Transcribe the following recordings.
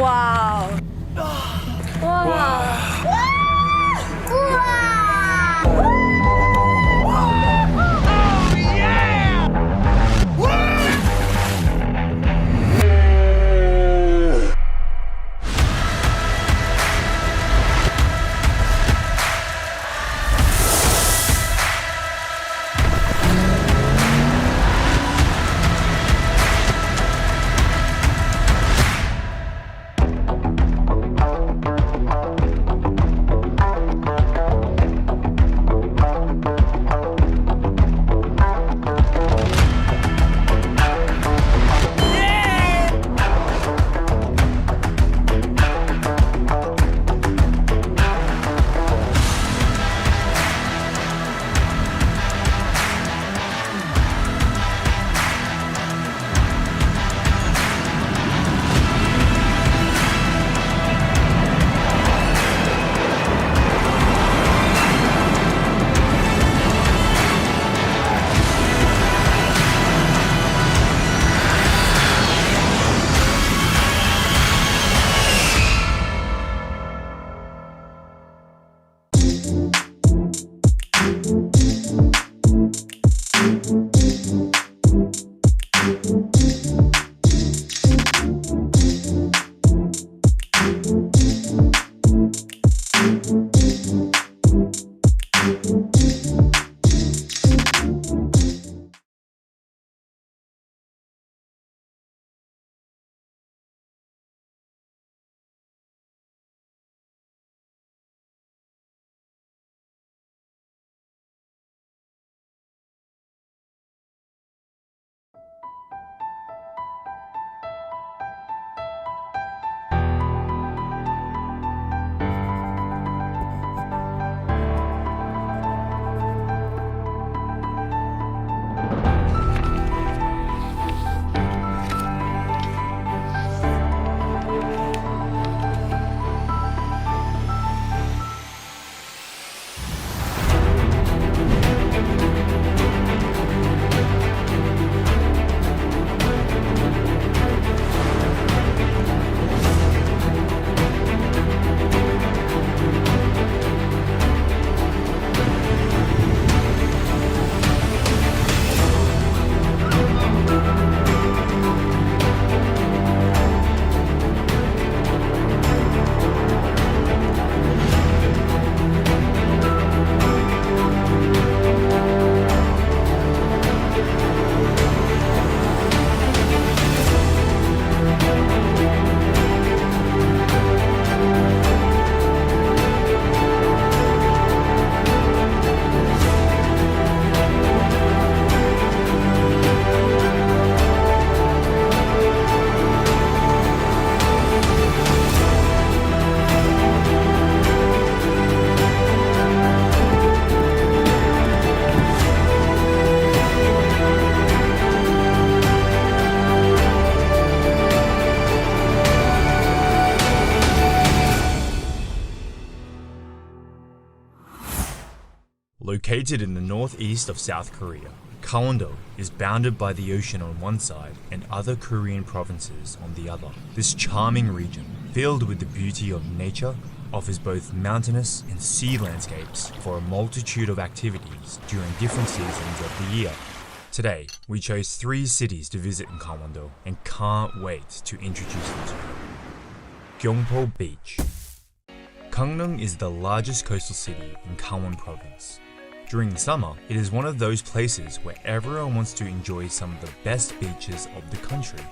와우. 와. Located in the northeast of South Korea, Gangwon-do is bounded by the ocean on one side and other Korean provinces on the other. This charming region, filled with the beauty of nature, offers both mountainous and sea landscapes for a multitude of activities during different seasons of the year. Today, we chose 3 cities to visit in Gangwon-do and can't wait to introduce them to you. Gyeongpo Beach. Gangneung is the largest coastal city in Gangwon Province. During the summer, it is one of those places where everyone wants to enjoy some of the best beaches of the country.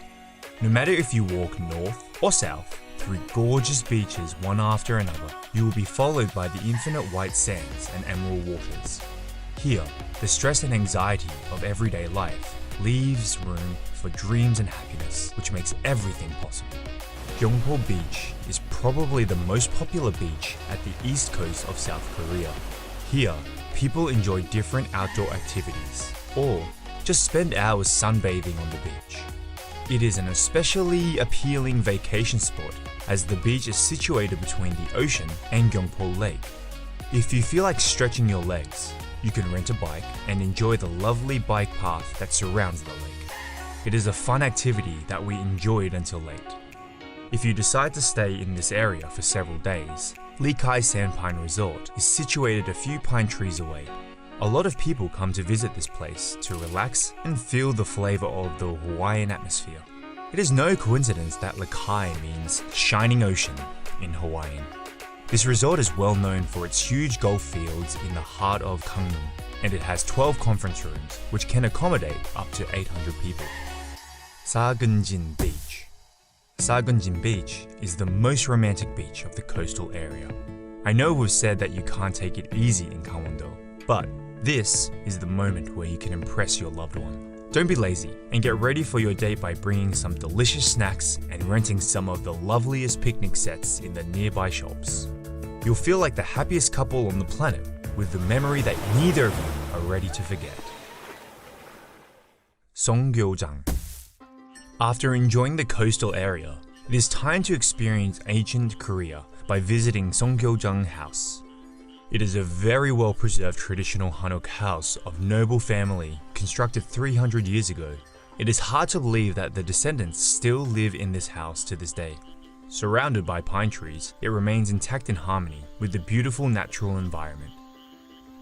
No matter if you walk north or south through gorgeous beaches one after another, you will be followed by the infinite white sands and emerald waters. Here, the stress and anxiety of everyday life leaves room for dreams and happiness, which makes everything possible. Gyeongpo Beach is probably the most popular beach at the east coast of South Korea. Here, people enjoy different outdoor activities, or just spend hours sunbathing on the beach. It is an especially appealing vacation spot as the beach is situated between the ocean and Gyeongpo Lake. If you feel like stretching your legs, you can rent a bike and enjoy the lovely bike path that surrounds the lake. It is a fun activity that we enjoyed until late. If you decide to stay in this area for several days, Lee Kai Sandpine Resort is situated a few pine trees away. A lot of people come to visit this place to relax and feel the flavor of the Hawaiian atmosphere. It is no coincidence that Lekai means shining ocean in Hawaiian. This resort is well known for its huge golf fields in the heart of Gangneung, and it has 12 conference rooms, which can accommodate up to 800 people. Sagunjin Beach. Sagunjin Beach is the most romantic beach of the coastal area. I know we've said that you can't take it easy in Gangwon-do, but this is the moment where you can impress your loved one. Don't be lazy and get ready for your date by bringing some delicious snacks and renting some of the loveliest picnic sets in the nearby shops. You'll feel like the happiest couple on the planet with the memory that neither of you are ready to forget. Songgyeojang. After enjoying the coastal area, it is time to experience ancient Korea by visiting Songgyeojang House. It is a very well-preserved traditional Hanok house of noble family constructed 300 years ago. It is hard to believe that the descendants still live in this house to this day. Surrounded by pine trees, it remains intact in harmony with the beautiful natural environment.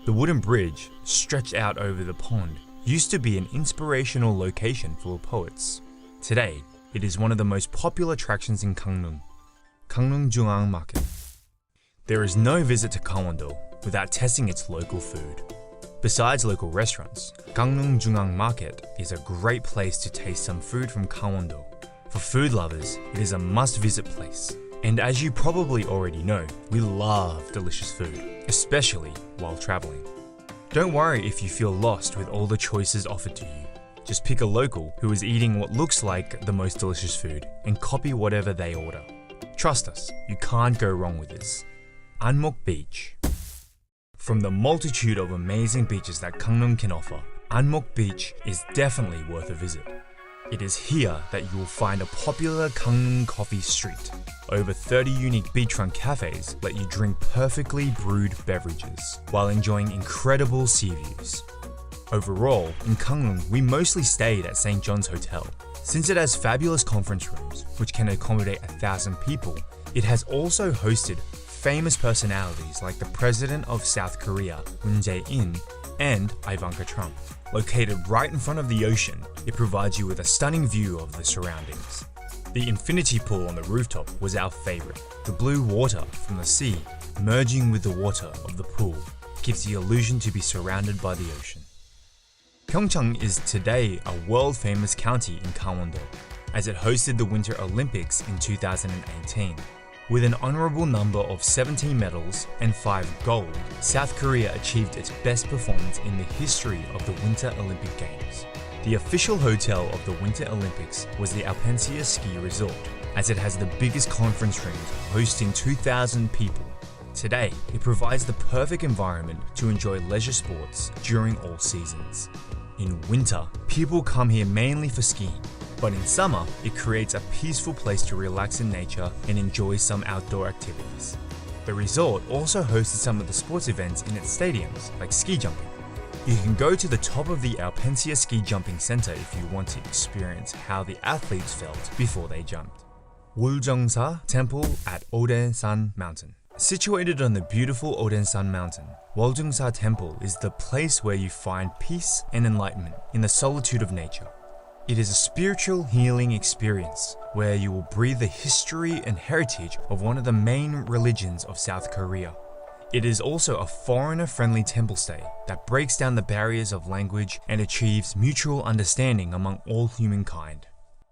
The wooden bridge, stretched out over the pond, used to be an inspirational location for poets. Today, it is one of the most popular attractions in Gangneung, Gangneung Jungang Market. There is no visit to Gangwon-do without testing its local food. Besides local restaurants, Gangneung Jungang Market is a great place to taste some food from Gangwon-do. For food lovers, it is a must-visit place. And as you probably already know, we love delicious food, especially while traveling. Don't worry if you feel lost with all the choices offered to you. Just pick a local who is eating what looks like the most delicious food and copy whatever they order. Trust us, you can't go wrong with this. Anmok Beach. From the multitude of amazing beaches that Gangneung can offer, Anmok Beach is definitely worth a visit. It is here that you will find a popular Gangneung coffee street. Over 30 unique beachfront cafes let you drink perfectly brewed beverages while enjoying incredible sea views. Overall, in Gangneung, we mostly stayed at St. John's Hotel. Since it has fabulous conference rooms, which can accommodate 1,000 people, it has also hosted famous personalities like the President of South Korea, Moon Jae-in, and Ivanka Trump. Located right in front of the ocean, it provides you with a stunning view of the surroundings. The infinity pool on the rooftop was our favorite. The blue water from the sea merging with the water of the pool gives the illusion to be surrounded by the ocean. PyeongChang is today a world-famous county in Gangwon-do, as it hosted the Winter Olympics in 2018. With an honorable number of 17 medals and 5 gold, South Korea achieved its best performance in the history of the Winter Olympic Games. The official hotel of the Winter Olympics was the Peninsula ski resort, as it has the biggest conference rooms hosting 2,000 people. Today, it provides the perfect environment to enjoy leisure sports during all seasons. In winter, people come here mainly for skiing, but in summer, it creates a peaceful place to relax in nature and enjoy some outdoor activities. The resort also hosted some of the sports events in its stadiums, like ski jumping. You can go to the top of the Peninsula Ski Jumping Center if you want to experience how the athletes felt before they jumped. Woljongsa Temple at Odensan Mountain. Situated on the beautiful Odensan Mountain, Woljongsa Temple is the place where you find peace and enlightenment in the solitude of nature. It is a spiritual healing experience where you will breathe the history and heritage of one of the main religions of South Korea. It is also a foreigner-friendly temple stay that breaks down the barriers of language and achieves mutual understanding among all humankind.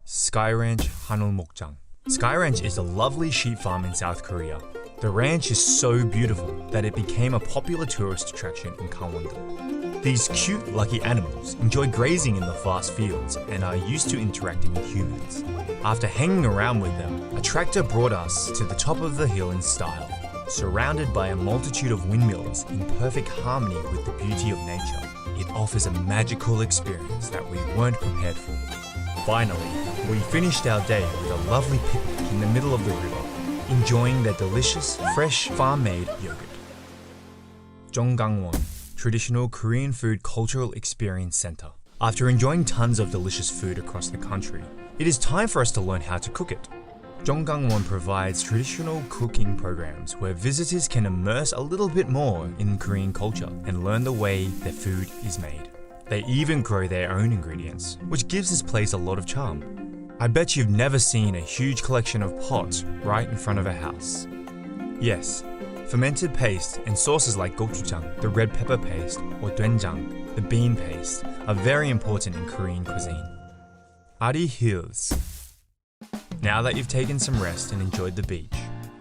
Sky Ranch Hanulmokjang. Sky Ranch is a lovely sheep farm in South Korea. The ranch is so beautiful that it became a popular tourist attraction in Gangwon-do. These cute, lucky animals enjoy grazing in the vast fields and are used to interacting with humans. After hanging around with them, a tractor brought us to the top of the hill in style, surrounded by a multitude of windmills in perfect harmony with the beauty of nature. It offers a magical experience that we weren't prepared for. Finally, we finished our day with a lovely picnic in the middle of the river, enjoying their delicious, fresh, farm-made yogurt. Jonggangwon, Traditional Korean Food Cultural Experience Center. After enjoying tons of delicious food across the country, it is time for us to learn how to cook it. Gyeonggangwon provides traditional cooking programs where visitors can immerse a little bit more in Korean culture and learn the way their food is made. They even grow their own ingredients, which gives this place a lot of charm. I bet you've never seen a huge collection of pots right in front of a house. Yes, fermented paste and sauces like gochujang, the red pepper paste, or doenjang, the bean paste, are very important in Korean cuisine. Ari Hills. Now that you've taken some rest and enjoyed the beach,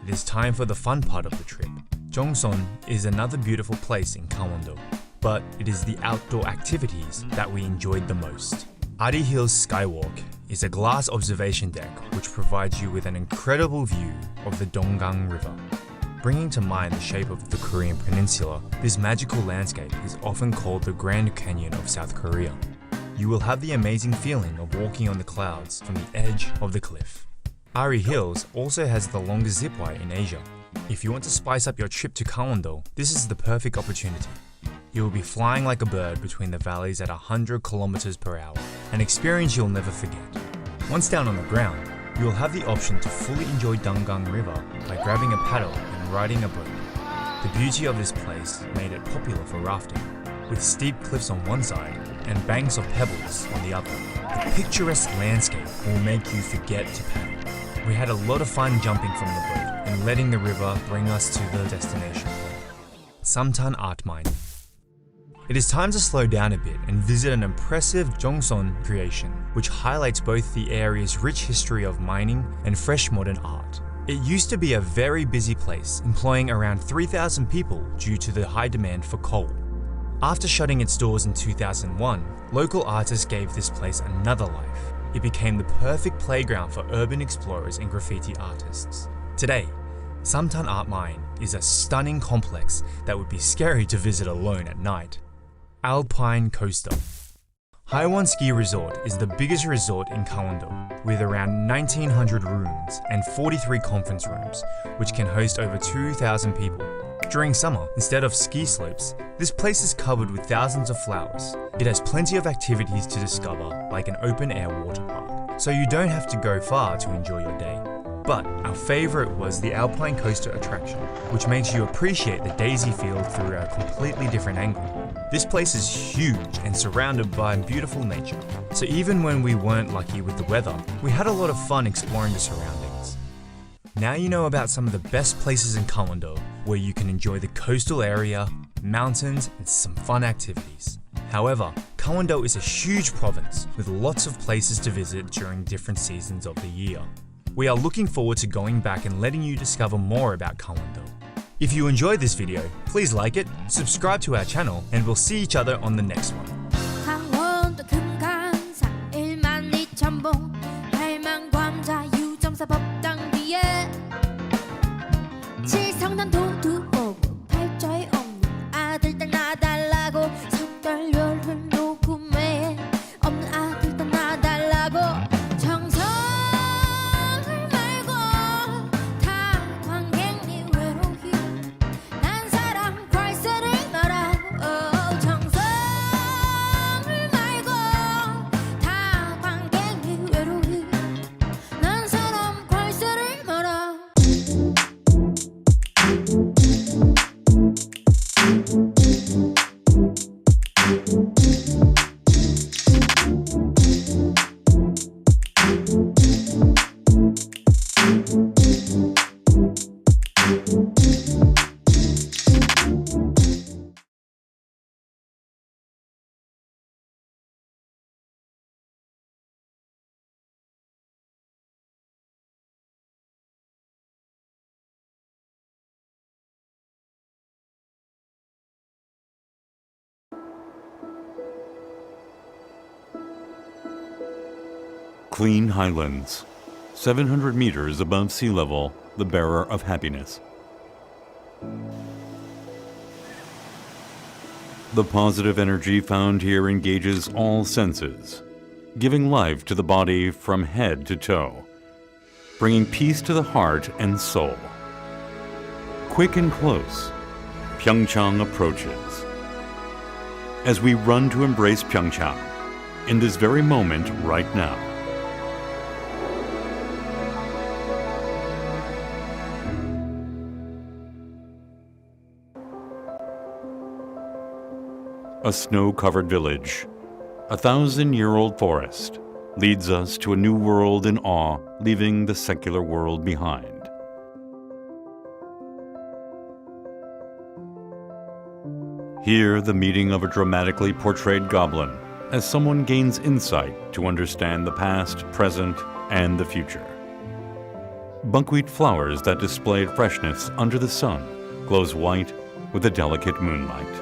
it is time for the fun part of the trip. Jongson is another beautiful place in Gangwon-do, but it is the outdoor activities that we enjoyed the most. Ari Hills Skywalk is a glass observation deck which provides you with an incredible view of the Donggang River. Bringing to mind the shape of the Korean Peninsula, this magical landscape is often called the Grand Canyon of South Korea. You will have the amazing feeling of walking on the clouds from the edge of the cliff. Ari Hills also has the longest zipwire in Asia. If you want to spice up your trip to Gangwon-do, this is the perfect opportunity. You will be flying like a bird between the valleys at 100 kilometers per hour, an experience you'll never forget. Once down on the ground, you will have the option to fully enjoy Donggang River by grabbing a paddle and riding a boat. The beauty of this place made it popular for rafting, with steep cliffs on one side and banks of pebbles on the other. The picturesque landscape will make you forget to paddle. We had a lot of fun jumping from the boat and letting the river bring us to the destination point, Samtan Art Mine. It is time to slow down a bit and visit an impressive Jongson creation, which highlights both the area's rich history of mining and fresh modern art. It used to be a very busy place, employing around 3,000 people due to the high demand for coal. After shutting its doors in 2001, local artists gave this place another life. It became the perfect playground for urban explorers and graffiti artists. Today, Samtan Art Mine is a stunning complex that would be scary to visit alone at night. Alpine Coaster. Haiwon Ski Resort is the biggest resort in Gangwon-do, with around 1,900 rooms and 43 conference rooms, which can host over 2,000 people. During summer, instead of ski slopes, this place is covered with thousands of flowers. It has plenty of activities to discover, like an open-air water park, so you don't have to go far to enjoy your day. But our favorite was the Alpine Coaster attraction, which makes you appreciate the daisy field through a completely different angle. This place is huge and surrounded by beautiful nature, so even when we weren't lucky with the weather, we had a lot of fun exploring the surroundings. Now you know about some of the best places in Gangwon-do, where you can enjoy the coastal area, mountains, and some fun activities. However, Gangwon-do is a huge province with lots of places to visit during different seasons of the year. We are looking forward to going back and letting you discover more about Gangwon-do. If you enjoyed this video, please like it, subscribe to our channel, and we'll see each other on the next one. 강원도 금강산 12,000봉 팔망광자 유정사 법당 뒤에 칠성난 도두 오고 팔자에 없는 아들 딸 나달라고 석달열흘 녹음에 없는 아들 딸 나달라고 정성을 말고 다 관객니 외로이 난 사람 괄세를 말아 정성을 말고 다 관객니 외로이 난 사람 괄세를 말아 Clean Highlands, 700 meters above sea level, the bearer of happiness. The positive energy found here engages all senses, giving life to the body from head to toe, bringing peace to the heart and soul. Quick and close, PyeongChang approaches. As we run to embrace PyeongChang, in this very moment right now. a snow-covered village, a 1,000-year-old forest leads us to a new world in awe, leaving the secular world behind. Here, the meeting of a dramatically portrayed goblin as someone gains insight to understand the past, present, and the future. Buckwheat flowers that displayed freshness under the sun glows white with the delicate moonlight.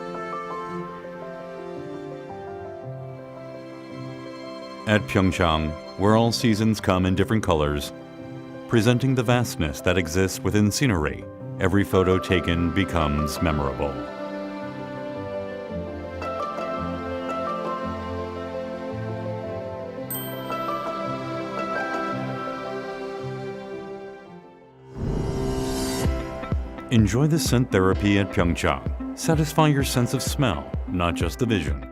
At PyeongChang, where all seasons come in different colors, presenting the vastness that exists within scenery, every photo taken becomes memorable. Enjoy the scent therapy at PyeongChang. Satisfy your sense of smell, not just the vision.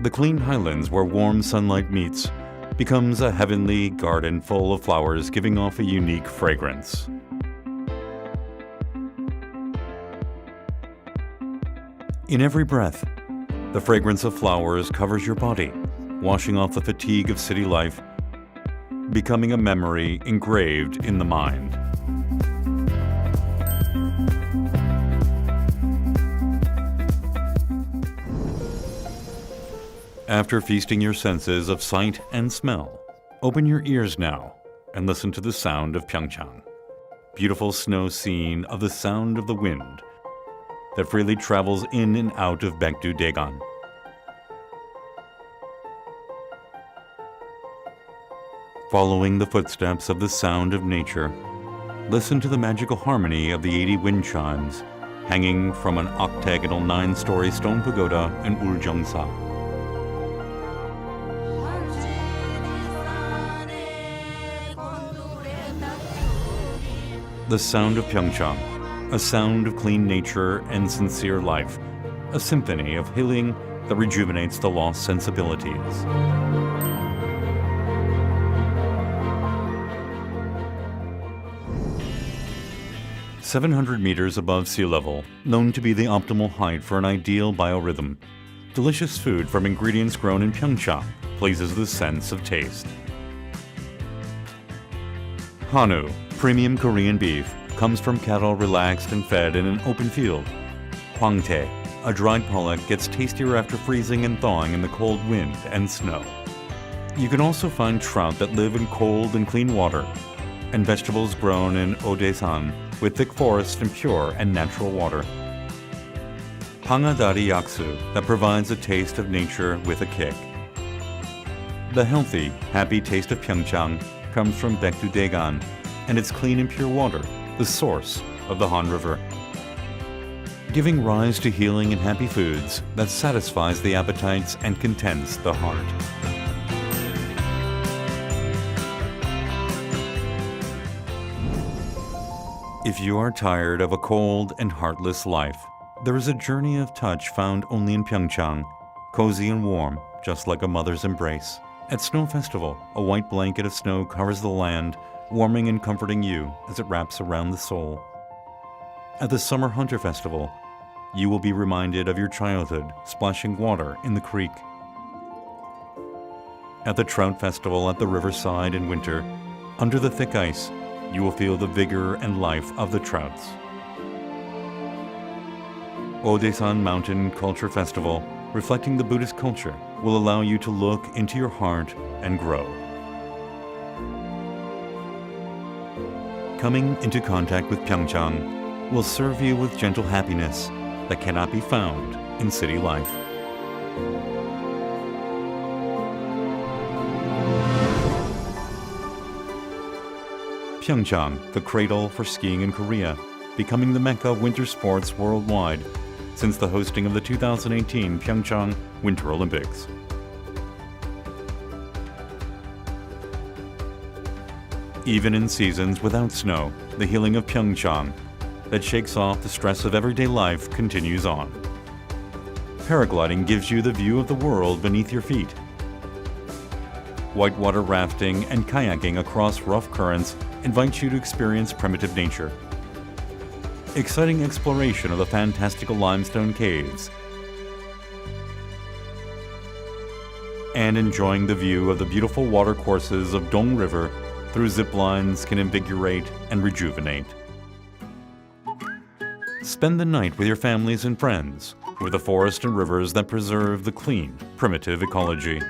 The clean highlands where warm sunlight meets becomes a heavenly garden full of flowers giving off a unique fragrance. In every breath, the fragrance of flowers covers your body, washing off the fatigue of city life, becoming a memory engraved in the mind. After feasting your senses of sight and smell, open your ears now and listen to the sound of PyeongChang. Beautiful snow scene of the sound of the wind that freely travels in and out of Baekdu-daegan. Following the footsteps of the sound of nature, listen to the magical harmony of the 80 wind chimes hanging from an octagonal 9-story stone pagoda in Uljeongsa. The sound of PyeongChang, a sound of clean nature and sincere life, a symphony of healing that rejuvenates the lost sensibilities. "700 meters above sea level, known to be the optimal height for an ideal biorhythm, delicious food from ingredients grown in PyeongChang pleases the sense of taste. Hanwoo, premium Korean beef, comes from cattle relaxed and fed in an open field. Hwangtae, a dried pollock, gets tastier after freezing and thawing in the cold wind and snow. You can also find trout that live in cold and clean water, and vegetables grown in Odaesan with thick forests and pure and natural water. Pangadari yaksu that provides a taste of nature with a kick. The healthy, happy taste of PyeongChang comes from Baekdu-daegan and its clean and pure water, the source of the Han River. Giving rise to healing and happy foods that satisfies the appetites and contents the heart. If you are tired of a cold and heartless life, there is a journey of touch found only in PyeongChang, cozy and warm, just like a mother's embrace. At Snow Festival, a white blanket of snow covers the land, warming and comforting you as it wraps around the soul. At the Summer Hunter Festival, you will be reminded of your childhood splashing water in the creek. At the Trout Festival at the riverside in winter, under the thick ice, you will feel the vigor and life of the trouts. Odaesan Mountain Culture Festival, reflecting the Buddhist culture, will allow you to look into your heart and grow. Coming into contact with PyeongChang will serve you with gentle happiness that cannot be found in city life. PyeongChang, the cradle for skiing in Korea, becoming the mecca of winter sports worldwide since the hosting of the 2018 PyeongChang Winter Olympics. Even in seasons without snow, the healing of PyeongChang that shakes off the stress of everyday life continues on. Paragliding gives you the view of the world beneath your feet. Whitewater rafting and kayaking across rough currents invite you to experience primitive nature. exciting exploration of the fantastical limestone caves, and enjoying the view of the beautiful watercourses of Dong River through zip lines can invigorate and rejuvenate. Spend the night with your families and friends, with the forest and rivers that preserve the clean, primitive ecology.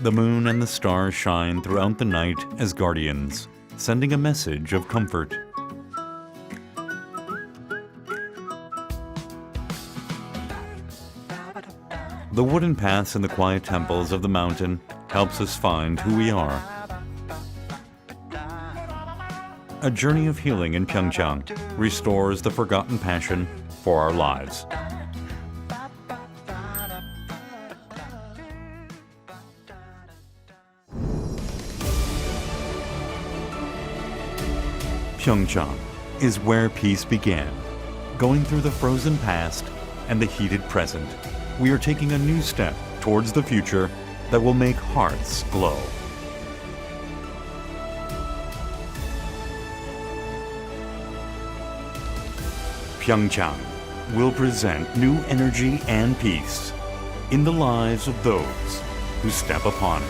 The moon and the stars shine throughout the night as guardians, sending a message of comfort. The wooden paths in the quiet temples of the mountain helps us find who we are. A journey of healing in PyeongChang restores the forgotten passion for our lives. PyeongChang is where peace began. Going through the frozen past and the heated present, we are taking a new step towards the future that will make hearts glow. PyeongChang will present new energy and peace in the lives of those who step upon it.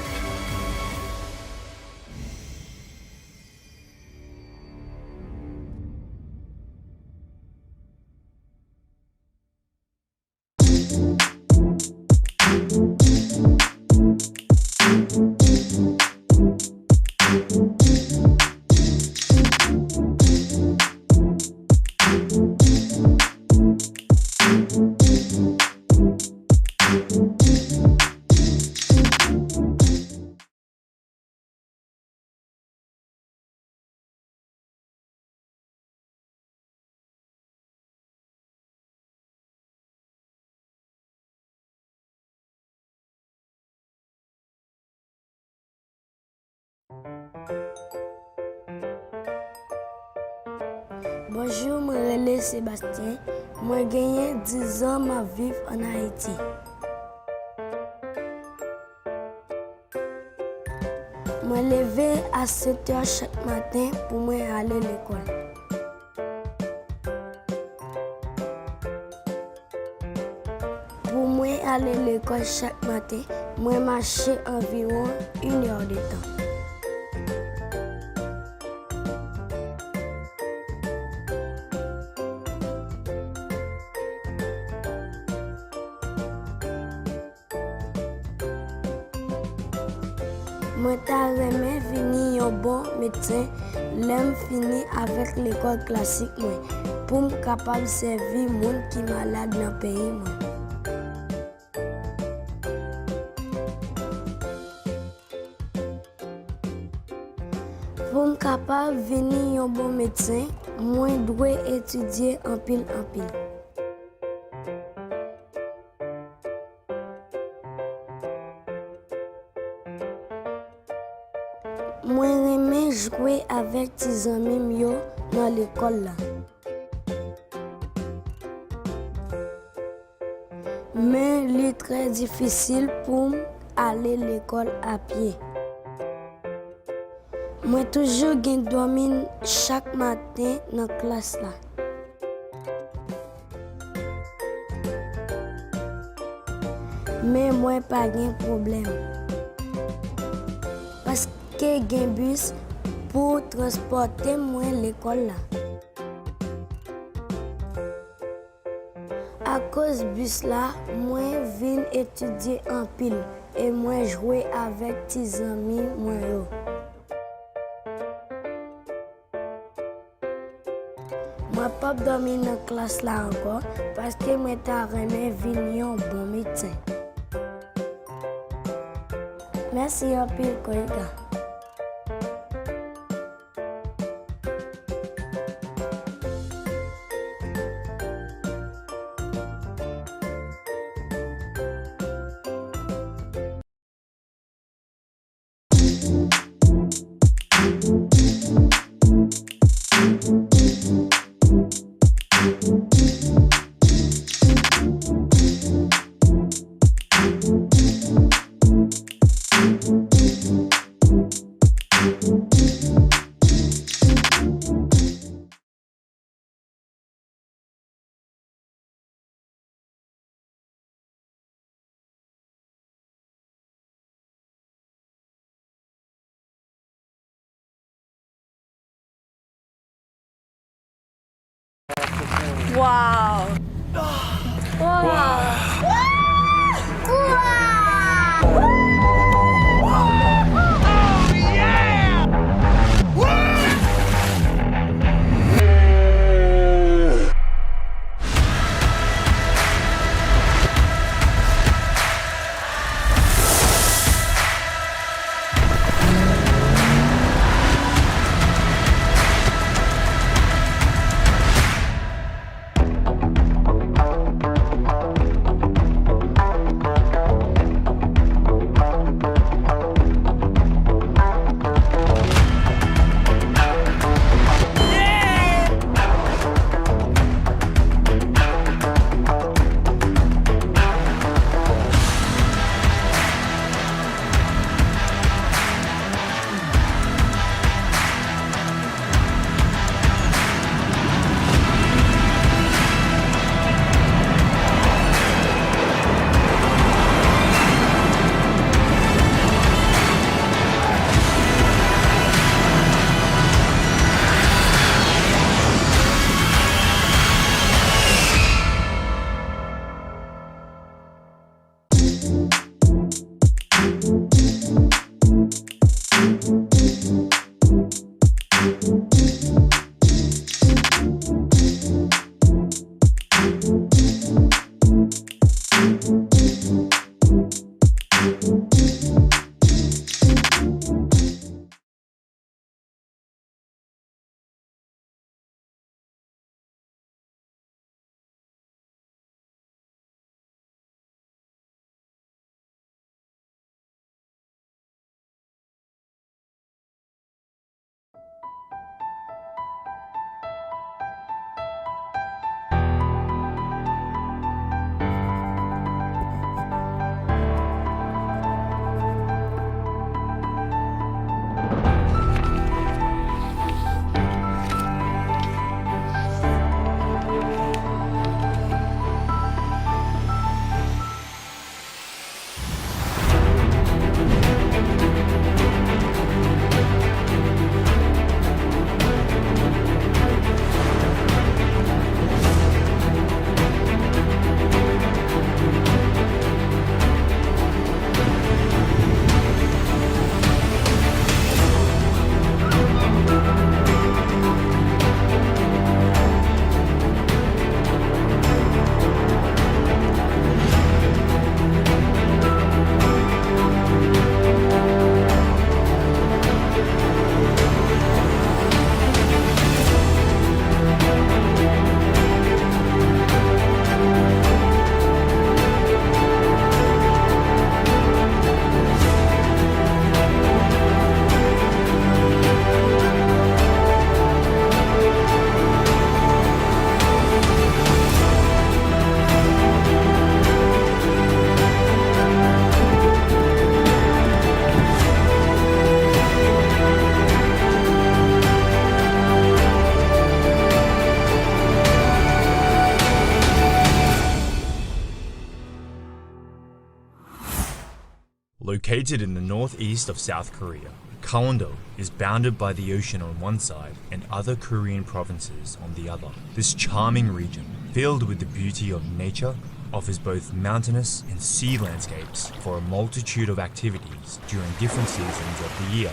Bonjour, moi relais Sébastien. Moi gagné 10 ans ma vivre en Haïti. Moi lever à 7 heures chaque matin pour moi aller à l'école. Pour moi aller à l'école chaque matin, moi marcher environ 1 heure de temps. Moi ta remè vini un bon médecin, l'aime fini avec l'école classique moi, pour me capable servir monde qui malade dans le pays moi. Pour me capable venir un bon médecin, moi dois étudier en pile. Moi remè jouer avec tes amis mio dans l'école là. Mais il est très difficile pour aller à l'école à pied. Moi toujours dormir chaque matin dans la classe là. Mais moi pas de problème. Parce que j'ai un bus pour transporter moi à l'école là. À cause du bus là, moi viens étudier en pile et moi jouer avec tes amis moi yo. Moi pas dormir dans la classe là encore parce que moi t'a remis venir un bon médecin. Merci un pile collègue. 와우. 와. Located in the northeast of South Korea, Gangwon-do is bounded by the ocean on one side and other Korean provinces on the other. This charming region, filled with the beauty of nature, offers both mountainous and sea landscapes for a multitude of activities during different seasons of the year.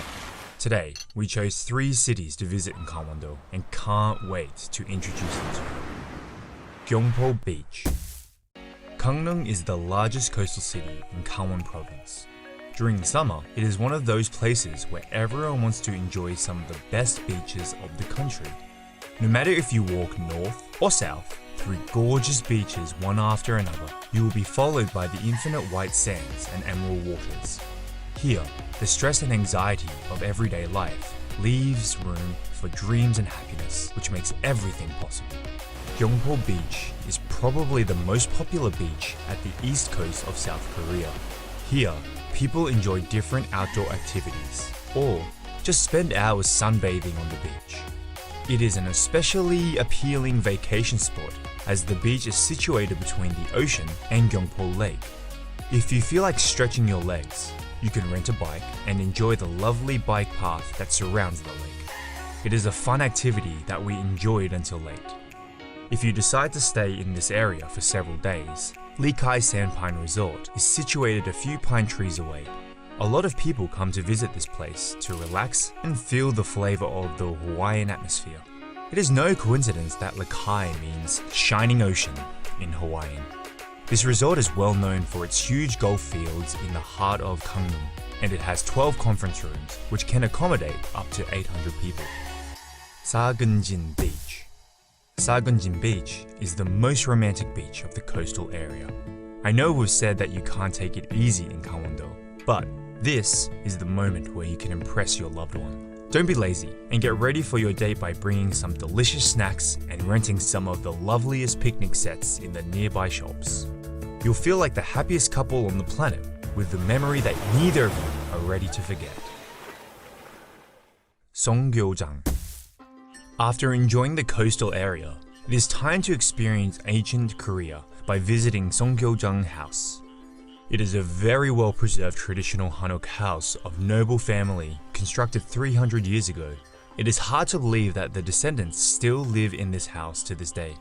Today, we chose 3 cities to visit in Gangwon-do and can't wait to introduce them to you. Gyeongpo Beach. Gangneung is the largest coastal city in Gangwon Province. During the summer, it is one of those places where everyone wants to enjoy some of the best beaches of the country. No matter if you walk north or south, through gorgeous beaches one after another, you will be followed by the infinite white sands and emerald waters. Here, the stress and anxiety of everyday life leaves room for dreams and happiness, which makes everything possible. Gyeongpo Beach is probably the most popular beach at the east coast of South Korea. Here, people enjoy different outdoor activities, or just spend hours sunbathing on the beach. It is an especially appealing vacation spot as the beach is situated between the ocean and Gyeongpo Lake. If you feel like stretching your legs, you can rent a bike and enjoy the lovely bike path that surrounds the lake. It is a fun activity that we enjoyed until late. If you decide to stay in this area for several days, Lee Kai Sandpine Resort is situated a few pine trees away. A lot of people come to visit this place to relax and feel the flavor of the Hawaiian atmosphere. It is no coincidence that Lekai means shining ocean in Hawaiian. This resort is well known for its huge golf fields in the heart of Gangneung, and it has 12 conference rooms which can accommodate up to 800 people. Sagunjin Beach. Sagunjin Beach is the most romantic beach of the coastal area. I know we've said that you can't take it easy in Gangwon-do, but this is the moment where you can impress your loved one. Don't be lazy and get ready for your date by bringing some delicious snacks and renting some of the loveliest picnic sets in the nearby shops. You'll feel like the happiest couple on the planet with the memory that neither of you are ready to forget. Songgyeojang. After enjoying the coastal area, it is time to experience ancient Korea by visiting Songgyeojang House. It is a very well-preserved traditional Hanok house of noble family constructed 300 years ago. It is hard to believe that the descendants still live in this house to this day.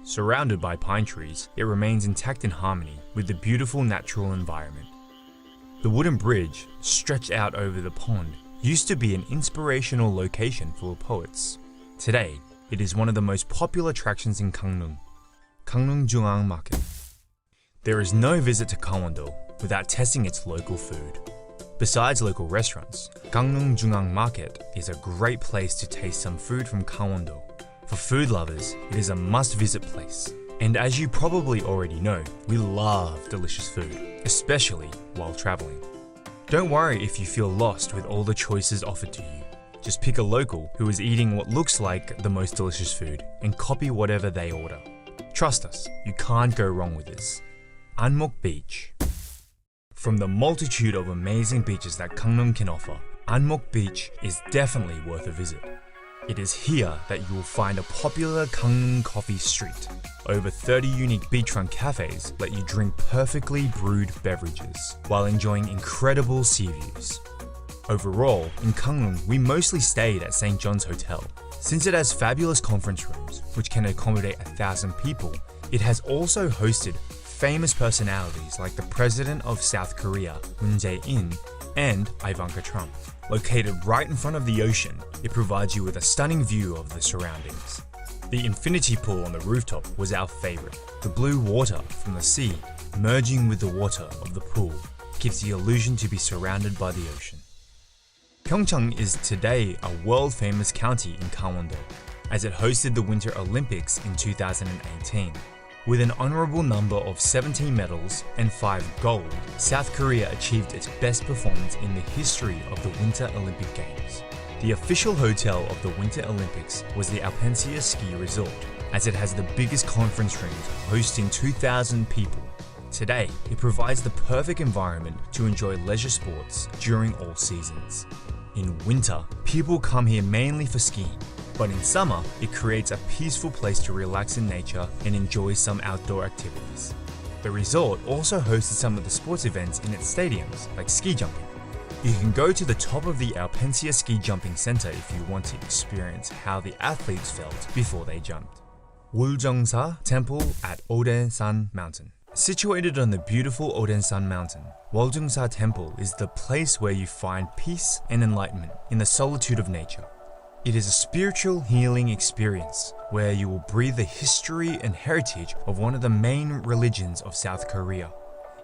Surrounded by pine trees, it remains intact in harmony with the beautiful natural environment. The wooden bridge, stretched out over the pond, used to be an inspirational location for poets. Today, it is one of the most popular attractions in Gangneung, Gangneung Jungang Market. There is no visit to Gangwon-do without testing its local food. Besides local restaurants, Gangneung Jungang Market is a great place to taste some food from Gangwon-do. For food lovers, it is a must-visit place. And as you probably already know, we love delicious food, especially while traveling. Don't worry if you feel lost with all the choices offered to you. Just pick a local who is eating what looks like the most delicious food and copy whatever they order. Trust us, you can't go wrong with this. Anmok Beach. From the multitude of amazing beaches that Gangneung can offer, Anmok Beach is definitely worth a visit. It is here that you will find a popular Gangneung coffee street. Over 30 unique beachfront cafes let you drink perfectly brewed beverages while enjoying incredible sea views. Overall, in Gangneung, we mostly stayed at St. John's Hotel. Since it has fabulous conference rooms, which can accommodate 1,000 people, it has also hosted famous personalities like the President of South Korea, Moon Jae-in, and Ivanka Trump. Located right in front of the ocean, it provides you with a stunning view of the surroundings. The infinity pool on the rooftop was our favorite. The blue water from the sea merging with the water of the pool gives the illusion to be surrounded by the ocean. PyeongChang is today a world-famous county in Gangwon-do, as it hosted the Winter Olympics in 2018. With an honorable number of 17 medals and 5 gold, South Korea achieved its best performance in the history of the Winter Olympic Games. The official hotel of the Winter Olympics was the Peninsula Ski Resort, as it has the biggest conference rooms hosting 2,000 people. Today, it provides the perfect environment to enjoy leisure sports during all seasons. In winter, people come here mainly for skiing, but in summer, it creates a peaceful place to relax in nature and enjoy some outdoor activities. The resort also hosted some of the sports events in its stadiums, like ski jumping. You can go to the top of the Peninsula Ski Jumping Center if you want to experience how the athletes felt before they jumped. Woljongsa Temple at Odensan Mountain. Situated on the beautiful Odensan Mountain, Woljongsa Temple is the place where you find peace and enlightenment in the solitude of nature. It is a spiritual healing experience where you will breathe the history and heritage of one of the main religions of South Korea.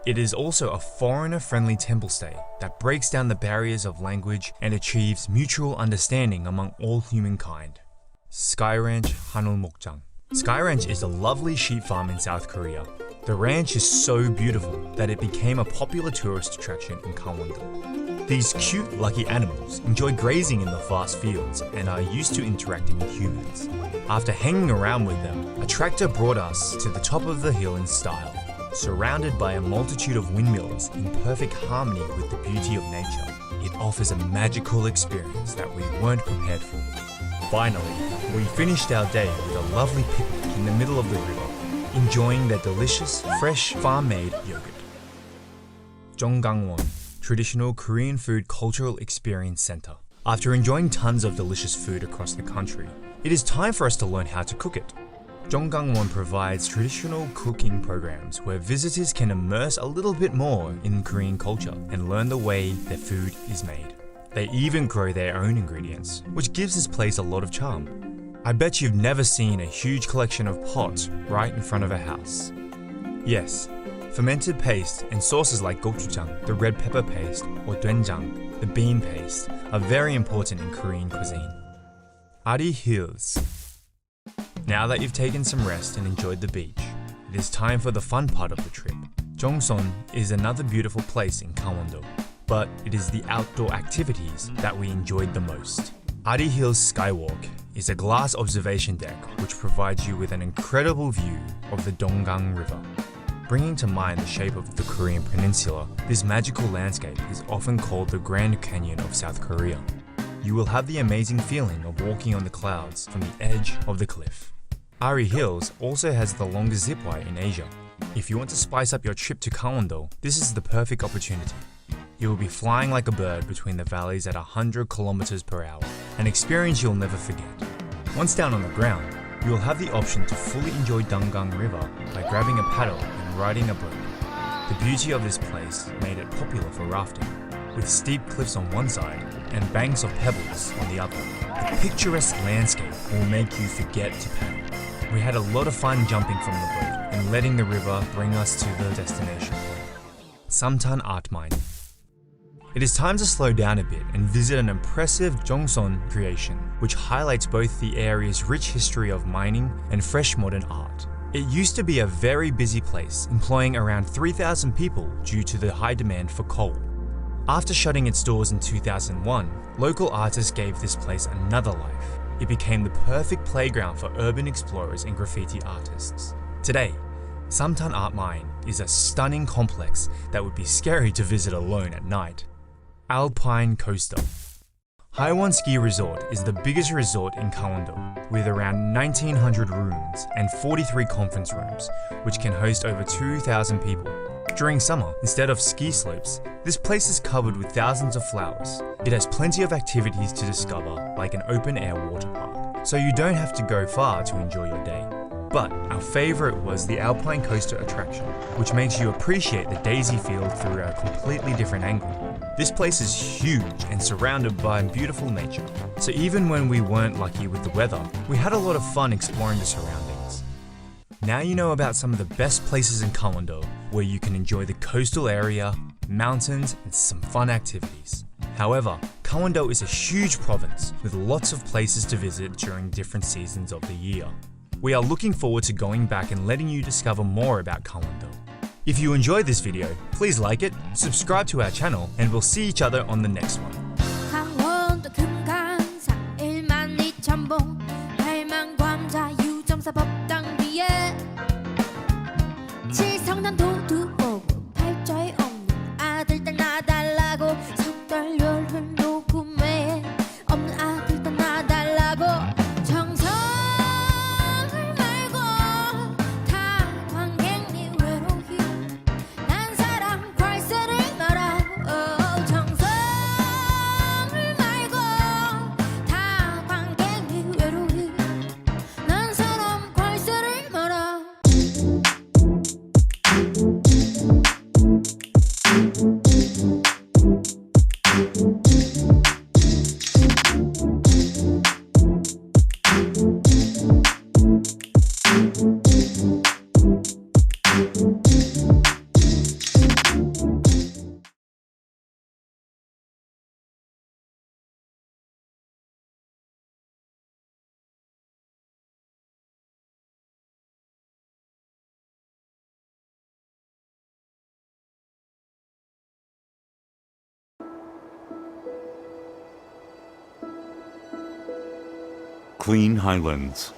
It is also a foreigner-friendly temple stay that breaks down the barriers of language and achieves mutual understanding among all humankind. Sky Ranch Hanulmokjang. Sky Ranch is a lovely sheep farm in South Korea. The ranch is so beautiful that it became a popular tourist attraction in Gangwon-do. These cute, lucky animals enjoy grazing in the vast fields and are used to interacting with humans. After hanging around with them, a tractor brought us to the top of the hill in style, surrounded by a multitude of windmills in perfect harmony with the beauty of nature. It offers a magical experience that we weren't prepared for. Finally, we finished our day with a lovely picnic in the middle of the river, enjoying their delicious, fresh, farm-made yogurt. Jonggangwon, Traditional Korean Food Cultural Experience Center. After enjoying tons of delicious food across the country, it is time for us to learn how to cook it. Jonggangwon provides traditional cooking programs where visitors can immerse a little bit more in Korean culture and learn the way their food is made. They even grow their own ingredients, which gives this place a lot of charm. I bet you've never seen a huge collection of pots right in front of a house. Yes, fermented paste and sauces like gochujang, the red pepper paste, or doenjang, the bean paste, are very important in Korean cuisine. Ari Hills. Now that you've taken some rest and enjoyed the beach, it is time for the fun part of the trip. Jongson is another beautiful place in Gangwon-do, but it is the outdoor activities that we enjoyed the most. Ari Hills Skywalk is a glass observation deck which provides you with an incredible view of the Donggang River. Bringing to mind the shape of the Korean Peninsula, this magical landscape is often called the Grand Canyon of South Korea. You will have the amazing feeling of walking on the clouds from the edge of the cliff. Ari Hills also has the longest zipwire in Asia. If you want to spice up your trip to Gangwon-do, this is the perfect opportunity. You will be flying like a bird between the valleys at 100 kilometers per hour, an experience you'll never forget. Once down on the ground, you will have the option to fully enjoy Donggang River by grabbing a paddle and riding a boat. The beauty of this place made it popular for rafting, with steep cliffs on one side and banks of pebbles on the other. The picturesque landscape will make you forget to paddle. We had a lot of fun jumping from the boat and letting the river bring us to the destination point, Samtan Art Mine. It is time to slow down a bit and visit an impressive Jongson creation, which highlights both the area's rich history of mining and fresh modern art. It used to be a very busy place, employing around 3,000 people due to the high demand for coal. After shutting its doors in 2001, local artists gave this place another life. It became the perfect playground for urban explorers and graffiti artists. Today, Samtan Art Mine is a stunning complex that would be scary to visit alone at night. Alpine Coaster. Haewon Ski Resort is the biggest resort in Gangwon-do, with around 1,900 rooms and 43 conference rooms, which can host over 2,000 people. During summer, instead of ski slopes, this place is covered with thousands of flowers. It has plenty of activities to discover, like an open-air water park, so you don't have to go far to enjoy your day. But our favorite was the Alpine Coaster attraction, which makes you appreciate the daisy field through a completely different angle. This place is huge and surrounded by beautiful nature, so even when we weren't lucky with the weather, we had a lot of fun exploring the surroundings. Now you know about some of the best places in Gangwon-do, where you can enjoy the coastal area, mountains, and some fun activities. However, Gangwon-do is a huge province with lots of places to visit during different seasons of the year. We are looking forward to going back and letting you discover more about Gangwon-do. If you enjoyed this video, please like it, subscribe to our channel, and we'll see each other on the next one. 강원도 금강산 12,000봉 8만광자 유점사 법당 뒤에 칠성난 도두 오고 팔자에 없는 아들 딸 나달라고 석달열흘 녹음에 없는 아들 딸 나달라고 정성을 말고 다 관객니 외로이 난 사람 괄세를 말아 정성을 말고 다 관객니 외로이 난 사람 괄세를 말아 Clean highlands,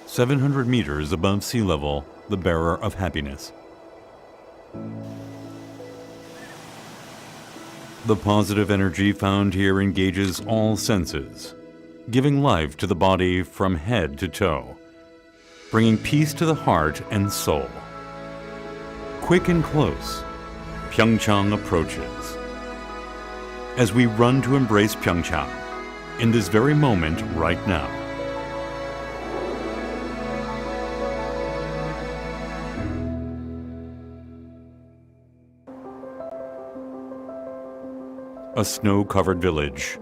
700 meters above sea level, the bearer of happiness. The positive energy found here engages all senses, giving life to the body from head to toe, bringing peace to the heart and soul. Quick and close, PyeongChang approaches. As we run to embrace PyeongChang, in this very moment right now. A snow-covered village,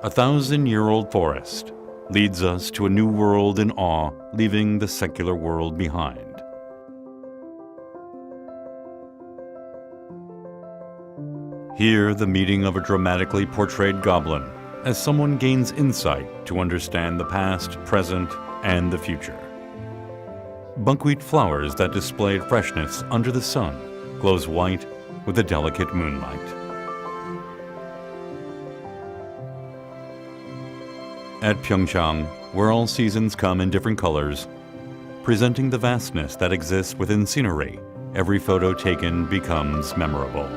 a 1,000-year-old forest, leads us to a new world in awe, leaving the secular world behind. Here, the meeting of a dramatically portrayed goblin as someone gains insight to understand the past, present, and the future. Buckwheat flowers that displayed freshness under the sun glows white with the delicate moonlight. At PyeongChang, where all seasons come in different colors, presenting the vastness that exists within scenery, every photo taken becomes memorable.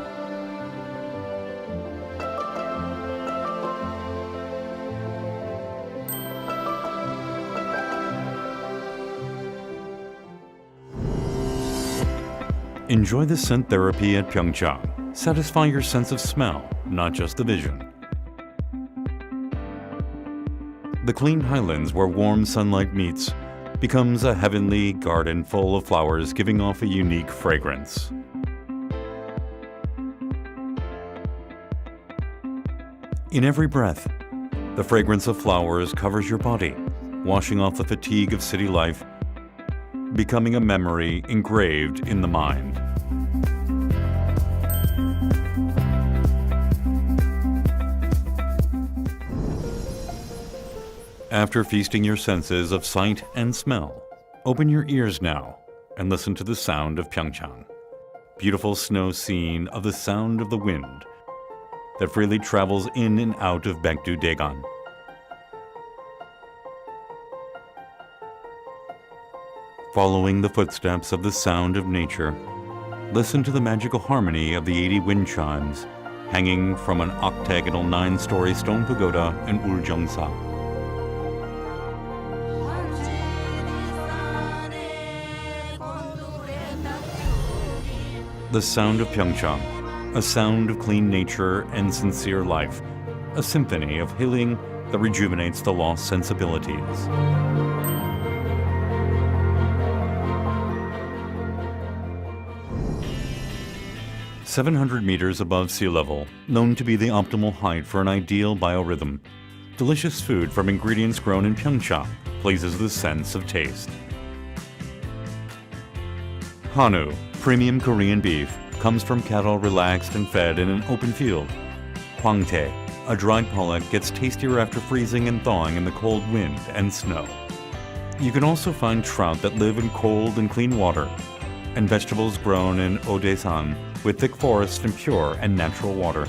Enjoy the scent therapy at PyeongChang. Satisfy your sense of smell, not just the vision. The clean highlands where warm sunlight meets becomes a heavenly garden full of flowers giving off a unique fragrance. In every breath, the fragrance of flowers covers your body, washing off the fatigue of city life, becoming a memory engraved in the mind. After feasting your senses of sight and smell, open your ears now and listen to the sound of PyeongChang. Beautiful snow scene of the sound of the wind that freely travels in and out of Baekdu-daegan. Following the footsteps of the sound of nature, listen to the magical harmony of the 80 wind chimes hanging from an octagonal 9-story stone pagoda in Uljeongsa. The sound of PyeongChang, a sound of clean nature and sincere life, a symphony of healing that rejuvenates the lost sensibilities. "700 meters above sea level, known to be the optimal height for an ideal biorhythm. Delicious food from ingredients grown in PyeongChang pleases the sense of taste. Hanu, premium Korean beef, comes from cattle relaxed and fed in an open field. Hwangtae, a dried pollock, gets tastier after freezing and thawing in the cold wind and snow. You can also find trout that live in cold and clean water, and vegetables grown in Odaesan with thick forests and pure and natural water.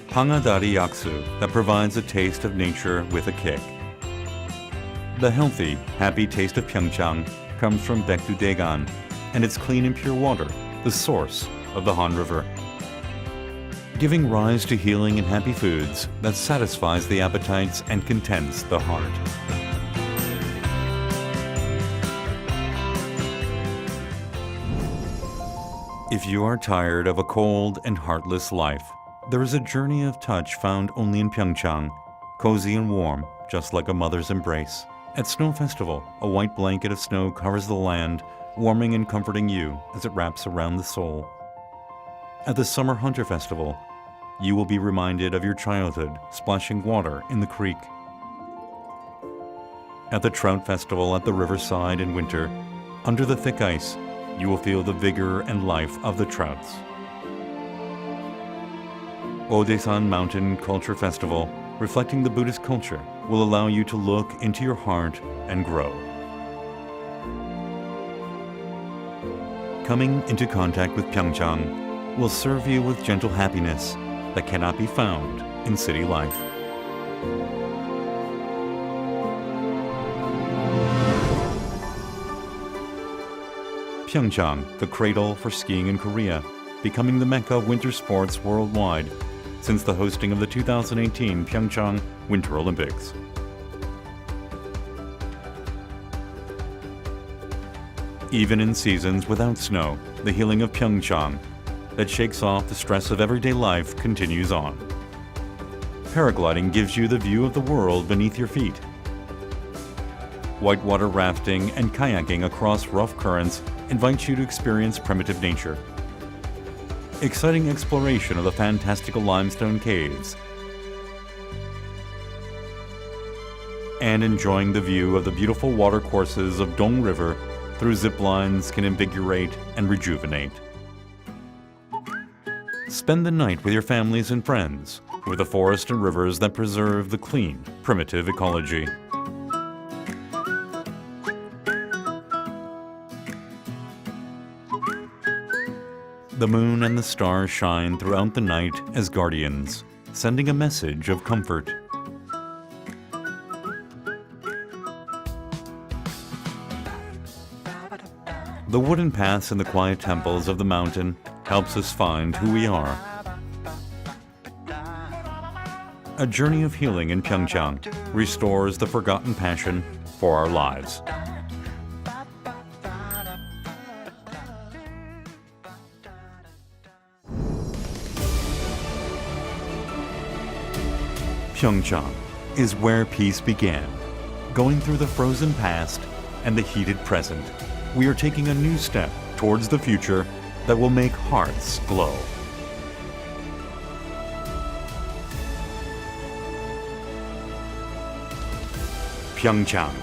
Hangadari yaksu that provides a taste of nature with a kick. The healthy, happy taste of PyeongChang comes from Baekdu-daegan and its clean and pure water, the source of the Han River. Giving rise to healing and happy foods that satisfies the appetites and contents the heart. If you are tired of a cold and heartless life, there is a journey of touch found only in PyeongChang, cozy and warm, just like a mother's embrace. At Snow Festival, a white blanket of snow covers the land, warming and comforting you as it wraps around the soul. At the Summer Hunter Festival, you will be reminded of your childhood splashing water in the creek. At the Trout Festival at the riverside in winter, under the thick ice, you will feel the vigor and life of the trouts. Odaesan Mountain Culture Festival, reflecting the Buddhist culture, will allow you to look into your heart and grow. Coming into contact with PyeongChang will serve you with gentle happiness that cannot be found in city life. PyeongChang, the cradle for skiing in Korea, becoming the mecca of winter sports worldwide since the hosting of the 2018 PyeongChang Winter Olympics. Even in seasons without snow, the healing of PyeongChang that shakes off the stress of everyday life continues on. Paragliding gives you the view of the world beneath your feet. Whitewater rafting and kayaking across rough currents invites you to experience primitive nature. exciting exploration of the fantastical limestone caves, and enjoying the view of the beautiful watercourses of Dong River through zip lines can invigorate and rejuvenate. Spend the night with your families and friends, with the forest and rivers that preserve the clean, primitive ecology. The moon and the stars shine throughout the night as guardians, sending a message of comfort. The wooden paths in the quiet temples of the mountain helps us find who we are. A journey of healing in PyeongChang restores the forgotten passion for our lives. PyeongChang is where peace began. Going through the frozen past and the heated present, we are taking a new step towards the future that will make hearts glow. PyeongChang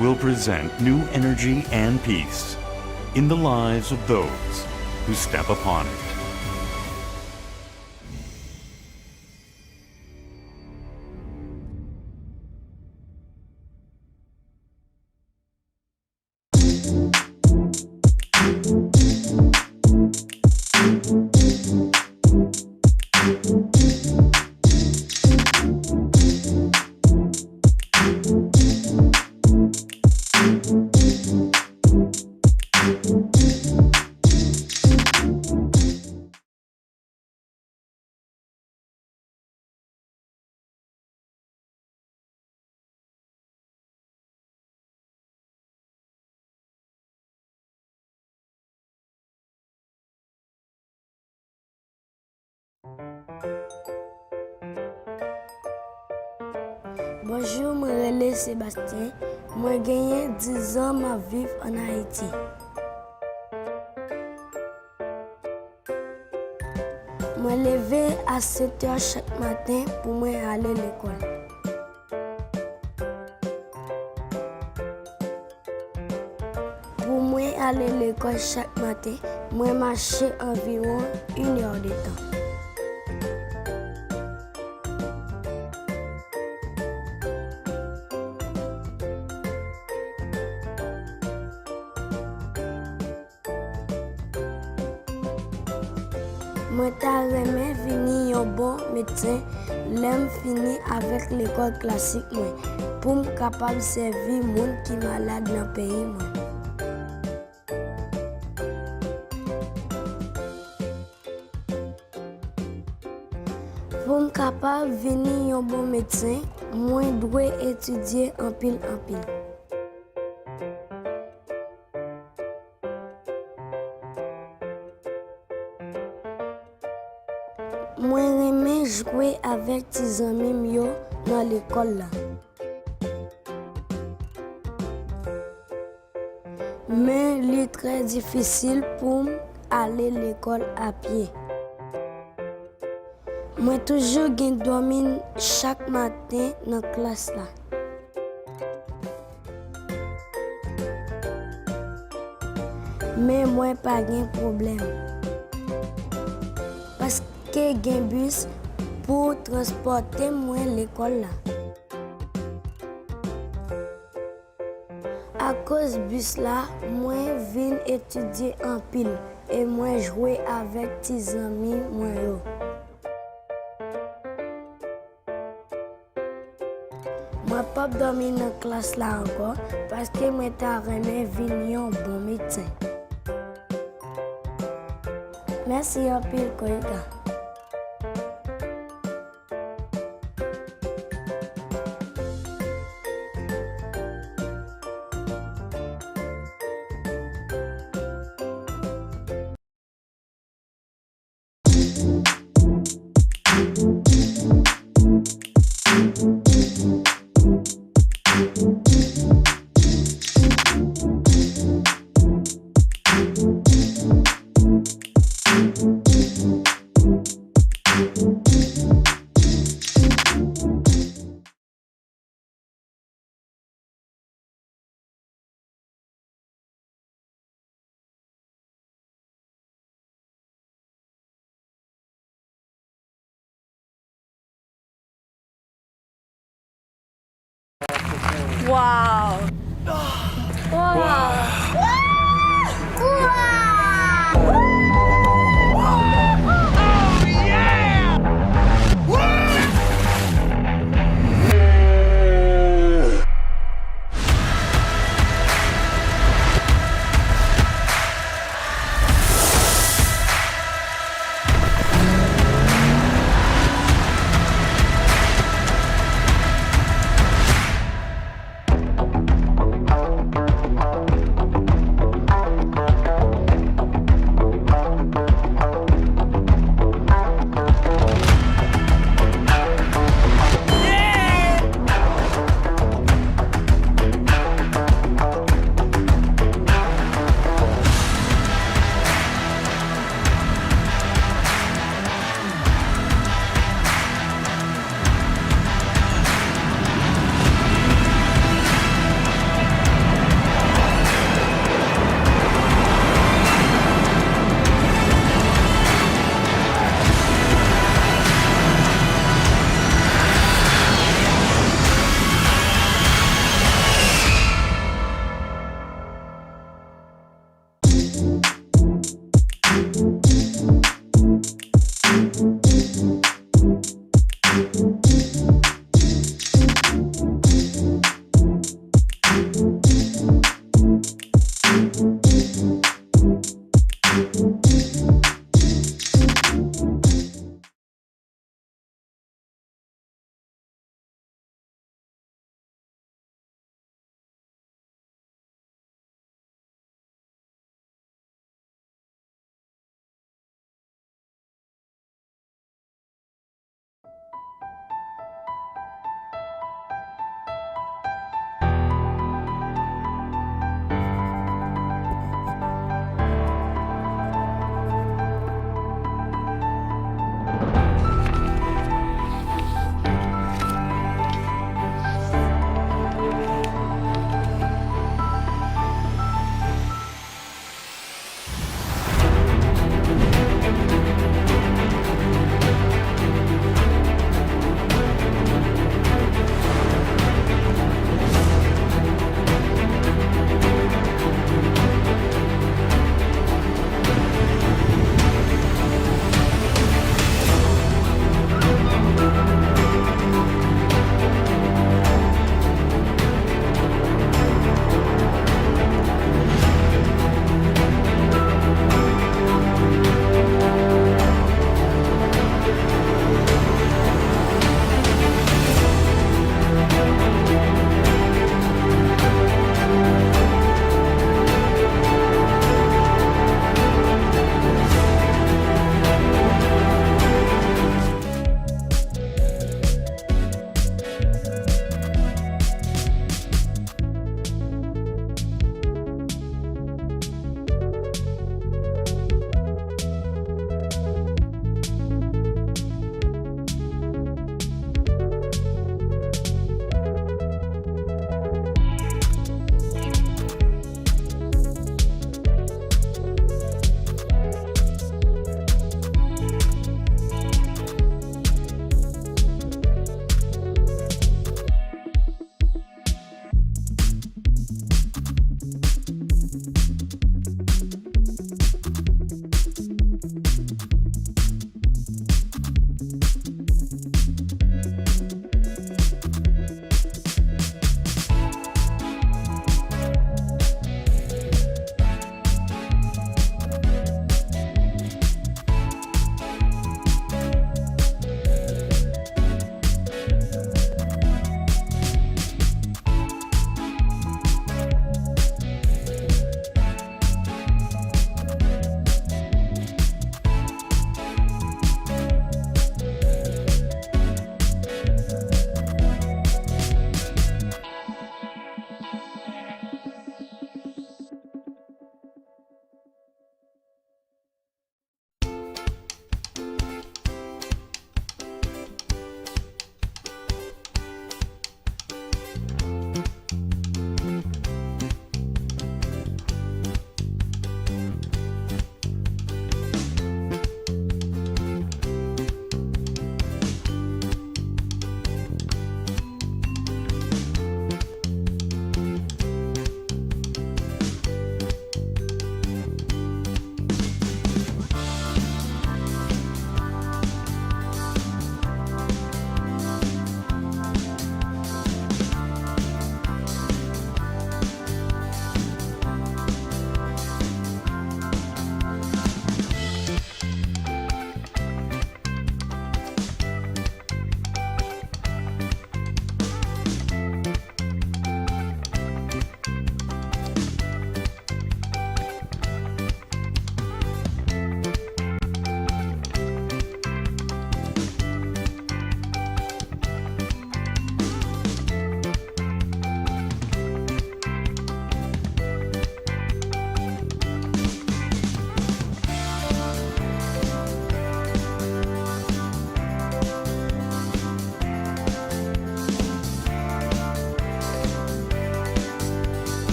will present new energy and peace in the lives of those who step upon it. Bonjour, je m'appelle Sébastien. Moi, j'ai 10 ans, je vis en Haïti. Je me lève à 7 h chaque matin pour aller à l'école. Pour moi aller à l'école chaque matin, je marche environ 1 heure de temps. Moi, j'aimerais venir un bon médecin, l'aime finir avec l'école classique pour être capable de servir les gens qui sont malades dans le pays. Pour être capable de venir un bon médecin, moi, je dois étudier en pile. Moi, j'aime jouer avec mes amis dans l'école. Mais il est très difficile pour aller à l'école à pied. Moi, toujours dormir chaque matin dans la classe. Mais moi, pas de problème. Parce que j'ai un bus pour transporter moi à l'école. À cause du bus là, moi viens étudier en pile et moi jouer avec mes amis moi. Moi pas dormir dans la classe là encore parce que moi t'aimerais venir un bon médecin. Merci en pile Koïka. 와우. 와.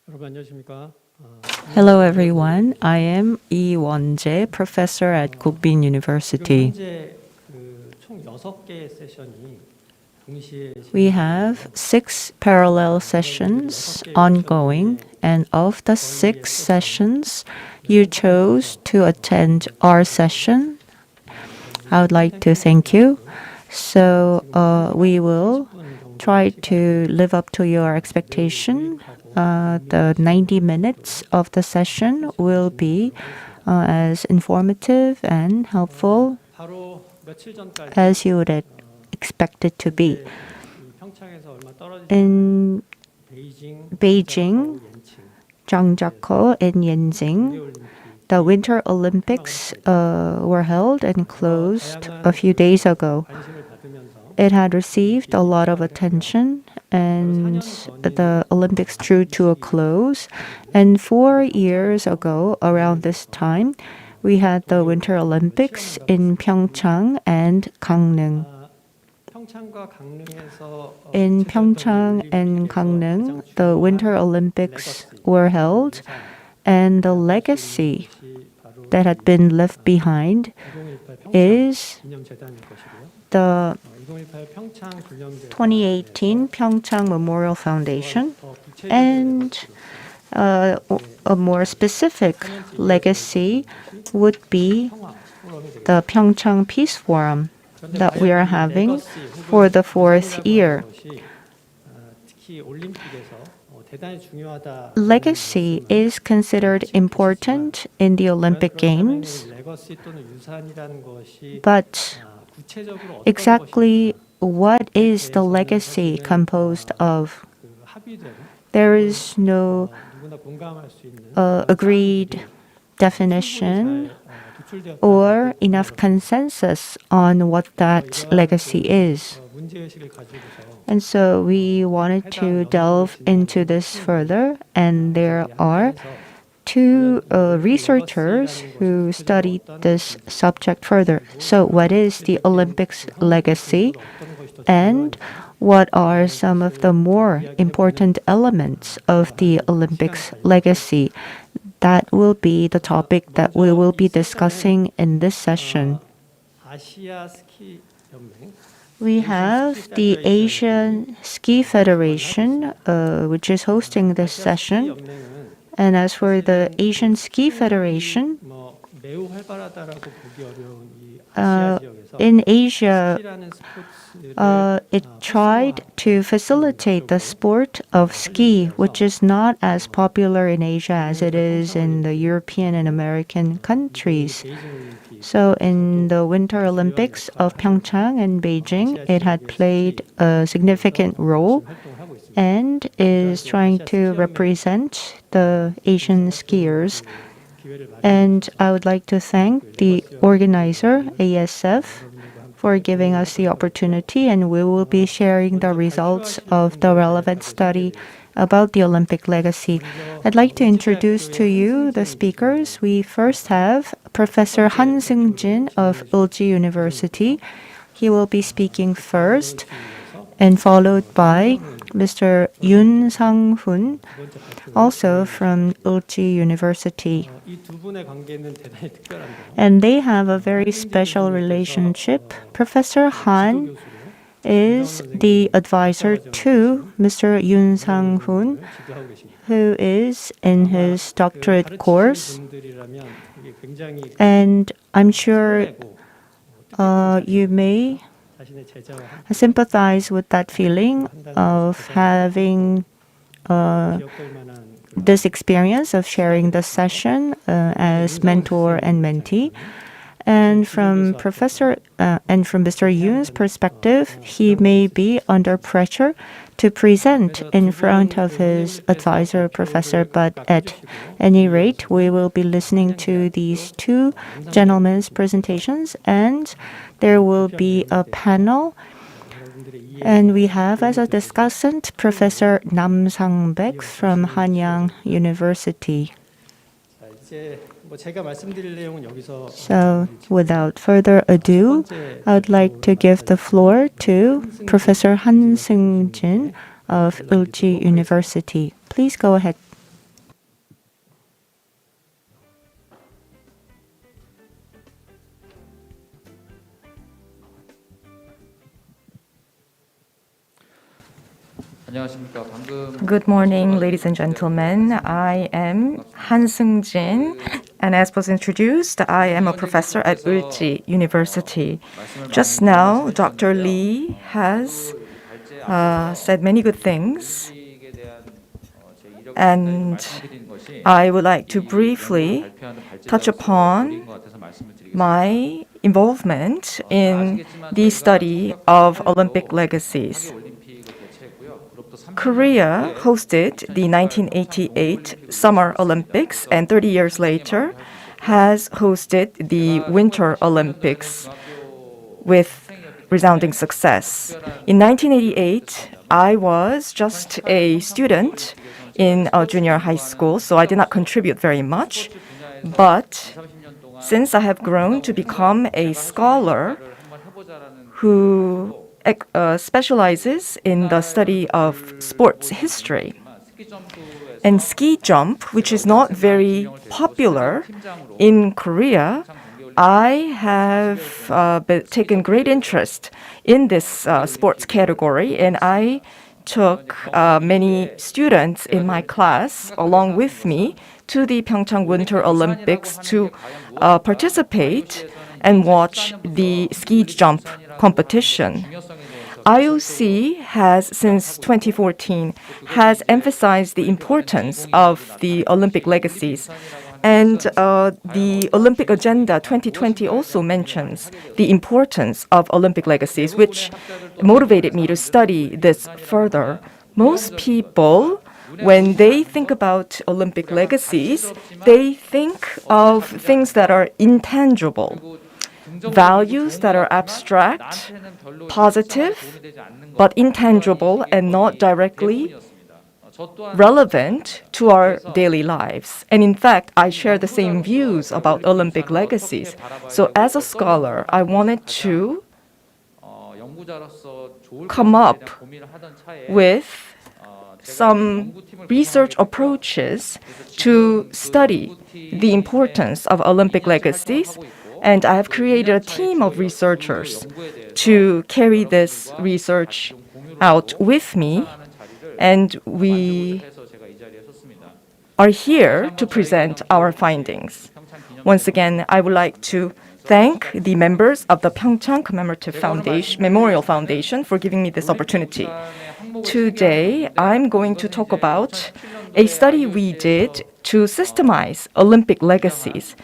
여러분 안녕하십니까? Hello everyone. I am Lee Won-jae, professor at Kookbin University. 현재 총 6개의 세션이 동시에 We have 6 parallel sessions ongoing, and of the 6 sessions, you chose to attend our session. I would like to thank you. So we will try to live up to your expectation. The 90 minutes of the session will be as informative and helpful 바로 며칠 전까지 as you would expect it to be. 평창에서 얼마 떨어진 In 베이징, Beijing, 옌칭, Zhangjiakou, and Yanjing, the Winter Olympics were held and closed a few days ago. 관심을 받으면서 It had received a lot of attention, and the Olympics drew to a close. And 4 years ago, around this time, we had the Winter Olympics in PyeongChang and Gangneung. 평창과 강릉에서 In PyeongChang and Gangneung, the Winter Olympics were held, and the legacy that had been left behind 2018 평창 is 기념재단일 것이고요. the 2018 평창 기념재단 2018 PyeongChang Memorial Foundation, 더 구체적인 and a more specific legacy would be 평화 포럼이 되겠습니다. the PyeongChang Peace Forum that we are having for the 4th year. 특히 올림픽에서 대단히 중요하다. Legacy is considered important in the Olympic Games, 레거시 또는 유산이라는 것이 but 구체적으로 어떤 exactly what is the legacy composed of? 합의된 There is no 누구나 공감할 수 있는 agreed definition 도출되었다. or enough consensus on what that legacy is. 문제의식을 가지고서 And so we wanted to delve into this further, and there are 2 researchers who studied this subject further. So what is the Olympics legacy, and what are some of the more important elements of the Olympics legacy? That will be the topic that we will be discussing in this session. 아시아 스키 연맹 We have the Asian Ski Federation, which is hosting this session. 연맹은 And as for the Asian Ski Federation, 뭐 매우 활발하다라고 보기 어려운 이 아시아 지역에서 in Asia, 스키라는 스포츠를 it tried to facilitate the sport of ski, which is not as popular in Asia as it is in the European and American countries. 베이징 올림픽 So in the Winter Olympics of PyeongChang and Beijing, it had played a significant role 활동하고 있습니다. and is trying to represent the Asian skiers. 기회를 많이 And I would like to thank the organizer, ASF, for giving us the opportunity, and we will be sharing the results of the relevant study about the Olympic legacy. I'd like to introduce to you the speakers. We first have Professor Han Seung-jin of Ulji University. He will be speaking first, and followed by Mr. Yoon Sang-hoon, also from Ulji University. 이 두 분의 관계는 대단히 특별합니다. And they have a very special relationship. Professor Han is the advisor to Mr. Yoon Sang-hoon, 지도하고 계십니다. who is in his doctorate course. 분들이라면 이게 굉장히 And I'm sure you may 자신의 제자와 sympathize with that feeling of having 기억될 만한 this experience of sharing the session as mentor and mentee. And from Professor and from Mr. Yoon's perspective, he may be under pressure to present in front of his advisor professor, but at any rate, we will be listening to these 2 gentlemen's presentations, and there will be a panel. And we have as a discussant Professor Nam Sang-baek from Hanyang University. 자, 이제 뭐 제가 말씀드릴 내용은 여기서 So, without further ado, I would like to give the floor to Professor Han Seung-jin of Ulji University. Please go ahead. Good morning, ladies and gentlemen. I am Han Seung-jin, and as was introduced, I am a professor at Ulji University. Just now, Dr. Lee has said many good things, and I would like to briefly touch upon my involvement in the study of Olympic legacies. Korea hosted the 1988 Summer Olympics and 30 years later has hosted the Winter Olympics with resounding success. In 1988, I was just a student in a junior high school, so I did not contribute very much. But since I have grown to become a scholar who specializes in the study of sports history and ski jump, which is not very popular in Korea, I have taken great interest in this sports category, and I took many students in my class along with me to the PyeongChang Winter Olympics to participate and watch the ski jump competition. IOC has, since 2014, has emphasized the importance of the Olympic legacies. And the Olympic Agenda 2020 also mentions the importance of Olympic legacies, which motivated me to study this further. Most people, when they think about Olympic legacies, they think of things that are intangible, values that are abstract, positive, but intangible and not directly relevant to our daily lives. And in fact, I share the same views about Olympic legacies. So as a scholar, I wanted to come up with some research approaches to study the importance of Olympic legacies. And I have created a team of researchers to carry this research out with me. And we are here to present our findings. Once again, I would like to thank the members of the PyeongChang Commemorative Memorial Foundation for giving me this opportunity. Today, I'm going to talk about a study we did to systemize Olympic legacies.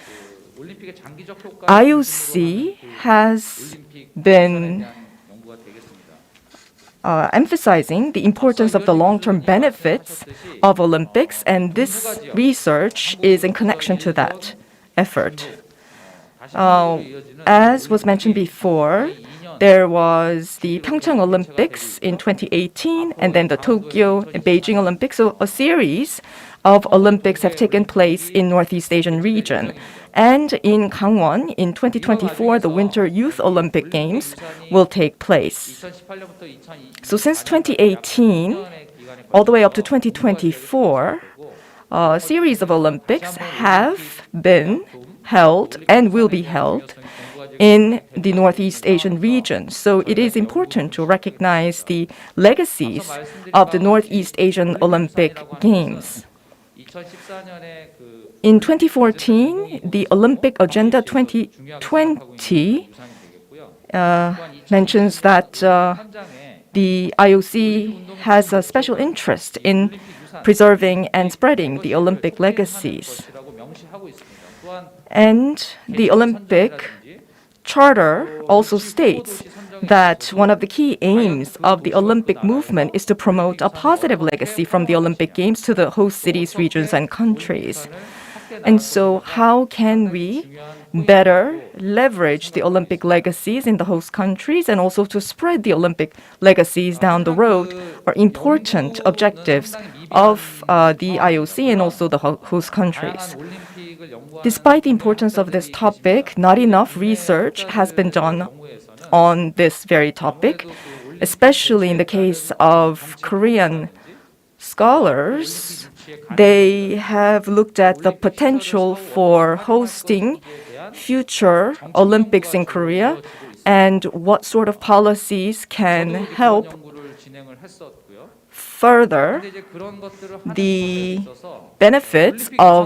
IOC has been emphasizing the importance of the long-term benefits of Olympics, and this research is in connection to that effort. As was mentioned before, there was the PyeongChang Olympics in 2018, and then the Tokyo and Beijing Olympics. So a series of Olympics have taken place in Northeast Asian region. And in Gangwon, in 2024, the Winter Youth Olympic Games will take place. So since 2018, all the way up to 2024, a series of Olympics have been held and will be held in the Northeast Asian region. So it is important to recognize the legacies of the Northeast Asian Olympic Games. In 2014, the Olympic Agenda 2020 mentions that the IOC has a special interest in preserving and spreading the Olympic legacies. And the Olympic Charter also states that one of the key aims of the Olympic movement is to promote a positive legacy from the Olympic Games to the host cities, regions, and countries. And so how can we better leverage the Olympic legacies in the host countries and also to spread the Olympic legacies down the road are important objectives of the IOC and also the host countries. Despite the importance of this topic, not enough research has been done on this very topic, especially in the case of Korean scholars. They have looked at the potential for hosting future Olympics in Korea and what sort of policies can help further the benefits of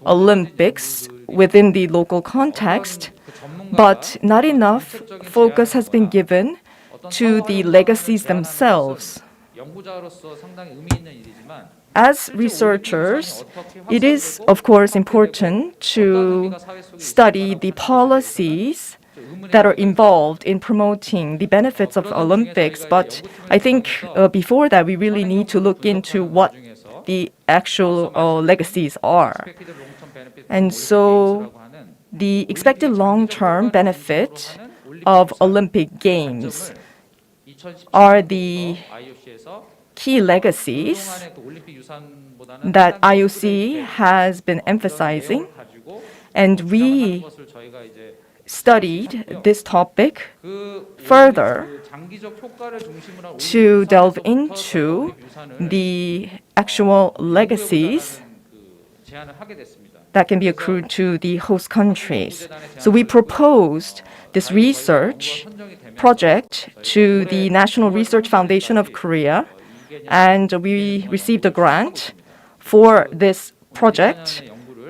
Olympics within the local context, but not enough focus has been given to the legacies themselves. As researchers, it is, of course, important to study the policies that are involved in promoting the benefits of Olympics, but I think before that, we really need to look into what the actual legacies are. And so the expected long-term benefit of Olympic Games are the key legacies that IOC has been emphasizing, and we studied this topic further to delve into the actual legacies that can be accrued to the host countries. So we proposed this research project to the National Research Foundation of Korea, and we received a grant for this project,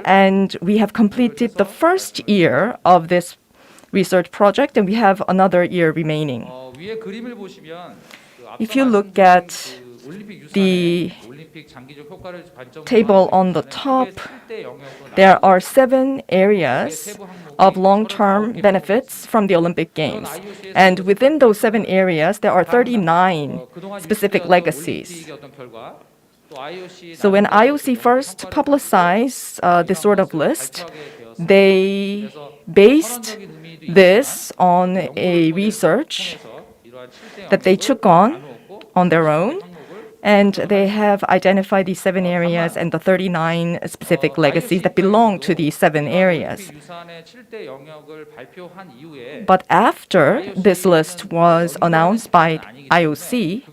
and we have completed the first year of this research project, and we have another year remaining. If you look at the table on the top, there are 7 areas of long-term benefits from the Olympic Games. And within those 7 areas, there are 39 specific legacies. So when IOC first publicized this sort of list, they based this on a research that they took on their own, and they have identified these 7 areas and the 39 specific legacies that belong to these 7 areas. But after this list was announced by IOC,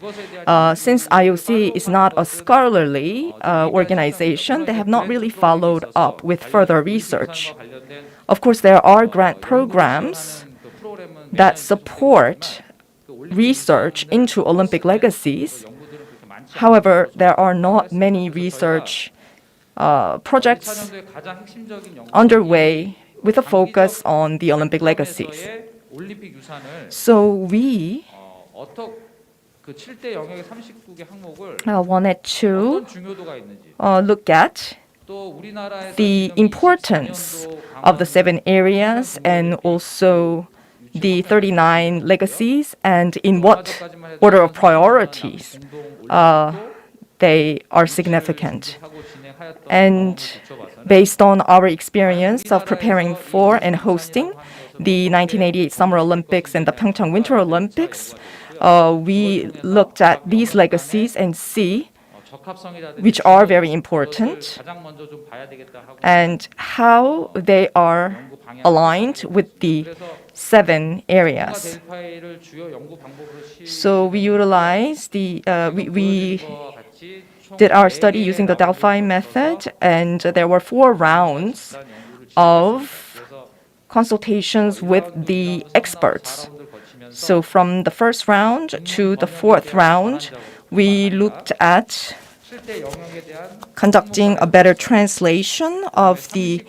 since IOC is not a scholarly organization, they have not really followed up with further research. Of course, there are grant programs that support research into Olympic legacies. However, there are not many research projects underway with a focus on the Olympic legacies. So we wanted to look at the importance of the 7 areas and also the 39 legacies, and in what order of priorities they are significant. And based on our experience of preparing for and hosting the 1988 Summer Olympics and the PyeongChang Winter Olympics, we looked at these legacies and see which are very important and how they are aligned with the 7 areas. So we utilized we did our study using the Delphi method, and there were 4 rounds of consultations with the experts. So from the first round to the 4th round, we looked at conducting a better translation of the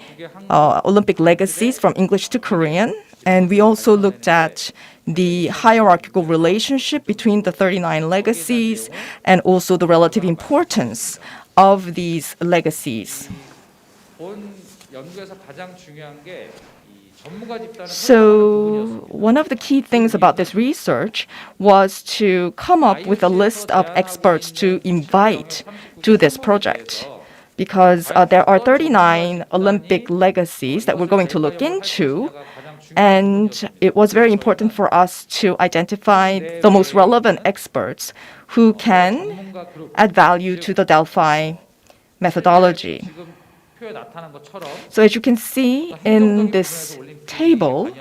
Olympic legacies from English to Korean. And we also looked at the hierarchical relationship between the 39 legacies and also the relative importance of these legacies. So one of the key things about this research was to come up with a list of experts to invite to this project, because there are 39 Olympic legacies that we're going to look into, and it was very important for us to identify the most relevant experts who can add value to the Delphi methodology. So as you can see in this table,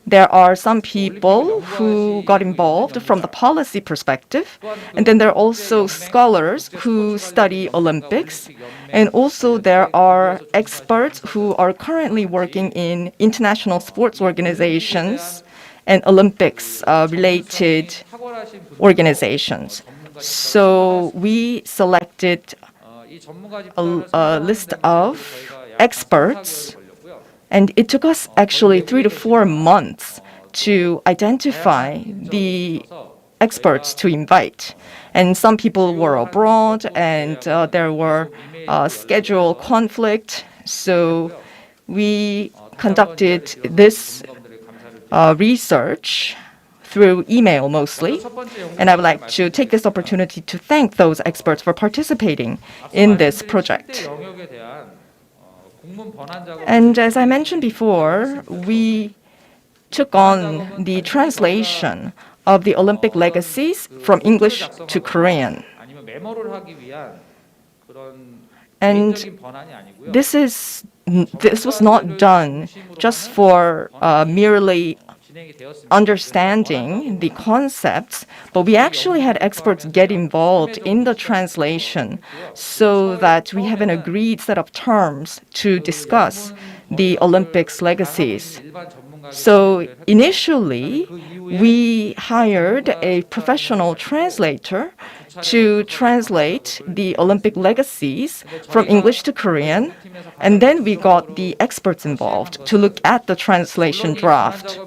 there are some people who got involved from the policy perspective, and then there are also scholars who study Olympics, and also there are experts who are currently working in international sports organizations and Olympics related organizations. So we selected a list of experts, and it took us actually 3 to 4 months to identify the experts to invite. And some people were abroad, and there were schedule conflict. So we conducted this research through email mostly. And I would like to take this opportunity to thank those experts for participating in this project. And as I mentioned before, we took on the translation of the Olympic legacies from English to Korean. And this was not done just for merely understanding the concepts, but we actually had experts get involved in the translation so that we have an agreed set of terms to discuss the Olympics legacies. So initially, we hired a professional translator to translate the Olympic legacies from English to Korean, and then we got the experts involved to look at the translation draft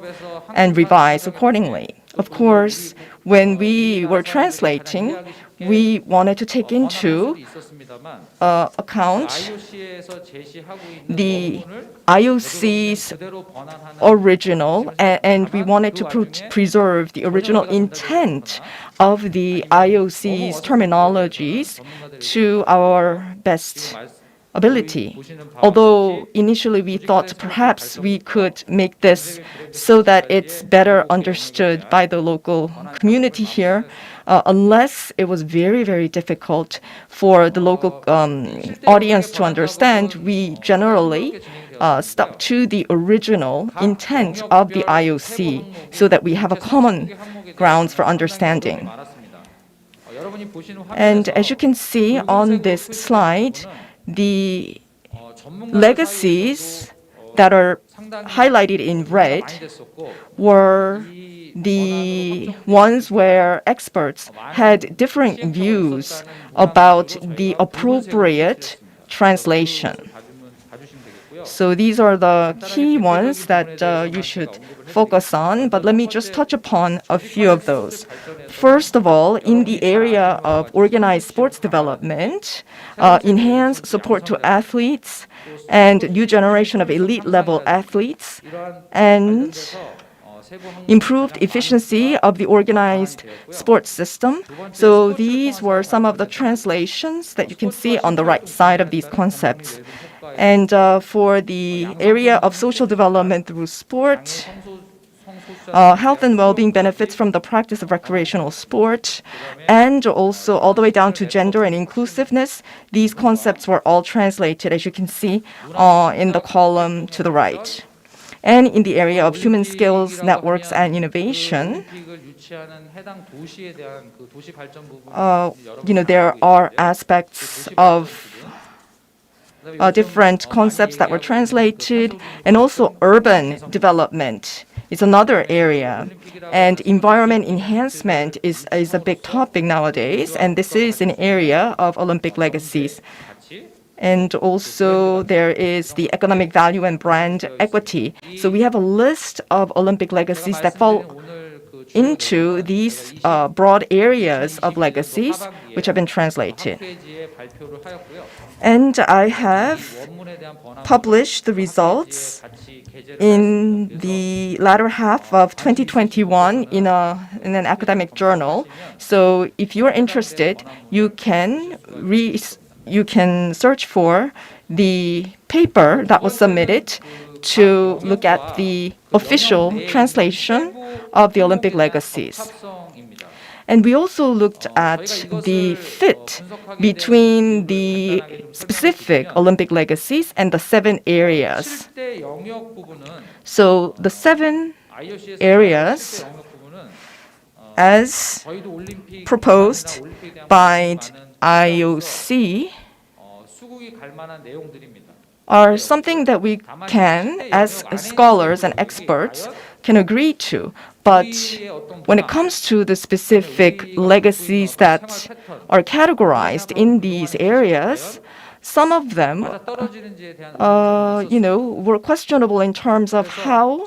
and revise accordingly. Of course, when we were translating, we wanted to take into account the IOC's original, and we wanted to preserve the original intent of the IOC's terminologies to our best ability. Although initially we thought perhaps we could make this so that it's better understood by the local community here, unless it was very, very difficult for the local audience to understand, we generally stuck to the original intent of the IOC so that we have a common grounds for understanding. And as you can see on this slide, the legacies that are highlighted in red were the ones where experts had different views about the appropriate translation. So these are the key ones that you should focus on, but let me just touch upon a few of those. First of all, in the area of organized sports development, enhanced support to athletes and new generation of elite level athletes, and improved efficiency of the organized sports system. So these were some of the translations that you can see on the right side of these concepts. And for the area of social development through sport, health and well-being benefits from the practice of recreational sport, and also all the way down to gender and inclusiveness, these concepts were all translated, as you can see in the column to the right. And in the area of human skills, networks, and innovation, there are aspects of different concepts that were translated, and also urban development is another area. And environment enhancement is a big topic nowadays, and this is an area of Olympic legacies. And also there is the economic value and brand equity. So we have a list of Olympic legacies that fall into these broad areas of legacies which have been translated. And I have published the results in the latter half of 2021 in an academic journal. So if you're interested, you can search for the paper that was submitted to look at the official translation of the Olympic legacies. And we also looked at the fit between the specific Olympic legacies and the 7 areas. So the 7 areas, as proposed by IOC, are something that we can, as scholars and experts, can agree to. But when it comes to the specific legacies that are categorized in these areas, some of them, were questionable in terms of how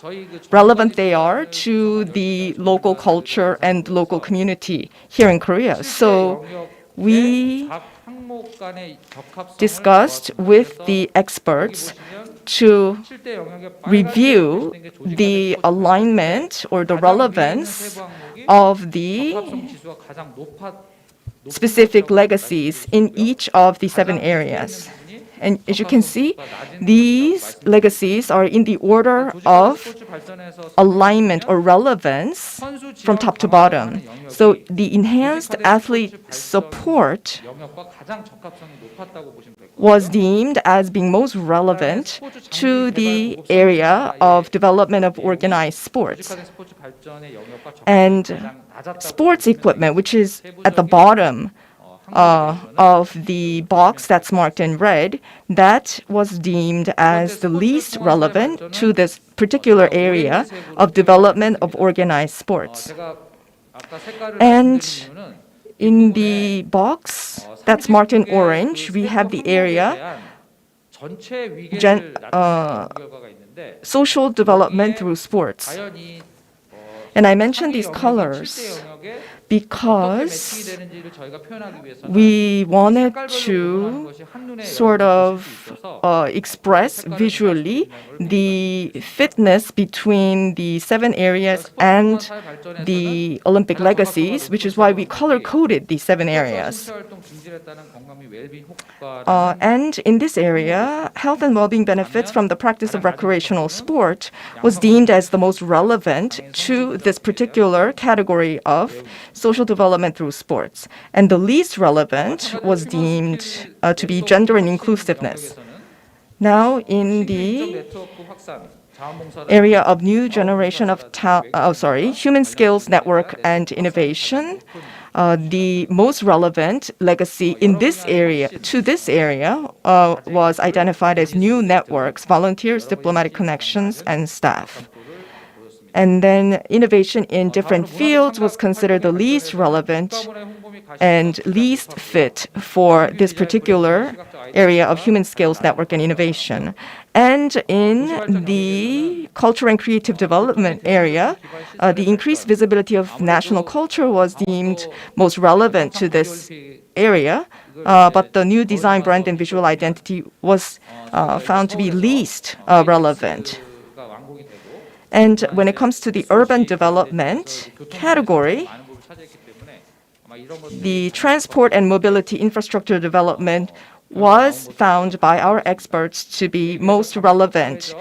relevant they are to the local culture and local community here in Korea. So we discussed with the experts to review the alignment or the relevance of the specific legacies in each of the 7 areas. And as you can see, these legacies are in the order of alignment or relevance from top to bottom. So the enhanced athlete support was deemed as being most relevant to the area of development of organized sports. And sports equipment, which is at the bottom of the box that's marked in red, that was deemed as the least relevant to this particular area of development of organized sports. And in the box that's marked in orange, we have the area social development through sports. And I mention these colors because we wanted to sort of express visually the fitness between the 7 areas and the Olympic legacies, which is why we color-coded these 7 areas. And in this area, health and well-being benefits from the practice of recreational sport was deemed as the most relevant to this particular category of social development through sports. And the least relevant was deemed to be gender and inclusiveness. Now, in the area of new generation of human skills network and innovation, the most relevant legacy in this area was identified as new networks, volunteers, diplomatic connections, and staff. And then innovation in different fields was considered the least relevant and least fit for this particular area of human skills network and innovation. And in the culture and creative development area, the increased visibility of national culture was deemed most relevant to this area, but the new design, brand, and visual identity was found to be least relevant. And when it comes to the urban development category, the transport and mobility infrastructure development was found by our experts to be most relevant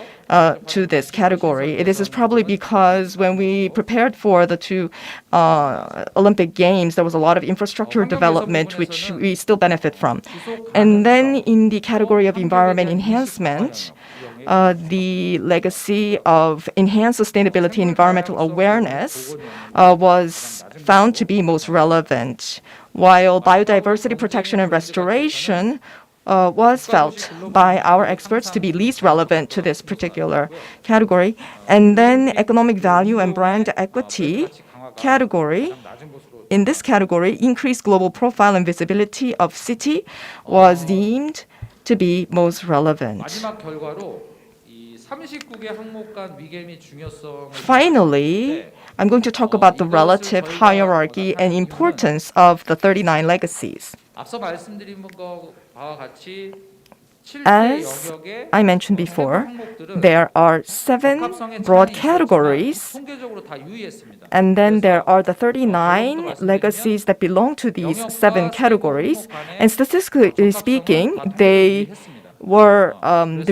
to this category. This is probably because when we prepared for the 2 Olympic Games, there was a lot of infrastructure development, which we still benefit from. And then in the category of environment enhancement, the legacy of enhanced sustainability and environmental awareness was found to be most relevant, while biodiversity protection and restoration was felt by our experts to be least relevant to this particular category. And then economic value and brand equity category. In this category, increased global profile and visibility of city was deemed to be most relevant. Finally, I'm going to talk about the relative hierarchy and importance of the 39 legacies. As I mentioned before, there are 7 broad categories, and then there are the 39 legacies that belong to these 7 categories. And statistically speaking, the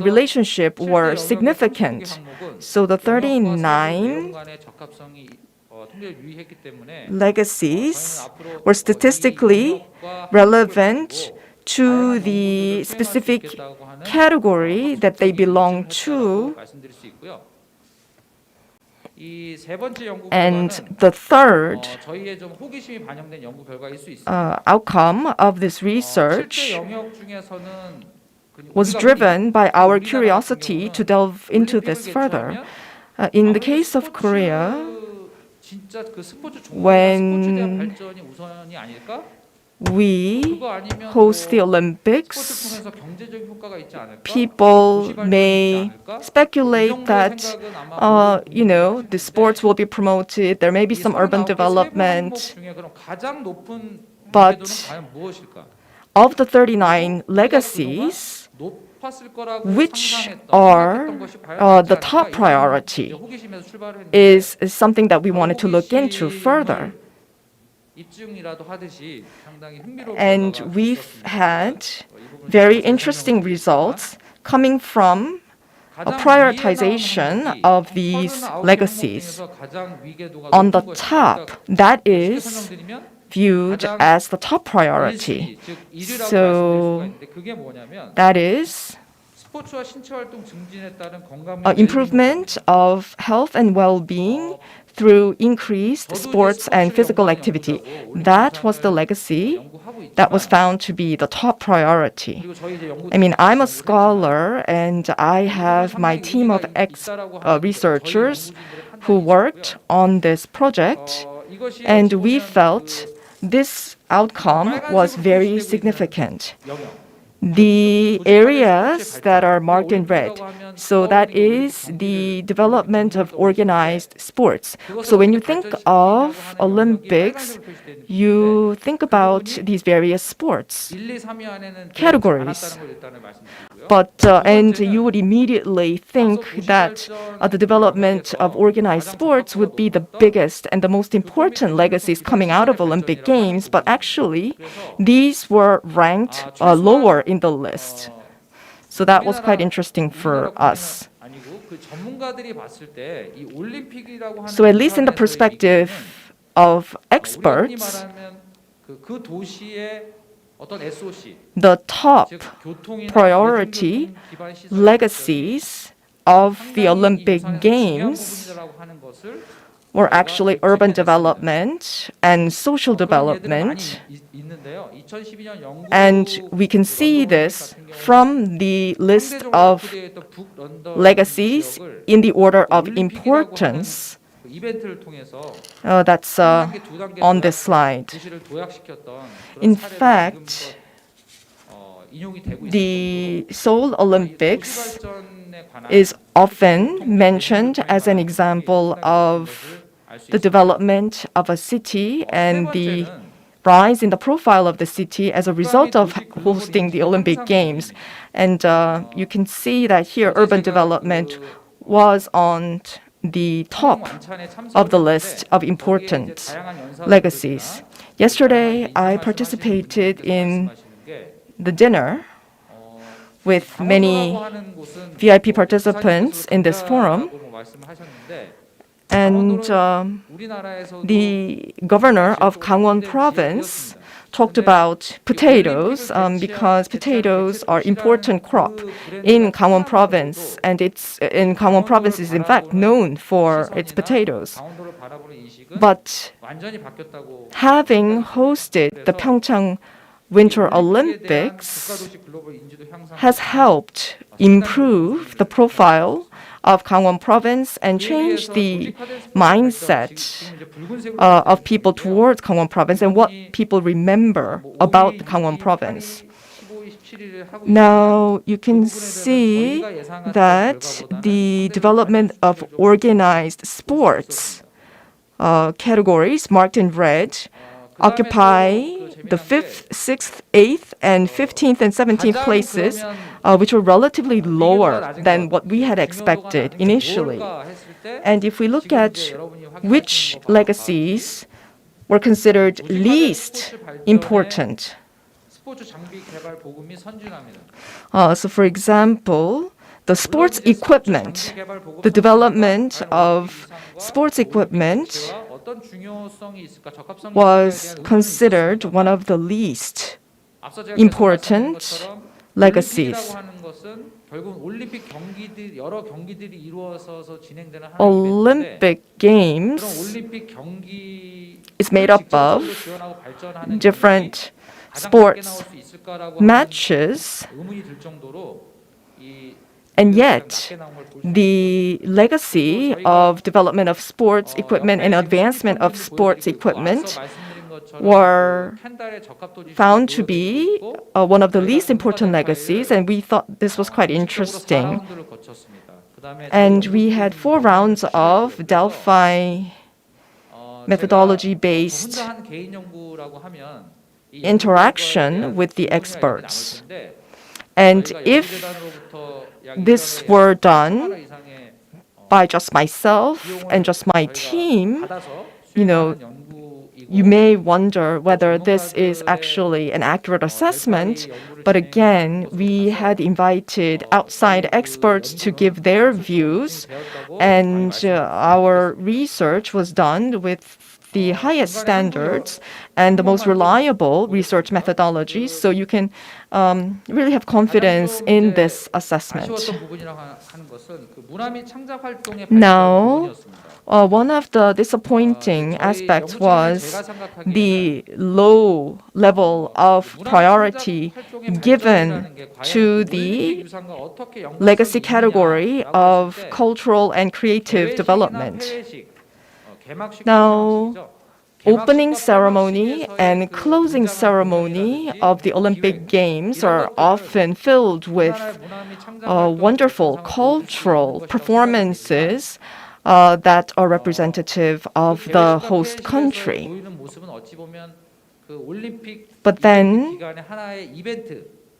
relationship were significant. So the 39 legacies were statistically relevant to the specific category that they belong to. And the third outcome of this research was driven by our curiosity to delve into this further. In the case of Korea, 진짜 그 스포츠 종목이나 when 스포츠에 대한 발전이 우선이 아닐까? we 그거 아니면 host the 스포츠를 Olympics, 통해서 경제적인 효과가 있지 않을까? people 도시 발전이 may 있지 않을까? speculate 이 정도의 that, 생각은 아마 the sports will be promoted, there may be some urban development. 중에 그럼 가장 높은 But 빈도는 과연 무엇일까? of the 39 legacies, 높았을 거라고 which 상상했던, are 생각했던 것이 과연 the 맞지 top 않을까? priority 이런 호기심에서 출발을 했는데 is something that we wanted to look into further. 입증이라도 하듯이 상당히 흥미로운 And 결과가 we've 있었습니다. had 이 부분 very 자세히 interesting 설명을 results coming from a 가장 prioritization 위에 나온 of 항목이 these 39개 legacies. 항목 중에서 가장 위계도가 On the 높은 것이. top, 그러니까 that 쉽게 is 설명드리면 viewed as the top priority. 1순위, 즉 1위라고 So, 말씀드릴 수가 있는데 그게 뭐냐면 that is 스포츠와 신체 활동 증진에 따른 건강 improvement of health and well-being through increased sports and physical activity. That was the legacy that was found to be the top priority. 그리고 저희 이제 연구 I mean, I'm a scholar and I have my team of researchers who worked on this project, 이것이 and 어찌 we 보면 felt this outcome was very significant. 영역. The areas that are marked in red, so that is the development of organized sports. So when you think of Olympics, you think about these various sports 1, 2, 3위 안에는 categories. 들어가지 않았다는 걸 일단은 말씀드리고요. But and you would immediately think that the development of organized sports would be the biggest and the most important legacies coming out of Olympic Games. But actually, these were ranked lower in the list. So that was quite interesting for us. 아니고 그 전문가들이 봤을 때 이 올림픽이라고 하는 So at least in the 기관에서 perspective 얘기하는 of 우리 흔히 experts, 말하면 그 도시의 어떤 SOC, the top 즉 교통이나 priority 대중교통 기반 시설 legacies of the 상당히 이 Olympic 우선에서 중요한 Games 부분이라고 하는 것을 were actually urban development and social development. 있는데요. 2012년 연구 And we can see this from the list of legacies in the order of importance. 이벤트를 통해서 That's on this slide. 도시를 도약시켰던 In 그런 사례가 fact, 인용이 되고 있습니다. the Seoul Olympics 도시발전에 관한 is often mentioned as an example of the development of a city and the rise in the profile of the city as a result of hosting the Olympic Games. And you can see that here urban development was on the top of the list of important legacies. Yesterday, I participated in the dinner with many VIP participants in this forum. And the governor of Gangwon province talked about potatoes because potatoes are important crop in Gangwon province, and Gangwon province is in fact known for its potatoes. But having hosted the PyeongChang Winter Olympics has helped improve the profile of Gangwon province and change the mindset of people towards Gangwon province and what people remember about the Gangwon province. Now you can see that the development of organized sports categories marked in red occupy the 5th, 6th, 8th, and 15th and 17th places, which were relatively lower than what we had expected initially. And if we look at which legacies were considered least important, so for example, the sports equipment, the development of sports equipment was considered one of the least important legacies. Olympic Games is made up of different sports matches, And yet, the legacy of development of sports equipment and advancement of sports equipment were found to be one of the least important legacies, and we thought this was quite interesting. And we had 4 rounds of Delphi methodology-based interaction with the experts. And if this were done by just myself and just my team, you may wonder whether this is actually an accurate assessment. But again, we had invited outside experts to give their views, and our research was done with the highest standards and the most reliable research methodologies, so you can really have confidence in this assessment. Now, one of the disappointing aspects was the low level of priority given to the legacy category of cultural and creative development. Now, opening ceremony and closing ceremony of the Olympic Games are often filled with wonderful cultural performances that are representative of the host country. But then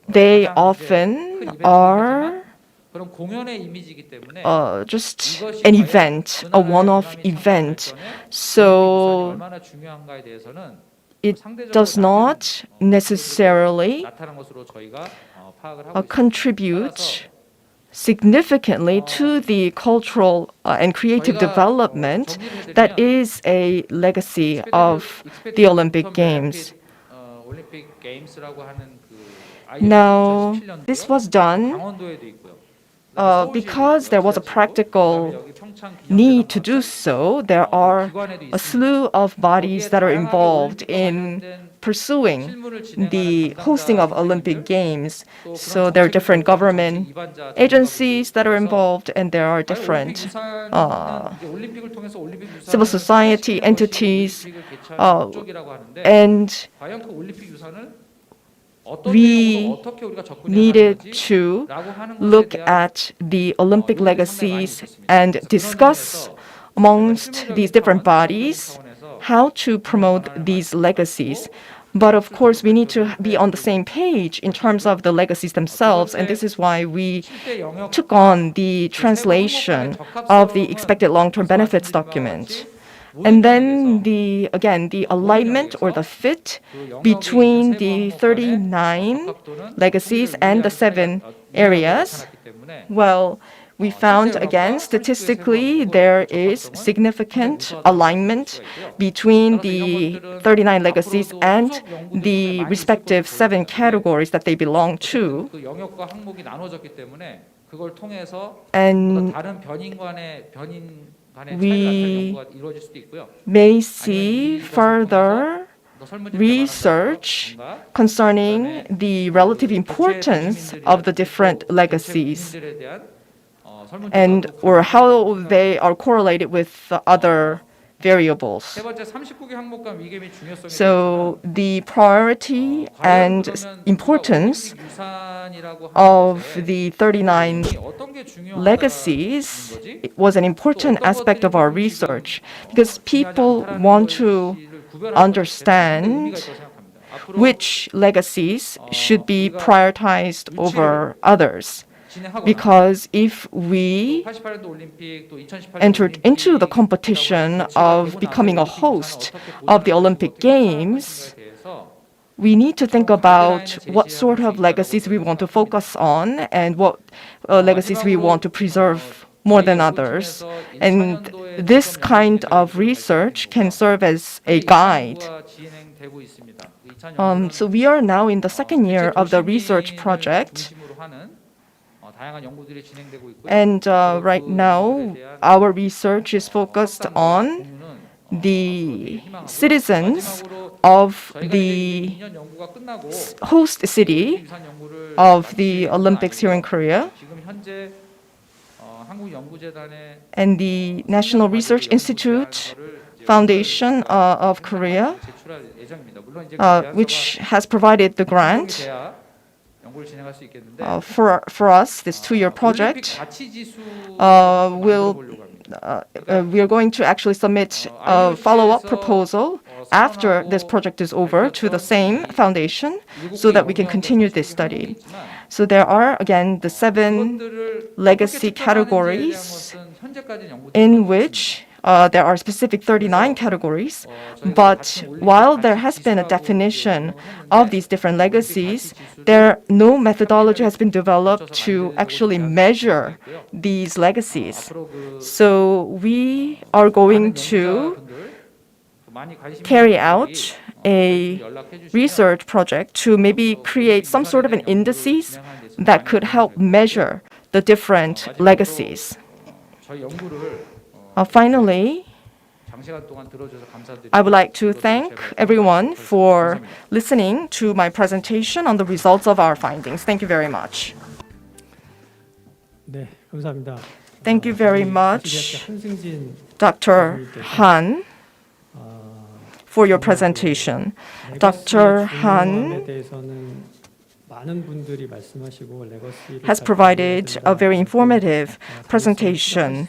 they often are just an event, a one-off event. So it does not necessarily contribute significantly to the cultural and creative development that is a legacy of the Olympic Games. Now, this was done because there was a practical need to do so. There are a slew of bodies that are involved in pursuing the hosting of Olympic Games. So there are different government agencies that are involved, and there are different civil society entities, and we needed to look at the Olympic legacies and discuss amongst these different bodies how to promote these legacies. But of course, we need to be on the same page in terms of the legacies themselves, and this is why we took on the translation of the expected long-term benefits document. And then the alignment or the fit between the 39 legacies and the 7 areas. Well, we found again statistically there is significant alignment between the 39 legacies and the respective 7 categories that they belong to. And we may see further research concerning the relative importance of the different legacies and or how they are correlated with the other variables. So the priority and importance of the 39 legacies was an important aspect of our research because people want to understand which legacies should be prioritized over others. Because if we entered into the competition of becoming a host of the Olympic Games, we need to think about what sort of legacies we want to focus on and what legacies we want to preserve more than others. And this kind of research can serve as a guide. So we are now in the 2nd year of the research project. And right now, our research is focused on the citizens of the host city of the Olympics here in Korea. 한국연구재단의 and the National Research Institute Foundation of Korea, 제출할 예정입니다. 물론 이제 which has provided the grant 돼야 연구를 진행할 수 있겠는데 for us, this 2-year 올림픽 project. 가치 지수 will we are going to actually submit a follow-up proposal after this project is over to the same foundation so that we can continue this study. So there are again the 7 legacy categories in which there are specific 39 categories, but while there has been a definition of these different legacies, no methodology has been developed to actually measure these legacies. So we are going to carry out a research project to maybe create some sort of an indices that could help measure the different legacies. Finally, I would like to thank everyone for listening to my presentation on the results of our findings. Thank you very much. 네, 감사합니다. Thank you very much, 한승진 Dr. Han, for your presentation. Dr. Han 대해서는 많은 분들이 말씀하시고 has provided a very informative presentation.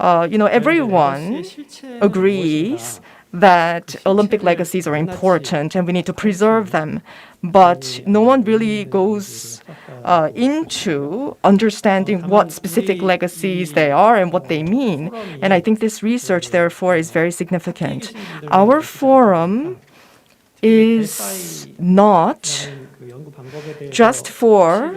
Everyone agrees that Olympic legacies are important and we need to preserve them, but no one really goes into understanding what specific legacies they are and what they mean. And I think this research, therefore, is very significant. Our forum is not just for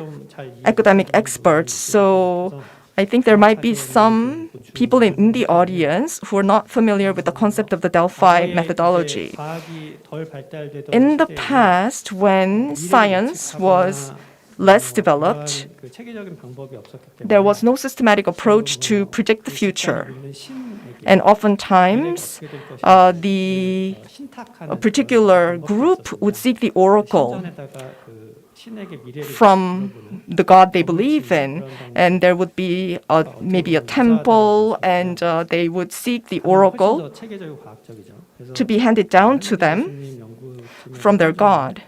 academic experts, so I think there might be some people in the audience who are not familiar with the concept of the Delphi methodology. In the past, when science was less developed, there was no systematic approach to predict the future. And oftentimes, a particular group would seek the oracle from the god they believe in, and there would be maybe a temple, and they would seek the oracle to be handed down to them from their god.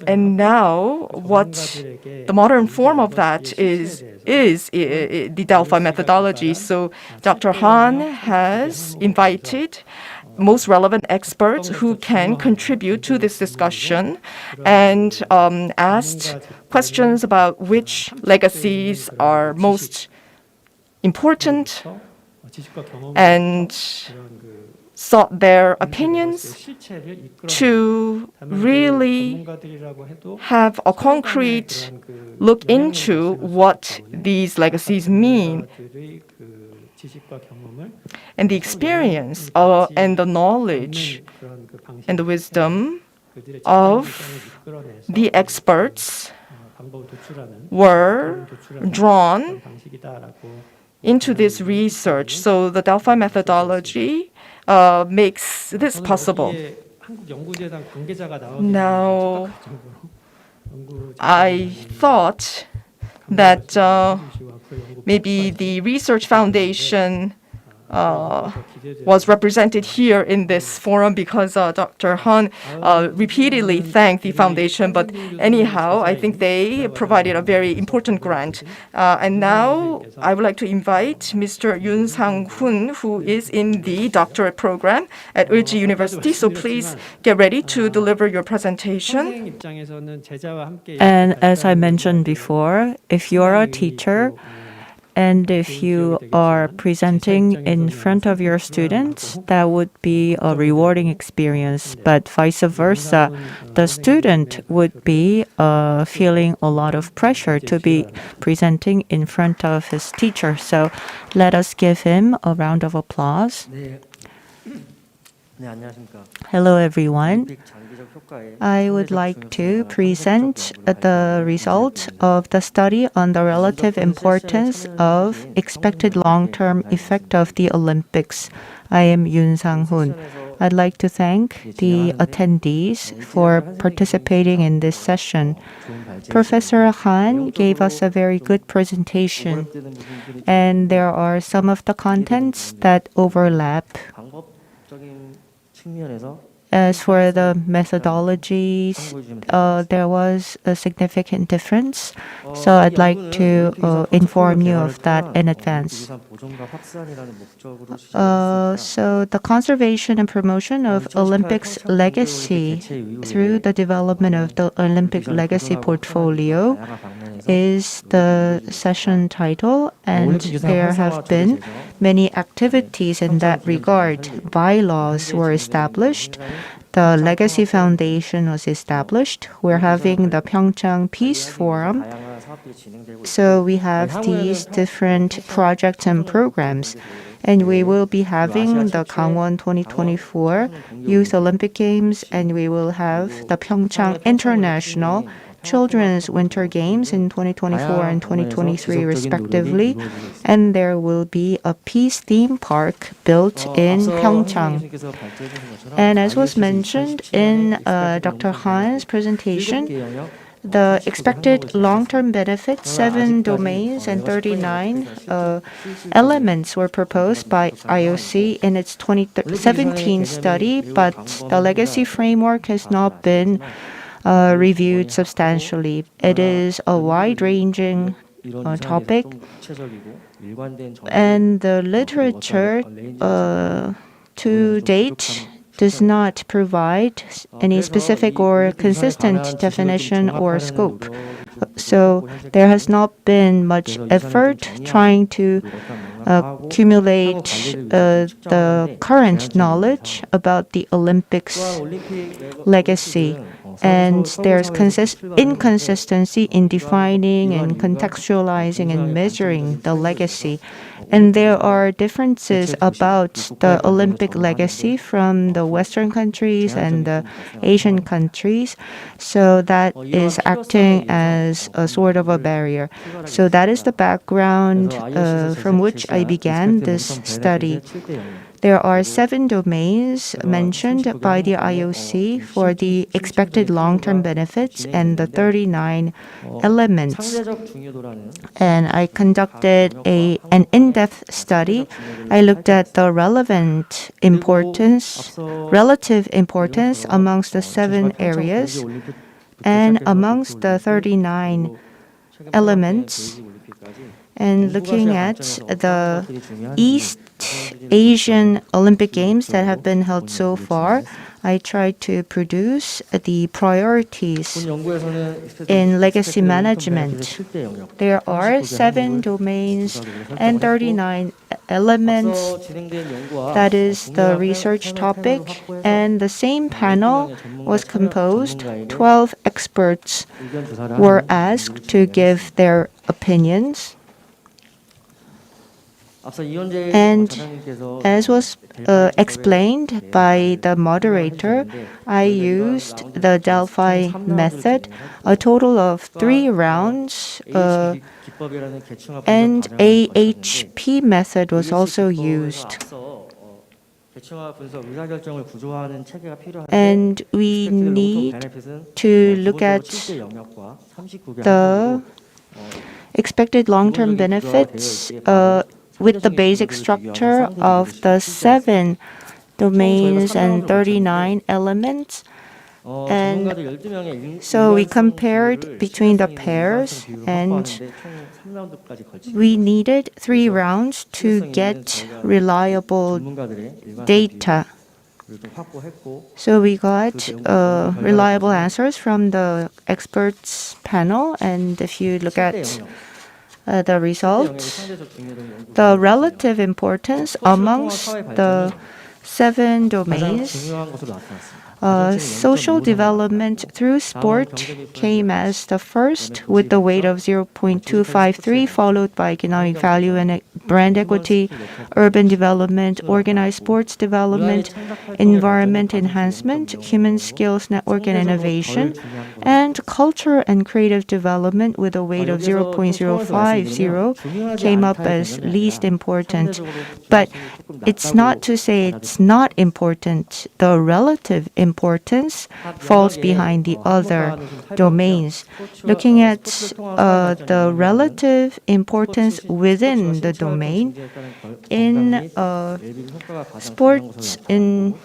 And now, what the modern form of that is the Delphi methodology. So Dr. Han has invited most relevant experts who can contribute to this discussion and asked questions about which legacies are most important and sought their opinions to really have a concrete look into what these legacies mean and the experience and the knowledge and the wisdom of the experts were drawn into this research. So the Delphi methodology makes this possible. Now, I thought that maybe the Research Foundation was represented here in this forum because Dr. Han repeatedly thanked the foundation. But anyhow, I think they provided a very important grant. And now I would like to invite Mr. Yoon Sang-hoon, who is in the doctorate program at Ulji University. So please get ready to deliver your presentation. And as I mentioned before, if you're a teacher and if you are presenting in front of your students, that would be a rewarding experience. But vice versa, the student would be feeling a lot of pressure to be presenting in front of his teacher. So let us give him a round of applause. Hello, everyone. I would like to present the result of the study on the relative importance of expected long-term effect of the Olympics. I am Yoon Sang-hoon. I'd like to thank the attendees for participating in this session. Professor Han gave us a very good presentation, and there are some of the contents that overlap. As for the methodologies, there was a significant difference, so I'd like to inform you of that in advance. So the conservation and promotion of Olympics legacy through the development of the Olympic legacy portfolio is the session title, and there have been many activities in that regard. Bylaws were established. The Legacy Foundation was established. We're having the PyeongChang Peace Forum. So we have these different projects and programs. And we will be having the Gangwon 2024 Youth Olympic Games, and we will have the PyeongChang International Children's Winter Games in 2024 and 2023 respectively, and there will be a peace theme park built in PyeongChang. And as was mentioned in Dr. Han's presentation, the expected long-term benefits, 7 domains and 39 elements were proposed by IOC in its 2017 study, but the legacy framework has not been reviewed substantially. It is a wide-ranging topic, and the literature to date does not provide any specific or consistent definition or scope. So there has not been much effort trying to accumulate the current knowledge about the Olympics legacy. And there's inconsistency in defining and contextualizing and measuring the legacy. And there are differences about the Olympic legacy from the Western countries and the Asian countries. So that is acting as a sort of a barrier. So that is the background from which I began this study. There are 7 domains mentioned by the IOC for the expected long-term benefits and the 39 elements. And I conducted an in-depth study. I looked at the relative importance amongst the 7 areas and amongst the 39 elements. And looking at the East Asian Olympic Games that have been held so far, I tried to produce the priorities in legacy management. There are 7 domains and 39 elements. That is the research topic. And the same panel was composed. 12 experts were asked to give their opinions. And as was explained by the moderator, I used the Delphi method, a total of 3 rounds, and AHP method was also used. And we need to look at the expected long-term benefits with the basic structure of the 7 domains and 39 elements. And so we compared between the pairs, and we needed 3 rounds to get reliable data. So we got reliable answers from the experts panel, and if you look at the results, the relative importance amongst the 7 domains, social development through sport came as the first with the weight of 0.253, followed by economic value and brand equity, urban development, organized sports development, environment enhancement, human skills network and innovation, and culture and creative development with a weight of 0.050 came up as least important. But it's not to say it's not important. The relative importance falls behind the other domains. Looking at the relative importance within the domain, in sports, in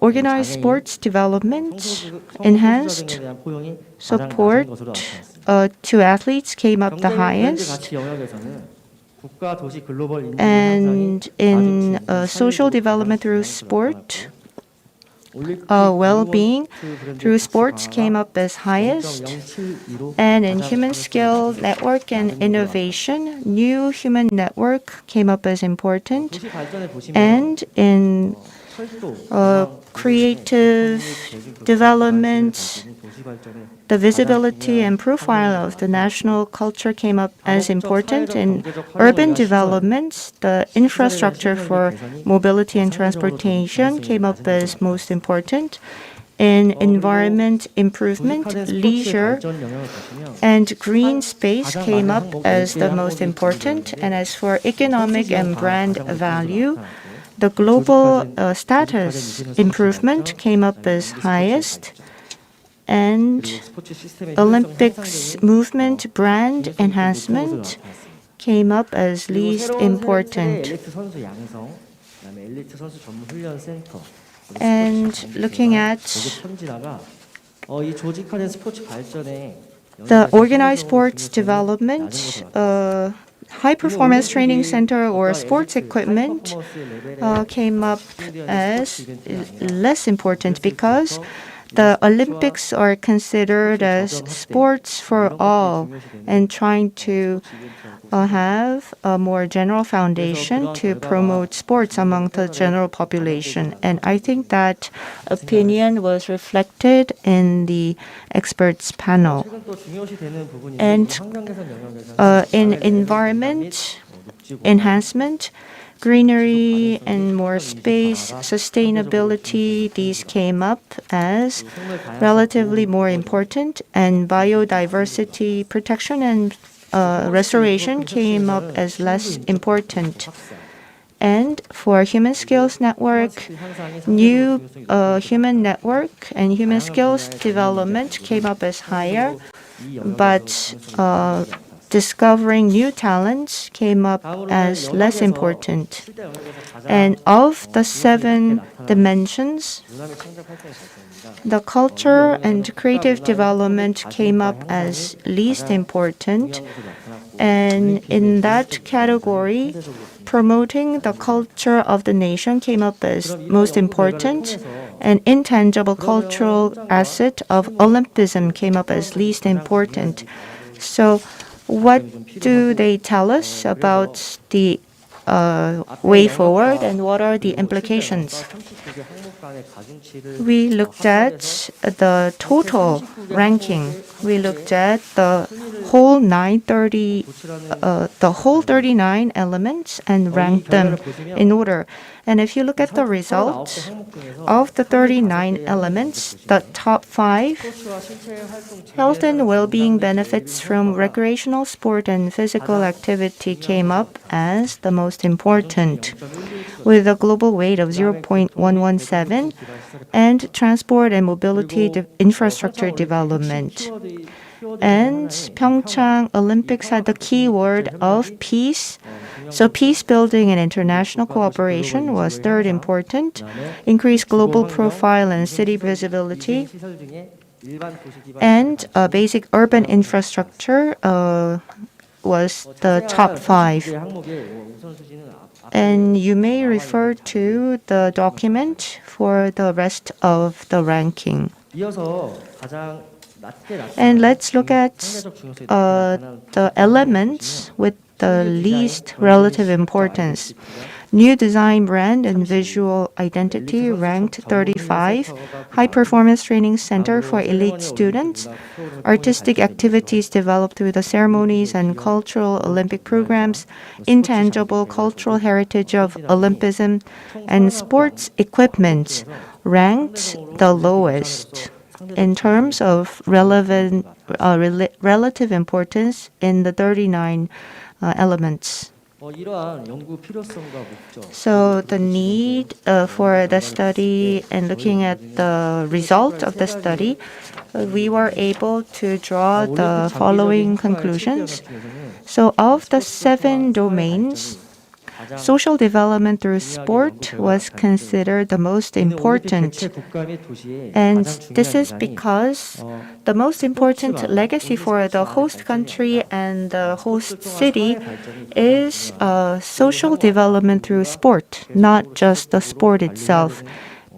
organized sports development, enhanced support to athletes came up the highest. And in social development through sport, well-being through sports came up as highest. And in human skill network and innovation, new human network came up as important. And in creative development, the visibility and profile of the national culture came up as important. In urban development, the infrastructure for mobility and transportation came up as most important. In environment improvement, leisure and green space came up as the most important. And as for economic and brand value, the global status improvement came up as highest. And Olympics movement brand enhancement came up as least important. And looking at the organized sports development, high performance training center or sports equipment came up as less important because the Olympics are considered as sports for all and trying to have a more general foundation to promote sports among the general population. And I think that opinion was reflected in the experts panel. And in environment enhancement, greenery and more space, sustainability, these came up as relatively more important, and biodiversity protection and restoration came up as less important. And for human skills network, new human network and human skills development came up as higher, but discovering new talents came up as less important. And of the 7 dimensions, the culture and creative development came up as least important. And in that category, promoting the culture of the nation came up as most important. And intangible cultural asset of Olympism came up as least important. So what do they tell us about the way forward and what are the implications? We looked at the total ranking. We looked at the whole 39 elements and ranked them in order. And if you look at the results of the 39 elements, the top 5, health and well-being benefits from recreational sport and physical activity came up as the most important, with a global weight of 0.117, and transport and mobility infrastructure development. And PyeongChang Olympics had the keyword of peace. So peace building and international cooperation was third important. Increased global profile and city visibility. And basic urban infrastructure was the top 5. And you may refer to the document for the rest of the ranking. And let's look at the elements with the least relative importance. New design brand and visual identity ranked 35. High performance training center for elite students. Artistic activities developed through the ceremonies and cultural Olympic programs. Intangible cultural heritage of Olympism. And sports equipment ranked the lowest in terms of relative importance in the 39 elements. So the need for the study and looking at the result of the study, we were able to draw the following conclusions. So of the 7 domains, social development through sport was considered the most important. And this is because the most important legacy for the host country and the host city is social development through sport, not just the sport itself.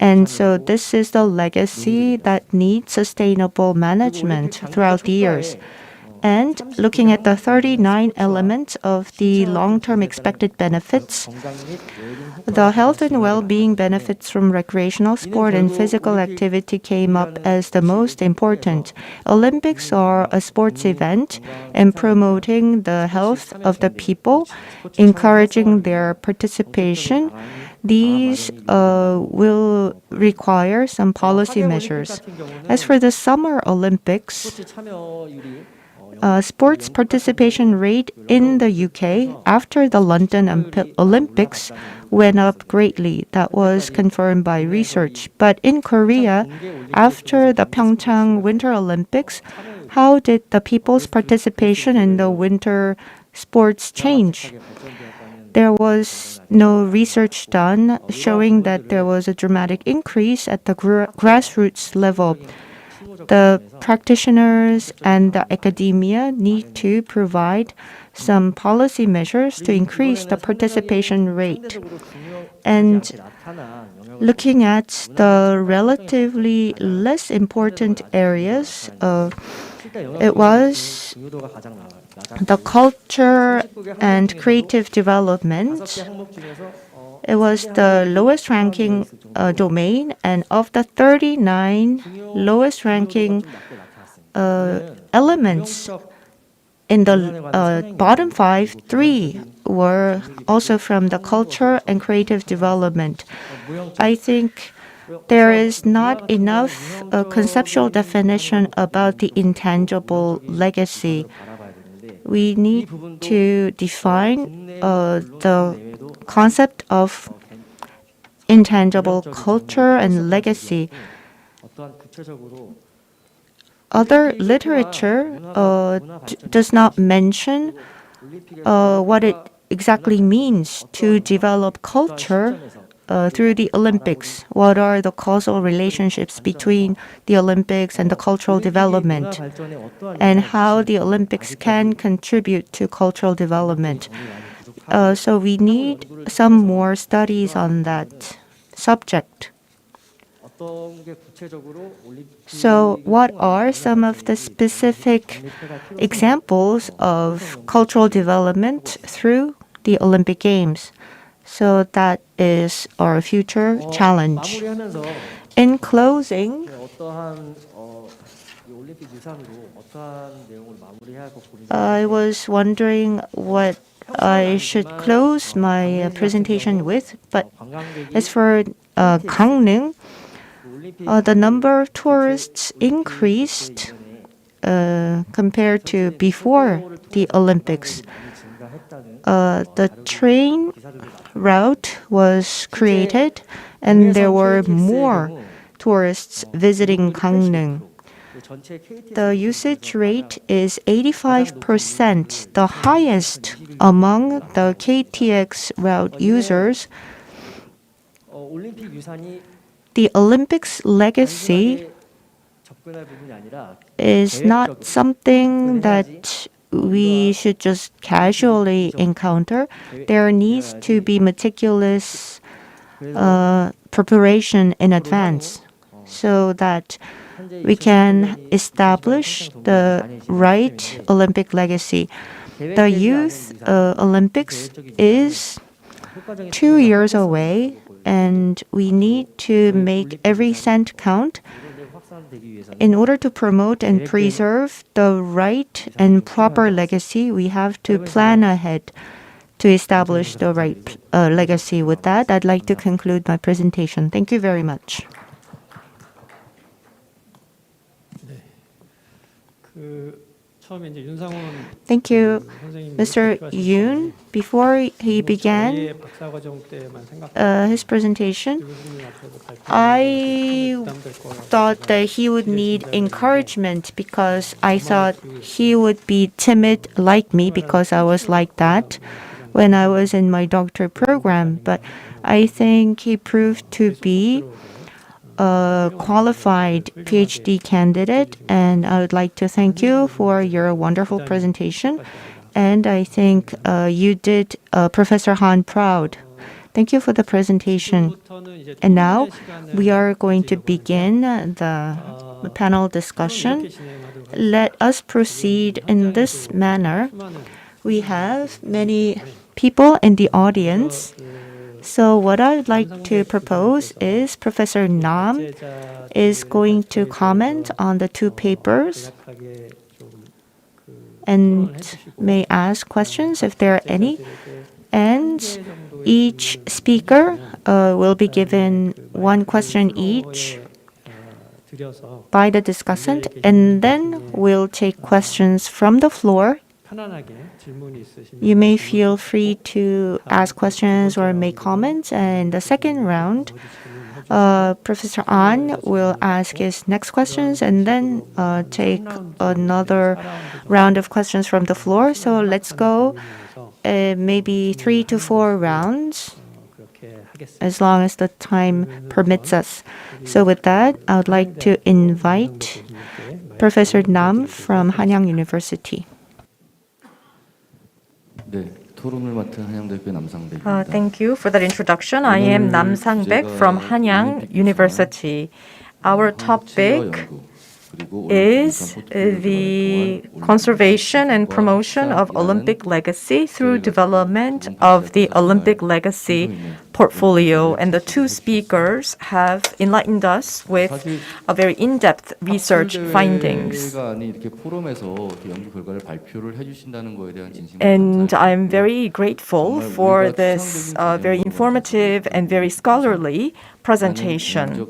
And so this is the legacy that needs sustainable management throughout the years. And looking at the 39 elements of the long-term expected benefits, the health and well-being benefits from recreational sport and physical activity came up as the most important. Olympics are a sports event and promoting the health of the people, encouraging their participation. These will require some policy measures. As for the Summer Olympics, sports participation rate in the UK after the London Olympics went up greatly. That was confirmed by research. But in Korea, after the PyeongChang Winter Olympics, how did the people's participation in the winter sports change? There was no research done showing that there was a dramatic increase at the grassroots level. The practitioners and the academia need to provide some policy measures to increase the participation rate. And looking at the relatively less important areas, it was the culture and creative development. It was the lowest ranking domain, and of the 39 lowest ranking elements in the bottom 5, 3 were also from the culture and creative development. I think there is not enough conceptual definition about the intangible legacy. We need to define the concept of intangible culture and legacy. Other literature does not mention what it exactly means to develop culture through the Olympics. What are the causal relationships between the Olympics and the cultural development, and how the Olympics can contribute to cultural development. So we need some more studies on that subject. So what are some of the specific examples of cultural development through the Olympic Games? So that is our future challenge. In closing, I was wondering what I should close my presentation with, but as for Gangneung, the number of tourists increased compared to before the Olympics. The train route was created and there were more tourists visiting Gangneung. The usage rate is 85%, the highest among the KTX route users. The Olympics legacy is not something that we should just casually encounter. There needs to be meticulous preparation in advance so that we can establish the right Olympic legacy. The Youth Olympics is 2 years away, and we need to make every cent count in order to promote and preserve the right and proper legacy. We have to plan ahead to establish the right legacy. With that, I'd like to conclude my presentation. Thank you very much. 처음에 이제 윤상원 Thank you, 선생님이 Mr. Yoon. Before he began 저희의 박사과정 때만 생각 his presentation, 교수님 앞에서 발표 I 부담될 거라고 thought that he would need encouragement because I thought he would be timid like me because I was like that when I was in my doctorate program. But I think he proved to be a qualified PhD candidate, and I would like to thank you for your wonderful presentation. And I think you did Professor Han proud. Thank you for the presentation. And now we are going to begin the panel discussion. Let us proceed in this manner. We have many people in the audience. So what I would like to propose is Professor Nam is going to comment on the two papers and may ask questions if there are any. And each speaker will be given one question each by the discussant, and then we'll take questions from the floor. You may feel free to ask questions or make comments. And the second round, Professor An will ask his next questions and then take another round of questions from the floor. So let's go maybe 3 to 4 rounds, as long as the time permits us. So with that, I would like to invite Professor Nam from Hanyang University. Thank you for that introduction. I am Nam Sang-baek from Hanyang University. Our topic is the conservation and promotion of Olympic legacy through development of the Olympic legacy portfolio. And the two speakers have enlightened us with a very in-depth research findings. And I'm very grateful for this very informative and very scholarly presentation.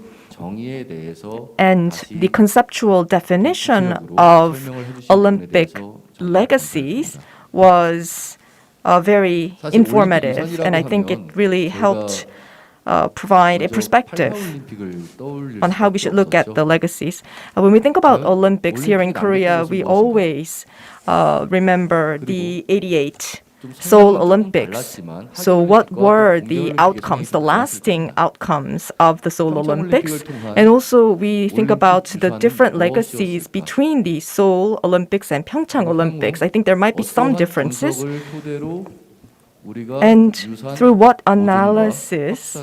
And the conceptual definition of Olympic legacies was very informative, and I think it really helped provide a perspective on how we should look at the legacies. When we think about Olympics here in Korea, we always remember the 88 Seoul Olympics. So what were the outcomes, the lasting outcomes of the Seoul Olympics? And also we think about the different legacies between the Seoul Olympics and PyeongChang Olympics. I think there might be some differences. And through what analysis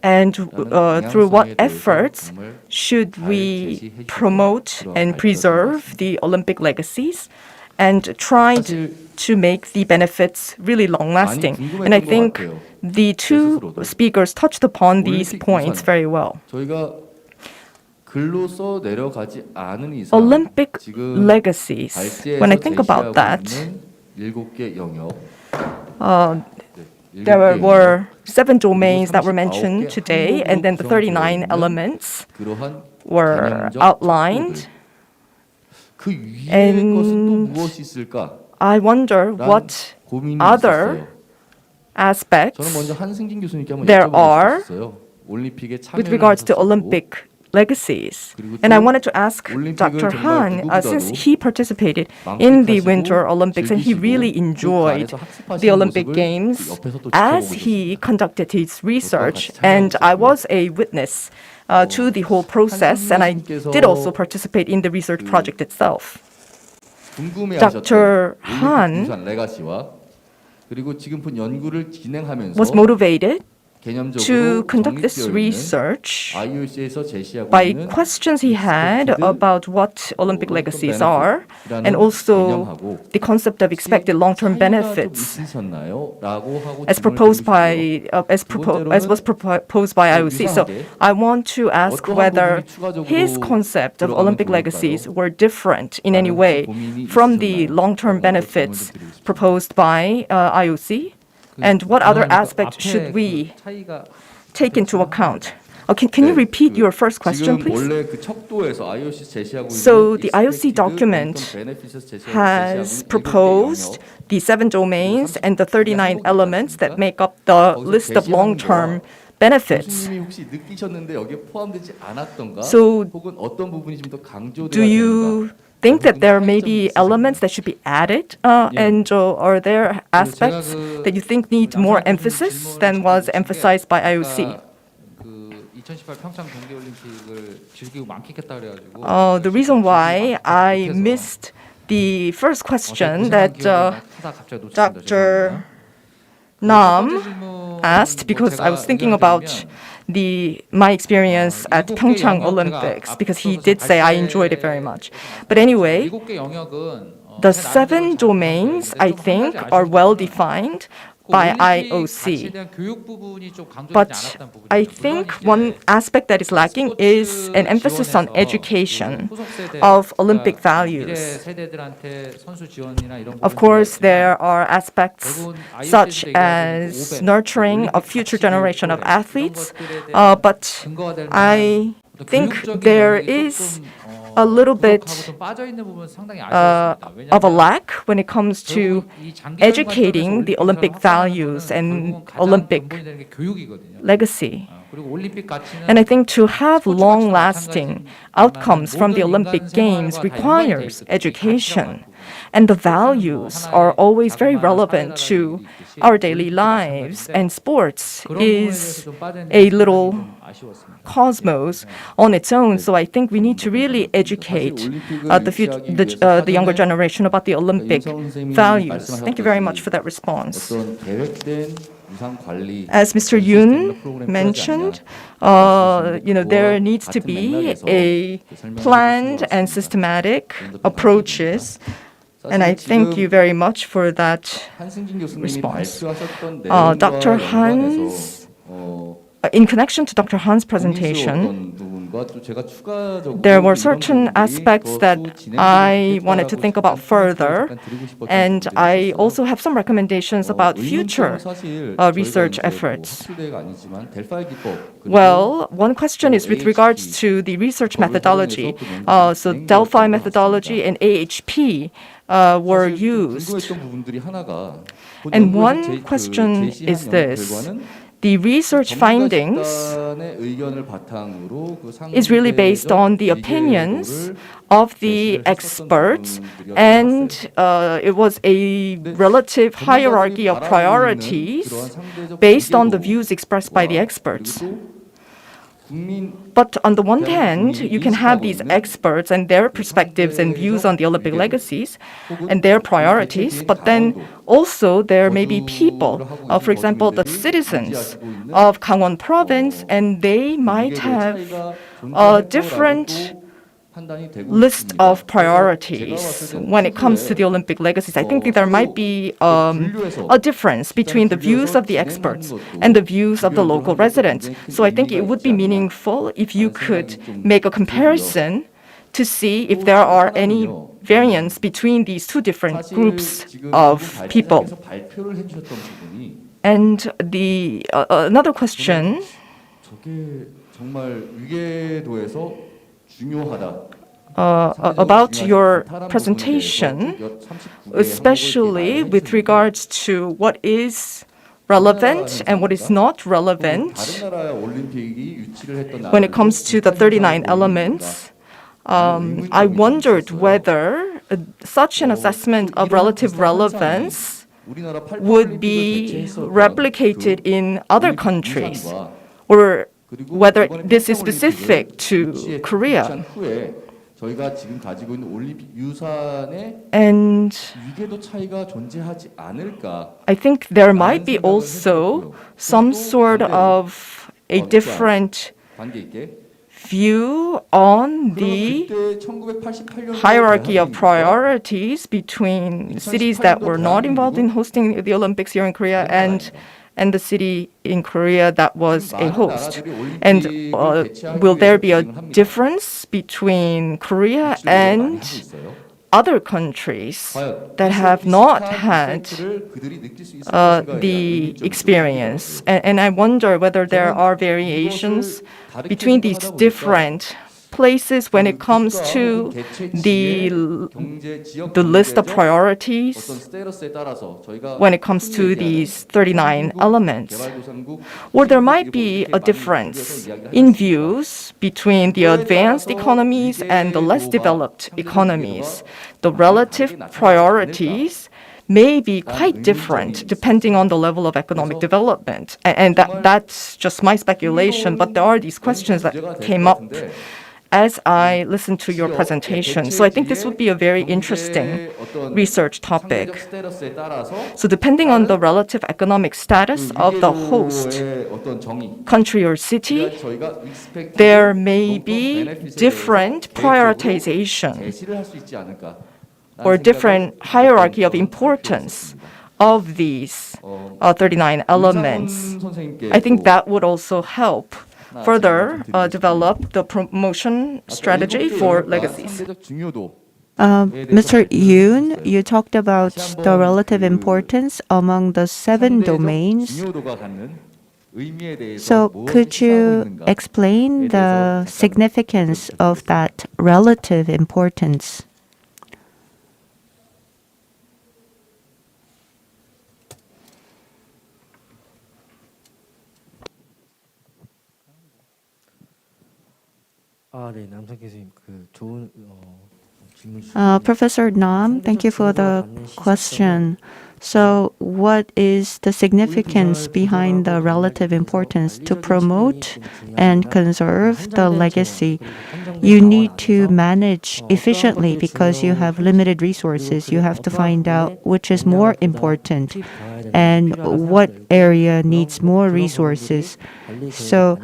and through what efforts should we promote and preserve the Olympic legacies and try to make the benefits really long-lasting. And I think the two speakers touched upon these points very well. Olympic legacies, when I think about that, there were 7 domains that were mentioned today, and then the 39 elements were outlined. And I wonder what other aspects there are with regards to Olympic legacies. And I wanted to ask Dr. Han, since he participated in the Winter Olympics and he really enjoyed the Olympic Games as he conducted his research, and I was a witness to the whole process, and I did also participate in the research project itself. Dr. Han was motivated to conduct this research IOC에서 제시하고 by 있는 questions he had about what Olympic legacies are and also the concept of expected long-term benefits as proposed by as was proposed by IOC. So I want to ask whether his concept of Olympic legacies were different in any way from the long-term benefits proposed by IOC, and what other aspects should we take into account? Can you repeat your first question, please? So the IOC document has proposed the 7 domains and the 39 elements that make up the list of long-term benefits. So do you think that there may be elements that should be added? And are there aspects that you think need more emphasis than was emphasized by IOC? The reason why I missed the first question that Dr. Nam asked, because I was thinking about my experience at PyeongChang Olympics, because he did say I enjoyed it very much. But anyway, the 7 domains, I think, are well defined by IOC. But I think one aspect that is lacking is an emphasis on education of Olympic values. Of course, there are aspects such as nurturing a future generation of athletes, but I think there is a little bit of a lack when it comes to educating the Olympic values and Olympic legacy. And I think to have long-lasting outcomes from the Olympic Games requires education. And the values are always very relevant to our daily lives, and sports is a little cosmos on its own. So I think we need to really educate the younger generation about the Olympic values. Thank you very much for that response. As Mr. Yoon mentioned, there needs to be a planned and systematic approaches. And I thank you very much for that response. Dr. Han's, in connection to Dr. Han's presentation, there were certain aspects that I wanted to think about further, and I also have some recommendations about future research efforts. Well, one question is with regards to the research methodology. So Delphi methodology and AHP were used. And one question is this. The research findings is really based on the opinions of the experts, and it was a relative hierarchy of priorities based on the views expressed by the experts. But on the one hand, you can have these experts and their perspectives and views on the Olympic legacies and their priorities, but then also there may be people, for example, the citizens of Gangwon province, and they might have a different list of priorities when it comes to the Olympic legacies. I think there might be a difference between the views of the experts and the views of the local residents. So I think it would be meaningful if you could make a comparison to see if there are any variance between these two different groups of people. And the another question about your presentation, especially with regards to what is relevant and what is not relevant when it comes to the 39 elements. I wondered whether such an assessment of relative relevance would be replicated in other countries, or whether this is specific to Korea. 저희가 지금 가지고 있는 올림픽 유산의 And 위계도 차이가 존재하지 않을까? I think there might be also some sort of a different 관계 있게 view on the 그때 1988년 hierarchy of priorities between cities that were not involved in hosting the Olympics here in Korea and the city in Korea that was a host. And will there be a difference between Korea and other countries that have not had the experience? And I wonder whether there are variations between these different places when it comes to the list of priorities, when it comes to these 39 elements. Or there might be a difference in views between the advanced economies and the less developed economies. The relative priorities may be quite different depending on the level of economic development. And that's just my speculation, but there are these questions that came up as I listened to your presentation. So I think this would be a very interesting research topic. So depending on the relative economic status of the host country or city, there may be different prioritization or different hierarchy of importance of these 39 elements. I think that would also help further develop the promotion strategy for legacies. Mr. Yoon, you talked about the relative importance among the 7 domains. So could you explain the significance of that relative importance? 네, 남성 교수님 좋은 질문 Professor Nam, thank you for the question. So, what is the significance behind the relative importance to promote and conserve the legacy? You need to manage efficiently because you have limited resources. You have to find out which is more important and what area needs more resources. So,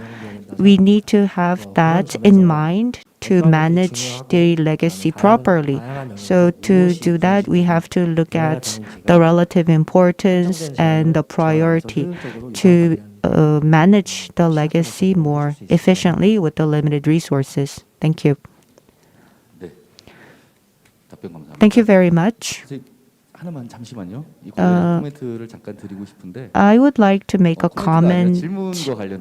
we need to have that in mind to manage the legacy properly. So to do that, we have to look at the relative importance and the priority to manage the legacy more efficiently with the limited resources. Thank you. Thank you very much. 하나만 잠시만요. 이 코멘트를 잠깐 드리고 싶은데. I would like to make a comment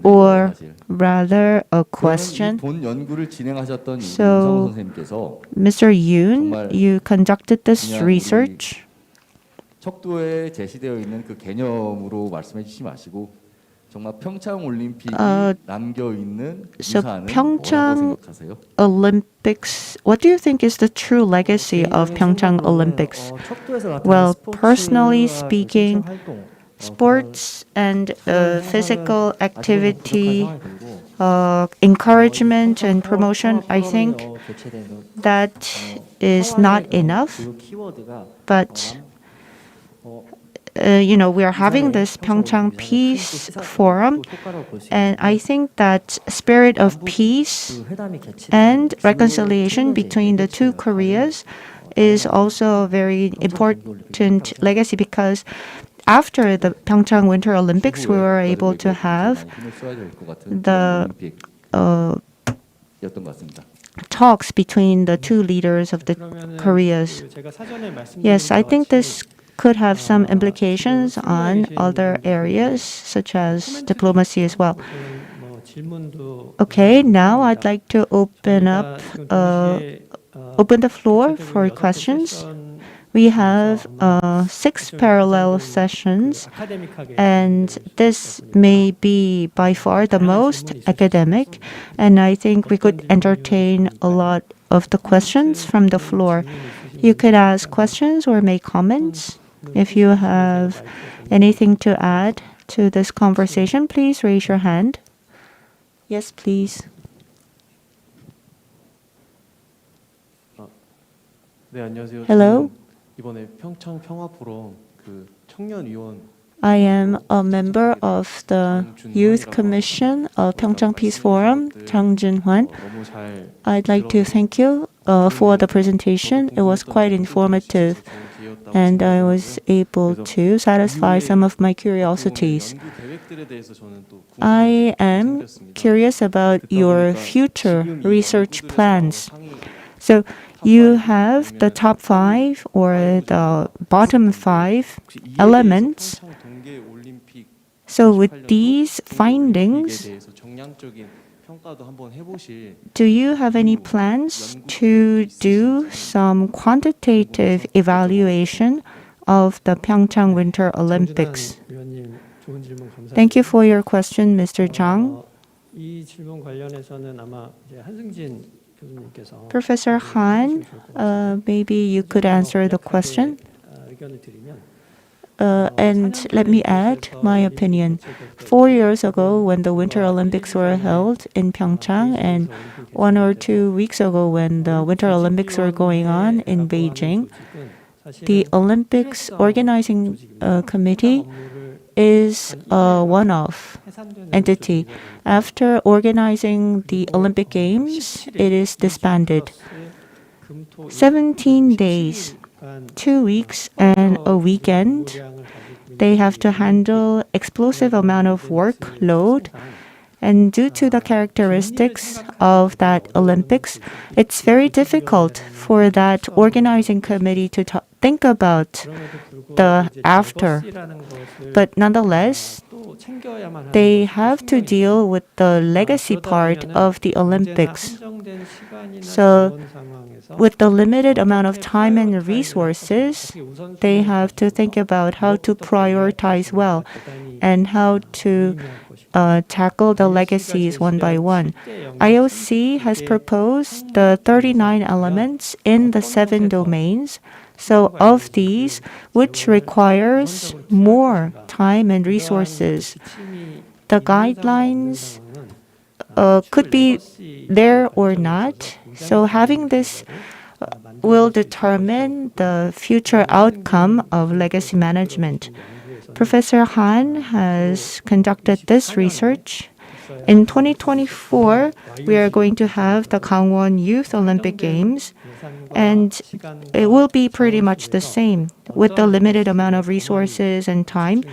or rather a question. 본 연구를 진행하셨던 So, 선생님께서 Mr. Yoon, you conducted this research. 척도에 제시되어 있는 그 개념으로 말씀해 주시지 마시고 정말 평창 올림픽이 남겨 있는 유산은 뭐라고 생각하세요? Olympics. What do you think is the true legacy of PyeongChang Olympics? Well, personally speaking, sports and physical activity, encouragement and promotion, I think that is not enough. But we are having this PyeongChang Peace Forum, and I think that spirit of peace and reconciliation between the two Koreas is also a very important legacy because after the PyeongChang Winter Olympics, we were able to have the talks between the two leaders of the Koreas. Yes, I think this could have some implications on other areas such as diplomacy as well. Okay, now I'd like to open the floor for questions. We have 6 parallel sessions, and this may be by far the most academic, and I think we could entertain a lot of the questions from the floor. You could ask questions or make comments. If you have anything to add to this conversation, please raise your hand. Yes, please. 네, 안녕하세요. Hello. 저는 이번에 평창 평화포럼 그 청년위원 I am a member of the Youth Commission of PyeongChang Peace Forum, Chang Jin-hwan. 너무 잘 I'd like to thank you for the presentation. It was quite informative, and I was able to satisfy some of my curiosities. 연구 계획들에 대해서 저는 또 I am curious about your future research plans. So you have the top 5 or the bottom 5 elements. 동계 올림픽 So with these findings, 대해서 정량적인 평가도 한번 해보실 do you have any plans to do some quantitative evaluation of the PyeongChang Winter Olympics? 위원님 좋은 질문 감사합니다. Thank you for your question, Mr. Chang. 이 질문 관련해서는 아마 이제 한승진 교수님께서 Professor Han, maybe you could answer the question. 의견을 드리면 And let me add my opinion. 4 years ago, when the Winter Olympics were held in Pyeongchang, and 1 or 2 weeks ago, when the Winter Olympics were going on in Beijing, the Olympics Organizing Committee is a one-off entity. After organizing the Olympic Games, it is disbanded. 17 days, 2 weeks, and a weekend, they have to handle explosive amount of workload. And due to the characteristics of that Olympics, it's very difficult for that organizing committee to think about the after. But nonetheless, they have to deal with the legacy part of the Olympics. So with the limited amount of time and resources, they have to think about how to prioritize well and how to tackle the legacies one by one. IOC has proposed the 39 elements in the 7 domains. So of these, which requires more time and resources, the guidelines could be there or not. So having this will determine the future outcome of legacy management. Professor Han has conducted this research. In 2024, we are going to have the Gangwon Youth Olympic Games, and it will be pretty much the same with the limited amount of resources and time.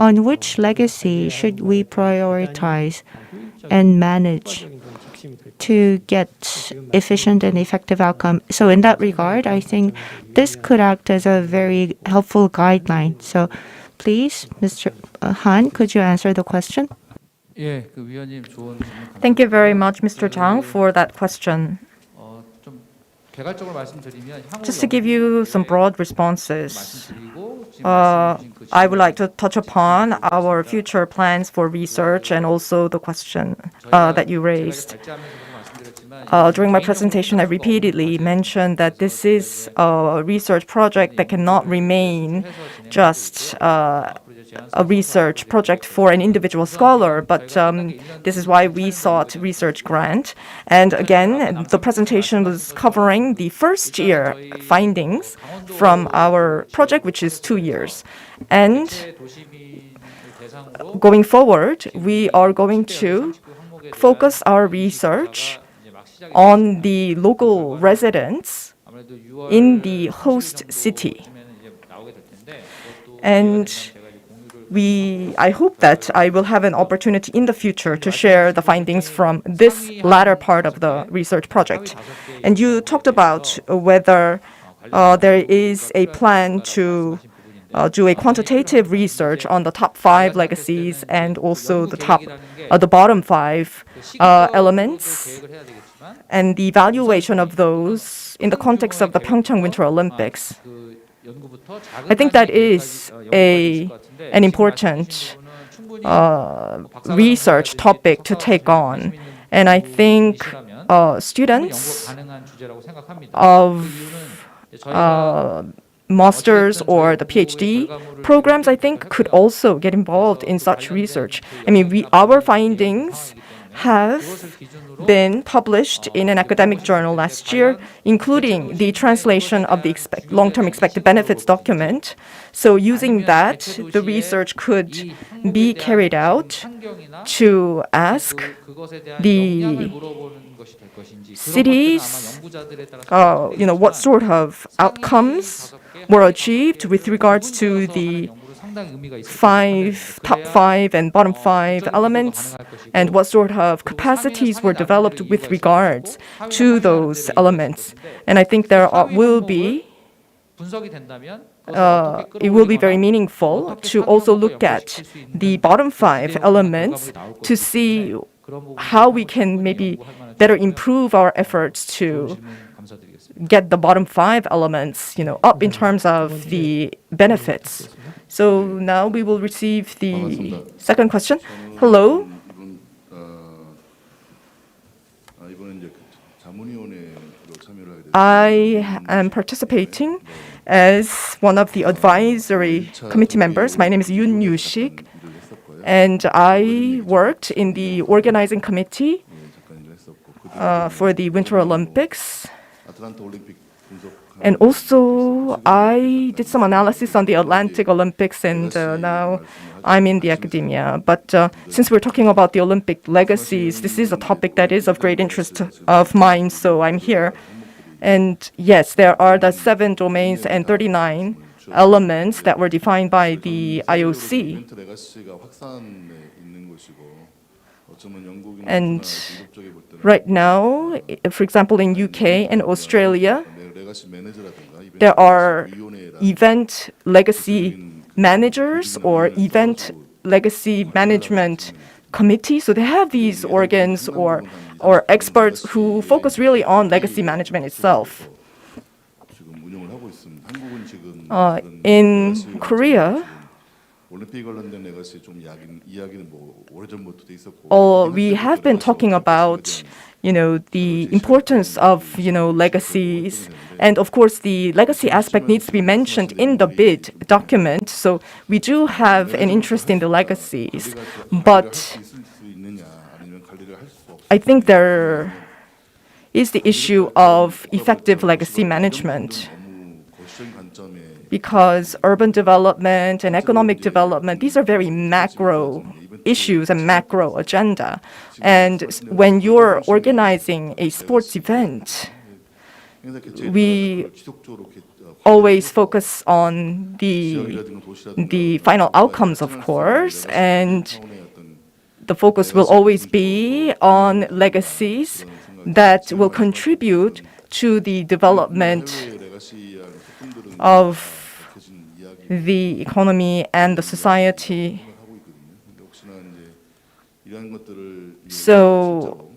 On which legacy should we prioritize and manage to get efficient and effective outcome? So in that regard, I think this could act as a very helpful guideline. So please, Mr. Han, could you answer the question? 예, 그 위원님 좋은 질문 감사합니다. Thank you very much, Mr. Chang, for that question. 좀 개괄적으로 말씀드리면 향후 Just to give you some broad responses, 말씀드리고 지금 말씀 주신 그 I would like to touch upon our future plans for research and also the question that you raised. During my presentation, I repeatedly mentioned that this is a research project that cannot remain just a research project for an individual scholar, but this is why we sought research grant. And again, the presentation was covering the first year findings from our project, which is 2 years. And going forward, we are going to focus our research on the local residents in the host city. And I hope that I will have an opportunity in the future to share the findings from this latter part of the research project. And you talked about whether there is a plan to do a quantitative research on the top 5 legacies and also the bottom 5 elements, and the evaluation of those in the context of the PyeongChang Winter Olympics. I think that is an important research topic to take on. And I think students of master's or the PhD programs, I think, could also get involved in such research. I mean, our findings have been published in an academic journal last year, including the translation of the long-term expected benefits document. So using that, the research could be carried out to ask the cities, what sort of outcomes were achieved with regards to the top five and bottom five elements, and what sort of capacities were developed with regards to those elements. And I think it will be very meaningful to also look at the bottom five elements to see how we can maybe better improve our efforts to get the bottom five elements, up in terms of the benefits. So now we will receive the second question. Hello. I am participating as one of the advisory committee members. My name is Yoon Yu-sik, and I worked in the organizing committee for the Winter Olympics. And also, I did some analysis on the Atlantic Olympics, and now I'm in the academia. But since we're talking about the Olympic legacies, this is a topic that is of great interest of mine, so I'm here. And yes, there are the 7 domains and 39 elements that were defined by the IOC. And right now, for example, in UK and Australia, there are event legacy managers or event legacy management committees. So they have these organs or experts who focus really on legacy management itself. In Korea, we have been talking about the importance of legacies, and of course the legacy aspect needs to be mentioned in the bid document. So we do have an interest in the legacies, but I think there is the issue of effective legacy management, because urban development and economic development, these are very macro issues and macro agenda. And when you're organizing a sports event, we always focus on the final outcomes, of course, and the focus will always be on legacies that will contribute to the development of the economy and the society. So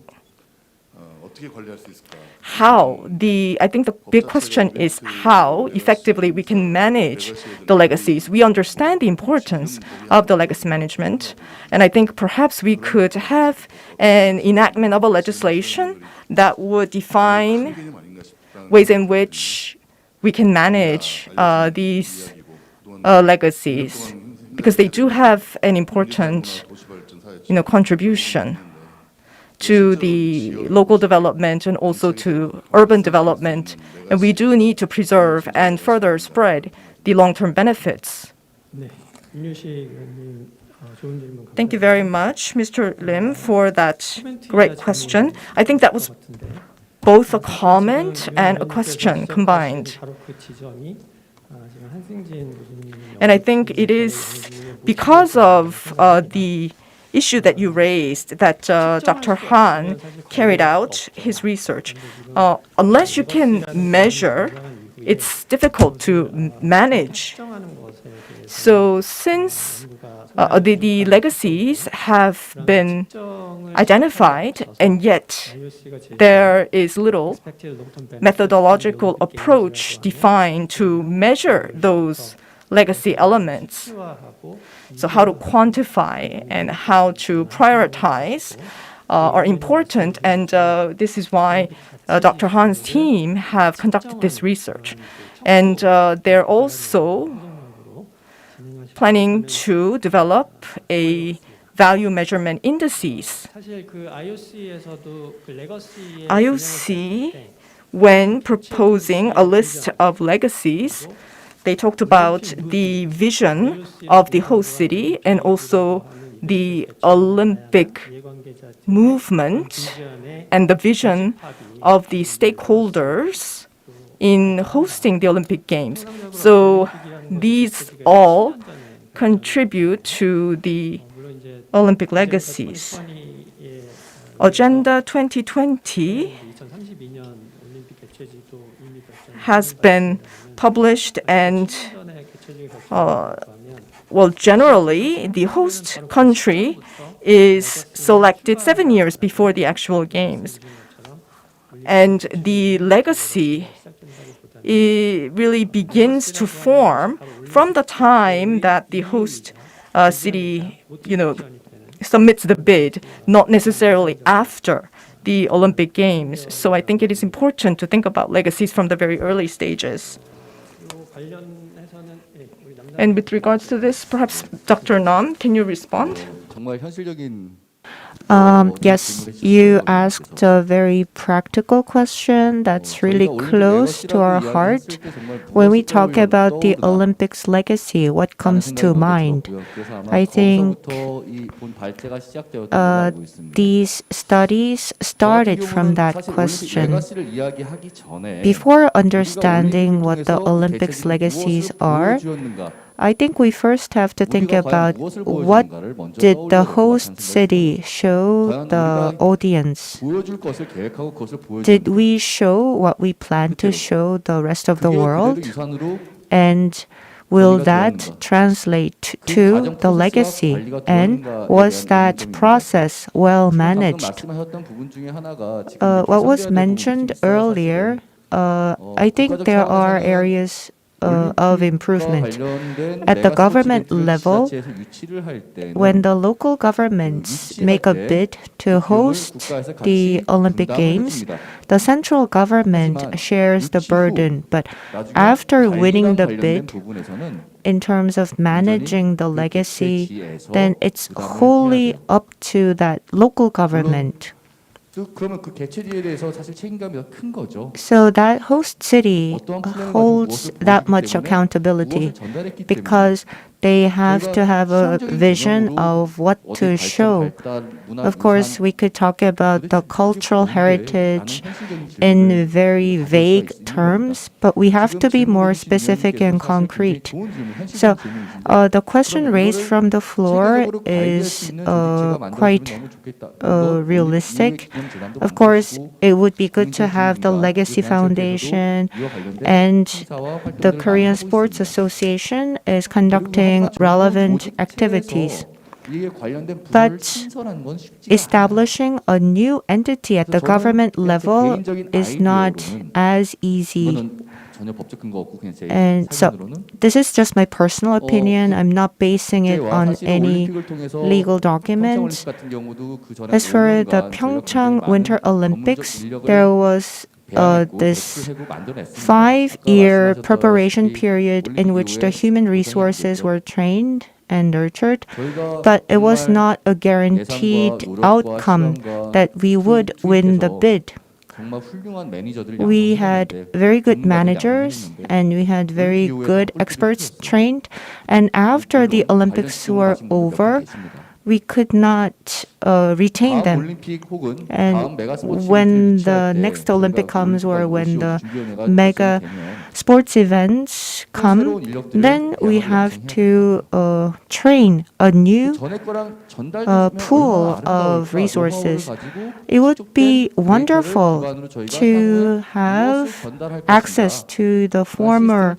I think the big question is how effectively we can manage the legacies. We understand the importance of the legacy management, and I think perhaps we could have an enactment of a legislation that would define ways in which we can manage these legacies, because they do have an important contribution to the local development and also to urban development. And we do need to preserve and further spread the long-term benefits. Thank you very much, Mr. Lim, for that great question. I think that was both a comment and a question combined. And I think it is because of the issue that you raised that Dr. Han carried out his research. Unless you can measure, it's difficult to manage. So since the legacies have been identified, and yet there is little methodological approach defined to measure those legacy elements. So how to quantify and how to prioritize are important, and this is why Dr. Han's team have conducted this research. And they're also planning to develop a value measurement indices. 사실 그 IOC에서도 그 레거시의 IOC, when proposing a list of legacies, they talked about the vision of the host city and also the Olympic movement and the vision of the stakeholders in hosting the Olympic Games. So these all contribute to the Olympic legacies. Agenda 2020 2032년 올림픽 개최지도 이미 has been published and 전에 개최지가 결정하면 well, generally, the host country is selected 7 years before the actual games. And the legacy really begins to form from the time that the host city, submits the bid, not necessarily after the Olympic Games. So I think it is important to think about legacies from the very early stages. 관련해서는 우리 남자 And with regards to this, perhaps Dr. Nam, can you respond? 정말 현실적인 Yes, you asked a very practical question that's really close to our heart. When we talk about the Olympics legacy, what comes to mind? I think these studies started from that question. Before understanding what the Olympics legacies are, I think we first have to think about what did the host city show the audience? Did we show what we plan to show the rest of the world? And will that translate to the legacy? And was that process well managed? What was mentioned earlier, I think there are areas of improvement. At the government level, when the local governments make a bid to host the Olympic Games, the central government shares the burden. But after winning the bid, in terms of managing the legacy, then it's wholly up to that local government. 그러면 그 개최지에 대해서 사실 책임감이 더 큰 거죠. So that host city holds that much accountability because they have to have a vision of what to show. Of course, we could talk about the cultural heritage in very vague terms, but we have to be more specific and concrete. So the question raised from the floor is quite realistic. Of course, it would be good to have the Legacy Foundation, and the Korean Sports Association is conducting relevant activities. But establishing a new entity at the government level is not as easy. And so this is just my personal opinion. I'm not basing it on any legal documents. As for the PyeongChang Winter Olympics, there was this 5-year preparation period in which the human resources were trained and nurtured, but it was not a guaranteed outcome that we would win the bid. We had very good managers and we had very good experts trained, and after the Olympics were over, we could not retain them. And when the next Olympic comes or when the mega sports events come, then we have to train a new pool of resources. It would be wonderful to have access to the former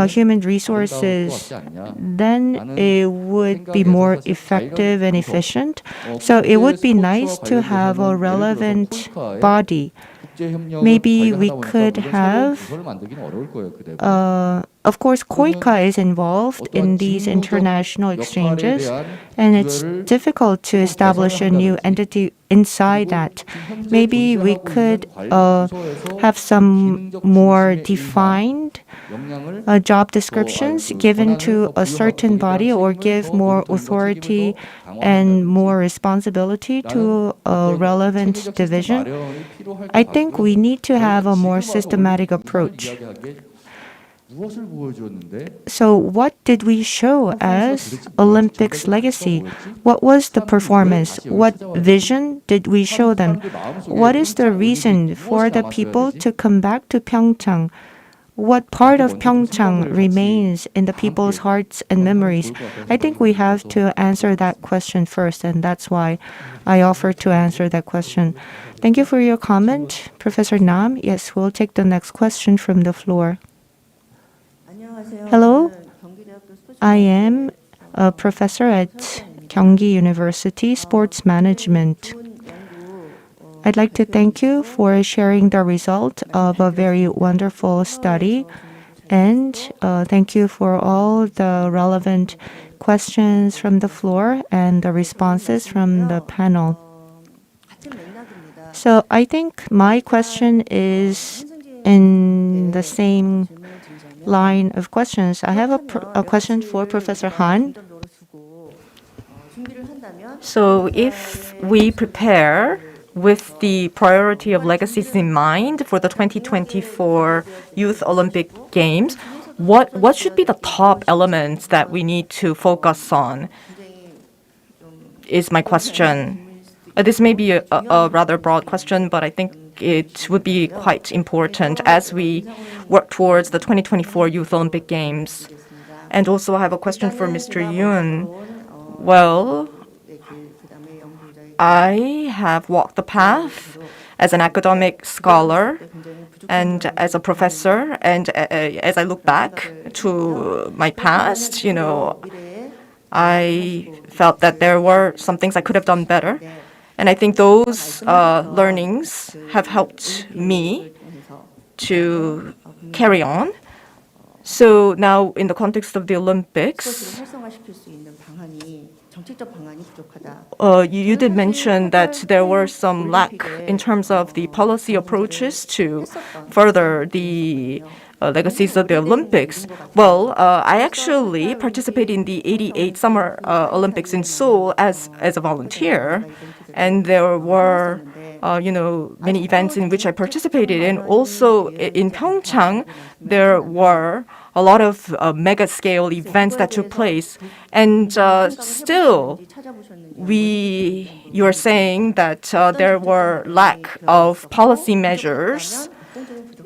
human resources. Then it would be more effective and efficient. So it would be nice to have a relevant body. Maybe we could have of course, KOICA is involved in these international exchanges, and it's difficult to establish a new entity inside that. Maybe we could have some more defined job descriptions given to a certain body, or give more authority and more responsibility to a relevant division. I think we need to have a more systematic approach. So what did we show as Olympics legacy? What was the performance? What vision did we show them? What is the reason for the people to come back to PyeongChang? What part of PyeongChang remains in the people's hearts and memories? I think we have to answer that question first, and that's why I offer to answer that question. Thank you for your comment, Professor Nam. Yes, we'll take the next question from the floor. Hello, I am a professor at Gyeonggi University Sports Management. I'd like to thank you for sharing the result of a very wonderful study, and thank you for all the relevant questions from the floor and the responses from the panel. So I think my question is in the same line of questions. I have a question for Professor Han. So if we prepare with the priority of legacies in mind for the 2024 Youth Olympic Games, what should be the top elements that we need to focus on, is my question. This may be a rather broad question, but I think it would be quite important as we work towards the 2024 Youth Olympic Games. And also I have a question for Mr. Yoon. Well, I have walked the path as an academic scholar and as a professor, and as I look back to my past, I felt that there were some things I could have done better. And I think those learnings have helped me to carry on. So now, in the context of the Olympics, you did mention that there were some lack in terms of the policy approaches to further the legacies of the Olympics. Well, I actually participated in the '88 Summer Olympics in Seoul as a volunteer, and there were many events in which I participated in. Also in PyeongChang, there were a lot of mega-scale events that took place, and still, you are saying that there were lack of policy measures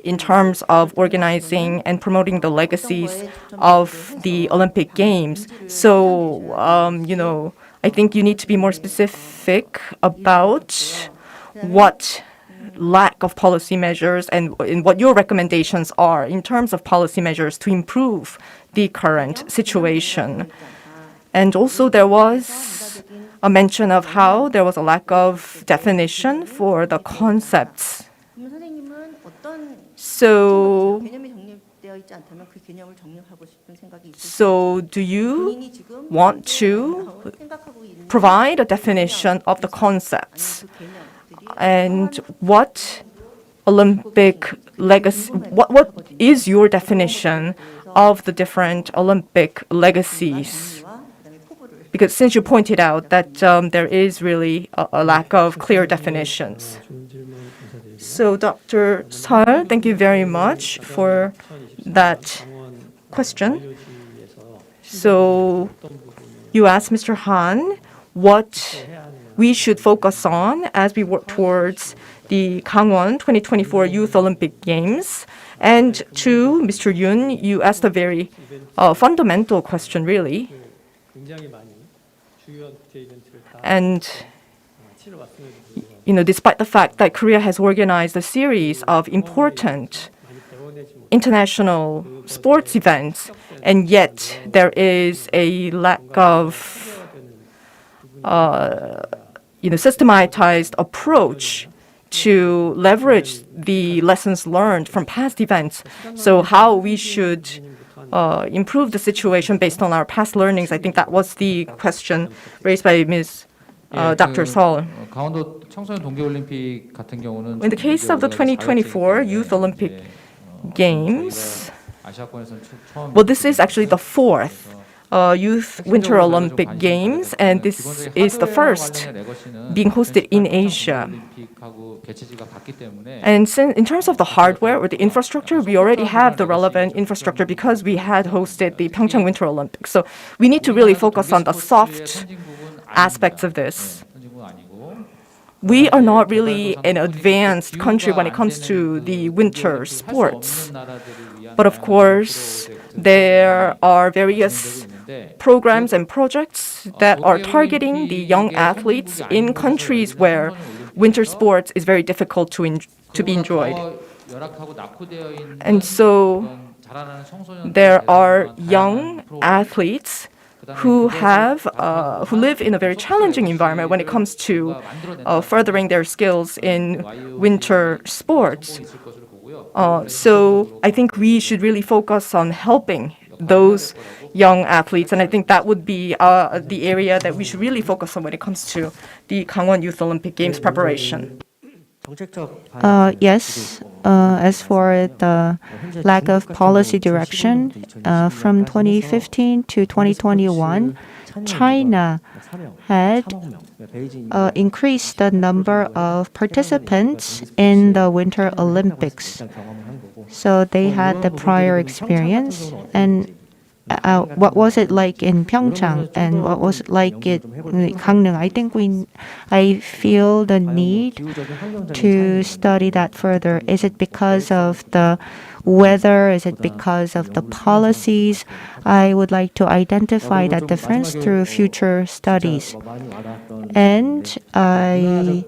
in terms of organizing and promoting the legacies of the Olympic Games. So, I think you need to be more specific about what lack of policy measures and what your recommendations are in terms of policy measures to improve the current situation. And also there was a mention of how there was a lack of definition for the concepts. So do you want to provide a definition of the concepts? And what Olympic legacy, what is your definition of the different Olympic legacies? Because since you pointed out that there is really a lack of clear definitions. So Dr. Seol, thank you very much for that question. So you asked Mr. Han what we should focus on as we work towards the Gangwon 2024 Youth Olympic Games. And to Mr. Yoon, you asked a very fundamental question, really. And despite the fact that Korea has organized a series of important international sports events, and yet there is a lack of systematized approach to leverage the lessons learned from past events. So how we should improve the situation based on our past learnings? I think that was the question raised by Ms. Dr. Seol. 강원도 청소년 동계올림픽 같은 경우는 In the case of the 2024 Youth Olympic Games, 아시아권에서는 처음 well, this is actually the fourth Youth Winter Olympic Games, and this is the first being hosted in Asia. And in terms of the hardware or the infrastructure, we already have the relevant infrastructure because we had hosted the PyeongChang Winter Olympics. So we need to really focus on the soft aspects of this. We are not really an advanced country when it comes to the winter sports. But of course, there are various programs and projects that are targeting the young athletes in countries where winter sports is very difficult to be enjoyed. And so there are young athletes who live in a very challenging environment when it comes to furthering their skills in winter sports. So I think we should really focus on helping those young athletes, and I think that would be the area that we should really focus on when it comes to the Gangwon Youth Olympic Games preparation. Yes, as for the lack of policy direction, from 2015 to 2021, China had increased the number of participants in the Winter Olympics. So they had the prior experience. And what was it like in PyeongChang and what was it like in Gangneung? I feel the need to study that further. Is it because of the weather? Is it because of the policies? I would like to identify that difference through future studies. And I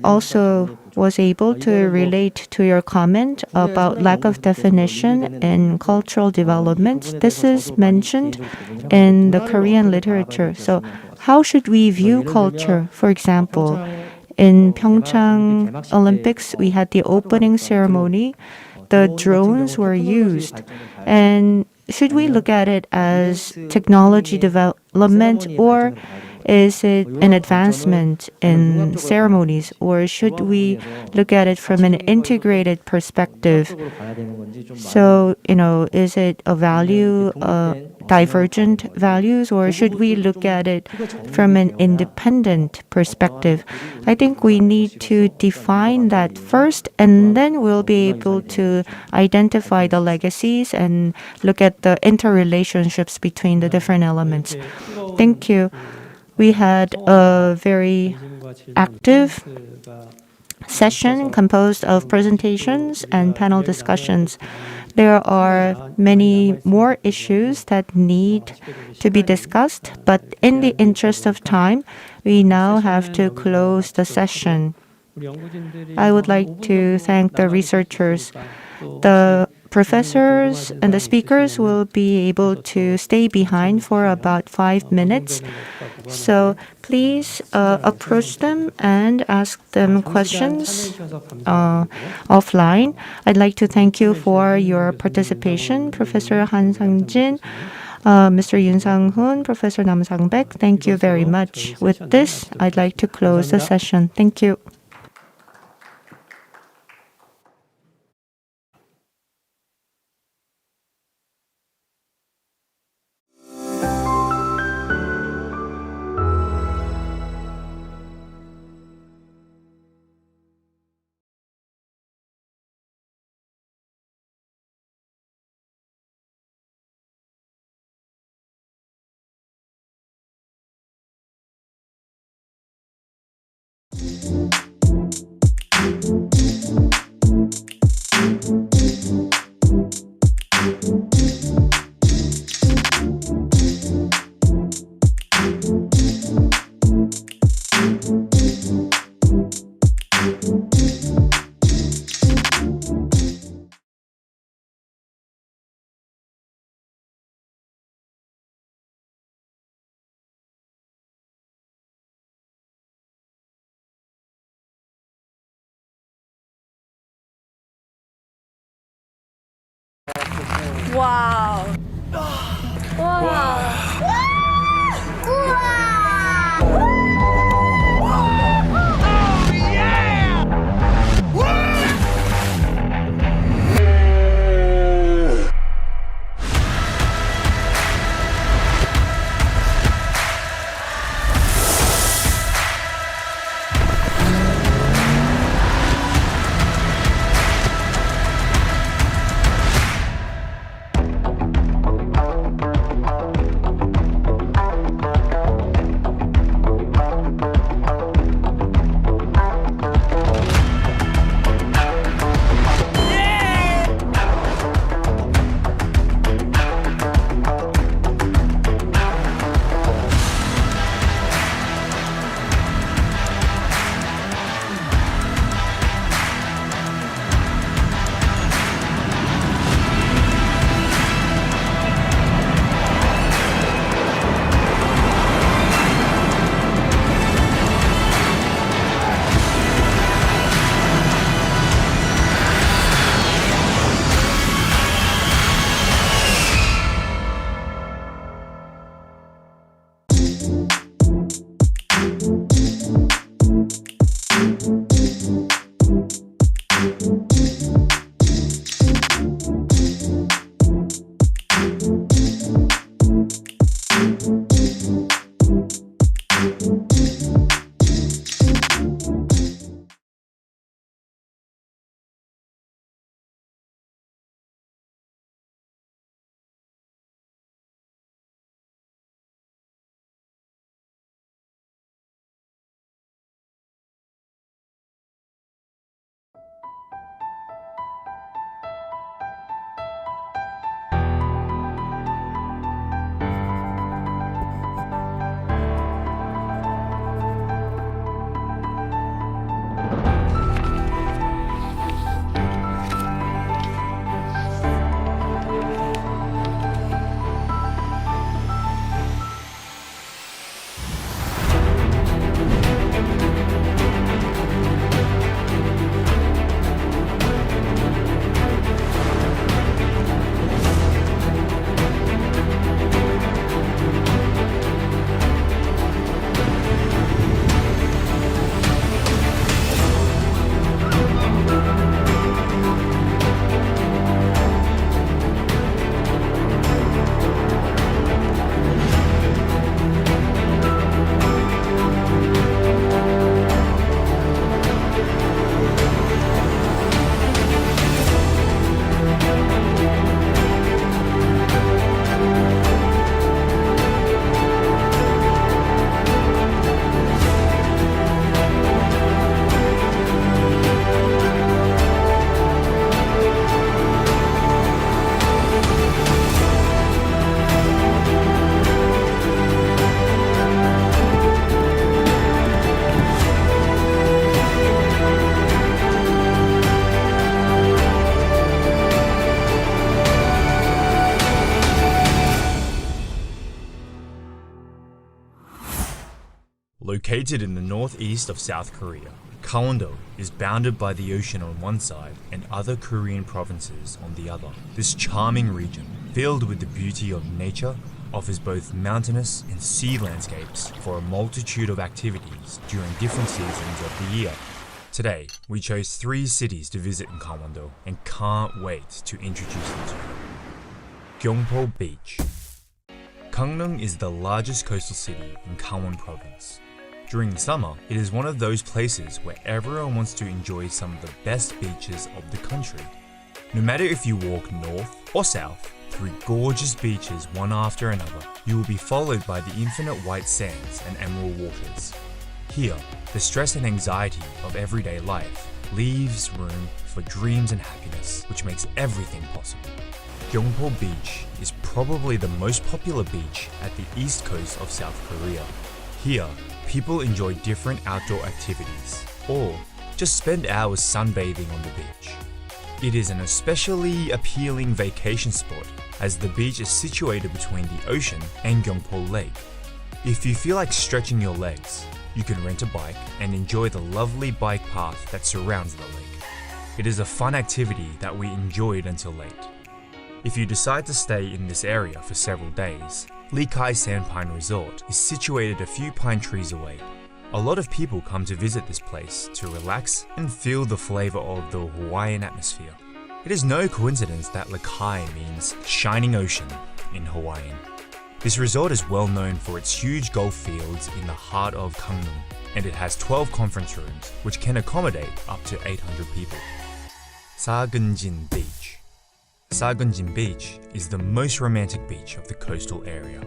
also was able to relate to your comment about lack of definition in cultural development. This is mentioned in the Korean literature. So how should we view culture? For example, in PyeongChang Olympics, we had the opening ceremony. The drones were used. And should we look at it as technology development, or is it an advancement in ceremonies, or should we look at it from an integrated perspective? So, is it a value, divergent values, or should we look at it from an independent perspective? I think we need to define that first, and then we'll be able to identify the legacies and look at the interrelationships between the different elements. Thank you. We had a very active session composed of presentations and panel discussions. There are many more issues that need to be discussed, but in the interest of time, we now have to close the session. I would like to thank the researchers. The professors and the speakers will be able to stay behind for about 5 minutes. So please approach them and ask them questions offline. I'd like to thank you for your participation, Professor Han Sang-jin, Mr. Yoon Sang-hoon, Professor Nam Sang-baek. Thank you very much. With this, I'd like to close the session. Thank you. 와우. 와. Located in the northeast of South Korea, Gangwon-do is bounded by the ocean on one side and other Korean provinces on the other. This charming region, filled with the beauty of nature, offers both mountainous and sea landscapes for a multitude of activities during different seasons of the year. Today, we chose 3 cities to visit in Gangwon-do and can't wait to introduce them to you. Gyeongpo Beach. Gangneung is the largest coastal city in Gangwon Province. During the summer, it is one of those places where everyone wants to enjoy some of the best beaches of the country. No matter if you walk north or south through gorgeous beaches one after another, you will be followed by the infinite white sands and emerald waters. Here, the stress and anxiety of everyday life leaves room for dreams and happiness, which makes everything possible. Gyeongpo Beach is probably the most popular beach at the east coast of South Korea. Here, people enjoy different outdoor activities, or just spend hours sunbathing on the beach. It is an especially appealing vacation spot as the beach is situated between the ocean and Gyeongpo Lake. If you feel like stretching your legs, you can rent a bike and enjoy the lovely bike path that surrounds the lake. It is a fun activity that we enjoyed until late. If you decide to stay in this area for several days, Lee Kai Sandpine Resort is situated a few pine trees away. A lot of people come to visit this place to relax and feel the flavor of the Hawaiian atmosphere. It is no coincidence that Lakai means shining ocean in Hawaiian. This resort is well known for its huge golf fields in the heart of Gangneung, and it has 12 conference rooms, which can accommodate up to 800 people. Sagunjin Beach. Sagunjin Beach is the most romantic beach of the coastal area.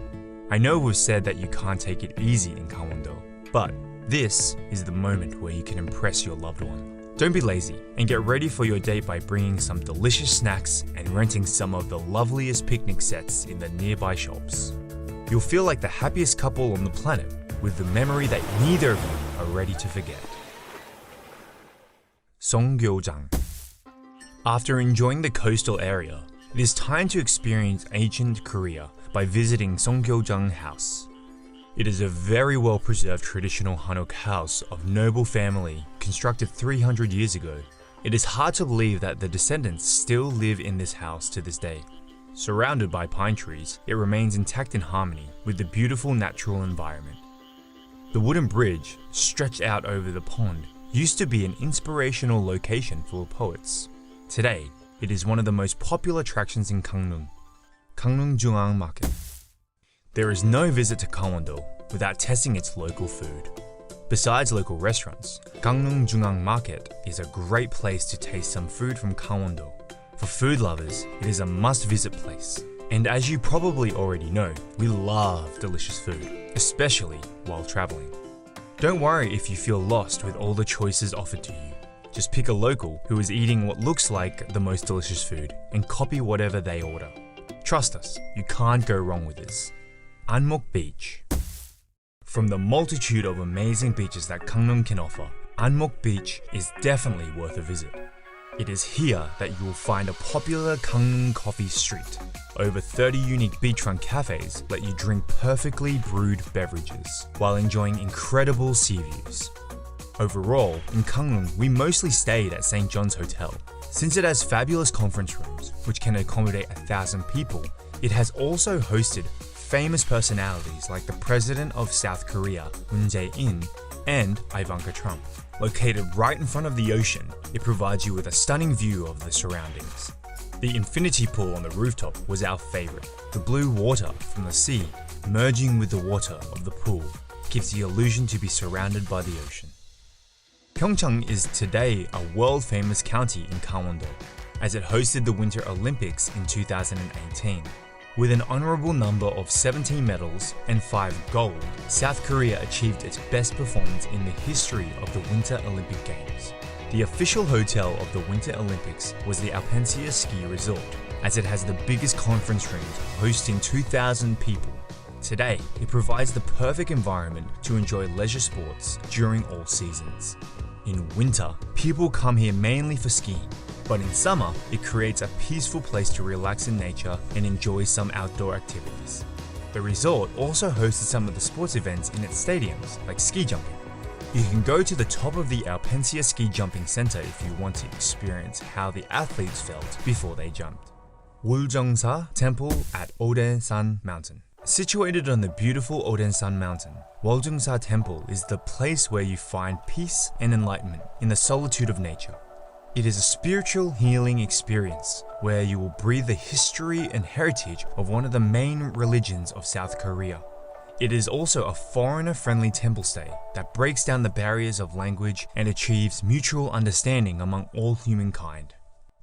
I know we've said that you can't take it easy in Gangwon-do, but this is the moment where you can impress your loved one. Don't be lazy and get ready for your date by bringing some delicious snacks and renting some of the loveliest picnic sets in the nearby shops. You'll feel like the happiest couple on the planet with the memory that neither of you are ready to forget. Songgyeojang. After enjoying the coastal area, it is time to experience ancient Korea by visiting Songgyeojang House. It is a very well-preserved traditional Hanok house of noble family constructed 300 years ago. It is hard to believe that the descendants still live in this house to this day. Surrounded by pine trees, it remains intact in harmony with the beautiful natural environment. The wooden bridge, stretched out over the pond, used to be an inspirational location for poets. Today, it is one of the most popular attractions in Gangneung, Gangneung Jungang Market. There is no visit to Gangwon-do without testing its local food. Besides local restaurants, Gangneung Jungang Market is a great place to taste some food from Gangwon-do. For food lovers, it is a must-visit place. And as you probably already know, we love delicious food, especially while traveling. Don't worry if you feel lost with all the choices offered to you. Just pick a local who is eating what looks like the most delicious food and copy whatever they order. Trust us, you can't go wrong with this. Anmok Beach. From the multitude of amazing beaches that Gangneung can offer, Anmok Beach is definitely worth a visit. It is here that you will find a popular Gangneung coffee street. Over 30 unique beachfront cafes let you drink perfectly brewed beverages while enjoying incredible sea views. Overall, in Gangneung, we mostly stayed at St. John's Hotel. Since it has fabulous conference rooms, which can accommodate 1,000 people, it has also hosted famous personalities like the President of South Korea, Moon Jae-in, and Ivanka Trump. Located right in front of the ocean, it provides you with a stunning view of the surroundings. The infinity pool on the rooftop was our favorite. The blue water from the sea merging with the water of the pool gives the illusion to be surrounded by the ocean. PyeongChang is today a world-famous county in Gangwon-do, as it hosted the Winter Olympics in 2018. With an honorable number of 17 medals and 5 gold, South Korea achieved its best performance in the history of the Winter Olympic Games. The official hotel of the Winter Olympics was the Peninsula Ski Resort, as it has the biggest conference rooms hosting 2,000 people. Today, it provides the perfect environment to enjoy leisure sports during all seasons. In winter, people come here mainly for skiing, but in summer, it creates a peaceful place to relax in nature and enjoy some outdoor activities. The resort also hosted some of the sports events in its stadiums, like ski jumping. You can go to the top of the Peninsula Ski Jumping Center if you want to experience how the athletes felt before they jumped. Woljongsa Temple at Odensan Mountain. Situated on the beautiful Odensan Mountain, Woljongsa Temple is the place where you find peace and enlightenment in the solitude of nature. It is a spiritual healing experience where you will breathe the history and heritage of one of the main religions of South Korea. It is also a foreigner-friendly temple stay that breaks down the barriers of language and achieves mutual understanding among all humankind.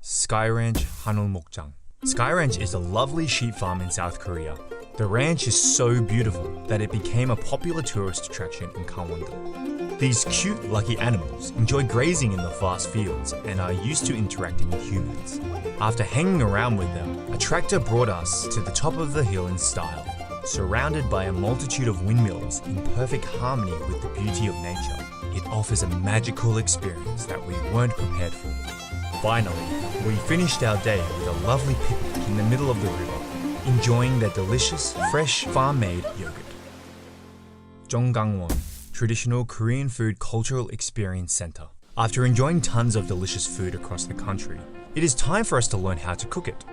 Sky Ranch Hanulmokjang. Sky Ranch is a lovely sheep farm in South Korea. The ranch is so beautiful that it became a popular tourist attraction in Gangwon-do. These cute, lucky animals enjoy grazing in the vast fields and are used to interacting with humans. After hanging around with them, a tractor brought us to the top of the hill in style, surrounded by a multitude of windmills in perfect harmony with the beauty of nature. It offers a magical experience that we weren't prepared for. Finally, we finished our day with a lovely picnic in the middle of the river, enjoying their delicious, fresh, farm-made yogurt. Jonggangwon, Traditional Korean Food Cultural Experience Center. After enjoying tons of delicious food across the country, it is time for us to learn how to cook it.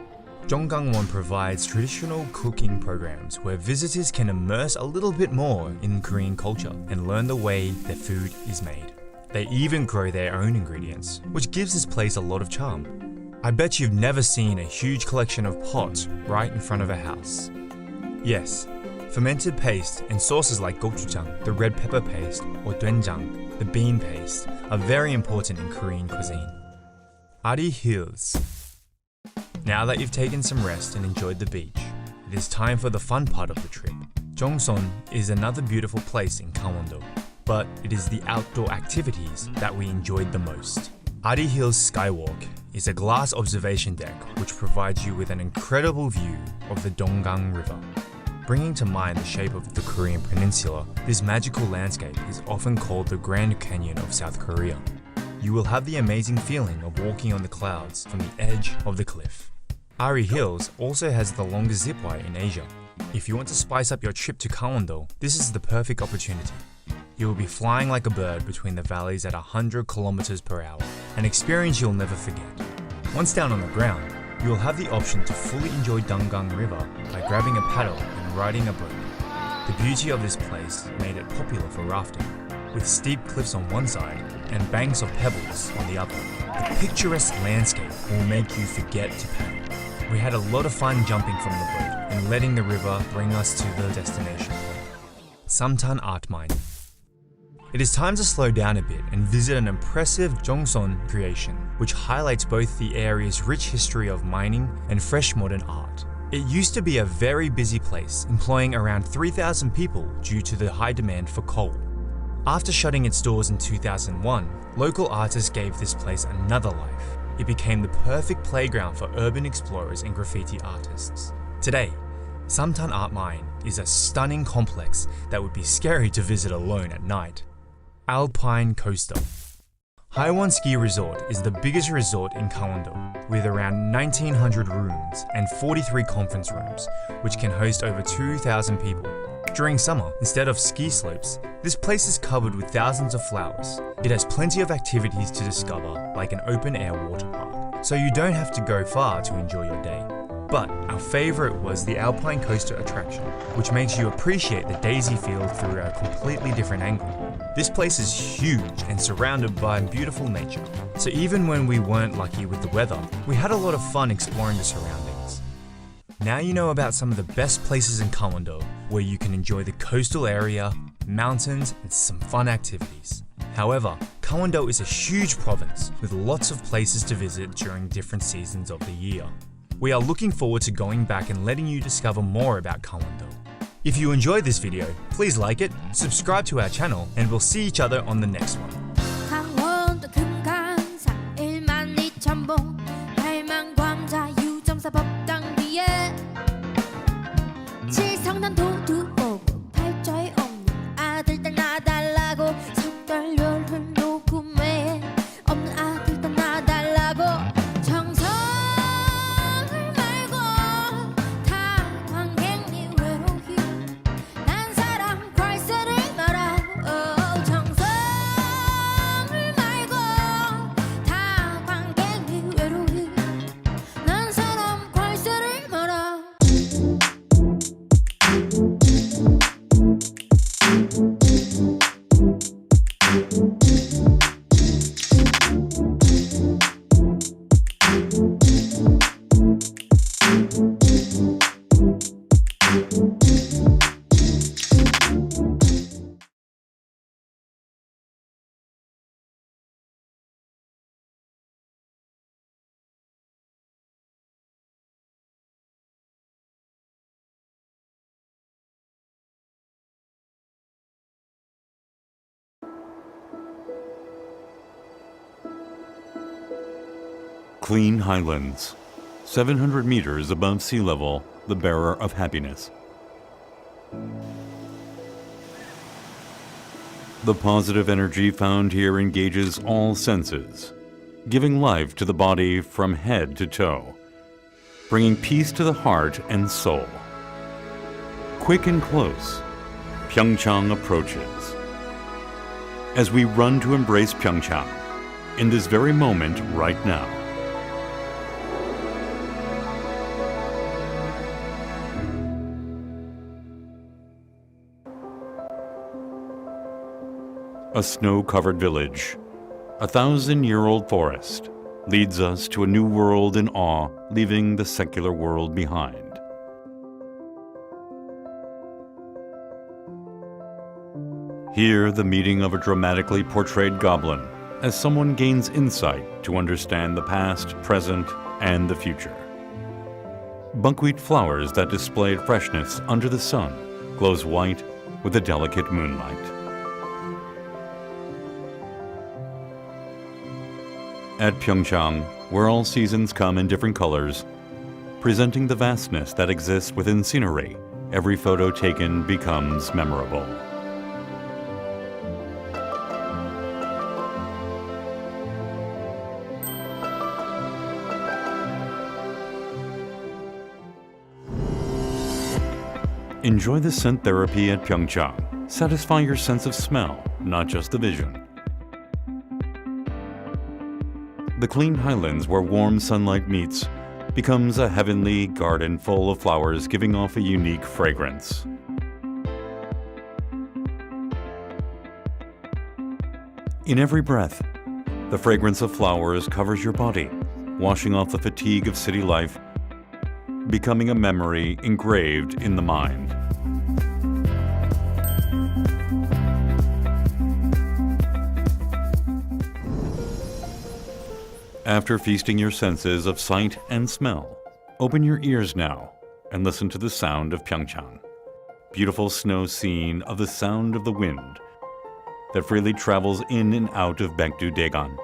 Gyeonggangwon provides traditional cooking programs where visitors can immerse a little bit more in Korean culture and learn the way their food is made. They even grow their own ingredients, which gives this place a lot of charm. I bet you've never seen a huge collection of pots right in front of a house. Yes, fermented paste and sauces like gochujang, the red pepper paste, or doenjang, the bean paste, are very important in Korean cuisine. Ari Hills. Now that you've taken some rest and enjoyed the beach, it is time for the fun part of the trip. Jongson is another beautiful place in Gangwon-do, but it is the outdoor activities that we enjoyed the most. Ari Hills Skywalk is a glass observation deck which provides you with an incredible view of the Donggang River. Bringing to mind the shape of the Korean Peninsula, this magical landscape is often called the Grand Canyon of South Korea. You will have the amazing feeling of walking on the clouds from the edge of the cliff. Ari Hills also has the longest zipwire in Asia. If you want to spice up your trip to Gangwon-do, this is the perfect opportunity. You will be flying like a bird between the valleys at 100 kilometers per hour, an experience you'll never forget. Once down on the ground, you will have the option to fully enjoy Donggang River by grabbing a paddle and riding a boat. The beauty of this place made it popular for rafting, with steep cliffs on one side and banks of pebbles on the other. The picturesque landscape will make you forget to paddle. We had a lot of fun jumping from the boat and letting the river bring us to the destination point, Samtan Art Mine. It is time to slow down a bit and visit an impressive Jongson creation, which highlights both the area's rich history of mining and fresh modern art. It used to be a very busy place, employing around 3,000 people due to the high demand for coal. After shutting its doors in 2001, local artists gave this place another life. It became the perfect playground for urban explorers and graffiti artists. Today, Samtan Art Mine is a stunning complex that would be scary to visit alone at night. Alpine Coaster. Haiwon Ski Resort is the biggest resort in Gangwon-do, with around 1,900 rooms and 43 conference rooms, which can host over 2,000 people. During summer, instead of ski slopes, this place is covered with thousands of flowers. It has plenty of activities to discover, like an open-air water park, so you don't have to go far to enjoy your day. But our favorite was the Alpine Coaster attraction, which makes you appreciate the daisy field through a completely different angle. This place is huge and surrounded by beautiful nature, so even when we weren't lucky with the weather, we had a lot of fun exploring the surroundings. Now you know about some of the best places in Gangwon-do, where you can enjoy the coastal area, mountains, and some fun activities. However, Gangwon-do is a huge province with lots of places to visit during different seasons of the year. We are looking forward to going back and letting you discover more about Gangwon-do. If you enjoyed this video, please like it, subscribe to our channel, and we'll see each other on the next one. 강원도 금강산 12,000봉 발망광자 유정사 법당 위에 칠성난 도두 보고 팔자에 없는 아들 딸 나달라고 석달열흘 녹음에 없는 아들 딸 나달라고 정성을 말고 다 관객님 외로이 난 사람 괄세를 말아 정성을 말고 다 관객님 외로이 난 사람 괄세를 말아 Clean highlands, 700 meters above sea level, the bearer of happiness. The positive energy found here engages all senses, giving life to the body from head to toe, bringing peace to the heart and soul. Quick and close, PyeongChang approaches. As we run to embrace PyeongChang, in this very moment right now. a snow-covered village, a 1,000-year-old forest leads us to a new world in awe, leaving the secular world behind. Here, the meeting of a dramatically portrayed goblin as someone gains insight to understand the past, present, and the future. Buckwheat flowers that displayed freshness under the sun glows white with the delicate moonlight. At PyeongChang, where all seasons come in different colors, presenting the vastness that exists within scenery, every photo taken becomes memorable. Enjoy the scent therapy at PyeongChang. Satisfy your sense of smell, not just the vision. The clean highlands where warm sunlight meets becomes a heavenly garden full of flowers giving off a unique fragrance. In every breath, the fragrance of flowers covers your body, washing off the fatigue of city life, becoming a memory engraved in the mind. After feasting your senses of sight and smell, open your ears now and listen to the sound of PyeongChang. Beautiful snow scene of the sound of the wind that freely travels in and out of Baekdu-daegan.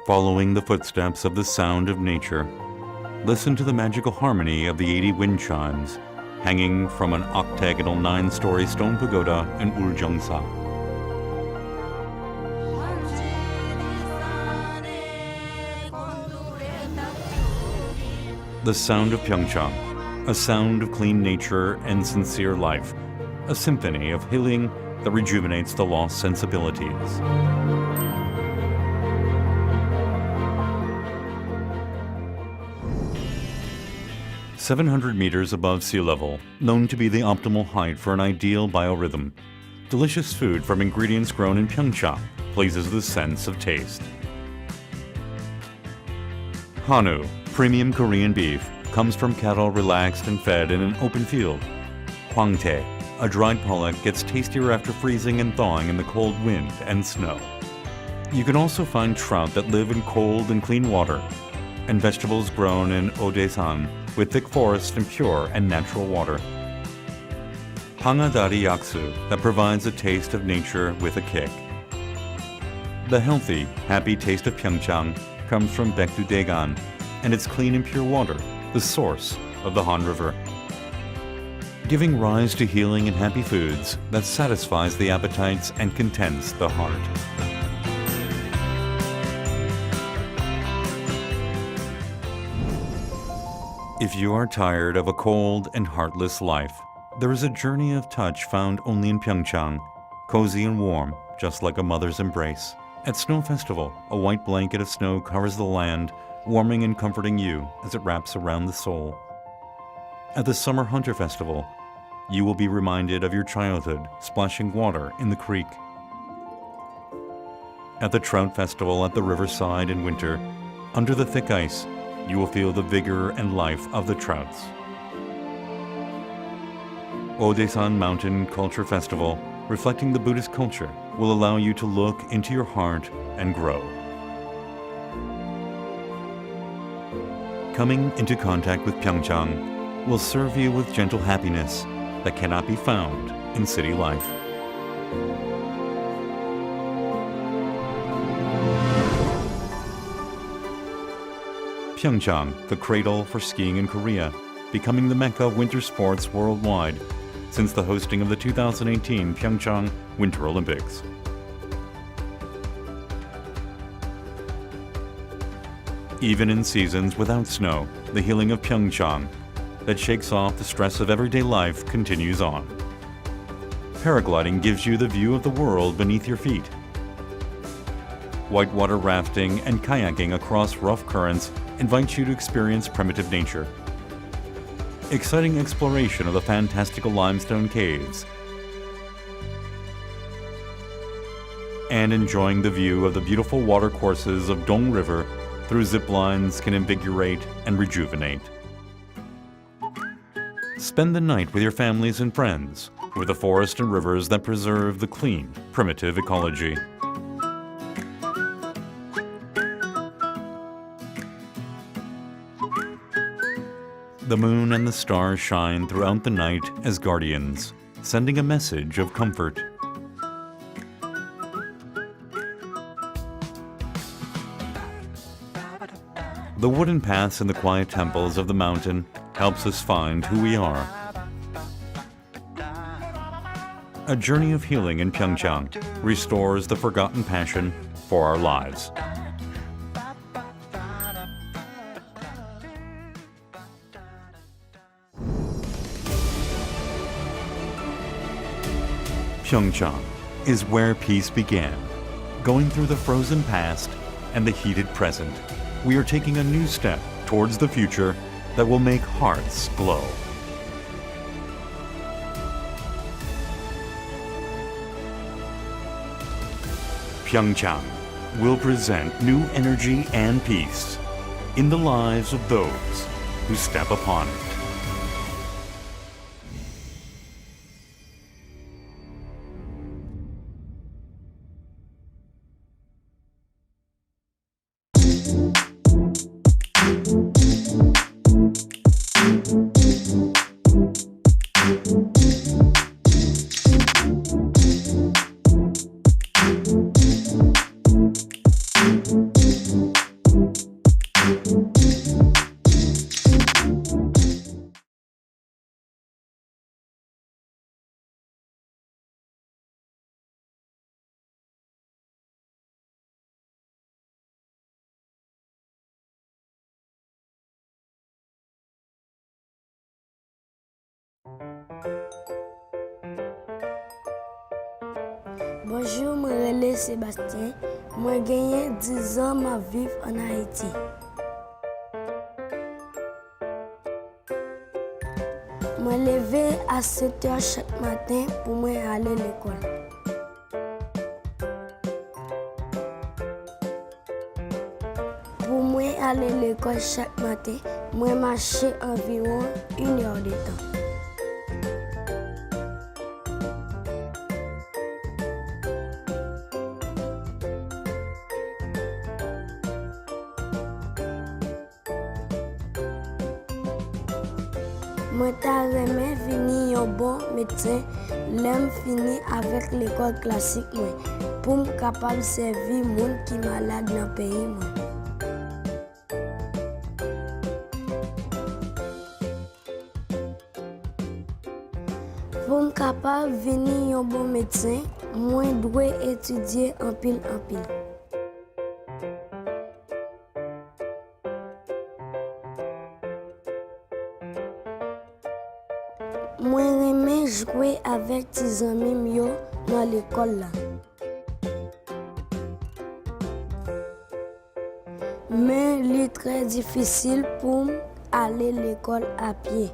Following the footsteps of the sound of nature, listen to the magical harmony of the 80 wind chimes hanging from an octagonal 9-story stone pagoda in Uljeongsa. The sound of PyeongChang, a sound of clean nature and sincere life, a symphony of healing that rejuvenates the lost sensibilities. "700 meters above sea level, known to be the optimal height for an ideal biorhythm. Delicious food from ingredients grown in PyeongChang pleases the sense of taste. Hanwoo, premium Korean beef, comes from cattle relaxed and fed in an open field. Hwangtae, a dried pollock, gets tastier after freezing and thawing in the cold wind and snow. You can also find trout that live in cold and clean water, and vegetables grown in Odaesan with thick forests and pure and natural water. Hangadari yaksu that provides a taste of nature with a kick. The healthy, happy taste of PyeongChang comes from Baekdu-daegan and its clean and pure water, the source of the Han River. Giving rise to healing and happy foods that satisfies the appetites and contents the heart. If you are tired of a cold and heartless life, there is a journey of touch found only in PyeongChang, cozy and warm, just like a mother's embrace. At Snow Festival, a white blanket of snow covers the land, warming and comforting you as it wraps around the soul. At the Summer Hunter Festival, you will be reminded of your childhood splashing water in the creek. At the Trout Festival at the riverside in winter, under the thick ice, you will feel the vigor and life of the trouts. Odaesan Mountain Culture Festival, reflecting the Buddhist culture, will allow you to look into your heart and grow. Coming into contact with PyeongChang will serve you with gentle happiness that cannot be found in city life. PyeongChang, the cradle for skiing in Korea, becoming the mecca of winter sports worldwide since the hosting of the 2018 PyeongChang Winter Olympics. Even in seasons without snow, the healing of PyeongChang that shakes off the stress of everyday life continues on. Paragliding gives you the view of the world beneath your feet. Whitewater rafting and kayaking across rough currents invite you to experience primitive nature. exciting exploration of the fantastical limestone caves, and enjoying the view of the beautiful watercourses of Dong River through zip lines can invigorate and rejuvenate. Spend the night with your families and friends, with the forest and rivers that preserve the clean, primitive ecology. The moon and the stars shine throughout the night as guardians, sending a message of comfort. The wooden paths in the quiet temples of the mountain helps us find who we are. A journey of healing in PyeongChang restores the forgotten passion for our lives. PyeongChang is where peace began. Going through the frozen past and the heated present, we are taking a new step towards the future that will make hearts glow. PyeongChang will present new energy and peace in the lives of those who step upon it. Bonjour, je m'appelle Sébastien. Moi, j'ai 10 ans, je vis en Haïti. Je me lève à 7 h chaque matin pour aller à l'école. Pour moi aller à l'école chaque matin, je marche environ 1 heure de temps. Moi, j'aimerais venir un bon médecin, l'aime finir avec l'école classique pour me capable servir les gens qui sont malades dans le pays. Pour me capable venir un bon médecin, moi, je dois étudier en pile. Moi, j'aime jouer avec tes amis dans l'école. Mais il est très difficile pour aller à l'école à pied.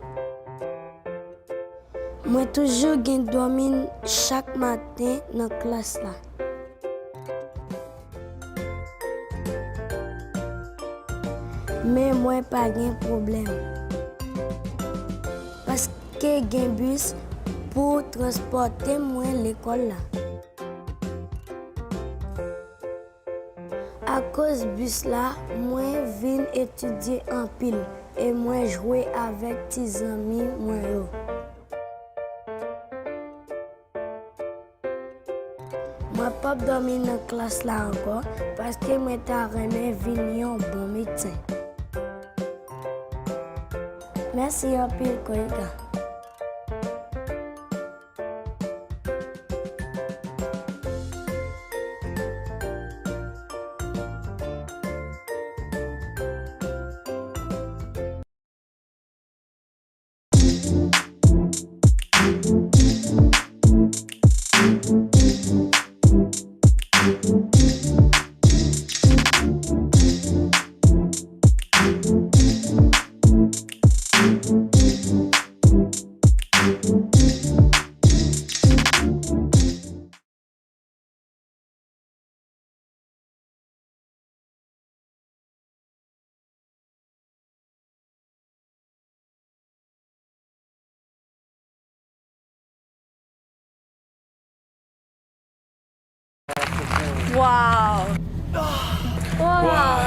Moi, toujours dormir chaque matin dans la classe. Mais moi, pas de problème. Parce que j'ai un bus pour transporter moi à l'école. À cause du bus là, moi viens étudier en pile et moi jouer avec tes amis moi. Moi pas dormir dans la classe là encore parce que moi t'aimerais venir un bon médecin. Merci un pile collègue. 와우. 와.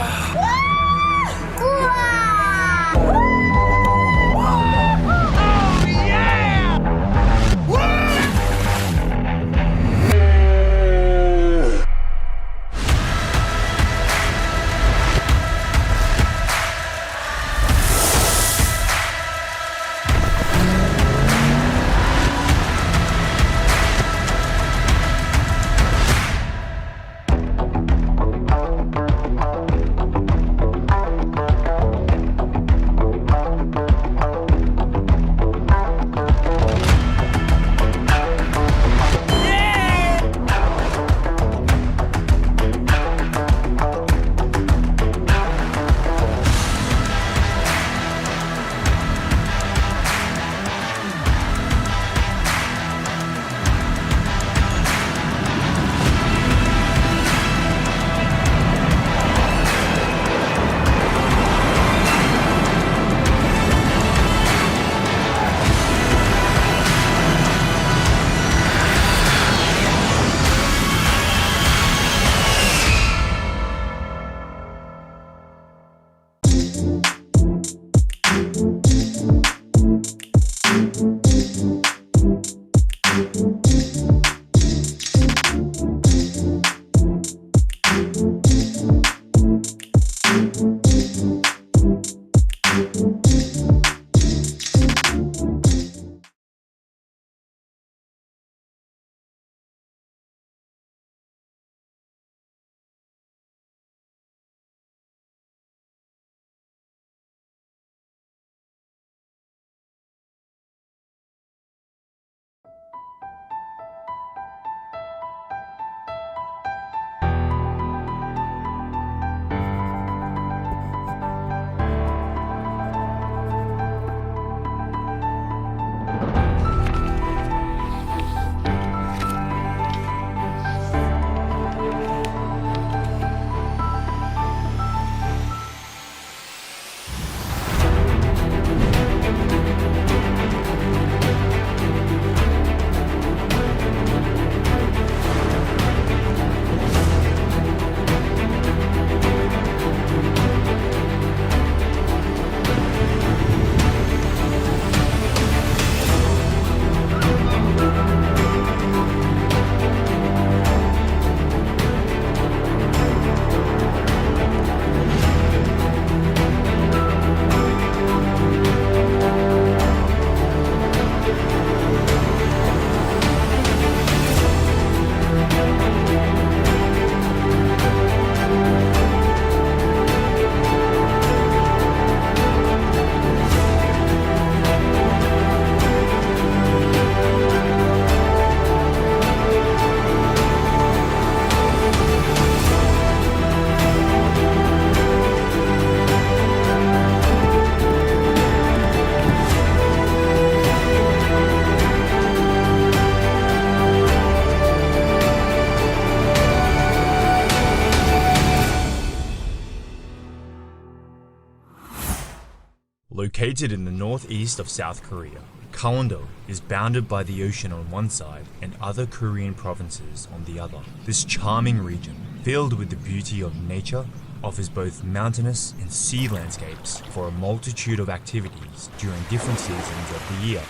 Located in the northeast of South Korea, Gangwon-do is bounded by the ocean on one side and other Korean provinces on the other. This charming region, filled with the beauty of nature, offers both mountainous and sea landscapes for a multitude of activities during different seasons of the year.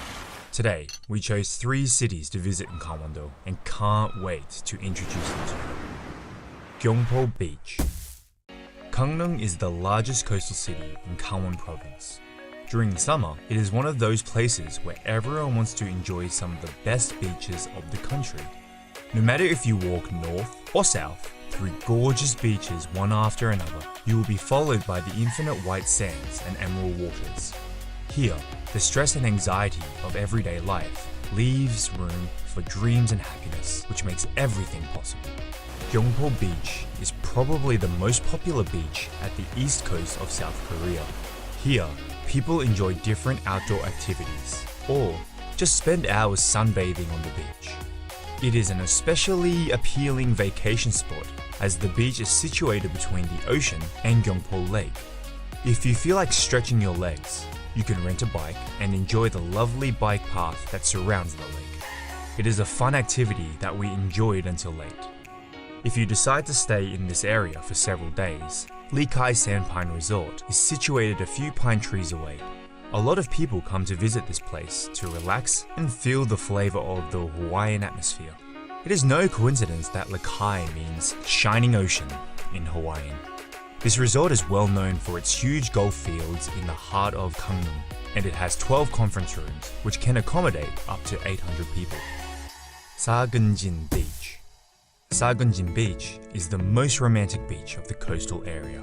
Today, we chose 3 cities to visit in Gangwon-do and can't wait to introduce them to you. Gyeongpo Beach. Gangneung is the largest coastal city in Gangwon Province. During the summer, it is one of those places where everyone wants to enjoy some of the best beaches of the country. No matter if you walk north or south through gorgeous beaches one after another, you will be followed by the infinite white sands and emerald waters. Here, the stress and anxiety of everyday life leaves room for dreams and happiness, which makes everything possible. Gyeongpo Beach is probably the most popular beach at the east coast of South Korea. Here, people enjoy different outdoor activities, or just spend hours sunbathing on the beach. It is an especially appealing vacation spot as the beach is situated between the ocean and Gyeongpo Lake. If you feel like stretching your legs, you can rent a bike and enjoy the lovely bike path that surrounds the lake. It is a fun activity that we enjoyed until late. If you decide to stay in this area for several days, Lee Kai Sandpine Resort is situated a few pine trees away. A lot of people come to visit this place to relax and feel the flavor of the Hawaiian atmosphere. It is no coincidence that Lekai means shining ocean in Hawaiian. This resort is well known for its huge golf fields in the heart of Gangneung, and it has 12 conference rooms which can accommodate up to 800 people. Sagunjin Beach. Sagunjin Beach is the most romantic beach of the coastal area.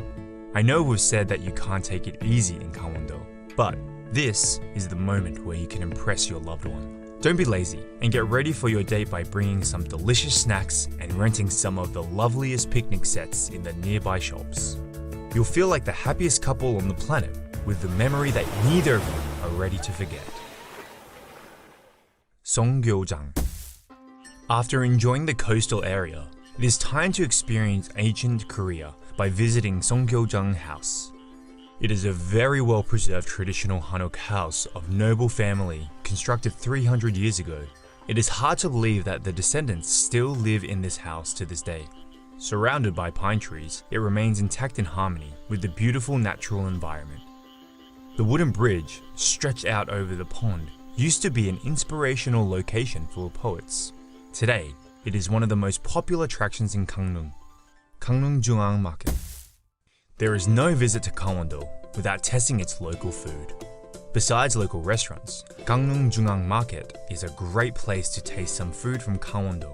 I know we've said that you can't take it easy in Gangwon-do, but this is the moment where you can impress your loved one. Don't be lazy and get ready for your date by bringing some delicious snacks and renting some of the loveliest picnic sets in the nearby shops. You'll feel like the happiest couple on the planet with the memory that neither of you are ready to forget. PyeongChang. After enjoying the coastal area, it is time to experience ancient Korea by visiting PyeongChang House. It is a very well-preserved traditional Hanok house of noble family constructed 300 years ago. It is hard to believe that the descendants still live in this house to this day. Surrounded by pine trees, it remains intact in harmony with the beautiful natural environment. The wooden bridge, stretched out over the pond, used to be an inspirational location for poets. Today, it is one of the most popular attractions in Gangneung, Gangneung Market. There is no visit to Gangwon-do without testing its local food. Besides local restaurants, Gangneung Market is a great place to taste some food from Gangwon-do.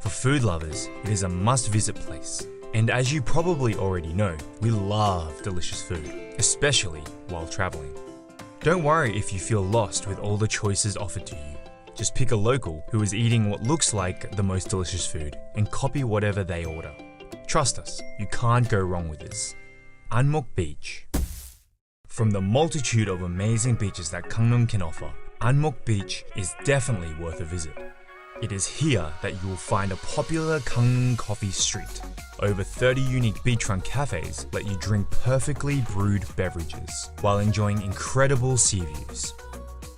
For food lovers, it is a must-visit place. And as you probably already know, we love delicious food, especially while traveling. Don't worry if you feel lost with all the choices offered to you. Just pick a local who is eating what looks like the most delicious food and copy whatever they order. Trust us, you can't go wrong with this. Anmok Beach. From the multitude of amazing beaches that Gangneung can offer, Anmok Beach is definitely worth a visit. It is here that you will find a popular Gangneung coffee street. Over 30 unique beachfront cafes let you drink perfectly brewed beverages while enjoying incredible sea views.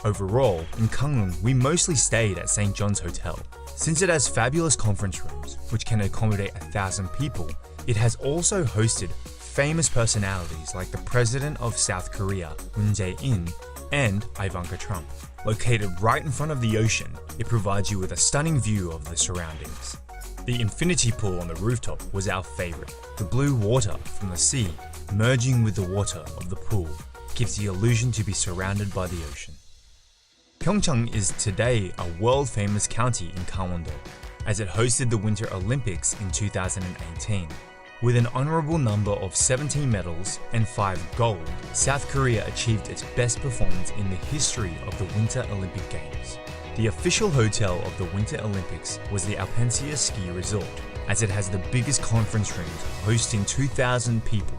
Overall, in Gangneung, we mostly stayed at St. John's Hotel. Since it has fabulous conference rooms, which can accommodate 1,000 people, it has also hosted famous personalities like the President of South Korea, Moon Jae-in, and Ivanka Trump. Located right in front of the ocean, it provides you with a stunning view of the surroundings. The infinity pool on the rooftop was our favorite. The blue water from the sea merging with the water of the pool gives the illusion to be surrounded by the ocean. PyeongChang is today a world-famous county in Gangwon-do, as it hosted the Winter Olympics in 2018. With an honorable number of 17 medals and 5 gold, South Korea achieved its best performance in the history of the Winter Olympic Games. The official hotel of the Winter Olympics was the Peninsula Ski Resort, as it has the biggest conference rooms hosting 2,000 people.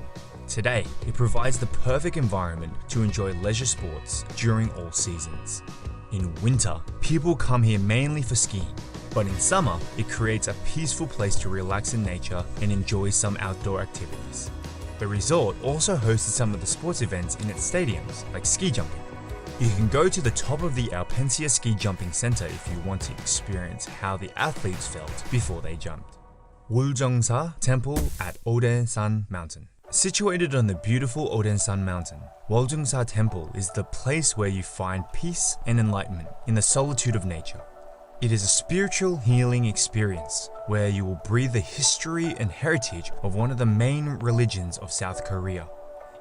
Today, it provides the perfect environment to enjoy leisure sports during all seasons. In winter, people come here mainly for skiing, but in summer, it creates a peaceful place to relax in nature and enjoy some outdoor activities. The resort also hosted some of the sports events in its stadiums, like ski jumping. You can go to the top of the Peninsula Ski Jumping Center if you want to experience how the athletes felt before they jumped. Woljongsa Temple at Odensan Mountain. Situated on the beautiful Odensan Mountain, Woljongsa Temple is the place where you find peace and enlightenment in the solitude of nature. It is a spiritual healing experience where you will breathe the history and heritage of one of the main religions of South Korea.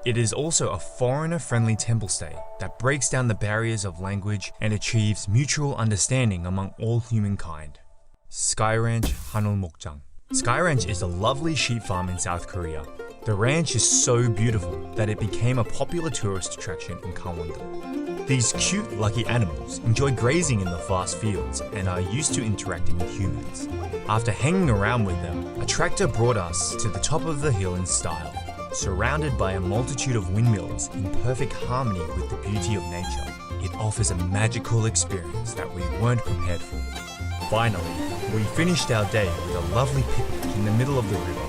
It is also a foreigner-friendly temple stay that breaks down the barriers of language and achieves mutual understanding among all humankind. Sky Ranch Hanulmokjang. Sky Ranch is a lovely sheep farm in South Korea. The ranch is so beautiful that it became a popular tourist attraction in Gangwon-do. These cute, lucky animals enjoy grazing in the vast fields and are used to interacting with humans. After hanging around with them, a tractor brought us to the top of the hill in style. Surrounded by a multitude of windmills in perfect harmony with the beauty of nature, it offers a magical experience that we weren't prepared for. Finally, we finished our day with a lovely picnic in the middle of the river,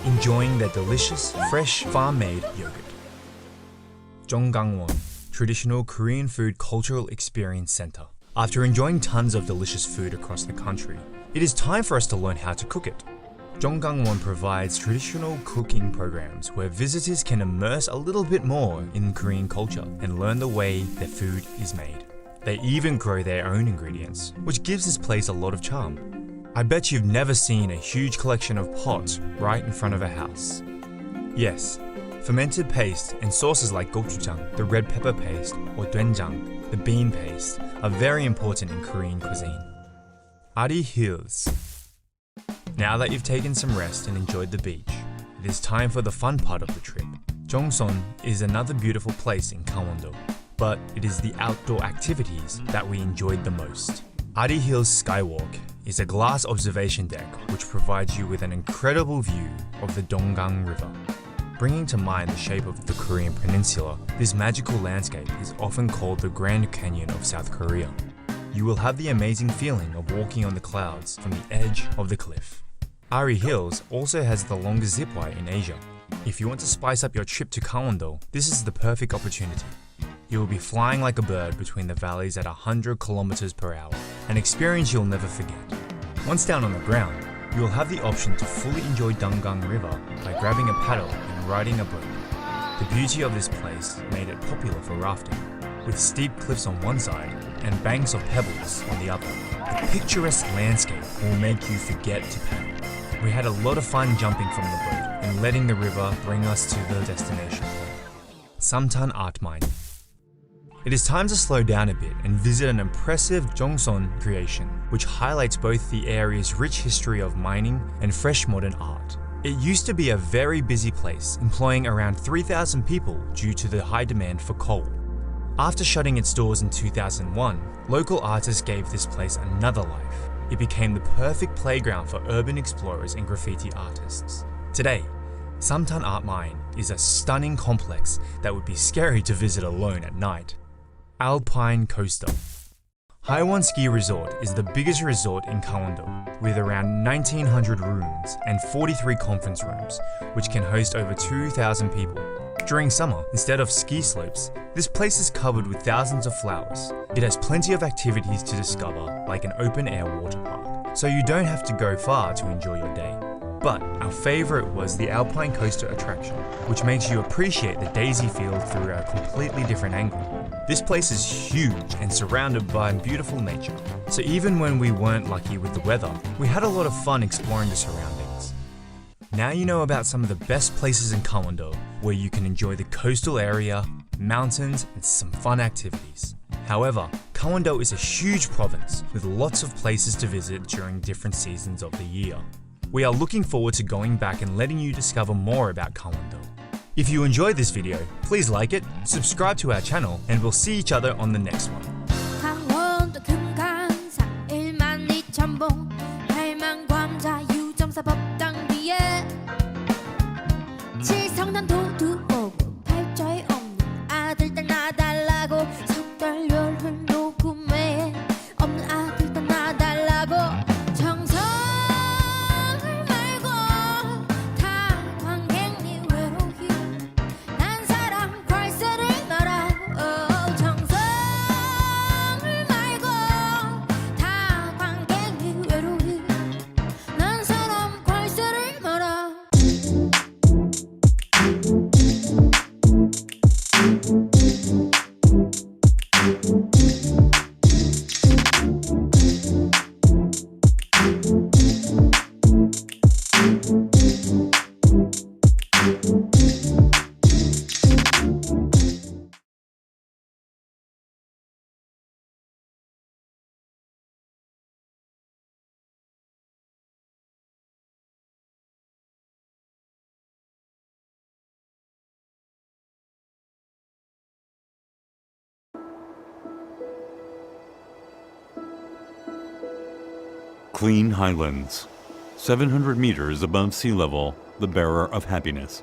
enjoying their delicious, fresh, farm-made yogurt. Jonggangwon, Traditional Korean Food Cultural Experience Center. After enjoying tons of delicious food across the country, it is time for us to learn how to cook it. Gyeonggangwon provides traditional cooking programs where visitors can immerse a little bit more in Korean culture and learn the way their food is made. They even grow their own ingredients, which gives this place a lot of charm. I bet you've never seen a huge collection of pots right in front of a house. Yes, fermented paste and sauces like gochujang, the red pepper paste, or doenjang, the bean paste, are very important in Korean cuisine. Ari Hills. Now that you've taken some rest and enjoyed the beach, it is time for the fun part of the trip. Jongson is another beautiful place in Gangwon-do, but it is the outdoor activities that we enjoyed the most. Ari Hills Skywalk is a glass observation deck which provides you with an incredible view of the Donggang River. Bringing to mind the shape of the Korean Peninsula, this magical landscape is often called the Grand Canyon of South Korea. You will have the amazing feeling of walking on the clouds from the edge of the cliff. Ari Hills also has the longest zipwire in Asia. If you want to spice up your trip to Gangwon-do, this is the perfect opportunity. You will be flying like a bird between the valleys at 100 kilometers per hour, an experience you'll never forget. Once down on the ground, you will have the option to fully enjoy Donggang River by grabbing a paddle and riding a boat. The beauty of this place made it popular for rafting, with steep cliffs on one side and banks of pebbles on the other. The picturesque landscape will make you forget to paddle. We had a lot of fun jumping from the boat and letting the river bring us to the destination, Samtan Art Mine. It is time to slow down a bit and visit an impressive Jongson creation, which highlights both the area's rich history of mining and fresh modern art. It used to be a very busy place, employing around 3,000 people due to the high demand for coal. After shutting its doors in 2001, local artists gave this place another life. It became the perfect playground for urban explorers and graffiti artists. Today, Samtan Art Mine is a stunning complex that would be scary to visit alone at night. Alpine Coaster. Haewon Ski Resort is the biggest resort in Gangwon-do, with around 1,900 rooms and 43 conference rooms, which can host over 2,000 people. During summer, instead of ski slopes, this place is covered with thousands of flowers. It has plenty of activities to discover, like an open-air water park, so you don't have to go far to enjoy your day. But our favorite was the Alpine Coaster attraction, which makes you appreciate the daisy field through a completely different angle. This place is huge and surrounded by beautiful nature, so even when we weren't lucky with the weather, we had a lot of fun exploring the surroundings. Now you know about some of the best places in Gangwon-do, where you can enjoy the coastal area, mountains, and some fun activities. However, Gangwon-do is a huge province with lots of places to visit during different seasons of the year. We are looking forward to going back and letting you discover more about Gangwon-do. If you enjoyed this video, please like it, subscribe to our channel, and we'll see each other on the next one. 강원도 금강산 12,000봉 8만 광자 유정사 법당 뒤에 칠성난 도두 오고 팔자에 없는 아들 딸 나달라고 석달 열흘 녹음에 없는 아들 딸 나달라고 정성을 말고 다 관객니 외로이 난 사람 괄세를 말아 정성을 말고 다 관객니 외로이 난 사람 괄세를 말아 Clean highlands, 700 meters above sea level, the bearer of happiness.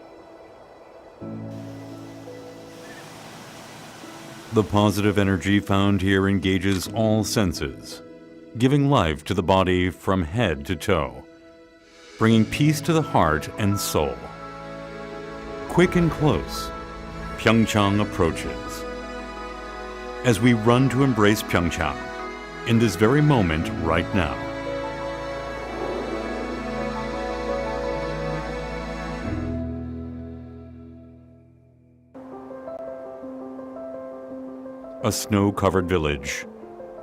The positive energy found here engages all senses, giving life to the body from head to toe, bringing peace to the heart and soul. Quick and close, PyeongChang approaches. As we run to embrace PyeongChang, in this very moment right now. A snow-covered village,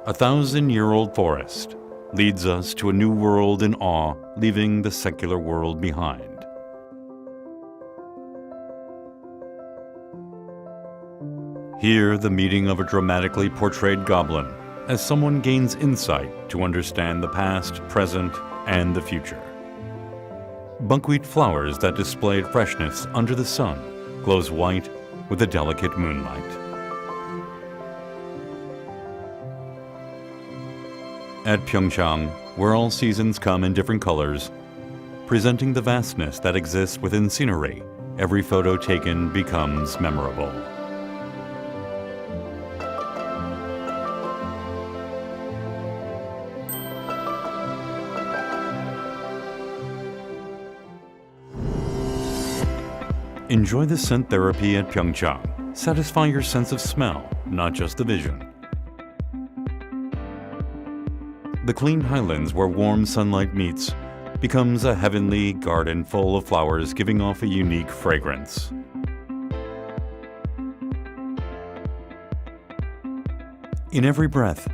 a 1,000-year-old forest, leads us to a new world in awe, leaving the secular world behind. Here, the meeting of a dramatically portrayed goblin as someone gains insight to understand the past, present, and the future. Buckwheat flowers that displayed freshness under the sun glows white with the delicate moonlight. At PyeongChang, where all seasons come in different colors, presenting the vastness that exists within scenery, every photo taken becomes memorable. Enjoy the scent therapy at PyeongChang. Satisfy your sense of smell, not just the vision. The clean highlands where warm sunlight meets becomes a heavenly garden full of flowers giving off a unique fragrance. In every breath,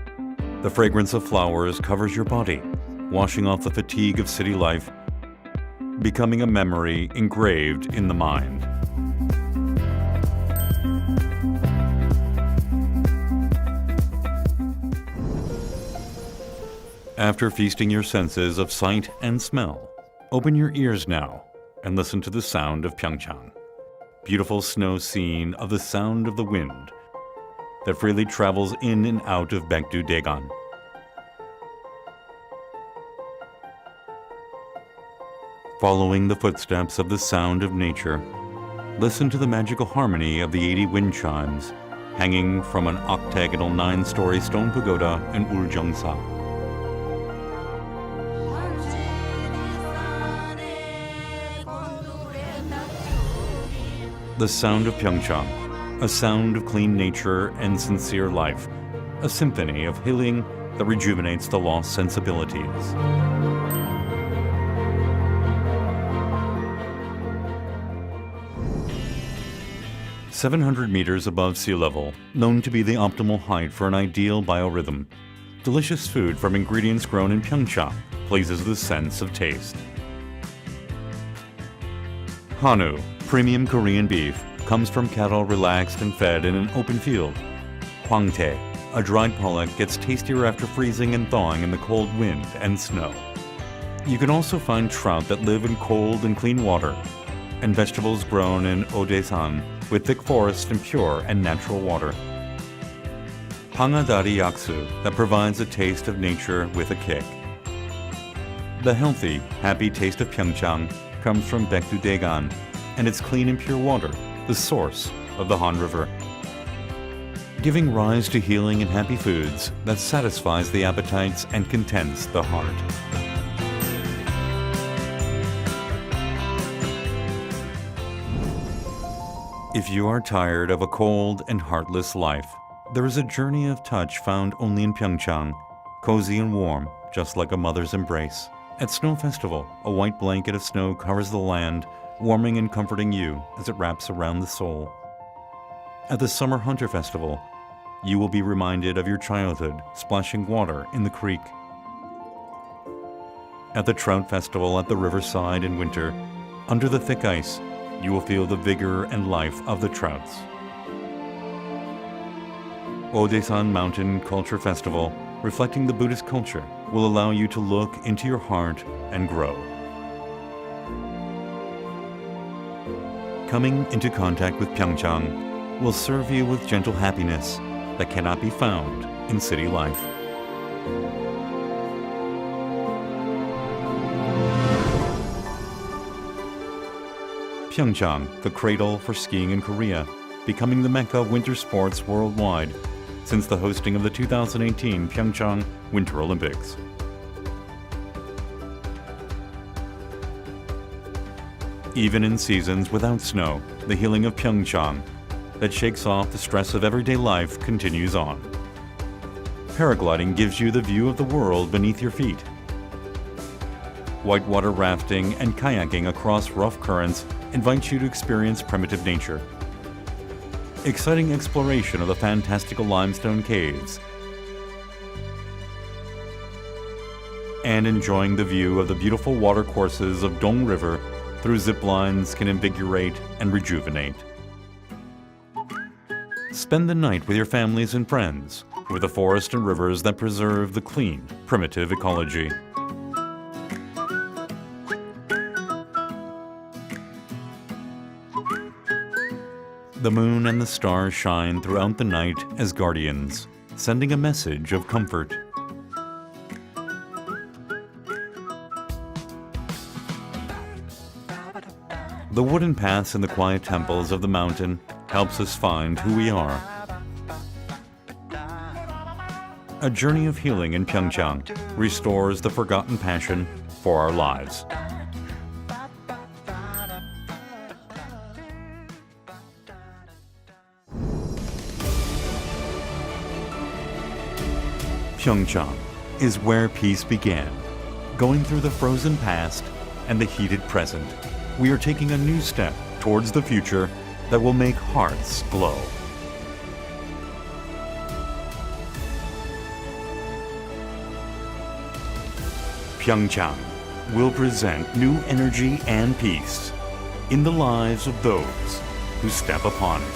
the fragrance of flowers covers your body, washing off the fatigue of city life, becoming a memory engraved in the mind. After feasting your senses of sight and smell, open your ears now and listen to the sound of PyeongChang. Beautiful snow scene of the sound of the wind that freely travels in and out of Baekdu-daegan. Following the footsteps of the sound of nature, listen to the magical harmony of the 80 wind chimes hanging from an octagonal 9-story stone pagoda in Uljeongsa. The sound of PyeongChang, a sound of clean nature and sincere life, a symphony of healing that rejuvenates the lost sensibilities. "700 meters above sea level, known to be the optimal height for an ideal biorhythm. Delicious food from ingredients grown in PyeongChang pleases the sense of taste. Hanwoo, premium Korean beef, comes from cattle relaxed and fed in an open field. Hwangtae, a dried pollock, gets tastier after freezing and thawing in the cold wind and snow. You can also find trout that live in cold and clean water, and vegetables grown in Odaesan with thick forests and pure and natural water. Hangadari yaksu that provides a taste of nature with a kick. The healthy, happy taste of PyeongChang comes from Baekdu-daegan and its clean and pure water, the source of the Han River. Giving rise to healing and happy foods that satisfies the appetites and contents the heart. If you are tired of a cold and heartless life, there is a journey of touch found only in PyeongChang, cozy and warm, just like a mother's embrace. At Snow Festival, a white blanket of snow covers the land, warming and comforting you as it wraps around the soul. At the Summer Hunter Festival, you will be reminded of your childhood splashing water in the creek. At the Trout Festival at the riverside in winter, under the thick ice, you will feel the vigor and life of the trouts. Odaesan Mountain Culture Festival, reflecting the Buddhist culture, will allow you to look into your heart and grow. Coming into contact with PyeongChang will serve you with gentle happiness that cannot be found in city life. PyeongChang, the cradle for skiing in Korea, becoming the mecca of winter sports worldwide since the hosting of the 2018 PyeongChang Winter Olympics. Even in seasons without snow, the healing of PyeongChang that shakes off the stress of everyday life continues on. Paragliding gives you the view of the world beneath your feet. Whitewater rafting and kayaking across rough currents invite you to experience primitive nature. exciting exploration of the fantastical limestone caves, and enjoying the view of the beautiful watercourses of Dong River through zip lines can invigorate and rejuvenate. Spend the night with your families and friends, with the forest and rivers that preserve the clean, primitive ecology. The moon and the stars shine throughout the night as guardians, sending a message of comfort. The wooden paths in the quiet temples of the mountain helps us find who we are. A journey of healing in PyeongChang restores the forgotten passion for our lives. PyeongChang is where peace began. Going through the frozen past and the heated present, we are taking a new step towards the future that will make hearts glow. PyeongChang will present new energy and peace in the lives of those who step upon it.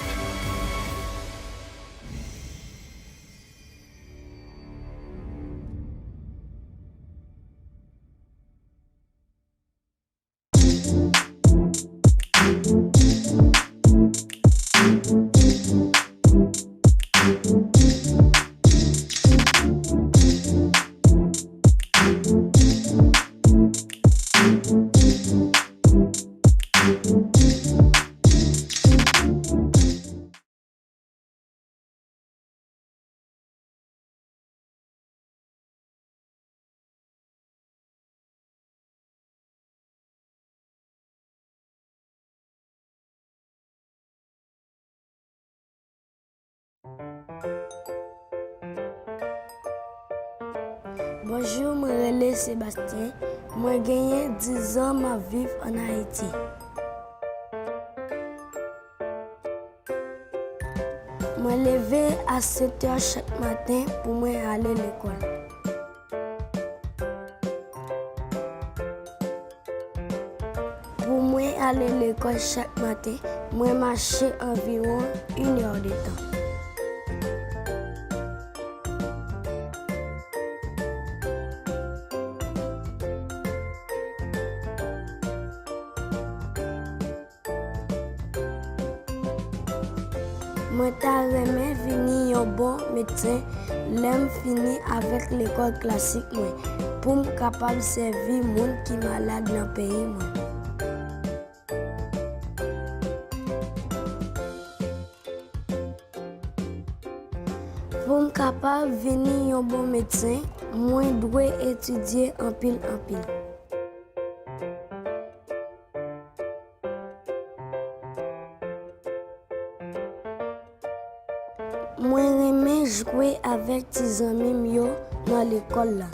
Bonjour, je m'appelle Sébastien. Moi, j'ai gagné 10 ans ma vie en Haïti. Moi, levé à 7 h chaque matin pour moi aller à l'école. Pour moi aller à l'école chaque matin, moi marcher environ 1 heure de temps. Moi, j'aimerais finir un bon médecin, l'aime fini avec l'école classique pour me capable servir les gens qui sont malades dans le pays. Pour me capable venir un bon médecin, moi, je dois étudier en pile. Moi, j'aime jouer avec mes amis dans l'école.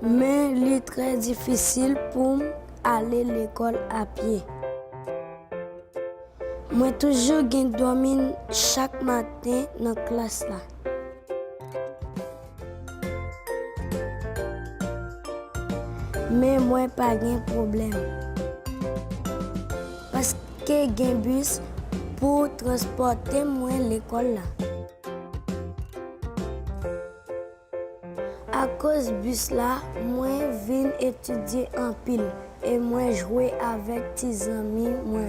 Mais il est très difficile pour aller à l'école à pied. Moi, toujours dormir chaque matin dans la classe. Mais moi, pas de problème. Parce que j'ai un bus pour transporter moi à l'école. À cause du bus là, moi viens étudier en pile et moi jouer avec mes amis moi.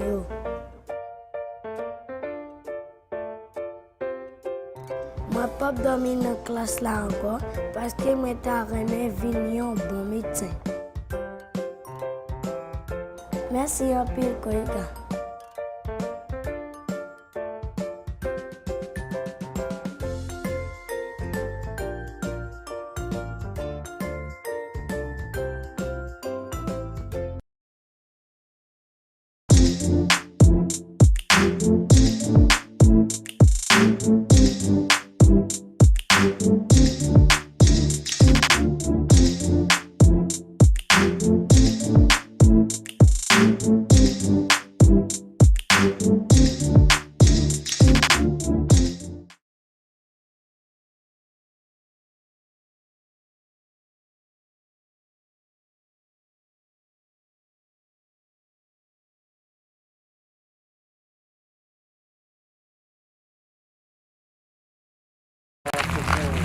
Moi pas dormir dans la classe là encore parce que moi j'aimerais venir un bon médecin. Merci un pile Koika.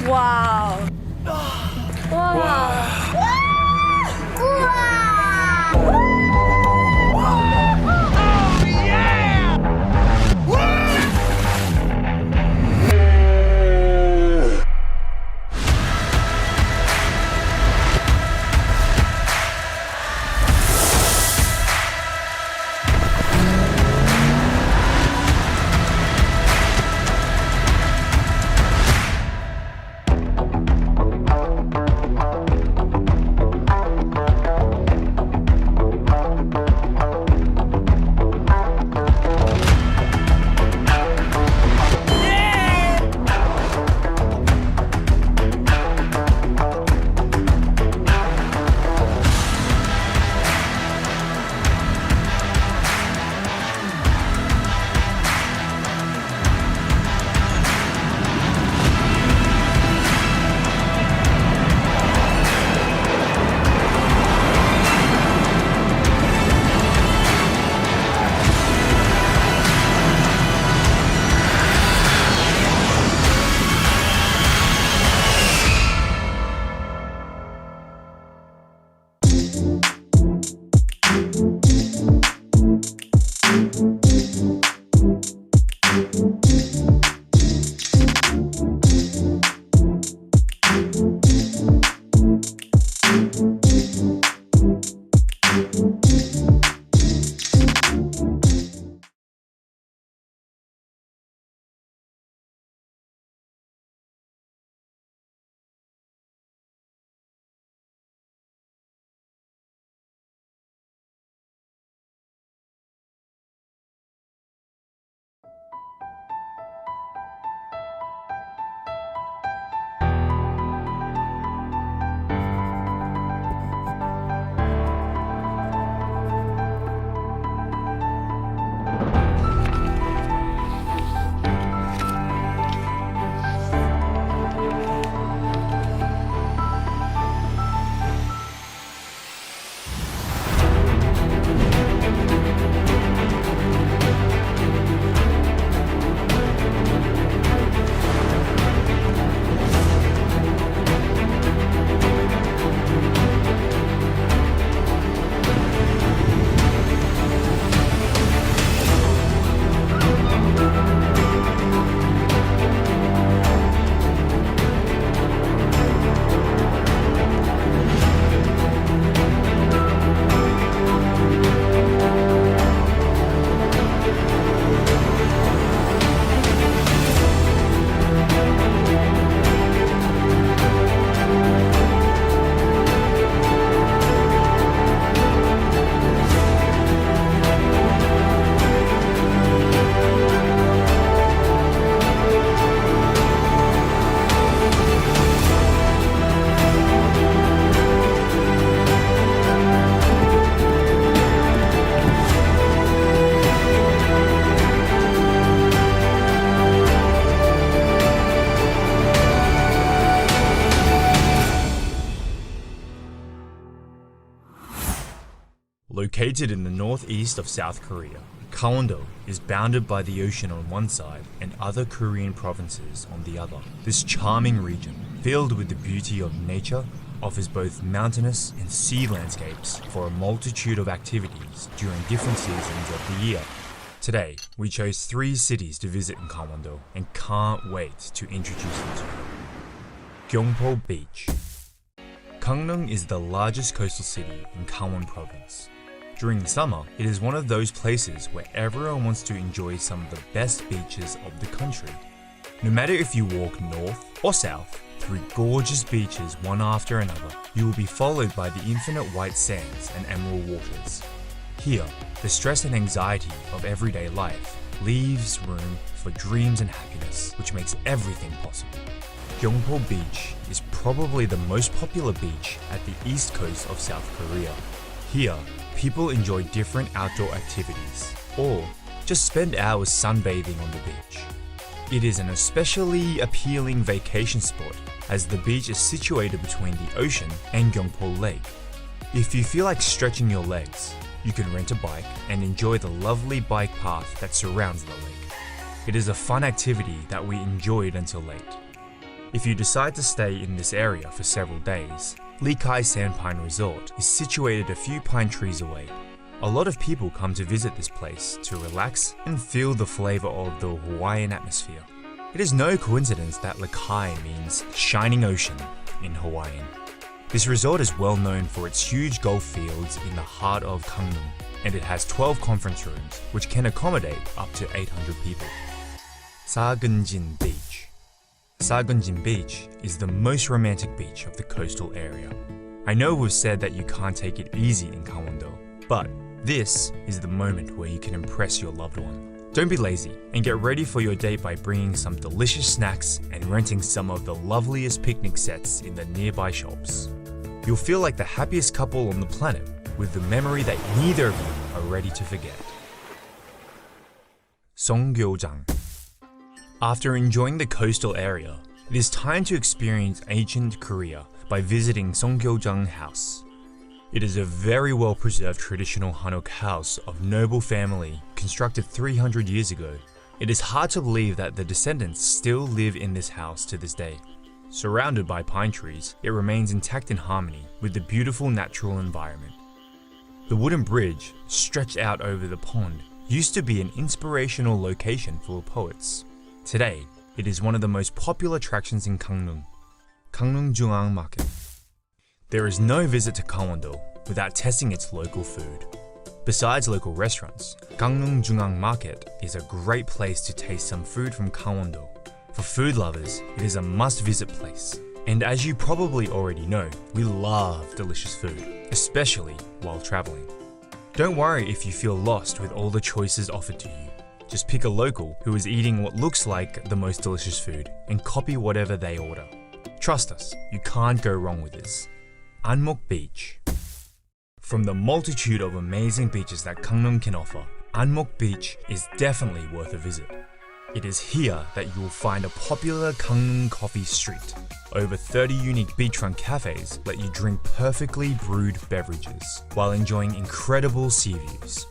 와우. 와. Located in the northeast of South Korea, Gangwon-do is bounded by the ocean on one side and other Korean provinces on the other. This charming region, filled with the beauty of nature, offers both mountainous and sea landscapes for a multitude of activities during different seasons of the year. Today, we chose 3 cities to visit in Gangwon-do and can't wait to introduce them to you. Gyeongpo Beach. Gangneung is the largest coastal city in Gangwon Province. During the summer, it is one of those places where everyone wants to enjoy some of the best beaches of the country. No matter if you walk north or south, through gorgeous beaches one after another, you will be followed by the infinite white sands and emerald waters. Here, the stress and anxiety of everyday life leaves room for dreams and happiness, which makes everything possible. Gyeongpo Beach is probably the most popular beach at the east coast of South Korea. Here, people enjoy different outdoor activities, or just spend hours sunbathing on the beach. It is an especially appealing vacation spot as the beach is situated between the ocean and Gyeongpo Lake. If you feel like stretching your legs, you can rent a bike and enjoy the lovely bike path that surrounds the lake. It is a fun activity that we enjoyed until late. If you decide to stay in this area for several days, Likai Sandpine Resort is situated a few pine trees away. A lot of people come to visit this place to relax and feel the flavor of the Hawaiian atmosphere. It is no coincidence that Likai means shining ocean in Hawaiian. This resort is well known for its huge golf fields in the heart of Gangneung, and it has 12 conference rooms, which can accommodate up to 800 people. Sagunjin Beach. Sagunjin Beach is the most romantic beach of the coastal area. I know we've said that you can't take it easy in Gangwon-do, but this is the moment where you can impress your loved one. Don't be lazy and get ready for your date by bringing some delicious snacks and renting some of the loveliest picnic sets in the nearby shops. You'll feel like the happiest couple on the planet with the memory that neither of you are ready to forget. Songgyeojang. After enjoying the coastal area, it is time to experience ancient Korea by visiting Songgyeojang House. It is a very well-preserved traditional Hanok house of noble family constructed 300 years ago. It is hard to believe that the descendants still live in this house to this day. Surrounded by pine trees, it remains intact in harmony with the beautiful natural environment. The wooden bridge, stretched out over the pond, used to be an inspirational location for poets. Today, it is one of the most popular attractions in Gangneung, Gangneung Jungang Market. There is no visit to Gangwon-do without testing its local food. Besides local restaurants, Gangneung Jungang Market is a great place to taste some food from Gangwon-do. For food lovers, it is a must-visit place. And as you probably already know, we love delicious food, especially while traveling. Don't worry if you feel lost with all the choices offered to you. Just pick a local who is eating what looks like the most delicious food and copy whatever they order. Trust us, you can't go wrong with this. Anmok Beach. From the multitude of amazing beaches that Gangneung can offer, Anmok Beach is definitely worth a visit. It is here that you will find a popular Gangneung coffee street. Over 30 unique beachfront cafes let you drink perfectly brewed beverages while enjoying incredible sea views.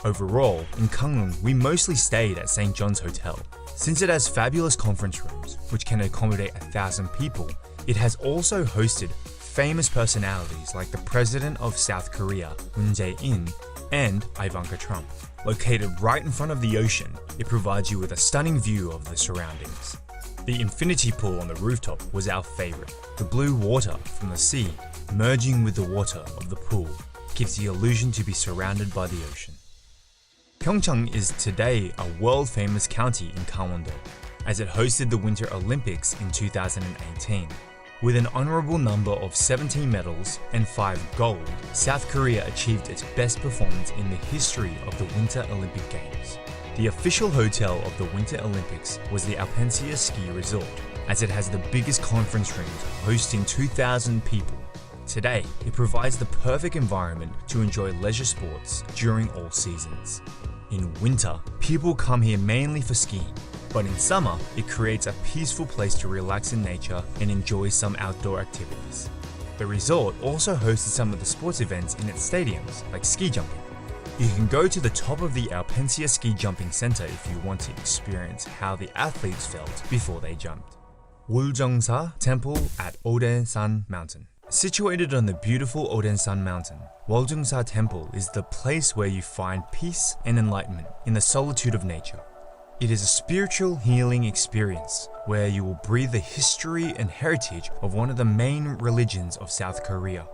Overall, in Gangneung, we mostly stayed at St. John's Hotel. Since it has fabulous conference rooms, which can accommodate 1,000 people, it has also hosted famous personalities like the President of South Korea, Moon Jae-in, and Ivanka Trump. Located right in front of the ocean, it provides you with a stunning view of the surroundings. The infinity pool on the rooftop was our favorite. The blue water from the sea merging with the water of the pool gives the illusion to be surrounded by the ocean. PyeongChang is today a world-famous county in Gangwon-do, as it hosted the Winter Olympics in 2018. With an honorable number of 17 medals and 5 gold, South Korea achieved its best performance in the history of the Winter Olympic Games. The official hotel of the Winter Olympics was the Peninsula Ski Resort, as it has the biggest conference rooms hosting 2,000 people. Today, it provides the perfect environment to enjoy leisure sports during all seasons. In winter, people come here mainly for skiing, but in summer, it creates a peaceful place to relax in nature and enjoy some outdoor activities. The resort also hosted some of the sports events in its stadiums, like ski jumping. You can go to the top of the Peninsula Ski Jumping Center if you want to experience how the athletes felt before they jumped. Woljungsa Temple at Odensan Mountain. Situated on the beautiful Odensan Mountain, Woljungsa Temple is the place where you find peace and enlightenment in the solitude of nature. It is a spiritual healing experience where you will breathe the history and heritage of one of the main religions of South Korea.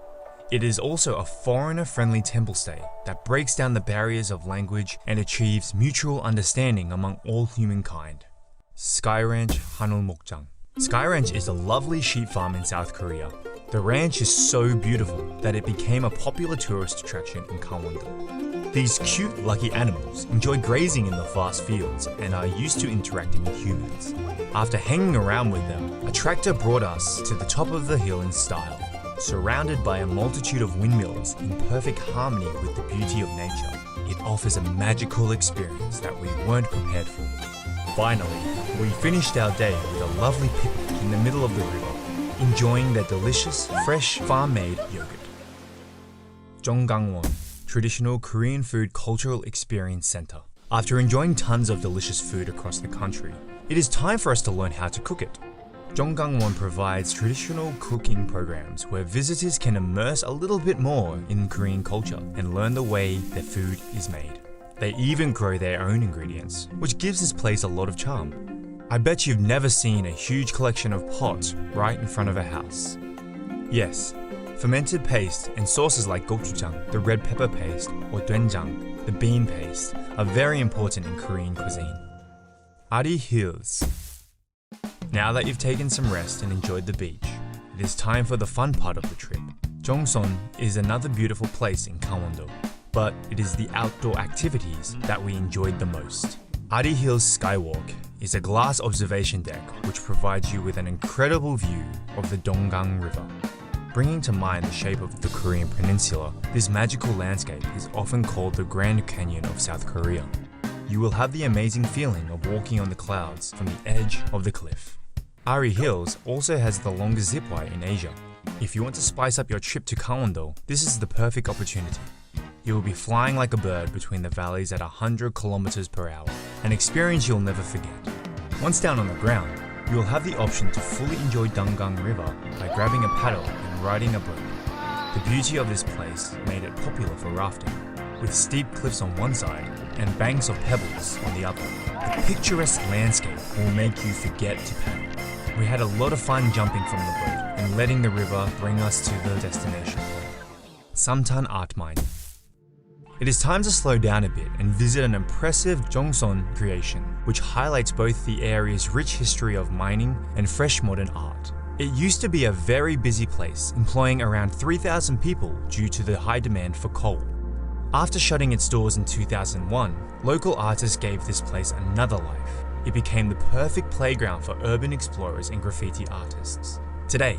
It is also a foreigner-friendly temple stay that breaks down the barriers of language and achieves mutual understanding among all humankind. Sky Ranch Hanulmokjang. Sky Ranch is a lovely sheep farm in South Korea. The ranch is so beautiful that it became a popular tourist attraction in Gangwon-do. These cute, lucky animals enjoy grazing in the vast fields and are used to interacting with humans. After hanging around with them, a tractor brought us to the top of the hill in style, surrounded by a multitude of windmills in perfect harmony with the beauty of nature. It offers a magical experience that we weren't prepared for. Finally, we finished our day with a lovely picnic in the middle of the river, enjoying their delicious, fresh, farm-made yogurt. Jonggangwon, Traditional Korean Food Cultural Experience Center. After enjoying tons of delicious food across the country, it is time for us to learn how to cook it. Gyeonggangwon provides traditional cooking programs where visitors can immerse a little bit more in Korean culture and learn the way their food is made. They even grow their own ingredients, which gives this place a lot of charm. I bet you've never seen a huge collection of pots right in front of a house. Yes, fermented paste and sauces like gochujang, the red pepper paste, or doenjang, the bean paste, are very important in Korean cuisine. Ari Hills. Now that you've taken some rest and enjoyed the beach, it is time for the fun part of the trip. Jongson is another beautiful place in Gangwon-do, but it is the outdoor activities that we enjoyed the most. Ari Hills Skywalk is a glass observation deck which provides you with an incredible view of the Donggang River. Bringing to mind the shape of the Korean Peninsula, this magical landscape is often called the Grand Canyon of South Korea. You will have the amazing feeling of walking on the clouds from the edge of the cliff. Ari Hills also has the longest zipwire in Asia. If you want to spice up your trip to Gangwon-do, this is the perfect opportunity. You will be flying like a bird between the valleys at 100 kilometers per hour, an experience you'll never forget. Once down on the ground, you will have the option to fully enjoy Donggang River by grabbing a paddle and riding a boat. The beauty of this place made it popular for rafting, with steep cliffs on one side and banks of pebbles on the other. The picturesque landscape will make you forget to paddle. We had a lot of fun jumping from the boat and letting the river bring us to the destination point, Samtan Art Mine. It is time to slow down a bit and visit an impressive Jongson creation, which highlights both the area's rich history of mining and fresh modern art. It used to be a very busy place, employing around 3,000 people due to the high demand for coal. After shutting its doors in 2001, local artists gave this place another life. It became the perfect playground for urban explorers and graffiti artists. Today,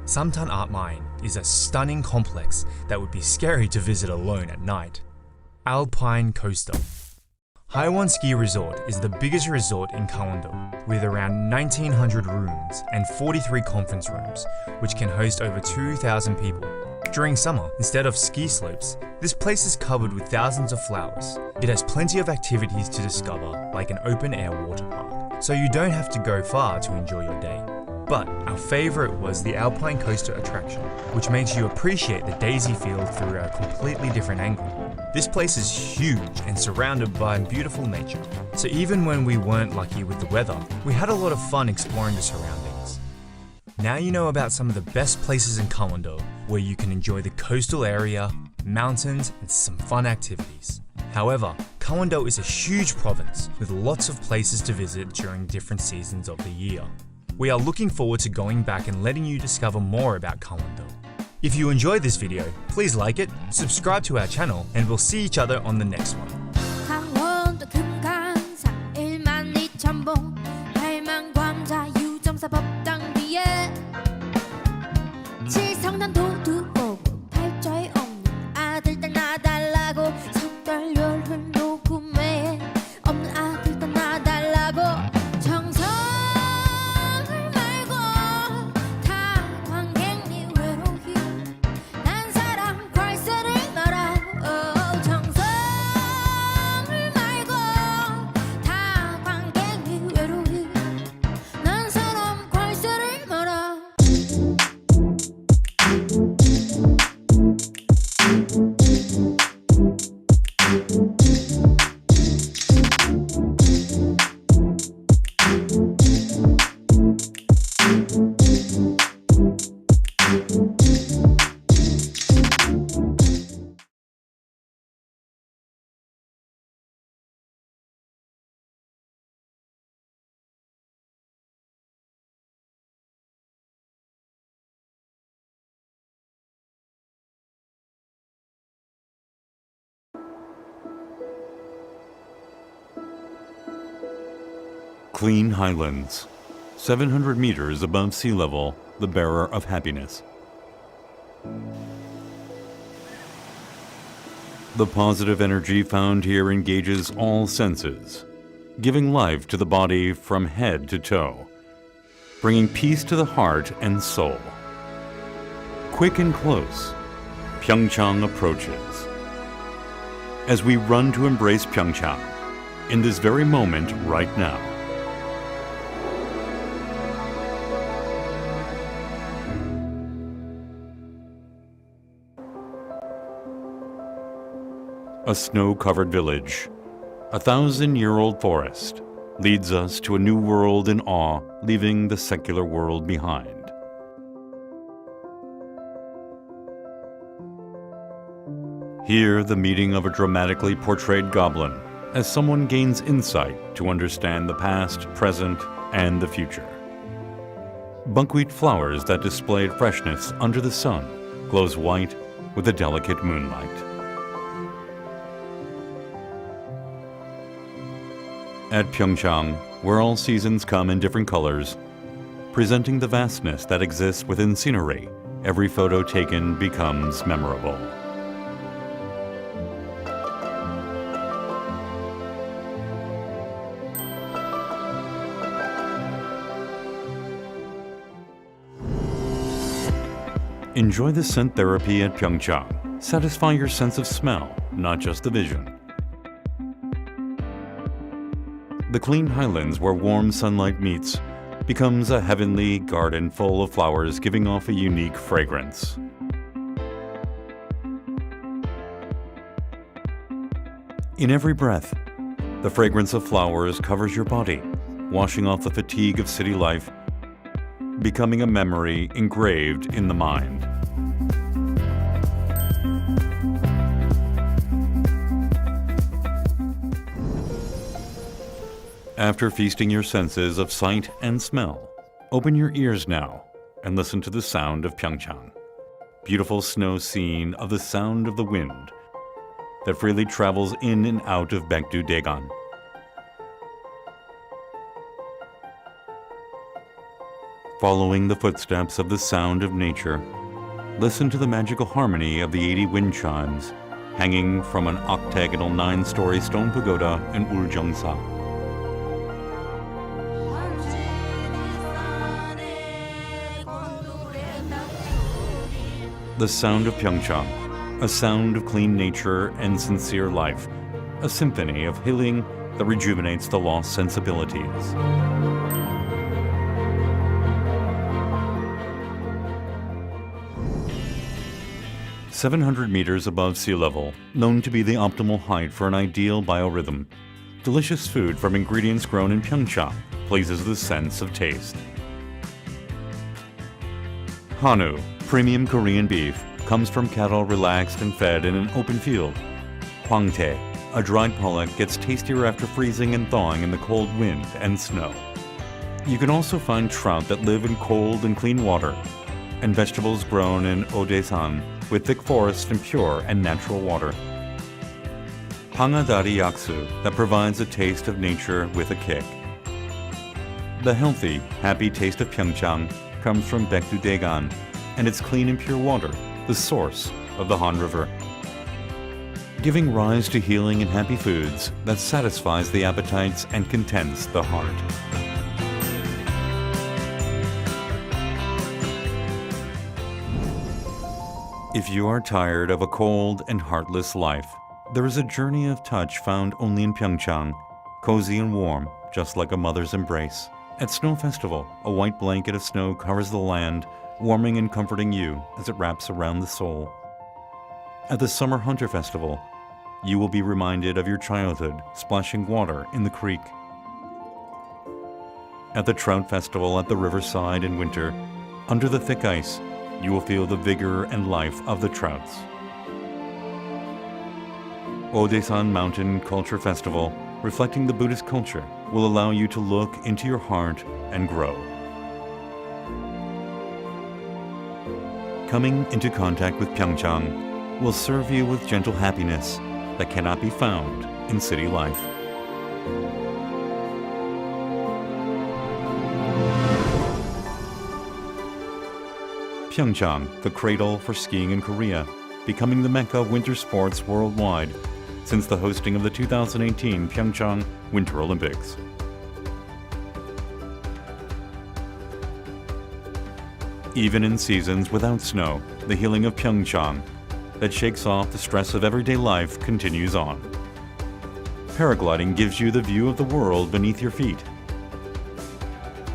Samtan Art Mine is a stunning complex that would be scary to visit alone at night. Alpine Coaster. Haiwon Ski Resort is the biggest resort in Gangwon-do, with around 1,900 rooms and 43 conference rooms, which can host over 2,000 people. During summer, instead of ski slopes, this place is covered with thousands of flowers. It has plenty of activities to discover, like an open-air water park, so you don't have to go far to enjoy your day. But our favorite was the Alpine Coaster attraction, which makes you appreciate the daisy field through a completely different angle. This place is huge and surrounded by beautiful nature, so even when we weren't lucky with the weather, we had a lot of fun exploring the surroundings. Now you know about some of the best places in Gangwon-do, where you can enjoy the coastal area, mountains, and some fun activities. However, Gangwon-do is a huge province with lots of places to visit during different seasons of the year. We are looking forward to going back and letting you discover more about Gangwon-do. If you enjoyed this video, please like it, subscribe to our channel, and we'll see each other on the next one. 강원도 금강산 1만 2천 봉 8만 광자 유정사 법당 위에 칠성난 도두 오고 팔자에 없는 아들 딸 나달라고 석달열을 녹음해 없는 아들 딸 나달라고 정성을 말고 다 관객니 외로이 난 사람 괄세를 말아 정성을 말고 다 관객니 외로이 난 사람 괄세를 말아 Clean highlands, 700 meters above sea level, the bearer of happiness. The positive energy found here engages all senses, giving life to the body from head to toe, bringing peace to the heart and soul. Quick and close, PyeongChang approaches. As we run to embrace PyeongChang, in this very moment right now. A snow-covered village, a 1,000-year-old forest, leads us to a new world in awe, leaving the secular world behind. Here, the meeting of a dramatically portrayed goblin as someone gains insight to understand the past, present, and the future. Buckwheat flowers that displayed freshness under the sun glows white with the delicate moonlight. At PyeongChang, where all seasons come in different colors, presenting the vastness that exists within scenery, every photo taken becomes memorable. Enjoy the scent therapy at PyeongChang. Satisfy your sense of smell, not just the vision. The clean highlands where warm sunlight meets becomes a heavenly garden full of flowers giving off a unique fragrance. In every breath, the fragrance of flowers covers your body, washing off the fatigue of city life, becoming a memory engraved in the mind. After feasting your senses of sight and smell, open your ears now and listen to the sound of PyeongChang. Beautiful snow scene of the sound of the wind that freely travels in and out of Baekdu-daegan. Following the footsteps of the sound of nature, listen to the magical harmony of the 80 wind chimes hanging from an octagonal 9-story stone pagoda in Uljeongsa. The sound of PyeongChang, a sound of clean nature and sincere life, a symphony of healing that rejuvenates the lost sensibilities. "700 meters above sea level, known to be the optimal height for an ideal biorhythm. Delicious food from ingredients grown in PyeongChang pleases the sense of taste." Hanwoo, premium Korean beef, comes from cattle relaxed and fed in an open field. Hwangtae, a dried pollock, gets tastier after freezing and thawing in the cold wind and snow. You can also find trout that live in cold and clean water, and vegetables grown in Odaesan with thick forests and pure and natural water. Hangadari yaksu that provides a taste of nature with a kick. The healthy, happy taste of PyeongChang comes from Baekdu-daegan and its clean and pure water, the source of the Han River. Giving rise to healing and happy foods that satisfies the appetites and contents the heart. If you are tired of a cold and heartless life, there is a journey of touch found only in PyeongChang, cozy and warm, just like a mother's embrace. At Snow Festival, a white blanket of snow covers the land, warming and comforting you as it wraps around the soul. At the Summer Hunter Festival, you will be reminded of your childhood splashing water in the creek. At the Trout Festival at the riverside in winter, under the thick ice, you will feel the vigor and life of the trouts. Odaesan Mountain Culture Festival, reflecting the Buddhist culture, will allow you to look into your heart and grow. Coming into contact with PyeongChang will serve you with gentle happiness that cannot be found in city life. PyeongChang, the cradle for skiing in Korea, becoming the mecca of winter sports worldwide since the hosting of the 2018 PyeongChang Winter Olympics. Even in seasons without snow, the healing of PyeongChang that shakes off the stress of everyday life continues on. Paragliding gives you the view of the world beneath your feet.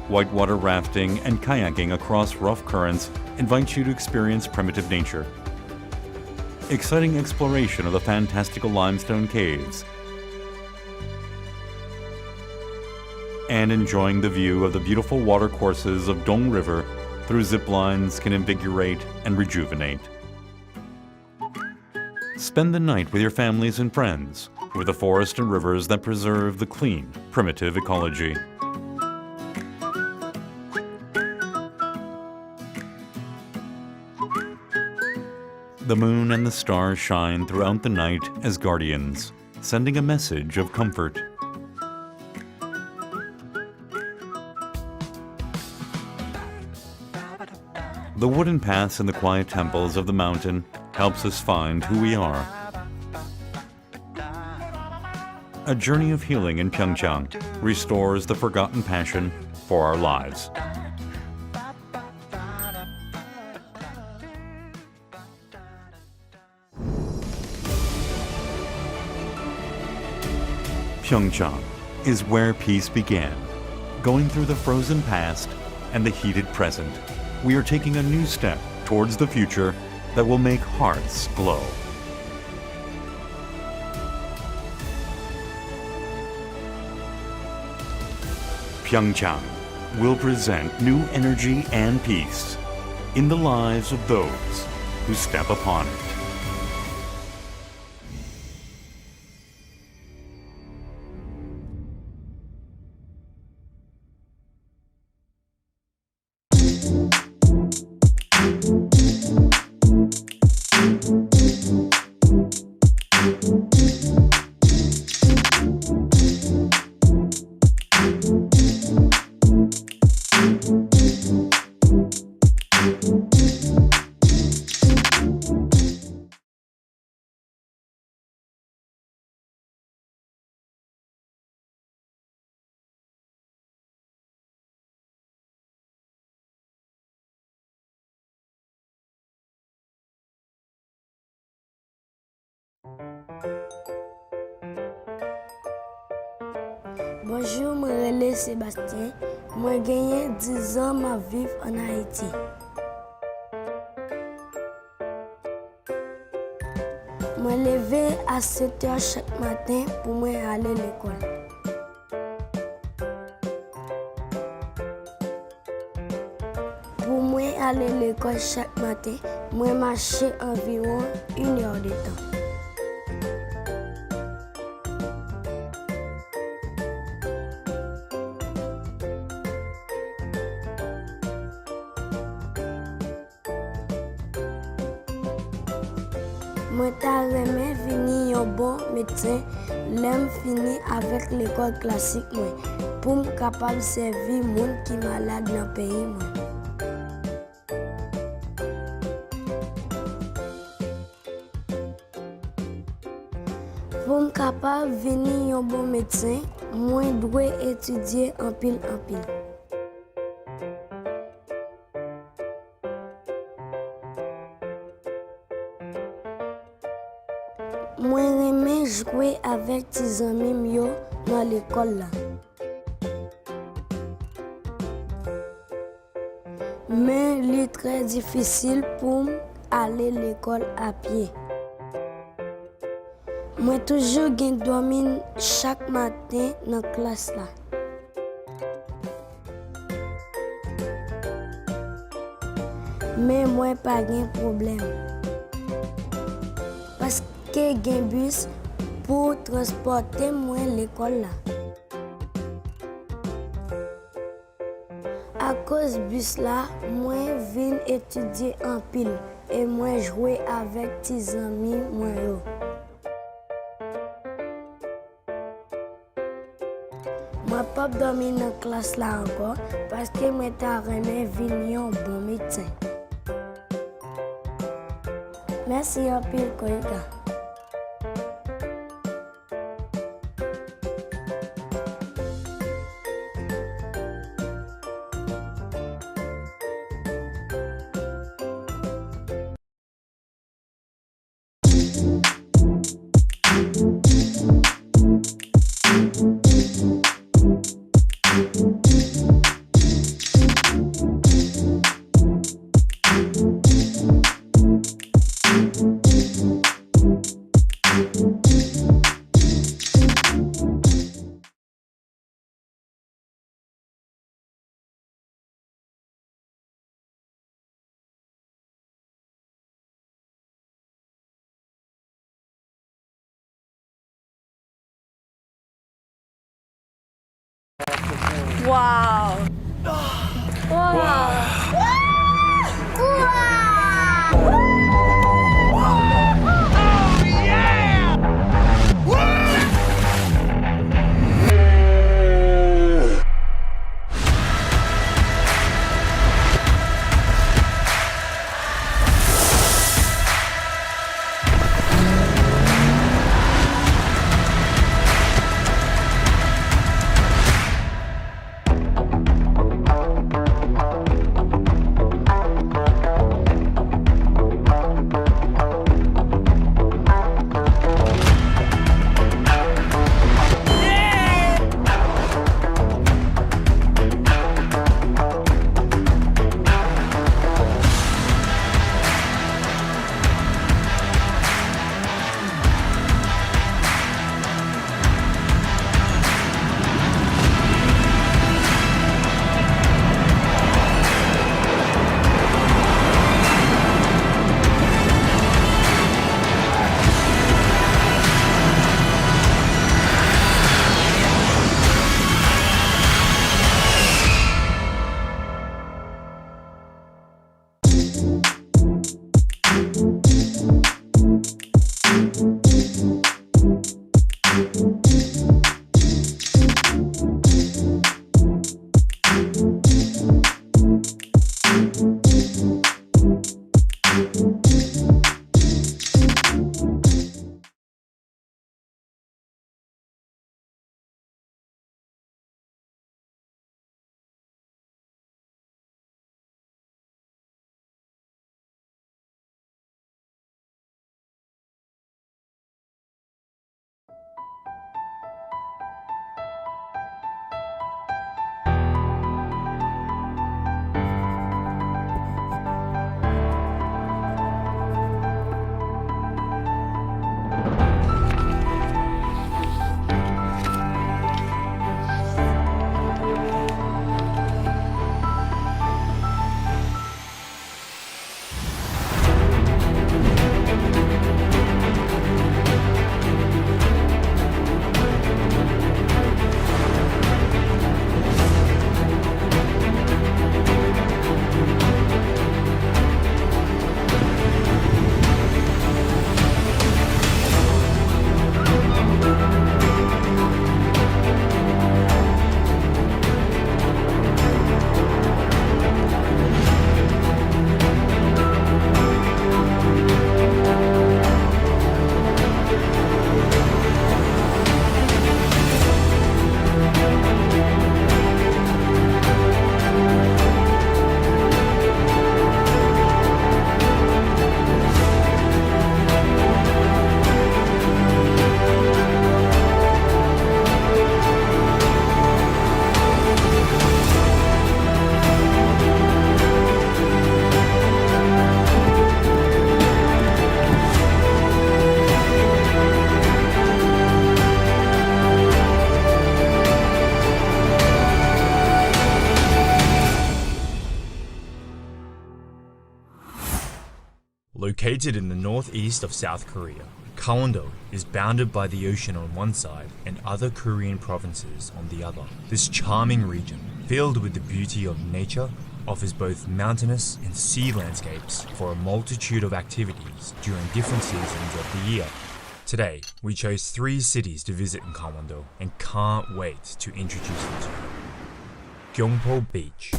Whitewater rafting and kayaking across rough currents invite you to experience primitive nature. exciting exploration of the fantastical limestone caves, and enjoying the view of the beautiful watercourses of Dong River through zip lines can invigorate and rejuvenate. Spend the night with your families and friends, with the forest and rivers that preserve the clean, primitive ecology. The moon and the stars shine throughout the night as guardians, sending a message of comfort. The wooden paths in the quiet temples of the mountain helps us find who we are. A journey of healing in PyeongChang restores the forgotten passion for our lives. PyeongChang is where peace began. Going through the frozen past and the heated present, we are taking a new step towards the future that will make hearts glow. PyeongChang will present new energy and peace in the lives of those who step upon it. Bonjour, je m'appelle Sébastien. Moi, j'ai gagné 10 ans ma vie en Haïti. Moi, levé à 7 h chaque matin pour moi aller à l'école. Pour moi aller à l'école chaque matin, moi marcher environ 1 heure de temps. Moi, j'aimerais finir un bon médecin, l'aime fini avec l'école classique pour me capable servir les gens qui sont malades dans le pays. Pour me capable devenir un bon médecin, moi, je dois étudier en pile. Moi, j'aime jouer avec mes amis dans l'école. Mais il est très difficile pour aller à l'école à pied. Moi, toujours dormir chaque matin dans la classe. Mais moi, pas de problème. Parce que j'ai un bus pour transporter moi à l'école. À cause du bus là, moi viens étudier en pile et moi jouer avec mes amis moi. Moi pas dormir dans la classe là encore parce que moi j'aimerais venir un bon médecin. Merci en pile Koika. 와우. 와. Located in the northeast of South Korea, Gangwon-do is bounded by the ocean on one side and other Korean provinces on the other. This charming region, filled with the beauty of nature, offers both mountainous and sea landscapes for a multitude of activities during different seasons of the year. Today, we chose 3 cities to visit in Gangwon-do and can't wait to introduce them to you. Gyeongpo Beach.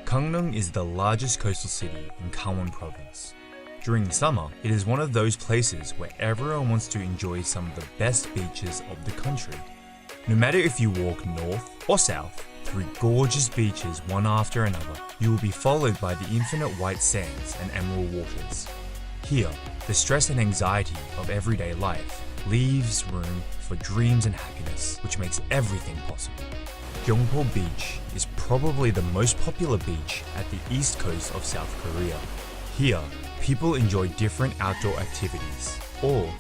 Gangneung is the largest coastal city in Gangwon Province. During summer, it is one of those places where everyone wants to enjoy some of the best beaches of the country. No matter if you walk north or south through gorgeous beaches one after another, you will be followed by the infinite white sands and emerald waters. Here, the stress and anxiety of everyday life leaves room for dreams and happiness, which makes everything possible. Gyeongpo Beach is probably the most popular beach at the east coast of South Korea. Here, people enjoy different outdoor activities, or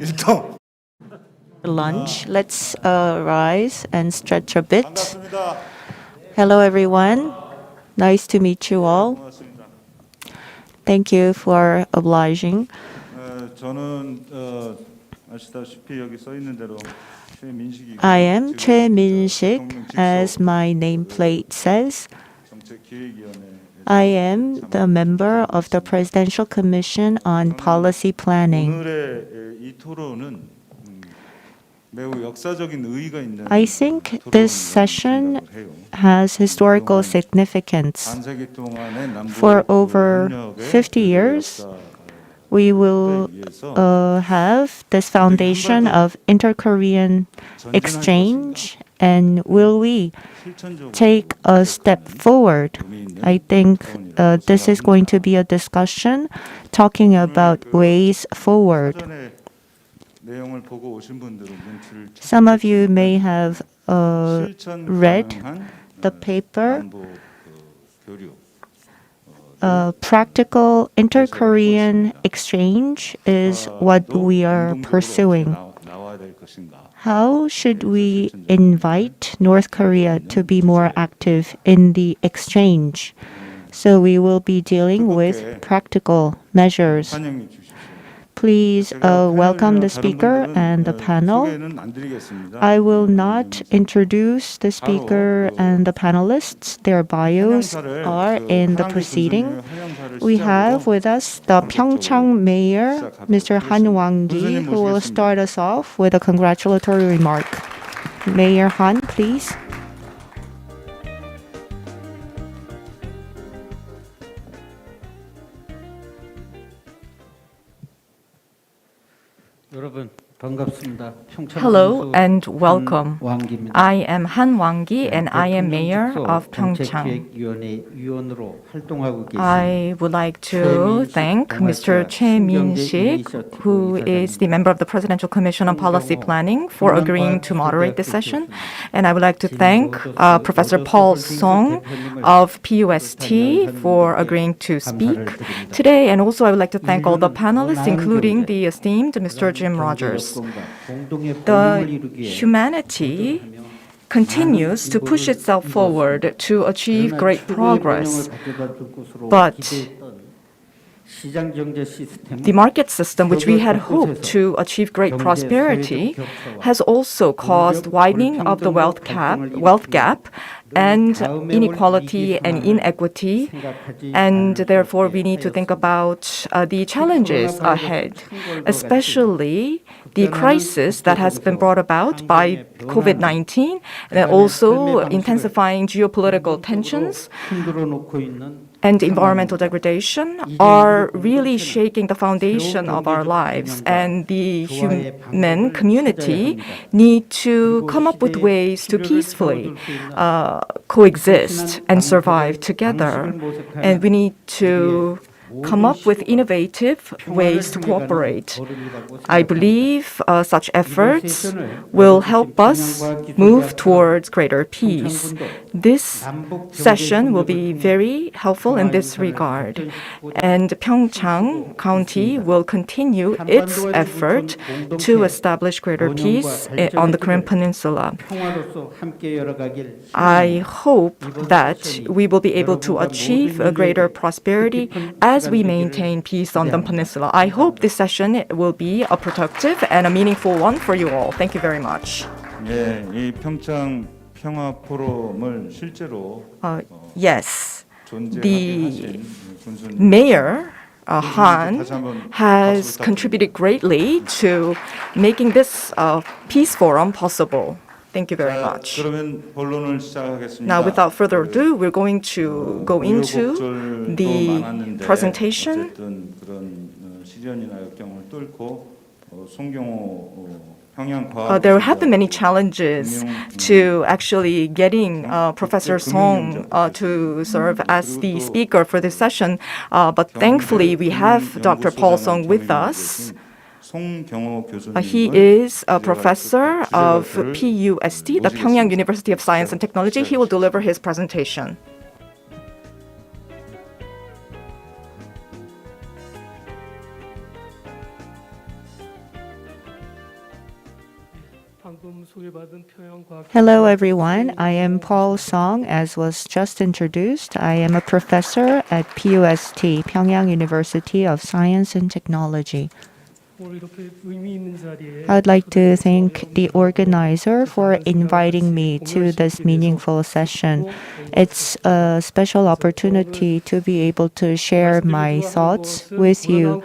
일동. Lunch. Let's rise and stretch a bit. Hello, everyone. Nice to meet you all. Thank you for obliging. 저는 아시다시피 여기 써 있는 대로 최민식이고 I am Choi Min-sik, as my nameplate says. 정책기획위원회 I am the member of the Presidential Commission on Policy Planning. 오늘의 이 토론은 매우 역사적인 의의가 있는 I think this session has historical significance. 반세기 동안의 남북 For over 협력의 50 years, we will have this foundation of inter-Korean exchange, and will we take a step forward? I think this is going to be a discussion talking about ways forward. 내용을 보고 오신 분들은 눈치를 Some of you may have read the paper. 남북 교류 Practical inter-Korean exchange is what we are pursuing. 나와야 될 것인가? How should we invite North Korea to be more active in the exchange? So we will be dealing with practical measures. 환영해 주십시오. Please welcome the speaker and the panel. 소개는 안 드리겠습니다. I will not introduce the speaker and the panelists. Their bios are in the proceeding. We have with us the PyeongChang Mayor, Mr. Han Wang-gi, who will start us off with a congratulatory remark. Mayor Han, please. 여러분 반갑습니다. Hello and welcome. I am Han Wang-gi and I am mayor of PyeongChang. I would like to thank Mr. Choi Min-sik, who is the member of the Presidential Commission on Policy Planning, for agreeing to moderate this session. And I would like to thank Professor Paul Song of PUST for agreeing to speak today. And also I would like to thank all the panelists, including the esteemed Mr. Jim Rogers. The humanity continues to push itself forward to achieve great progress, but the market system, which we had hoped to achieve great prosperity, has also caused widening of the wealth gap and inequality and inequity, and therefore we need to think about the challenges ahead, especially the crisis that has been brought about by COVID-19, and also intensifying geopolitical tensions and environmental degradation are really shaking the foundation of our lives, and the human community need to come up with ways to peacefully coexist and survive together. And we need to come up with innovative ways to cooperate. I believe such efforts will help us move towards greater peace. This session will be very helpful in this regard, and PyeongChang County will continue its effort to establish greater peace on the Korean Peninsula. I hope that we will be able to achieve a greater prosperity as we maintain peace on the peninsula. I hope this session will be a productive and a meaningful one for you all. Thank you very much. 예, 이 평창 평화 포럼을 실제로 Yes, 존재하게 the 하신 군수님 mayor Han has contributed greatly to making this peace forum possible. Thank you very much. 그러면 본론을 시작하겠습니다. Now, without further ado, we're going to go into 우여곡절도 the 많았는데 presentation. 어쨌든 그런 시련이나 역경을 뚫고 송경호 평양과학 There have been many challenges to actually getting Professor Song to serve as the speaker for this session, but thankfully we have Dr. Paul Song with us. He is a professor of PUST, the Pyongyang University of Science and Technology. He will deliver his presentation. Hello, everyone. I am Paul Song, as was just introduced. I am a professor at PUST, Pyongyang University of Science and Technology. I'd like to thank the organizer for inviting me to this meaningful session. It's a special opportunity to be able to share my thoughts with you.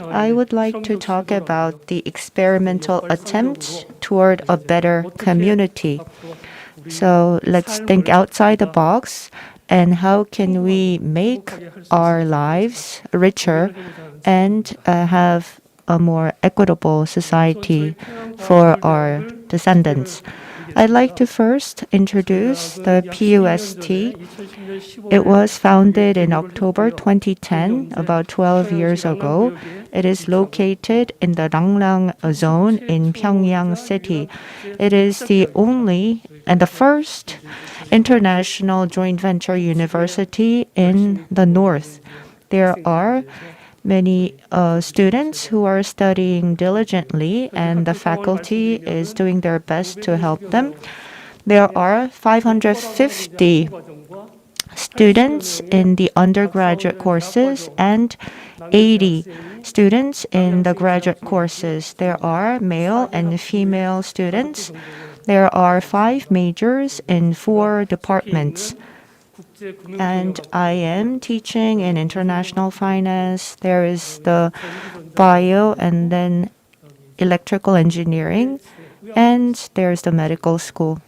I would like to talk about the experimental attempt toward a better community. So let's think outside the box and how can we make our lives richer and have a more equitable society for our descendants. I'd like to first introduce the PUST. It was founded in October 2010, about 12 years ago. It is located in the Ranglang zone in Pyongyang City. It is the only and the first international joint venture university in the north. There are many students who are studying diligently, and the faculty is doing their best to help them. There are 550 students in the undergraduate courses and 80 students in the graduate courses. There are male and female students. There are 5 majors in 4 departments. And I am teaching in international finance. There is the bio and then electrical engineering, and there's the medical school.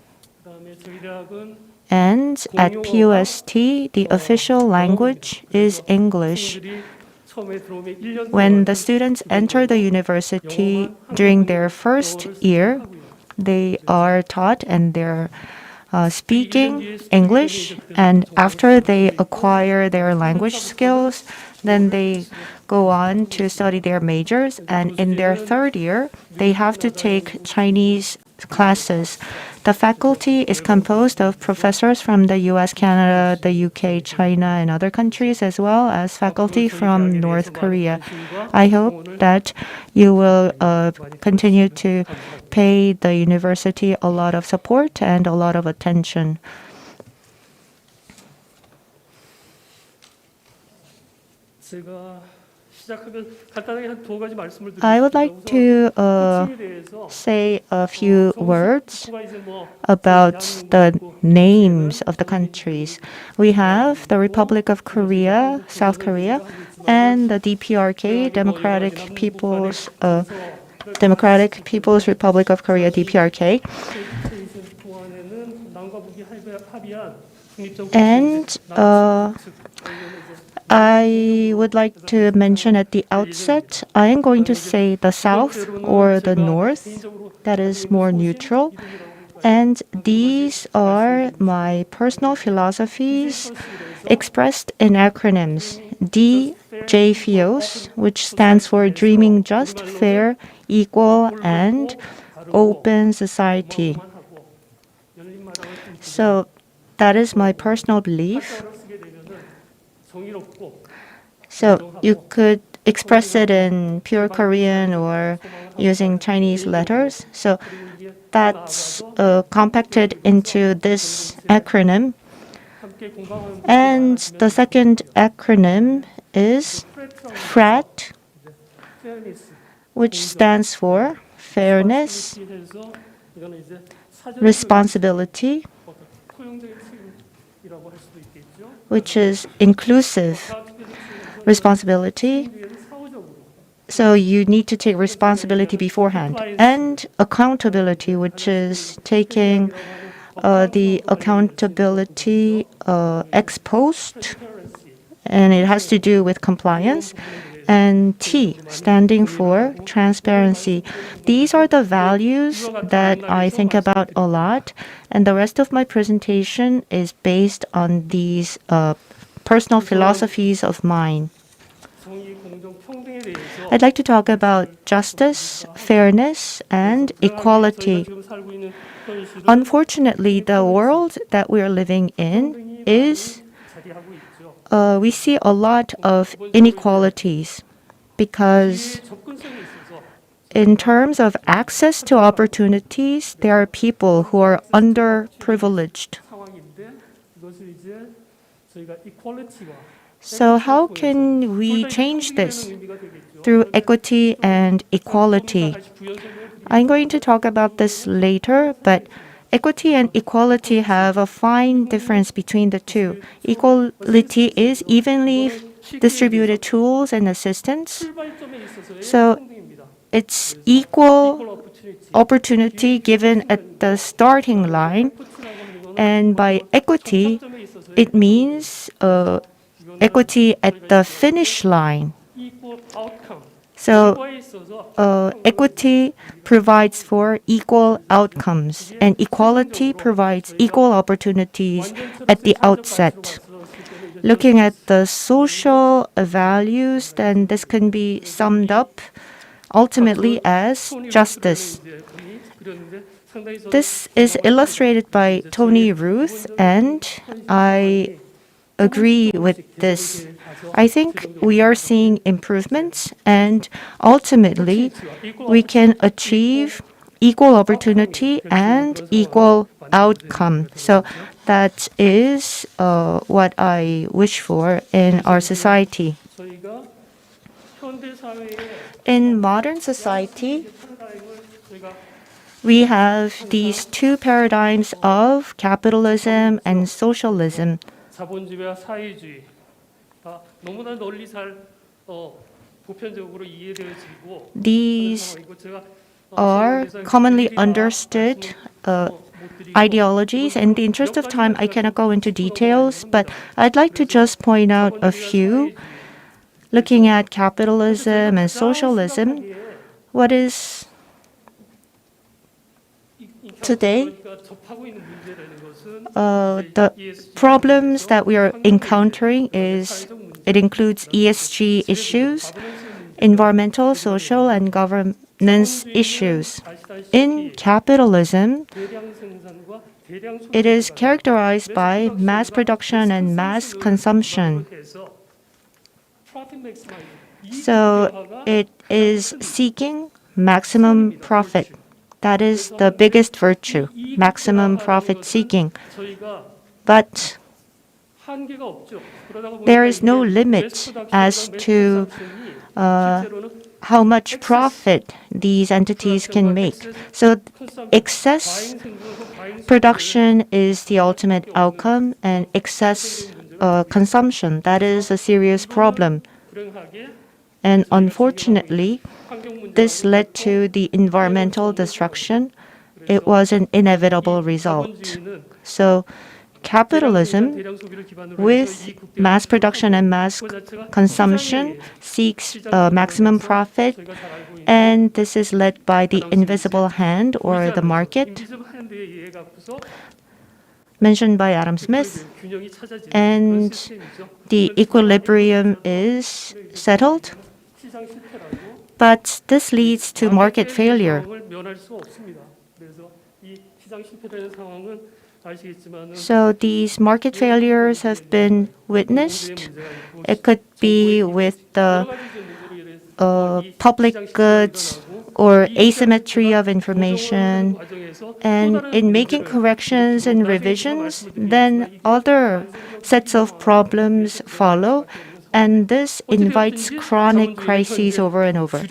And at PUST, the official language is English. When the students enter the university during their first year, they are taught and they're speaking English, and after they acquire their language skills, then they go on to study their majors, and in their third year, they have to take Chinese classes. The faculty is composed of professors from the US, Canada, the UK, China, and other countries, as well as faculty from North Korea. I hope that you will continue to pay the university a lot of support and a lot of attention. I would like to say a few words about the names of the countries. We have the Republic of Korea, South Korea, and the DPRK, Democratic People's Republic of Korea, DPRK. And I would like to mention at the outset, I am going to say the South or the North. That is more neutral. And these are my personal philosophies expressed in acronyms. DJFIOS, which stands for Dreaming Just, Fair, Equal, and Open Society. So that is my personal belief. So you could express it in pure Korean or using Chinese letters. So that's compacted into this acronym. And the second acronym is FRAT, which stands for Fairness, Responsibility, which is inclusive responsibility. So you need to take responsibility beforehand. And accountability, which is taking the accountability ex post, and it has to do with compliance. And T, standing for transparency. These are the values that I think about a lot, and the rest of my presentation is based on these personal philosophies of mine. I'd like to talk about justice, fairness, and equality. Unfortunately, the world that we're living in is we see a lot of inequalities because in terms of access to opportunities, there are people who are underprivileged. 상황인데 이것을 이제 저희가 이퀄리티와 So how can we change this? Through equity and equality. I'm going to talk about this later, but equity and equality have a fine difference between the two. Equality is evenly distributed tools and assistance. So it's equal opportunity given at the starting line. And by equity, it means equity at the finish line. So equity provides for equal outcomes, and equality provides equal opportunities at the outset. Looking at the social values, then this can be summed up ultimately as justice. This is illustrated by Tony Ruth, and I agree with this. I think we are seeing improvements, and ultimately we can achieve equal opportunity and equal outcome. So that is what I wish for in our society. In modern society, we have these two paradigms of capitalism and socialism. 자본주의와 사회주의가 너무나 널리 보편적으로 이해되어지고 These are commonly understood ideologies. In the interest of time, I cannot go into details, but I'd like to just point out a few. Looking at capitalism and socialism, what is today, the problems that we are encountering it includes ESG issues, environmental, social, and governance issues. In capitalism, it is characterized by mass production and mass consumption. So it is seeking maximum profit. That is the biggest virtue, maximum profit seeking. But there is no limit as to how much profit these entities can make. So excess production is the ultimate outcome, and excess consumption, that is a serious problem. And unfortunately, this led to the environmental destruction. It was an inevitable result. So capitalism, with mass production and mass consumption, seeks maximum profit, and this is led by the invisible hand or the market, mentioned by Adam Smith, and the equilibrium is settled. But this leads to market failure. So these market failures have been witnessed. It could be with the public goods or asymmetry of information. And in making corrections and revisions, then other sets of problems follow, and this invites chronic crises over and over.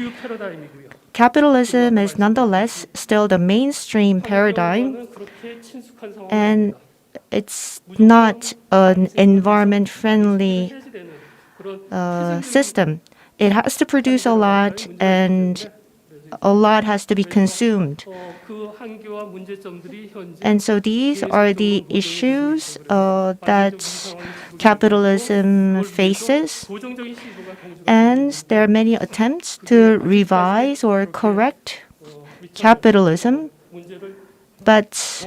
Capitalism is nonetheless still the mainstream paradigm, and it's not an environment-friendly system. It has to produce a lot, and a lot has to be consumed. And so these are the issues that capitalism faces. And there are many attempts to revise or correct capitalism, but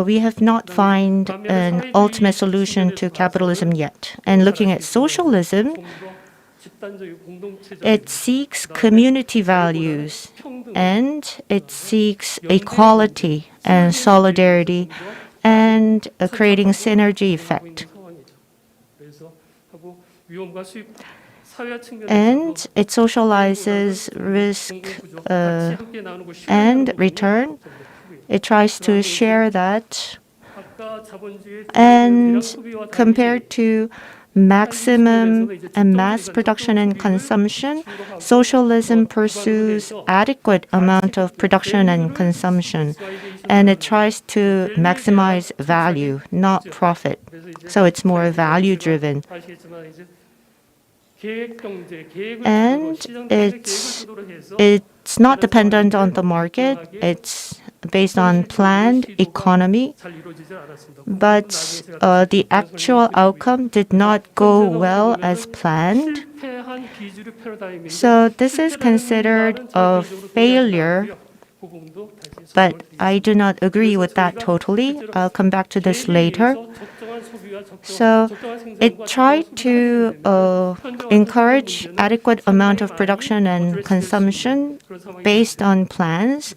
we have not found an ultimate solution to capitalism yet. And looking at socialism, it seeks community values, and it seeks equality and solidarity, and creating a synergy effect. and it socializes risk and return. It tries to share that. And compared to maximum and mass production and consumption, socialism pursues adequate amount of production and consumption, and it tries to maximize value, not profit. So it's more value driven. And it's not dependent on the market. It's based on planned economy. But the actual outcome did not go well as planned. So this is considered a failure, but I do not agree with that totally. I'll come back to this later. So it tried to encourage adequate amount of production and consumption based on plans.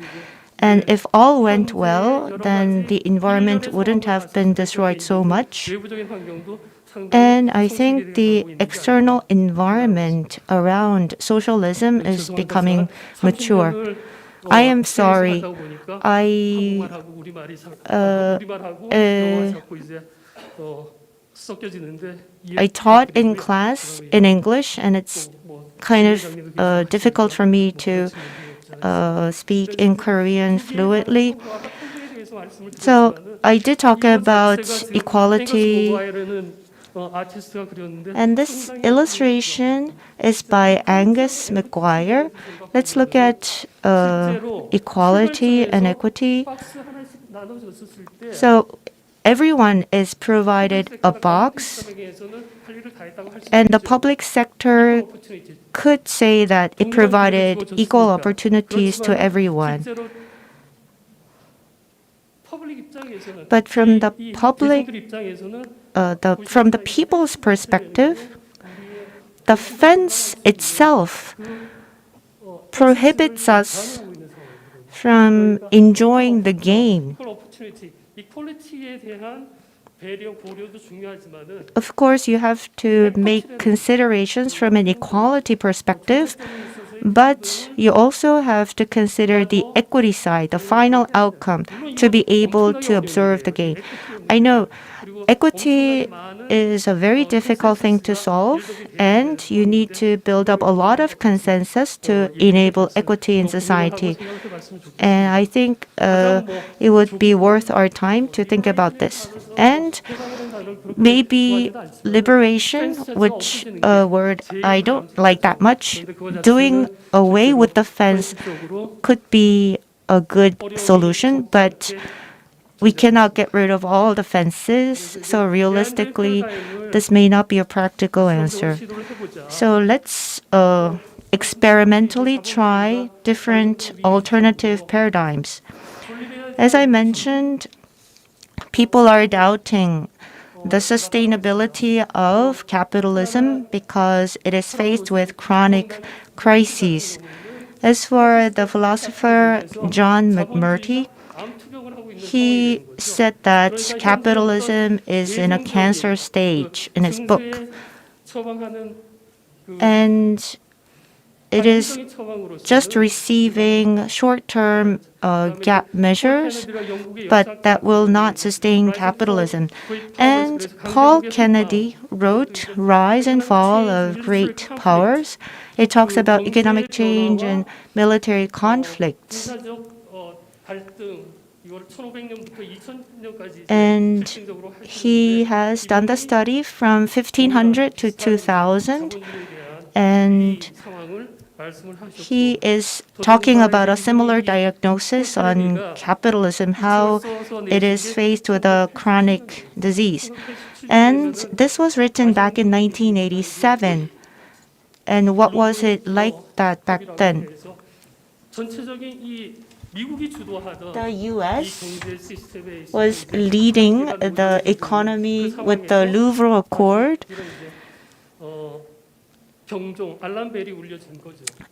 And if all went well, then the environment wouldn't have been destroyed so much. And I think the external environment around socialism is becoming mature. I am sorry. I taught in class in English, and it's kind of difficult for me to speak in Korean fluently. So I did talk about equality. And this illustration is by Angus McGuire. Let's look at equality and equity. So everyone is provided a box, and the public sector could say that it provided equal opportunities to everyone. But from the from the people's perspective, the fence itself prohibits us from enjoying the game. Of course, you have to make considerations from an equality perspective, but you also have to consider the equity side, the final outcome, to be able to observe the game. I know equity is a very difficult thing to solve, and you need to build up a lot of consensus to enable equity in society. And I think it would be worth our time to think about this. And maybe liberation, which a word I don't like that much, doing away with the fence could be a good solution, but we cannot get rid of all the fences, so realistically, this may not be a practical answer. So let's experimentally try different alternative paradigms. As I mentioned, people are doubting the sustainability of capitalism because it is faced with chronic crises. As for the philosopher John McMurtry, he said that capitalism is in a cancer stage in his book. And it is just receiving short-term gap measures, but that will not sustain capitalism. And Paul Kennedy wrote Rise and Fall of Great Powers. It talks about economic change and military conflicts. And he has done the study from 1500 to 2000, and he is talking about a similar diagnosis on capitalism, how it is faced with a chronic disease. And this was written back in 1987. And what was it like that back then? The U.S. was leading the economy with the Louvre Accord.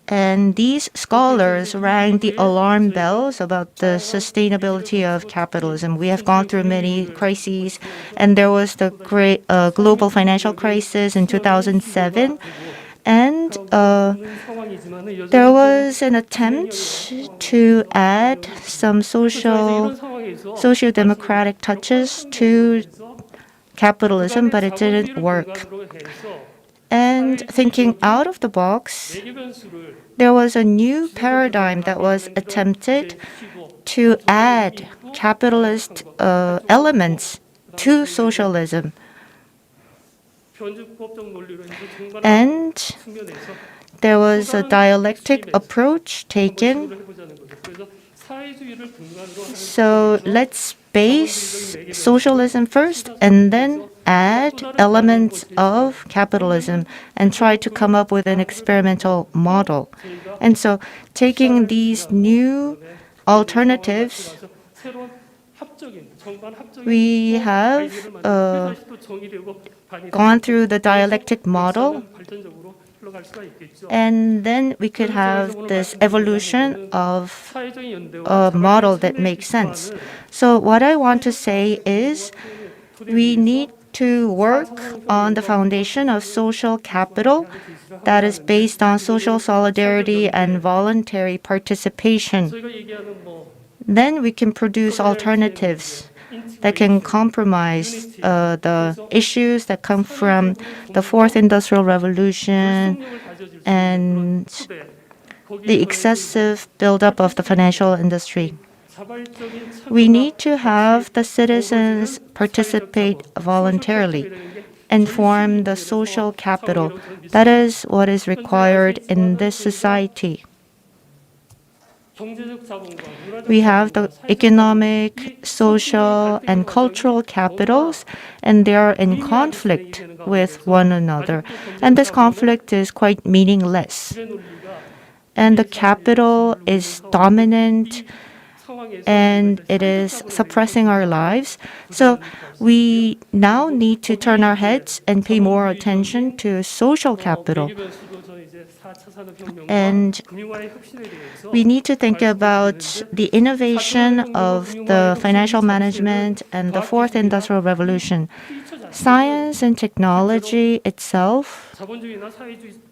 And these scholars rang the alarm bells about the sustainability of capitalism. We have gone through many crises, and there was the great global financial crisis in 2007. And there was an attempt to add some socio-democratic touches to capitalism, but it didn't work. And thinking out of the box, there was a new paradigm that was attempted to add capitalist elements to socialism. And there was a dialectic approach taken. So let's base socialism first and then add elements of capitalism and try to come up with an experimental model. And so taking these new alternatives, we have gone through the dialectic model, and then we could have this evolution of a model that makes sense. So what I want to say is we need to work on the foundation of social capital that is based on social solidarity and voluntary participation. Then we can produce alternatives that can compromise the issues that come from the Fourth Industrial Revolution and the excessive buildup of the financial industry. We need to have the citizens participate voluntarily and form the social capital. That is what is required in this society. We have the economic, social, and cultural capitals, and they are in conflict with one another. And this conflict is quite meaningless. And the capital is dominant, and it is suppressing our lives. So we now need to turn our heads and pay more attention to social capital. And we need to think about the innovation of the financial management and the Fourth Industrial Revolution. Science and technology itself,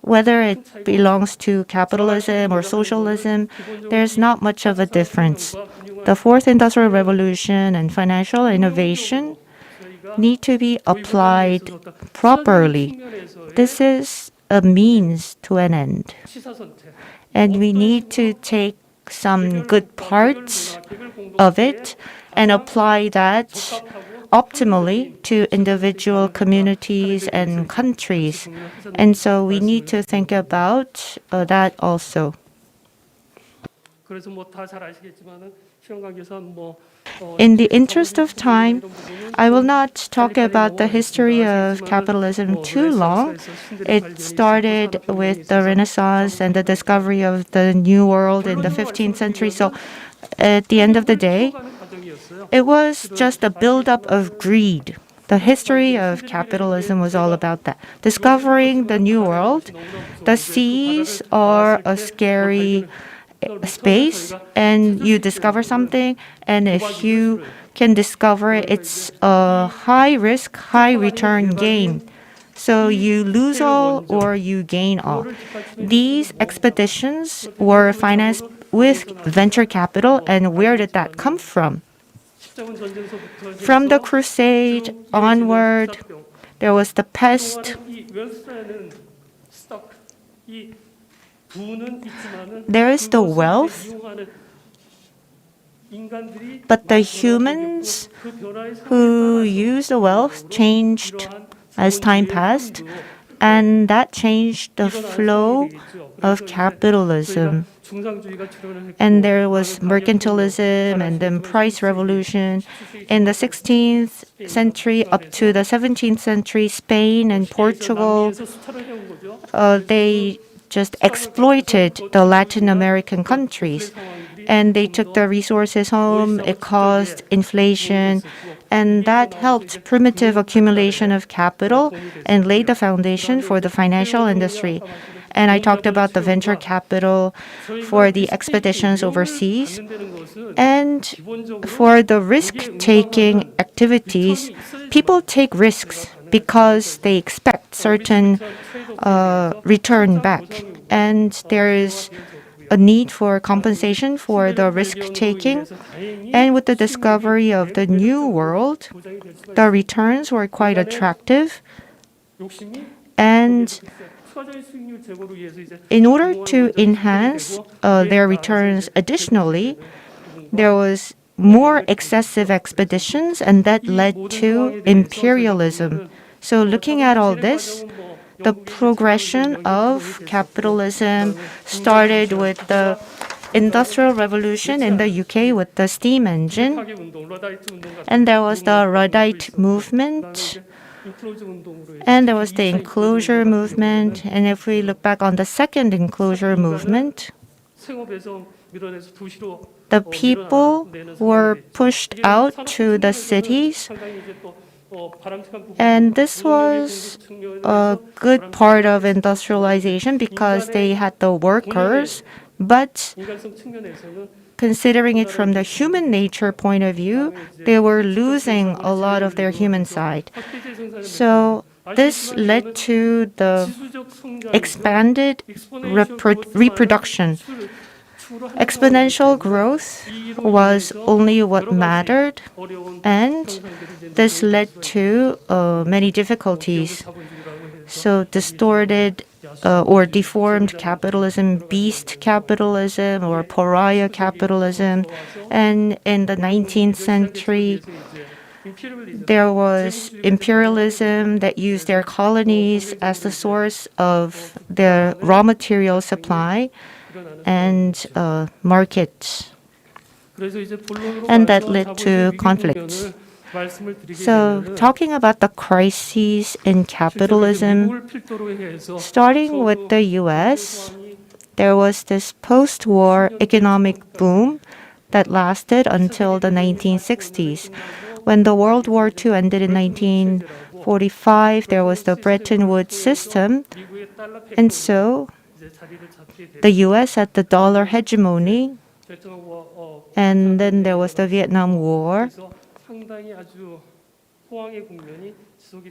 whether it belongs to capitalism or socialism, there's not much of a difference. The Fourth Industrial Revolution and financial innovation need to be applied properly. This is a means to an end. And we need to take some good parts of it and apply that optimally to individual communities and countries. And so we need to think about that also. In the interest of time, I will not talk about the history of capitalism too long. It started with the Renaissance and the discovery of the New World in the 15th century. So at the end of the day, it was just a buildup of greed. The history of capitalism was all about that. Discovering the New World, the seas are a scary space, and you discover something, and if you can discover it, it's a high risk, high return game. So you lose all or you gain all. These expeditions were financed with venture capital, and where did that come from? From the Crusade onward, there was the pest. There is the wealth, but the humans who use the wealth changed as time passed, and that changed the flow of capitalism. And there was mercantilism and then price revolution. In the 16th century up to the 17th century, Spain and Portugal, they just exploited the Latin American countries, and they took the resources home. It caused inflation, and that helped primitive accumulation of capital and laid the foundation for the financial industry. And I talked about the venture capital for the expeditions overseas. And for the risk-taking activities, people take risks because they expect certain return back. And there is a need for compensation for the risk taking. And with the discovery of the new world, the returns were quite attractive. And in order to enhance their returns additionally, there was more excessive expeditions, and that led to imperialism. So looking at all this, the progression of capitalism started with the Industrial Revolution in the UK with the steam engine, and there was the Luddite movement, and there was the enclosure movement. And if we look back on the second enclosure movement, the people were pushed out to the cities, and this was a good part of industrialization because they had the workers, but considering it from the human nature point of view, they were losing a lot of their human side. So this led to the expanded reproduction. Exponential growth was only what mattered, and this led to many difficulties. So distorted or deformed capitalism, beast capitalism, or pariah capitalism. And in the 19th century, there was imperialism that used their colonies as the source of their raw material supply and markets. And that led to conflicts. So, talking about the crises in capitalism, starting with the US, there was this post-war economic boom that lasted until the 1960s. When the World War II ended in 1945, there was the Bretton Woods system, and so the US had the dollar hegemony, and then there was the Vietnam War.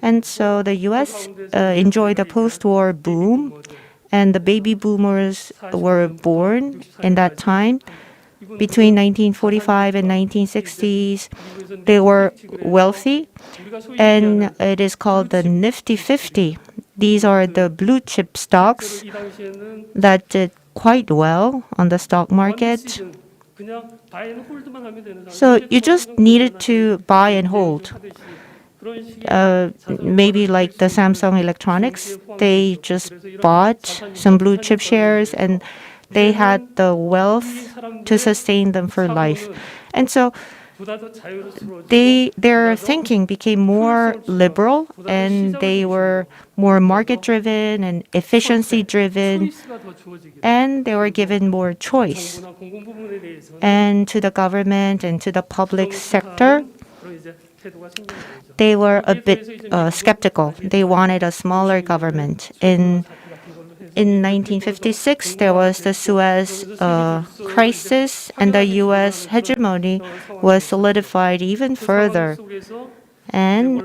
And so the US enjoyed a post-war boom, and the baby boomers were born in that time. Between 1945 and 1960s, they were wealthy, and it is called the Nifty 50. These are the blue chip stocks that did quite well on the stock market. So you just needed to buy and hold. Maybe like the Samsung Electronics, they just bought some blue chip shares and they had the wealth to sustain them for life. And so their thinking became more liberal, and they were more market-driven and efficiency-driven, and they were given more choice. And to the government and to the public sector, they were a bit skeptical. They wanted a smaller government. In 1956, there was the Suez crisis, and the U.S. hegemony was solidified even further. And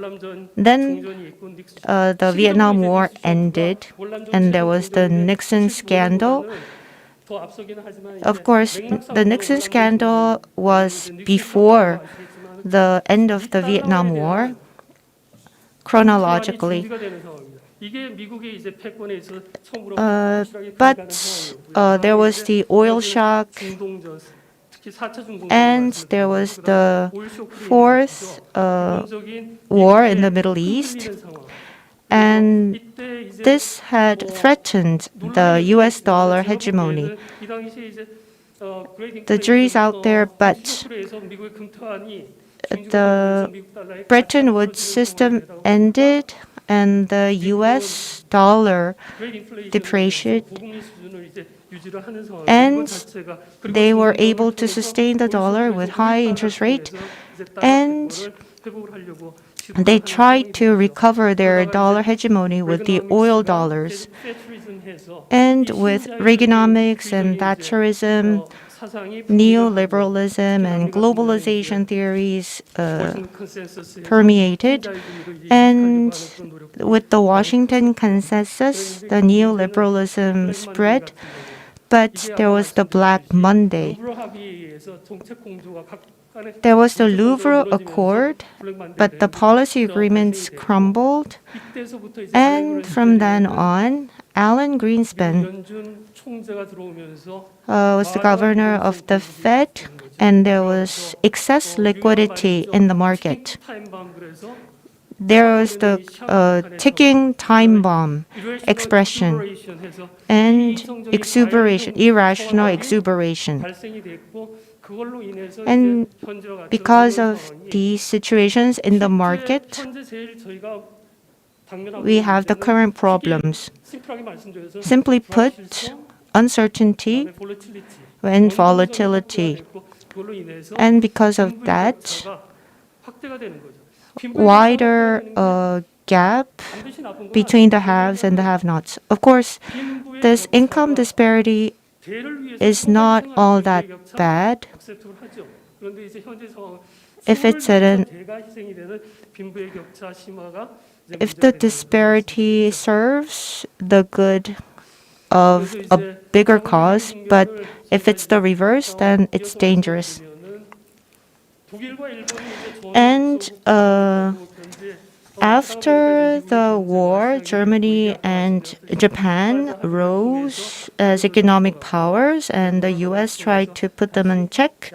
then the Vietnam War ended, and there was the Nixon scandal. Of course, the Nixon scandal was before the end of the Vietnam War, chronologically. But there was the oil shock, and there was the fourth war in the Middle East, and this had threatened the US dollar hegemony. The jury's out there, but the Bretton Woods system ended, and the US dollar depreciated, and they were able to sustain the dollar with high interest rate, and they tried to recover their dollar hegemony with the oil dollars. And with Reaganomics and Thatcherism, neoliberalism and globalization theories permeated. And with the Washington Consensus, the neoliberalism spread. But there was the Black Monday. There was the Louvre Accord, but the policy agreements crumbled. And from then on, Alan Greenspan was the governor of the Fed, and there was excess liquidity in the market. There was the ticking time bomb expression and exuberation, irrational exuberation. And because of these situations in the market, we have the current problems. Simply put, uncertainty and volatility. And because of that, wider gap between the haves and the have-nots. Of course, this income disparity is not all that bad if if the disparity serves the good of a bigger cause, but if it's the reverse, then it's dangerous. And after the war, Germany and Japan rose as economic powers, and the US tried to put them in check.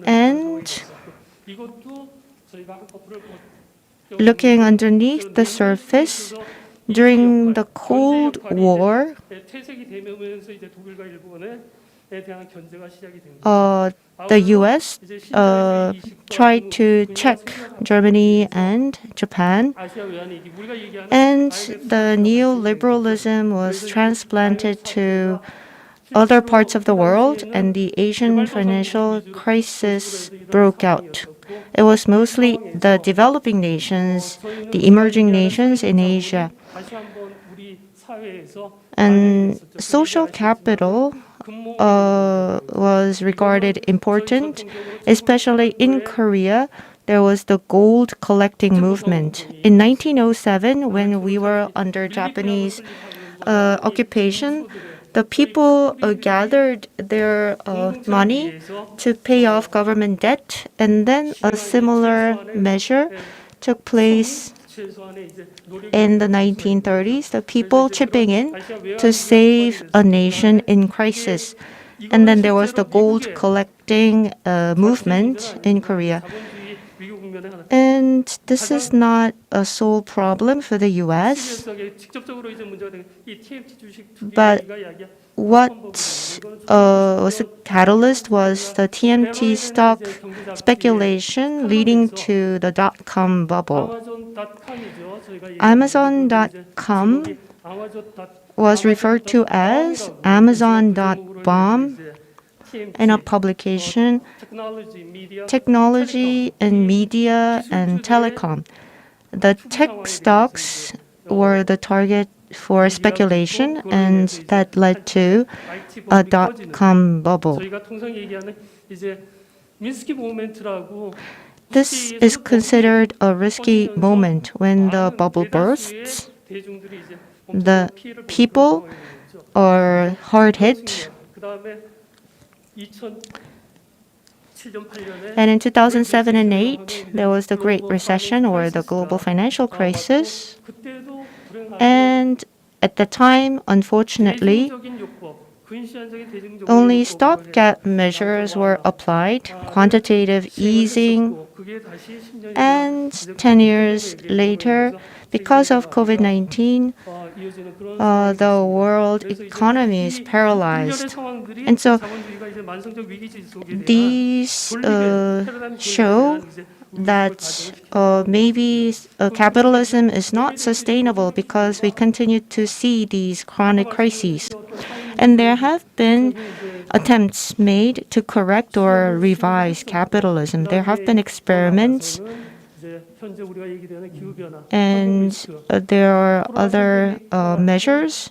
And looking underneath the surface, during the Cold War, the US tried to check Germany and Japan, and the neoliberalism was transplanted to other parts of the world, and the Asian financial crisis broke out. It was mostly the developing nations, the emerging nations in Asia. And social capital was regarded important, especially in Korea. There was the gold collecting movement. In 1907, when we were under Japanese occupation, the people gathered their money to pay off government debt, and then a similar measure took place in the 1930s, the people chipping in to save a nation in crisis. And then there was the gold collecting movement in Korea. And this is not a sole problem for the US, but what was a catalyst was the TMT stock speculation leading to the dot-com bubble. Amazon.com was referred to as Amazon.bomb in a publication, Technology and Media and Telecom. The tech stocks were the target for speculation, and that led to a dot-com bubble. This is considered a risky moment when the bubble bursts. The people are hard hit. And in 2007 and 2008, there was the Great Recession or the global financial crisis. And at the time, unfortunately, only stopgap measures were applied, quantitative easing, and 10 years later, because of COVID-19, the world economy is paralyzed. And so these show that maybe capitalism is not sustainable because we continue to see these chronic crises. And there have been attempts made to correct or revise capitalism. There have been experiments, and there are other measures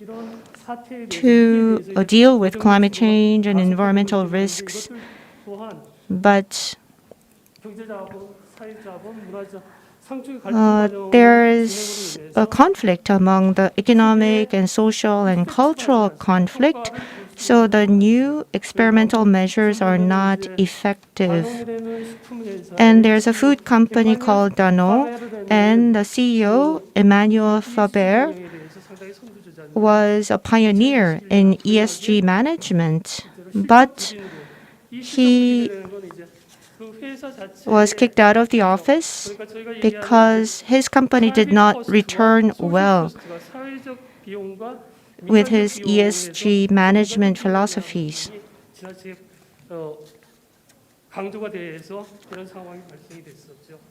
to deal with climate change and environmental risks, but there's a conflict among the economic and social and cultural conflict, so the new experimental measures are not effective. And there's a food company called Danone, and the CEO, Emmanuel Faber, was a pioneer in ESG management, but he was kicked out of the office because his company did not return well with his ESG management philosophies.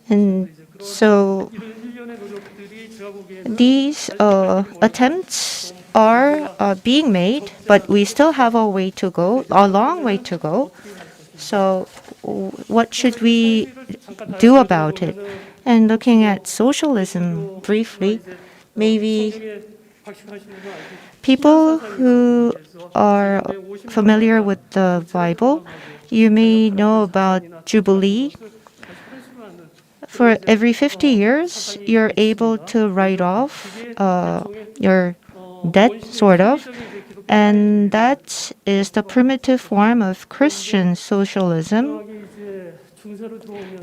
And so these attempts are being made, but we still have a way to go, a long way to go. So what should we do about it? And looking at socialism briefly, maybe people who are familiar with the Bible, you may know about Jubilee. For every 50 years, you're able to write off your debt, sort of. And that is the primitive form of Christian socialism.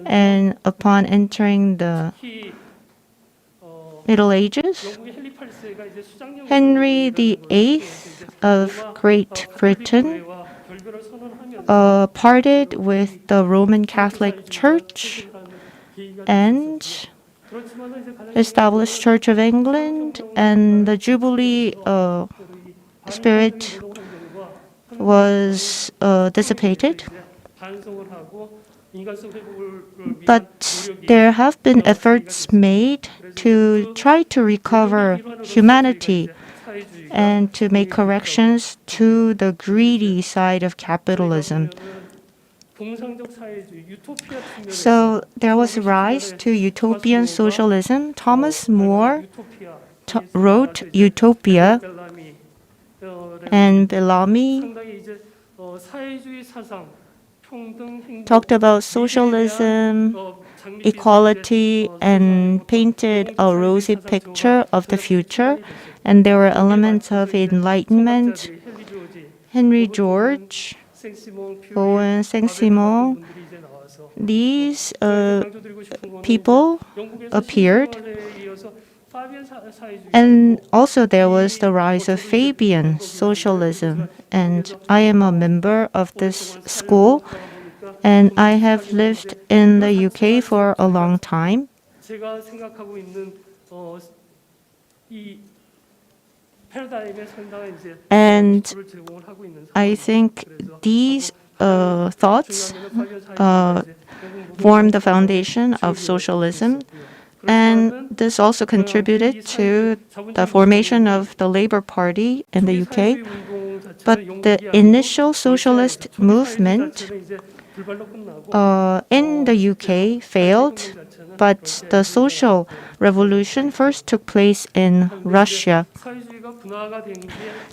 And upon entering the Middle Ages, Henry VIII of Great Britain parted with the Roman Catholic Church and established Church of England, and the Jubilee spirit was dissipated. But there have been efforts made to try to recover humanity and to make corrections to the greedy side of capitalism. So there was a rise to utopian socialism. Thomas More wrote Utopia, and Bellamy talked about socialism, equality, and painted a rosy picture of the future. And there were elements of enlightenment. Henry George, Owen, Saint-Simon, these people appeared. And also there was the rise of Fabian socialism. And I am a member of this school, and I have lived in the UK for a long time. And I think these thoughts form the foundation of socialism. And this also contributed to the formation of the Labour Party in the UK. But the initial socialist movement in the UK failed, but the social revolution first took place in Russia.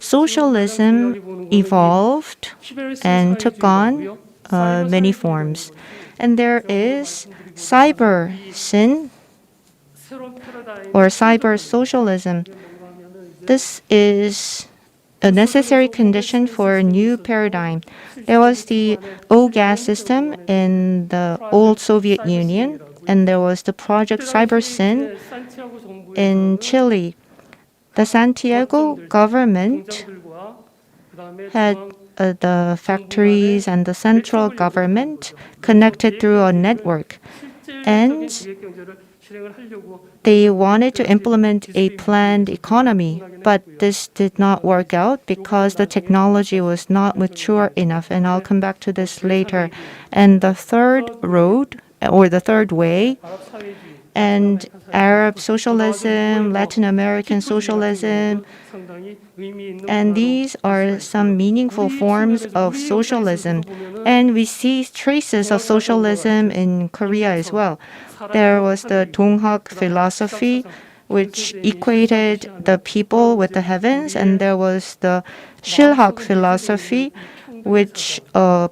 Socialism evolved and took on many forms. And there is cyber sin, or cyber socialism. This is a necessary condition for a new paradigm. There was the old gas system in the old Soviet Union, and there was the project CyberSyn in Chile. The Santiago government had the factories and the central government connected through a network. And they wanted to implement a planned economy, but this did not work out because the technology was not mature enough, and I'll come back to this later. And the third road, or the third way, and Arab socialism, Latin American socialism, and these are some meaningful forms of socialism. And we see traces of socialism in Korea as well. There was the Donghak philosophy, which equated the people with the heavens, and there was the Shilhak philosophy, which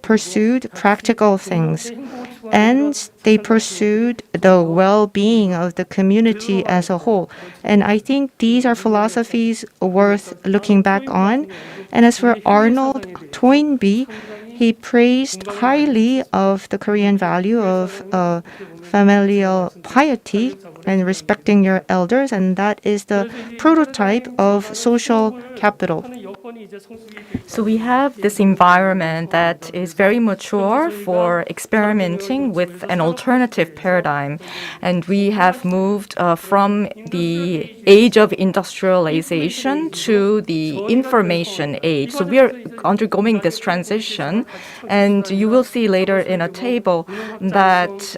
pursued practical things. And they pursued the well-being of the community as a whole. And I think these are philosophies worth looking back on. And as for Arnold Toynbee, he praised highly of the Korean value of familial piety and respecting your elders, and that is the prototype of social capital. So we have this environment that is very mature for experimenting with an alternative paradigm. And we have moved from the age of industrialization to the information age. So we are undergoing this transition. And you will see later in a table that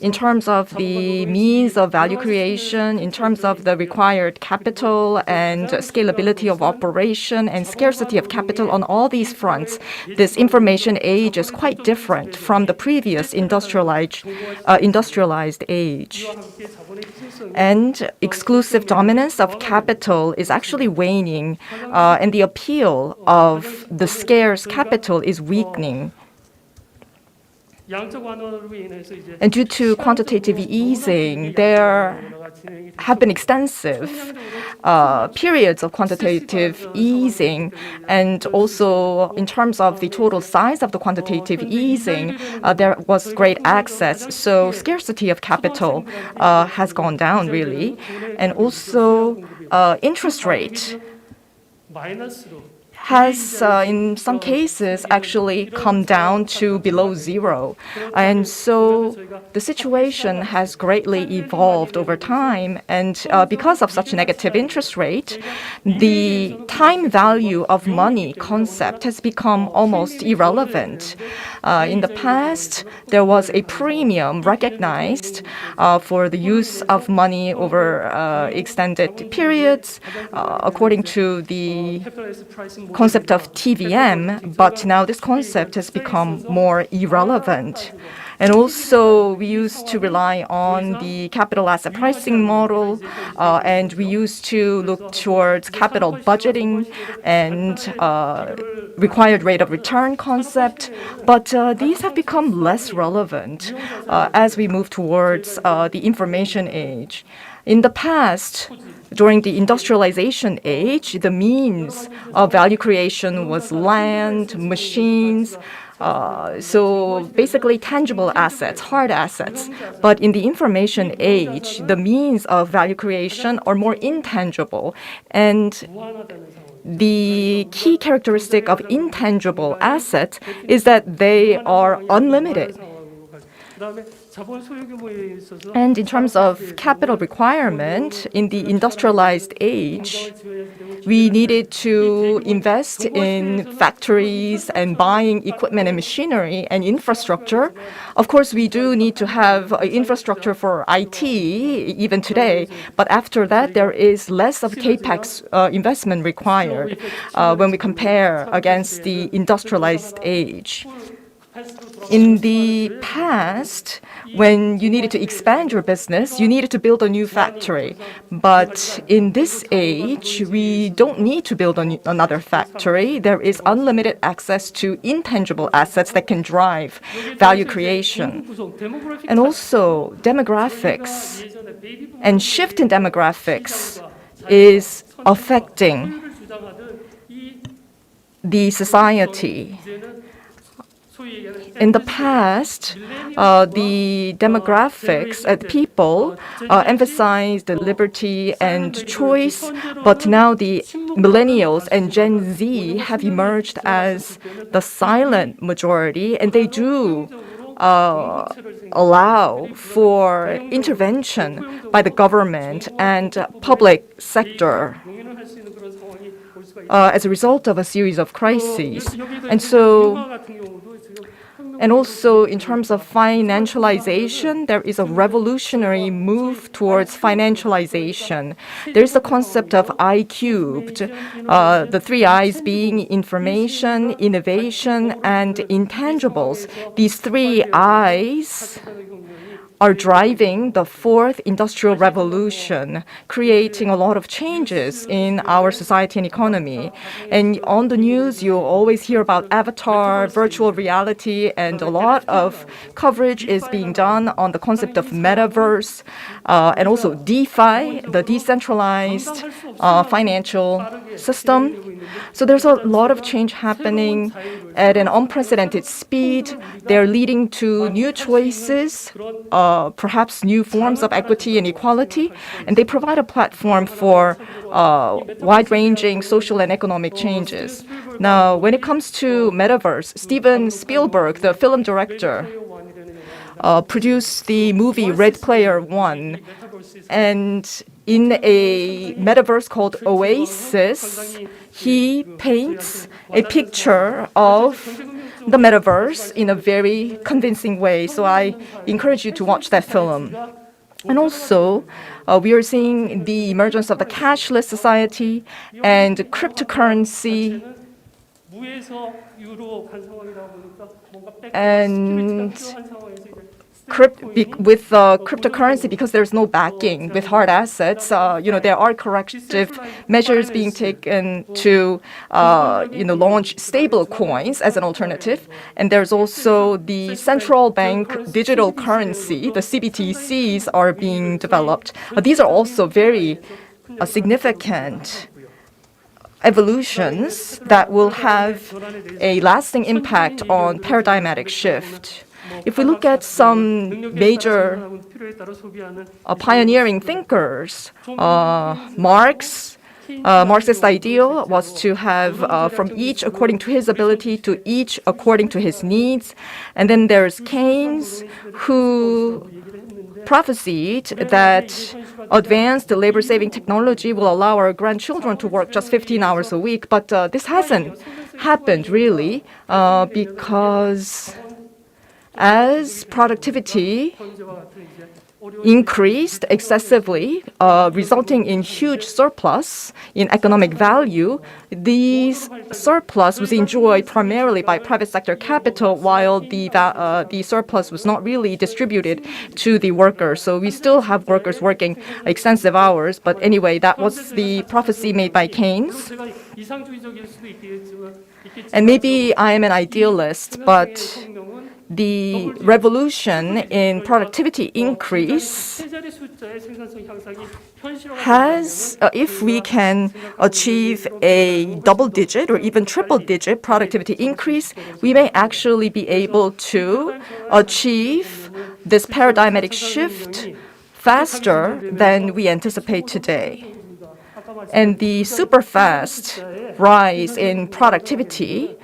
in terms of the means of value creation, in terms of the required capital and scalability of operation and scarcity of capital on all these fronts, this information age is quite different from the previous industrialized age. And exclusive dominance of capital is actually waning, and the appeal of the scarce capital is weakening. And due to quantitative easing, there have been extensive periods of quantitative easing, and also in terms of the total size of the quantitative easing, there was great access. So scarcity of capital has gone down, really. And also interest rate has, in some cases, actually come down to below zero. And so the situation has greatly evolved over time. And because of such negative interest rate, the time value of money concept has become almost irrelevant. In the past, there was a premium recognized for the use of money over extended periods, according to the concept of TVM, but now this concept has become more irrelevant. And also, we used to rely on the capital asset pricing model, and we used to look towards capital budgeting and required rate of return concept. But these have become less relevant as we move towards the information age. In the past, during the industrialization age, the means of value creation was land, machines, so basically tangible assets, hard assets. But in the information age, the means of value creation are more intangible. And the key characteristic of intangible assets is that they are unlimited. And in terms of capital requirement, in the industrialized age, we needed to invest in factories and buying equipment and machinery and infrastructure. Of course, we do need to have infrastructure for IT even today, but after that, there is less of capex investment required when we compare against the industrialized age. In the past, when you needed to expand your business, you needed to build a new factory. But in this age, we don't need to build another factory. There is unlimited access to intangible assets that can drive value creation. And also, demographics and shift in demographics is affecting the society. In the past, the demographics, people emphasized liberty and choice, but now the millennials and Gen Z have emerged as the silent majority, and they do allow for intervention by the government and public sector as a result of a series of crises. And also, in terms of financialization, there is a revolutionary move towards financialization. There's the concept of I cubed, the three I's being information, innovation, and intangibles. These three I's are driving the fourth industrial revolution, creating a lot of changes in our society and economy. And on the news, you always hear about avatar, virtual reality, and a lot of coverage is being done on the concept of metaverse, and also DeFi, the decentralized financial system. So there's a lot of change happening at an unprecedented speed. They're leading to new choices, perhaps new forms of equity and equality, and they provide a platform for wide-ranging social and economic changes. Now, when it comes to metaverse, Steven Spielberg, the film director, produced the movie Red Player One, and in a metaverse called Oasis, he paints a picture of the metaverse in a very convincing way. So I encourage you to watch that film. And also, we are seeing the emergence of the cashless society and cryptocurrency. And with cryptocurrency, because there's no backing with hard assets, there are corrective measures being taken to, launch stable coins as an alternative. And there's also the central bank digital currency, the CBDCs are being developed. These are also very significant evolutions that will have a lasting impact on paradigmatic shift. If we look at some major pioneering thinkers, Marx's ideal was to have from each according to his ability to each according to his needs. And then there's Keynes, who prophesied that advanced labor-saving technology will allow our grandchildren to work just 15 hours a week. But this hasn't happened really because as productivity increased excessively, resulting in huge surplus in economic value, these surplus was enjoyed primarily by private sector capital, while the surplus was not really distributed to the workers. So we still have workers working extensive hours, but anyway, that was the prophecy made by Keynes. And maybe I am an idealist, but the revolution in productivity increase has, if we can achieve a double-digit or even triple-digit productivity increase, we may actually be able to achieve this paradigmatic shift faster than we anticipate today. And the super fast rise in productivity,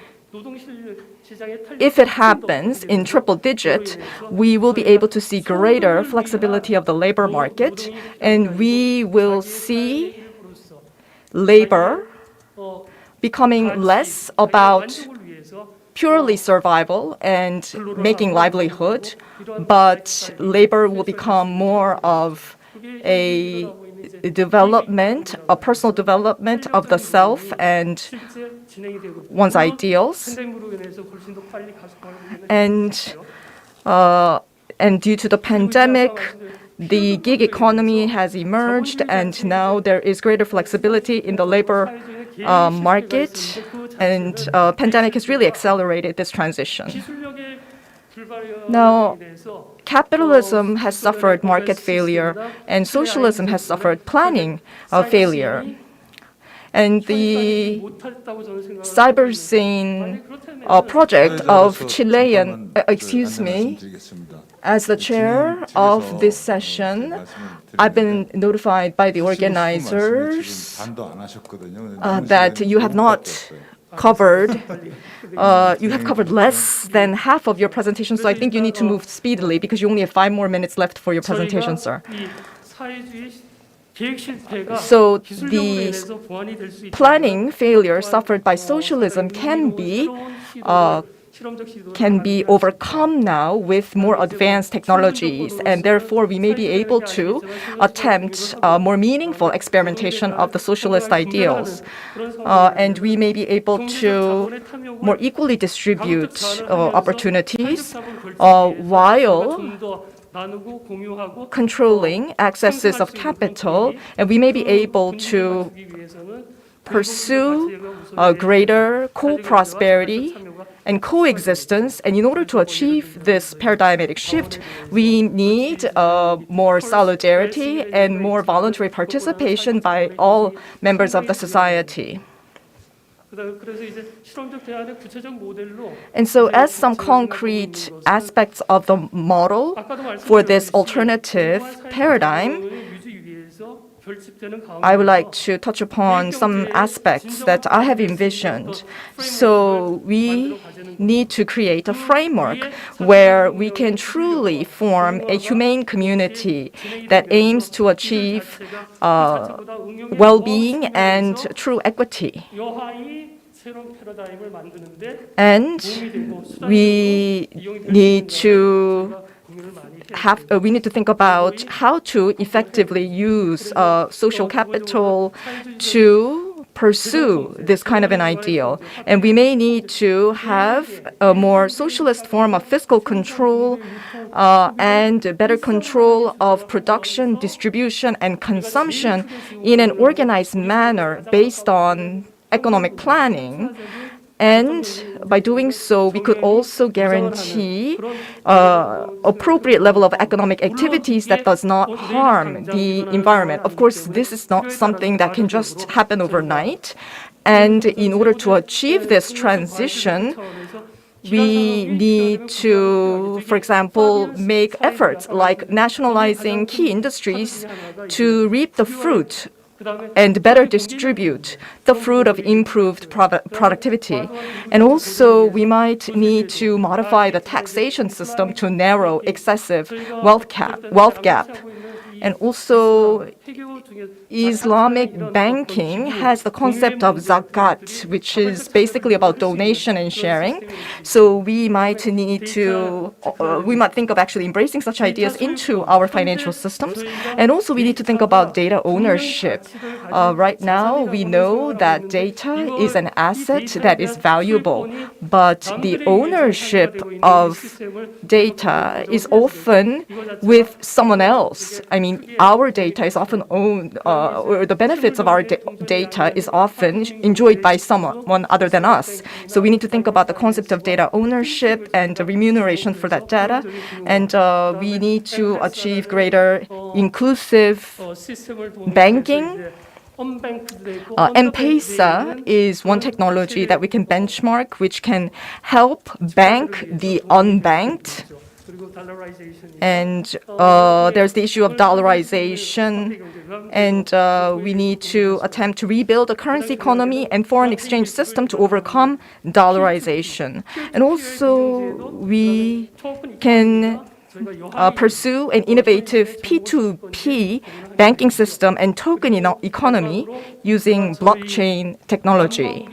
if it happens in triple digit, we will be able to see greater flexibility of the labor market, and we will see labor becoming less about purely survival and making livelihood, but labor will become more of a development, a personal development of the self and one's ideals. And due to the pandemic, the gig economy has emerged, and now there is greater flexibility in the labor market, and pandemic has really accelerated this transition. Now, capitalism has suffered market failure, and socialism has suffered planning failure. And the cyberscene project of Chilean, as the chair of this session, I've been notified by the organizers that you have not covered, you have covered less than half of your presentation, so I think you need to move speedily because you only have 5 more minutes left for your presentation, sir. So the planning failure suffered by socialism can be overcome now with more advanced technologies, and therefore we may be able to attempt more meaningful experimentation of the socialist ideals, and we may be able to more equally distribute opportunities while 나누고 공유하고 controlling accesses of capital, and we may be able to pursue greater co-prosperity and coexistence. And in order to achieve this paradigmatic shift, we need more solidarity and more voluntary participation by all members of the society. And so as some concrete aspects of the model for this alternative paradigm, I would like to touch upon some aspects that I have envisioned. So we need to create a framework where we can truly form a humane community that aims to achieve well-being and true equity. And we need to think about how to effectively use social capital to pursue this kind of an ideal. And we may need to have a more socialist form of fiscal control and better control of production, distribution, and consumption in an organized manner based on economic planning. And by doing so, we could also guarantee appropriate level of economic activities that does not harm the environment. Of course, this is not something that can just happen overnight. And in order to achieve this transition, we need to, for example, make efforts like nationalizing key industries to reap the fruit and better distribute the fruit of improved productivity. And also, we might need to modify the taxation system to narrow excessive wealth gap. And also, Islamic banking has the concept of zakat, which is basically about donation and sharing. So we might think of actually embracing such ideas into our financial systems. And also, we need to think about data ownership. Right now, we know that data is an asset that is valuable, but the ownership of data is often with someone else. I mean, our data is often owned, or the benefits of our data is often enjoyed by someone other than us. So we need to think about the concept of data ownership and remuneration for that data. And we need to achieve greater inclusive banking. M-Pesa is one technology that we can benchmark, which can help bank the unbanked. And there's the issue of dollarization, and we need to attempt to rebuild a currency economy and foreign exchange system to overcome dollarization. And also, we can pursue an innovative P2P banking system and token economy using blockchain technology.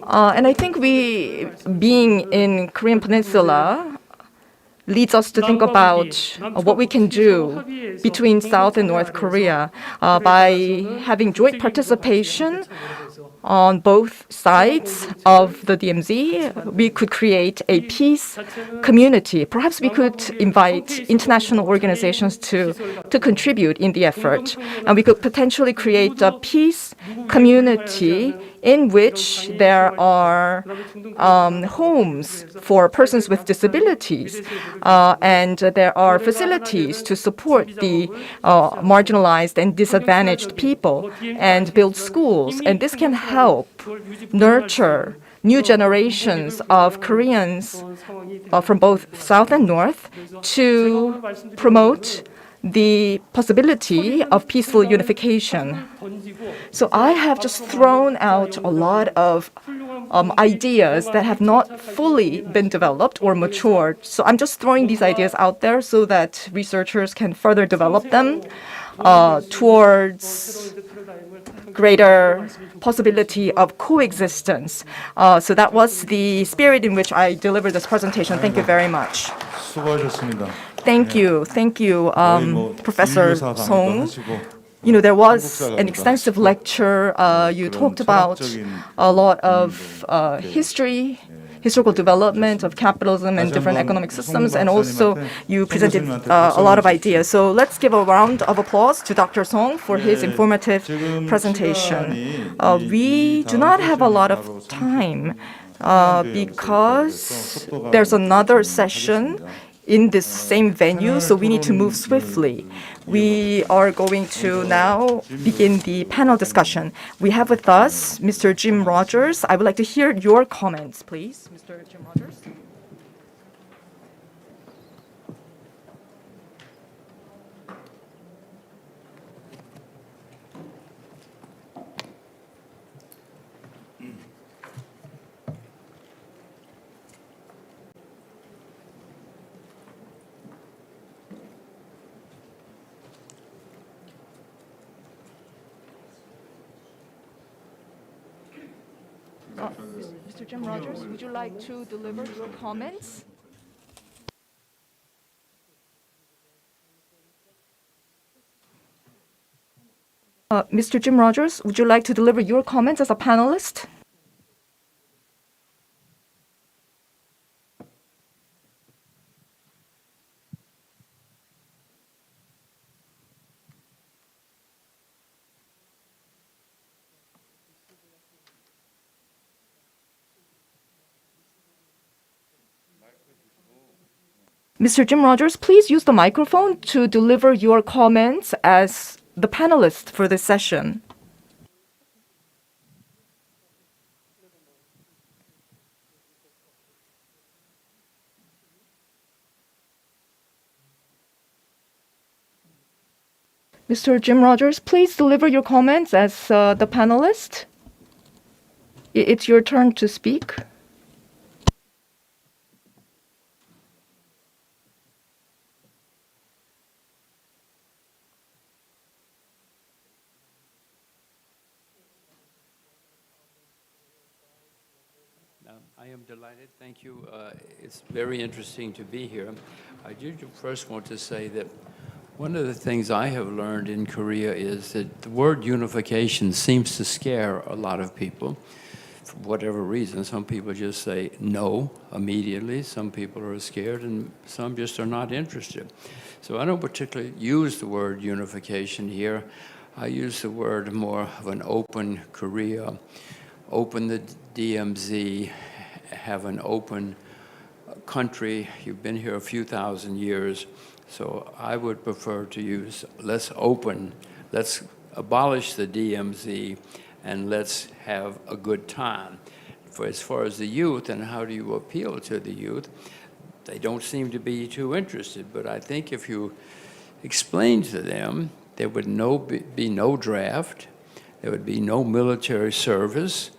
And I think being in Korean Peninsula leads us to think about what we can do between South and North Korea by having joint participation on both sides of the DMZ. We could create a peace community. Perhaps we could invite international organizations to contribute in the effort. And we could potentially create a peace community in which there are homes for persons with disabilities, and there are facilities to support the marginalized and disadvantaged people, and build schools. And this can help nurture new generations of Koreans from both South and North to promote the possibility of peaceful unification. So I have just thrown out a lot of ideas that have not fully been developed or matured. So I'm just throwing these ideas out there so that researchers can further develop them towards greater possibility of coexistence. So that was the spirit in which I delivered this presentation. Thank you very much. 수고하셨습니다. Thank you, Professor Song. You know, there was an extensive lecture. You talked about a lot of history historical development of capitalism and different economic systems, and also you presented a lot of ideas. So let's give a round of applause to Dr. Song for his informative presentation. We do not have a lot of time because there's another session in this same venue, so we need to move swiftly. We are going to now begin the panel discussion. We have with us Mr. Jim Rogers. I would like to hear your comments, please. Mr. Jim Rogers. Mr. Jim Rogers, would you like to deliver your comments? Mr. Jim Rogers, would you like to deliver your comments as a panelist? Mr. Jim Rogers, please use the microphone to deliver your comments as the panelist for this session. Mr. Jim Rogers, please deliver your comments as the panelist. It's your turn to speak. I am delighted. Thank you. It's very interesting to be here. I do first want to say that one of the things I have learned in Korea is that the word unification seems to scare a lot of people for whatever reason. Some people just say no immediately. Some people are scared, and some just are not interested. So I don't particularly use the word unification here. I use the word more of an open Korea, open the DMZ, have an open country. You've been here a few thousand years, so I would prefer to use let's open, let's abolish the DMZ, and let's have a good time. For as far as the youth and how do you appeal to the youth, they don't seem to be too interested, but I think if you explain to them, there would be no draft, there would be no military service,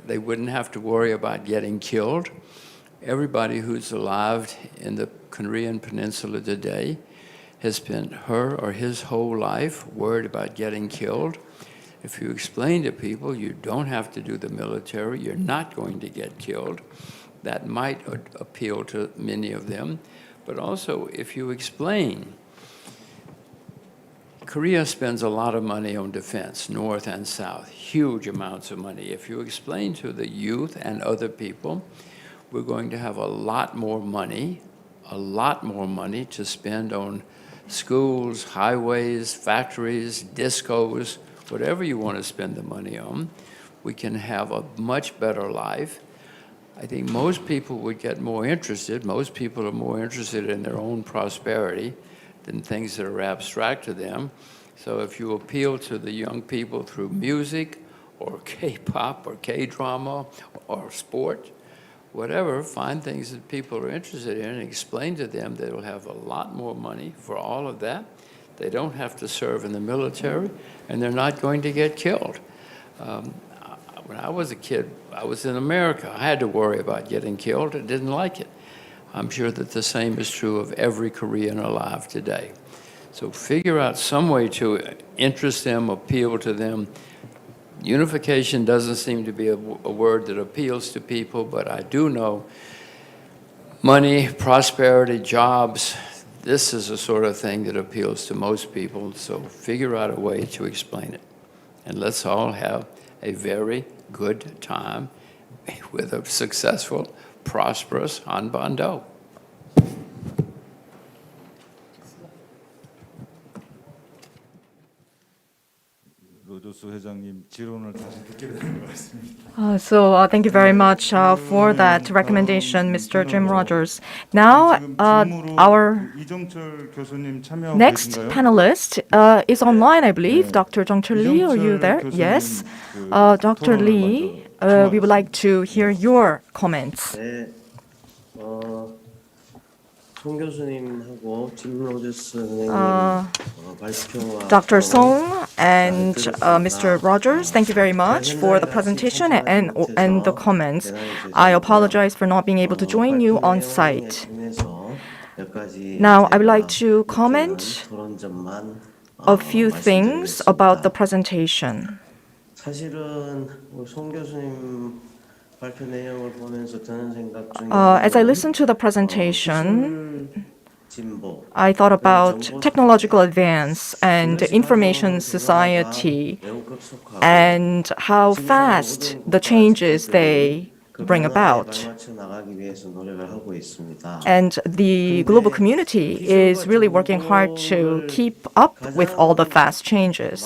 they wouldn't have to worry about getting killed. Everybody who's alive in the Korean Peninsula today has spent her or his whole life worried about getting killed. If you explain to people you don't have to do the military, you're not going to get killed, that might appeal to many of them. But also, if you explain, Korea spends a lot of money on defense, north and south, huge amounts of money. If you explain to the youth and other people, we're going to have a lot more money to spend on schools, highways, factories, discos, whatever you want to spend the money on, we can have a much better life. I think most people would get more interested. Most people are more interested in their own prosperity than things that are abstract to them. So if you appeal to the young people through music or K-pop or K-drama or sport, whatever, find things that people are interested in and explain to them they will have a lot more money for all of that. They don't have to serve in the military, and they're not going to get killed. When I was a kid, I was in America. I had to worry about getting killed. I didn't like it. I'm sure that the same is true of every Korean alive today. So figure out some way to interest them, appeal to them. Unification doesn't seem to be a word that appeals to people, but I do know money, prosperity, jobs, this is the sort of thing that appeals to most people. So figure out a way to explain it. And let's all have a very good time with a successful, prosperous Hanbando. 로조스 회장님 지론을 다시 듣게 되는 것 같습니다. Thank you very much for that recommendation, Mr. Jim Rogers. Now, our 이정철 교수님 참여하고 next 계신가요? panelist is online, I believe. Dr. Jungchul Lee, are you there? Yes. Dr. Lee, we would like to hear your comments. 네, 송 교수님하고 짐 로저스 선생님 발표와 Dr. Song and Mr. Rogers, thank you very much for the presentation and the comments. I apologize for not being able to join you on site. Now, I would like to comment a few things about the presentation. 사실은 송 교수님 발표 내용을 보면서 드는 생각 중에 As I listened to the presentation, I thought about technological advance and information society and how fast the changes they bring about. And the global community is really working hard to keep up with all the fast changes.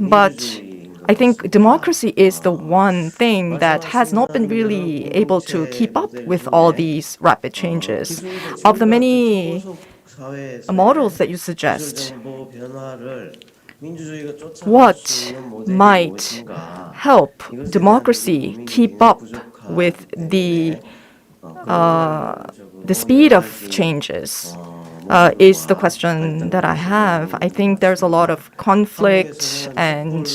But I think democracy is the one thing that has not been really able to keep up with all these rapid changes. Of the many models that you suggest, what might help democracy keep up with the speed of changes? Is the question that I have. I think there's a lot of conflict and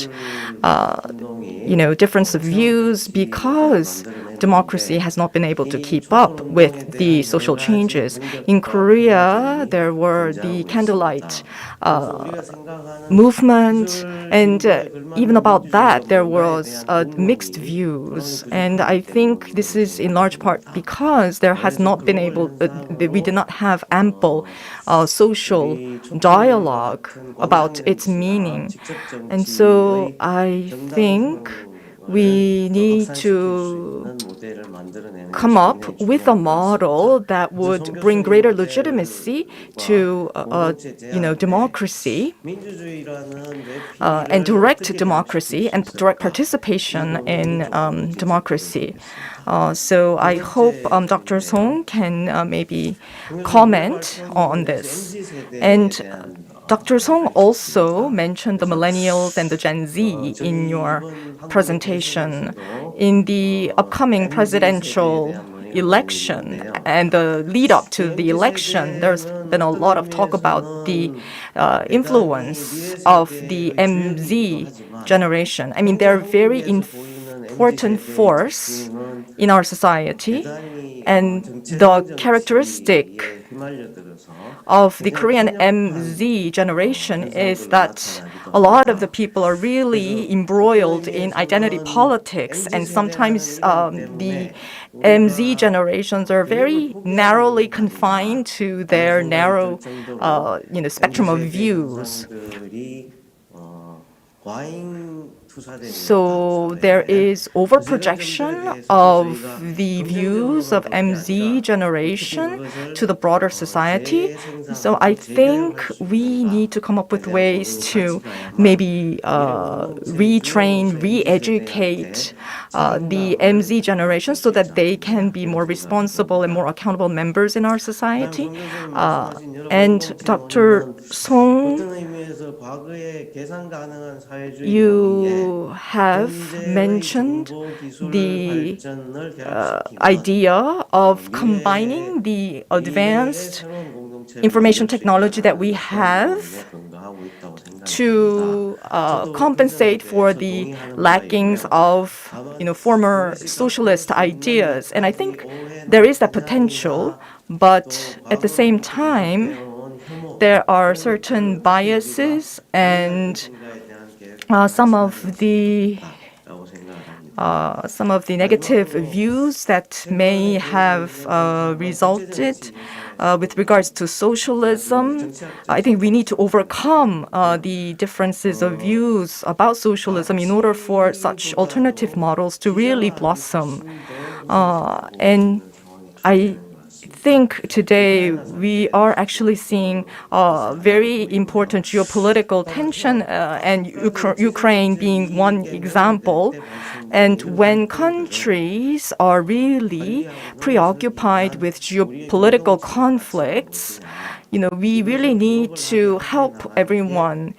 difference of views because democracy has not been able to keep up with the social changes. In Korea, there were the candlelight movement, and even about that, there was mixed views. And I think this is in large part because there has not been we did not have ample social dialogue about its meaning. And so I think we need to come up with a model that would bring greater legitimacy to democracy and direct democracy and direct participation in democracy. So I hope Dr. Song can maybe comment on this. And Dr. Song also mentioned the millennials and the Gen Z in your presentation. In the upcoming presidential election and the lead up to the election, there's been a lot of talk about the influence of the MZ generation. I mean, they're a very important force in our society, and the characteristic of the Korean MZ generation is that a lot of the people are really embroiled in identity politics, and sometimes the MZ generations are very narrowly confined to their narrow spectrum of views. So there is overprojection of the views of MZ generation to the broader society. So I think we need to come up with ways to maybe retrain, re-educate the MZ generation so that they can be more responsible and more accountable members in our society. And Dr. Song, you have mentioned the idea of combining the advanced information technology that we have to compensate for the lackings of former socialist ideas. And I think there is that potential, but at the same time, there are certain biases and some of the some of the negative views that may have resulted with regards to socialism. I think we need to overcome the differences of views about socialism in order for such alternative models to really blossom. And I think today we are actually seeing very important geopolitical tension and Ukraine being one example. And when countries are really preoccupied with geopolitical conflicts, we really need to help everyone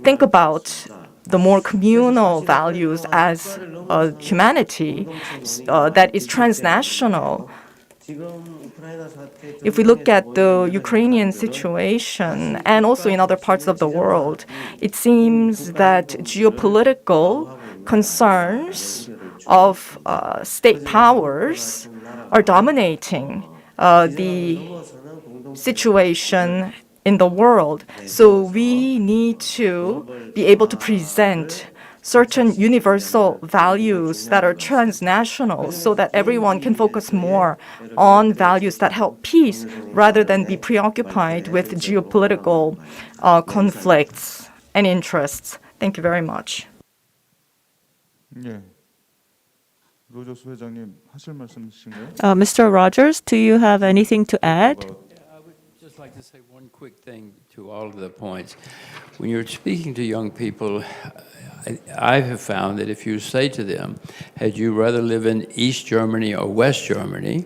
think about the more communal values as humanity that is transnational. If we look at the Ukrainian situation and also in other parts of the world, it seems that geopolitical concerns of state powers are dominating the situation in the world. So we need to be able to present certain universal values that are transnational so that everyone can focus more on values that help peace rather than be preoccupied with geopolitical conflicts and interests. Thank you very much. 로저스 회장님 하실 말씀 있으신가요? Mr. Rogers, do you have anything to add? I would just like to say one quick thing to all of the points. When you're speaking to young people, I have found that if you say to them, had you rather live in East Germany or West Germany,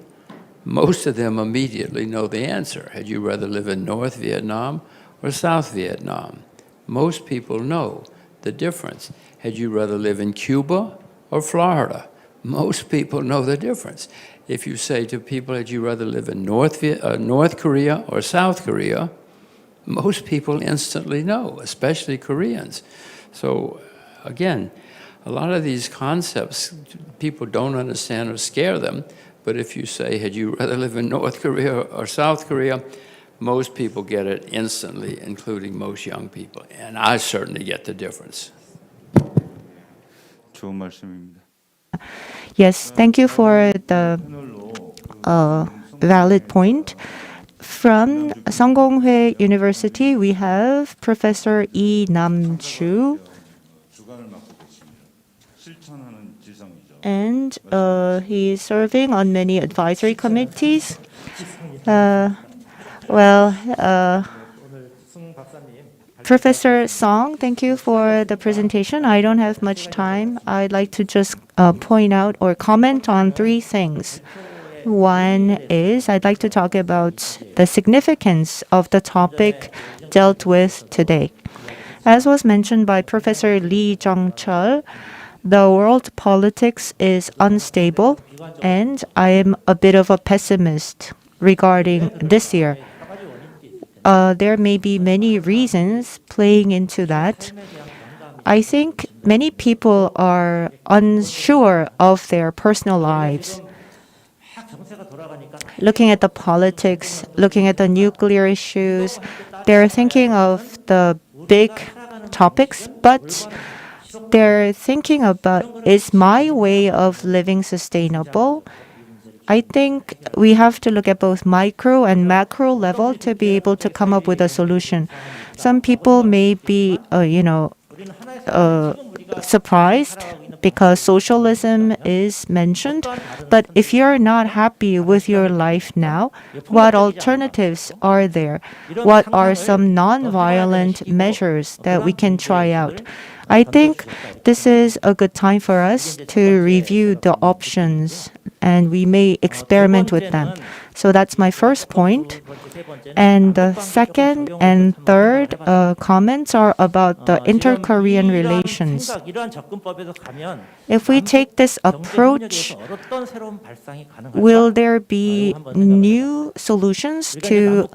most of them immediately know the answer. Had you rather live in North Vietnam or South Vietnam? Most people know the difference. Had you rather live in Cuba or Florida? Most people know the difference. If you say to people, had you rather live in North Korea or South Korea, most people instantly know, especially Koreans. So again, a lot of these concepts, people don't understand or scare them. But if you say, had you rather live in North Korea or South Korea, most people get it instantly, including most young people. And I certainly get the difference. 좋은 말씀입니다. Yes, thank you for the valid point. From Sungong-Hui University, we have Professor Lee Nam-chu. And he's serving on many advisory committees. Professor Song, thank you for the presentation. I don't have much time. I'd like to just point out or comment on three things. One is I'd like to talk about the significance of the topic dealt with today. As was mentioned by Professor Lee Jung-chul, the world politics is unstable, and I am a bit of a pessimist regarding this year. There may be many reasons playing into that. I think many people are unsure of their personal lives. Looking at the politics, looking at the nuclear issues, they're thinking of the big topics, but they're thinking about, is my way of living sustainable? I think we have to look at both micro and macro level to be able to come up with a solution. Some people may be, surprised because socialism is mentioned. But if you're not happy with your life now, what alternatives are there? What are some non-violent measures that we can try out? I think this is a good time for us to review the options, and we may experiment with them. So that's my first point. And the second and third comments are about the inter-Korean relations. If we take this approach, will there be new solutions to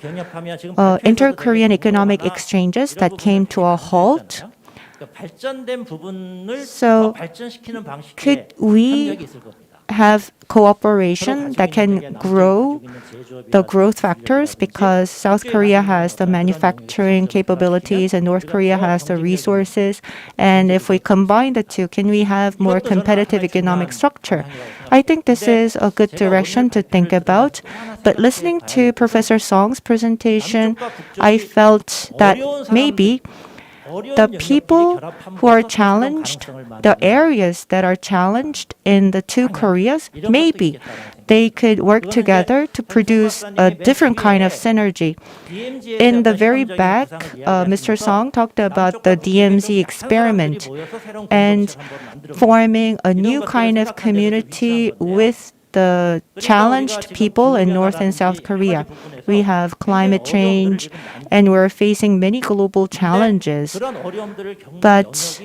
inter-Korean economic exchanges that came to a halt? So could we have cooperation that can grow the growth factors, because South Korea has the manufacturing capabilities and North Korea has the resources. And if we combine the two, can we have more competitive economic structure? I think this is a good direction to think about. But listening to Professor Song's presentation, I felt that maybe the people who are challenged, the areas that are challenged in the two Koreas, maybe they could work together to produce a different kind of synergy. In the very back, Mr. Song talked about the DMZ experiment and forming a new kind of community with the challenged people in North and South Korea. We have climate change and we're facing many global challenges. But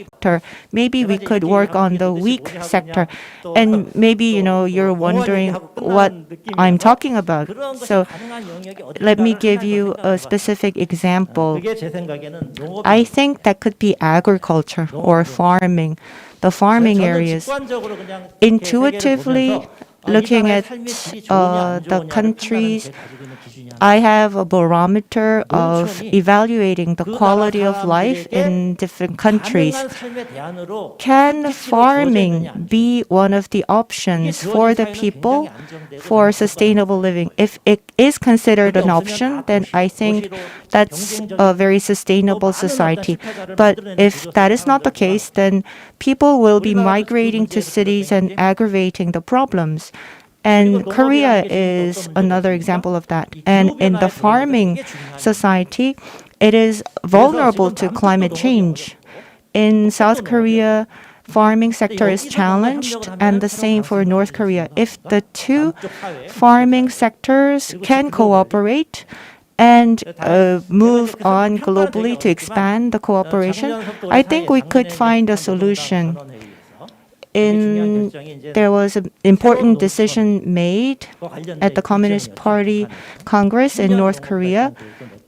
maybe we could work on the weak sector. And maybe, you're wondering what I'm talking about. So let me give you a specific example. I think that could be agriculture or farming, the farming areas. Intuitively, looking at the countries, I have a barometer of evaluating the quality of life in different countries. Can farming be one of the options for the people for sustainable living? If it is considered an option, then I think that's a very sustainable society. But if that is not the case, then people will be migrating to cities and aggravating the problems. And Korea is another example of that. And in the farming society, it is vulnerable to climate change. In South Korea, farming sector is challenged, and the same for North Korea. If the two farming sectors can cooperate and move on globally to expand the cooperation, I think we could find a solution. There was an important decision made at the Communist Party Congress in North Korea.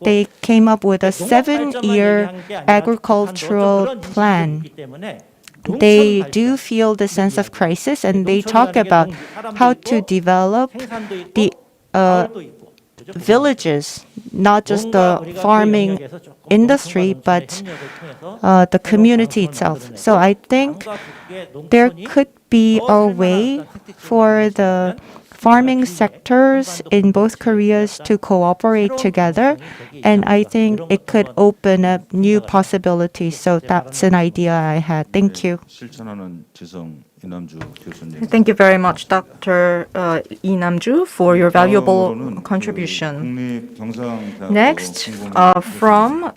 They came up with a 7-year agricultural plan. They do feel the sense of crisis, and they talk about how to develop the villages, not just the farming industry, but the community itself. So I think there could be a way for the farming sectors in both Koreas to cooperate together, and I think it could open up new possibilities. So that's an idea I had. Thank you. Thank you very much, Dr. Lee Nam-ju, for your valuable contribution. Next, from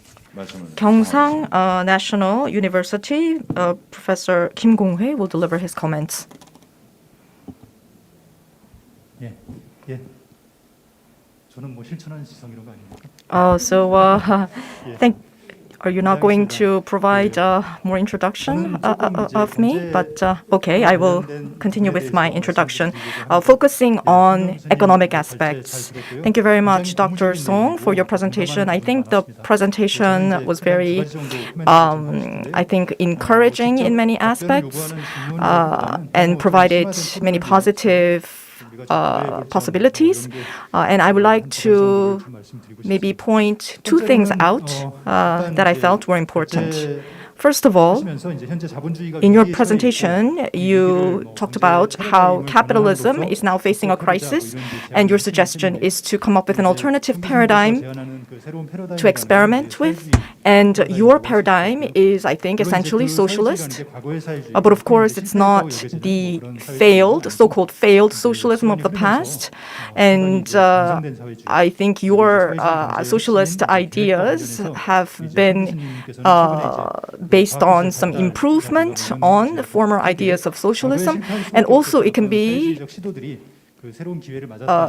PyeongChang National University, Professor Kim Gong-hye will deliver his comments. Are you not going to provide more introduction of me? But okay, I will continue with my introduction, focusing on economic aspects. Thank you very much, Dr. Song, for your presentation. I think the presentation was very, encouraging in many aspects and provided many positive possibilities, and I would like to maybe point two things out that I felt were important. First of all, in your presentation, you talked about how capitalism is now facing a crisis, and your suggestion is to come up with an alternative paradigm to experiment with. And your paradigm is, I think, essentially socialist. But of course, it's not the so-called failed socialism of the past. And I think your socialist ideas have been based on some improvement on the former ideas of socialism. And also it can be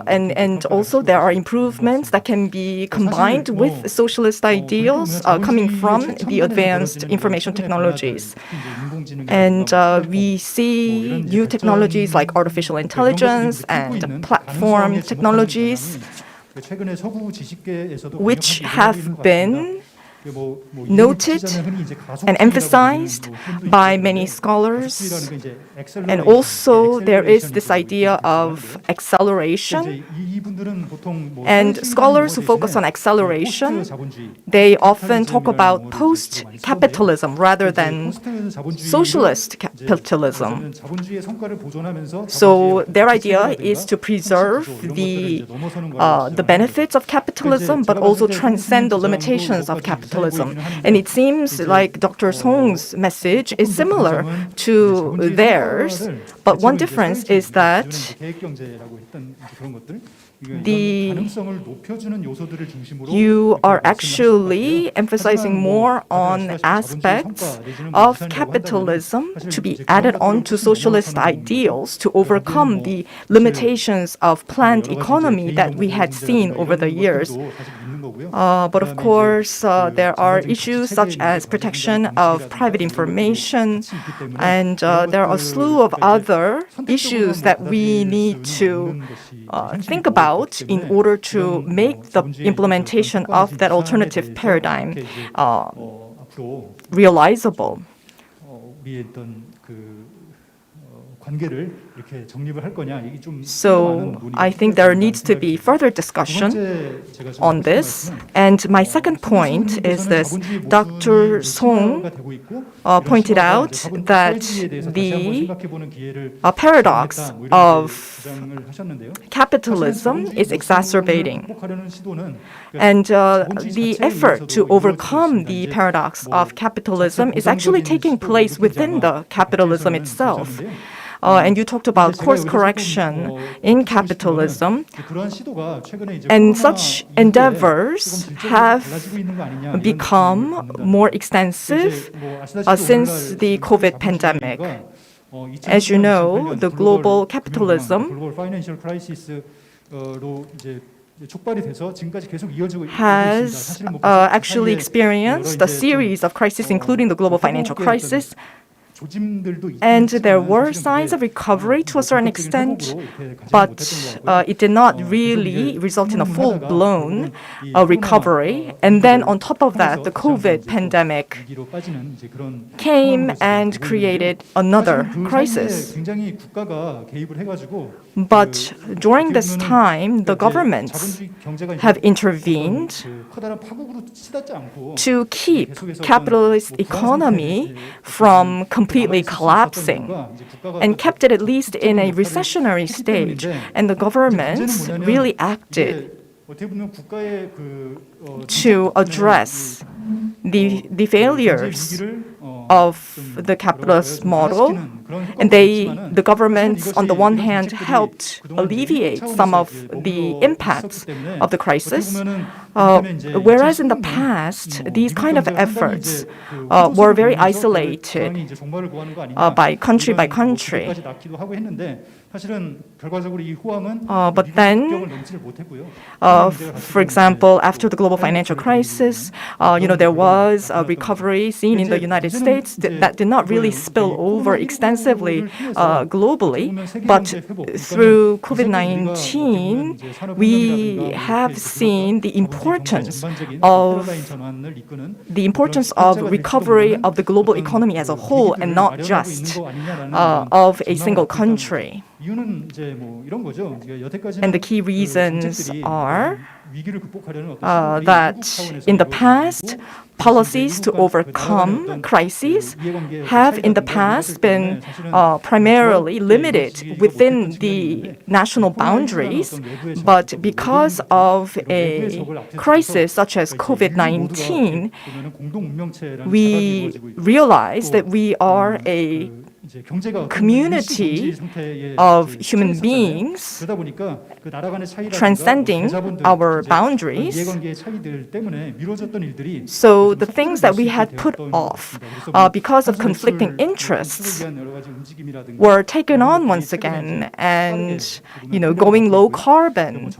and also there are improvements that can be combined with socialist ideals coming from the advanced information technologies. And we see new technologies like artificial intelligence and platform technologies, which have been noted and emphasized by many scholars. And also there is this idea of acceleration. And scholars who focus on acceleration, they often talk about post-capitalism rather than socialist capitalism. So their idea is to preserve the benefits of capitalism, but also transcend the limitations of capitalism. And it seems like Dr. Song's message is similar to theirs, but one difference is that you are actually emphasizing more on aspects of capitalism to be added on to socialist ideals to overcome the limitations of planned economy that we had seen over the years. But of course, there are issues such as protection of private information, and there are a slew of other issues that we need to think about in order to make the implementation of that alternative paradigm realizable. So I think there needs to be further discussion on this. And my second point is this. Dr. Song pointed out that the paradox of capitalism is exacerbating. And the effort to overcome the paradox of capitalism is actually taking place within the capitalism itself. And you talked about course correction in capitalism. And such endeavors have become more extensive since the COVID pandemic. As you know, the global capitalism has actually experienced a series of crises, including the global financial crisis. And there were signs of recovery to a certain extent, but it did not really result in a full-blown recovery. And then on top of that, the COVID pandemic came and created another crisis. But during this time, the governments have intervened to keep capitalist economy from completely collapsing and kept it at least in a recessionary stage. And the governments really acted to address the failures of the capitalist model. And the governments, on the one hand, helped alleviate some of the impacts of the crisis, whereas in the past, these kind of efforts were very isolated by country. But then, for example, after the global financial crisis, there was a recovery seen in the United States that did not really spill over extensively globally. But through COVID-19, we have seen the importance of recovery of the global economy as a whole and not just of a single country. And the key reasons are that in the past, policies to overcome crises have in the past been primarily limited within the national boundaries. But because of a crisis such as COVID-19, we realize that we are a community of human beings transcending our boundaries. So the things that we had put off because of conflicting interests were taken on once again. And, going low carbon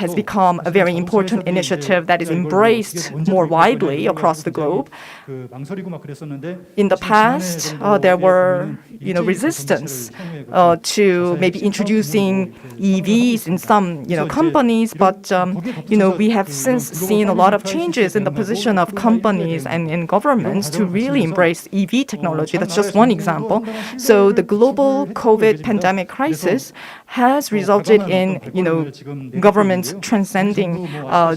has become a very important initiative that is embraced more widely across the globe. In the past, there were, resistance to maybe introducing EVs in some companies, but we have since seen a lot of changes in the position of companies and in governments to really embrace EV technology. That's just one example. So the global COVID pandemic crisis has resulted in governments transcending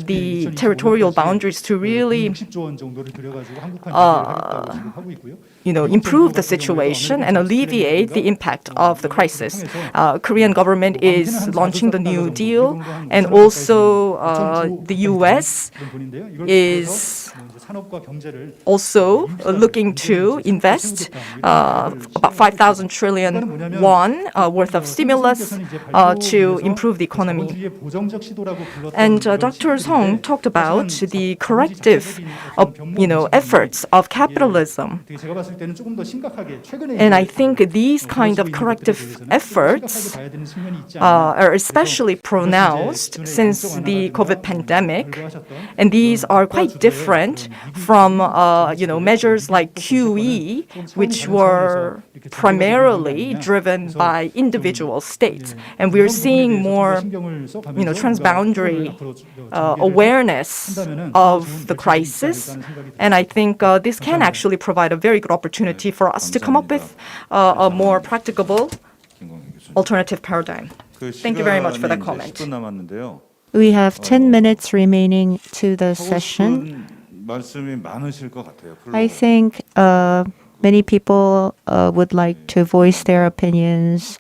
the territorial boundaries to really improve the situation and alleviate the impact of the crisis. Korean government is launching the New Deal, and also the U.S. is also looking to invest about 5,000 trillion won worth of stimulus to improve the economy. And Dr. Song talked about the corrective efforts of capitalism. And I think these kind of corrective efforts are especially pronounced since the COVID pandemic, and these are quite different from measures like QE, which were primarily driven by individual states. And we're seeing more transboundary awareness of the crisis, and I think this can actually provide a very good opportunity for us to come up with a more practicable alternative paradigm. Thank you very much for that comment. We have 10 minutes remaining to the session. I think many people would like to voice their opinions.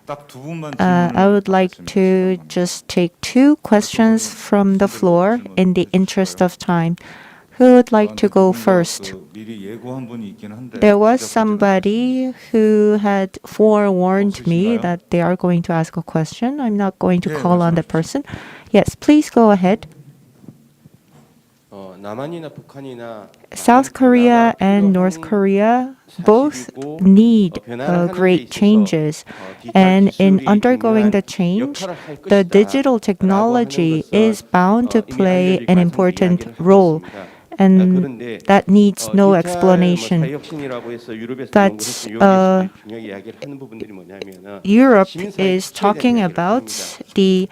I would like to just take 2 questions from the floor in the interest of time. Who would like to go first? There was somebody who had forewarned me that they are going to ask a question. I'm not going to call on the person. Yes, please go ahead. South Korea and North Korea both need great changes. And in undergoing the change, the digital technology is bound to play an important role. And that needs no explanation. But Europe is talking about the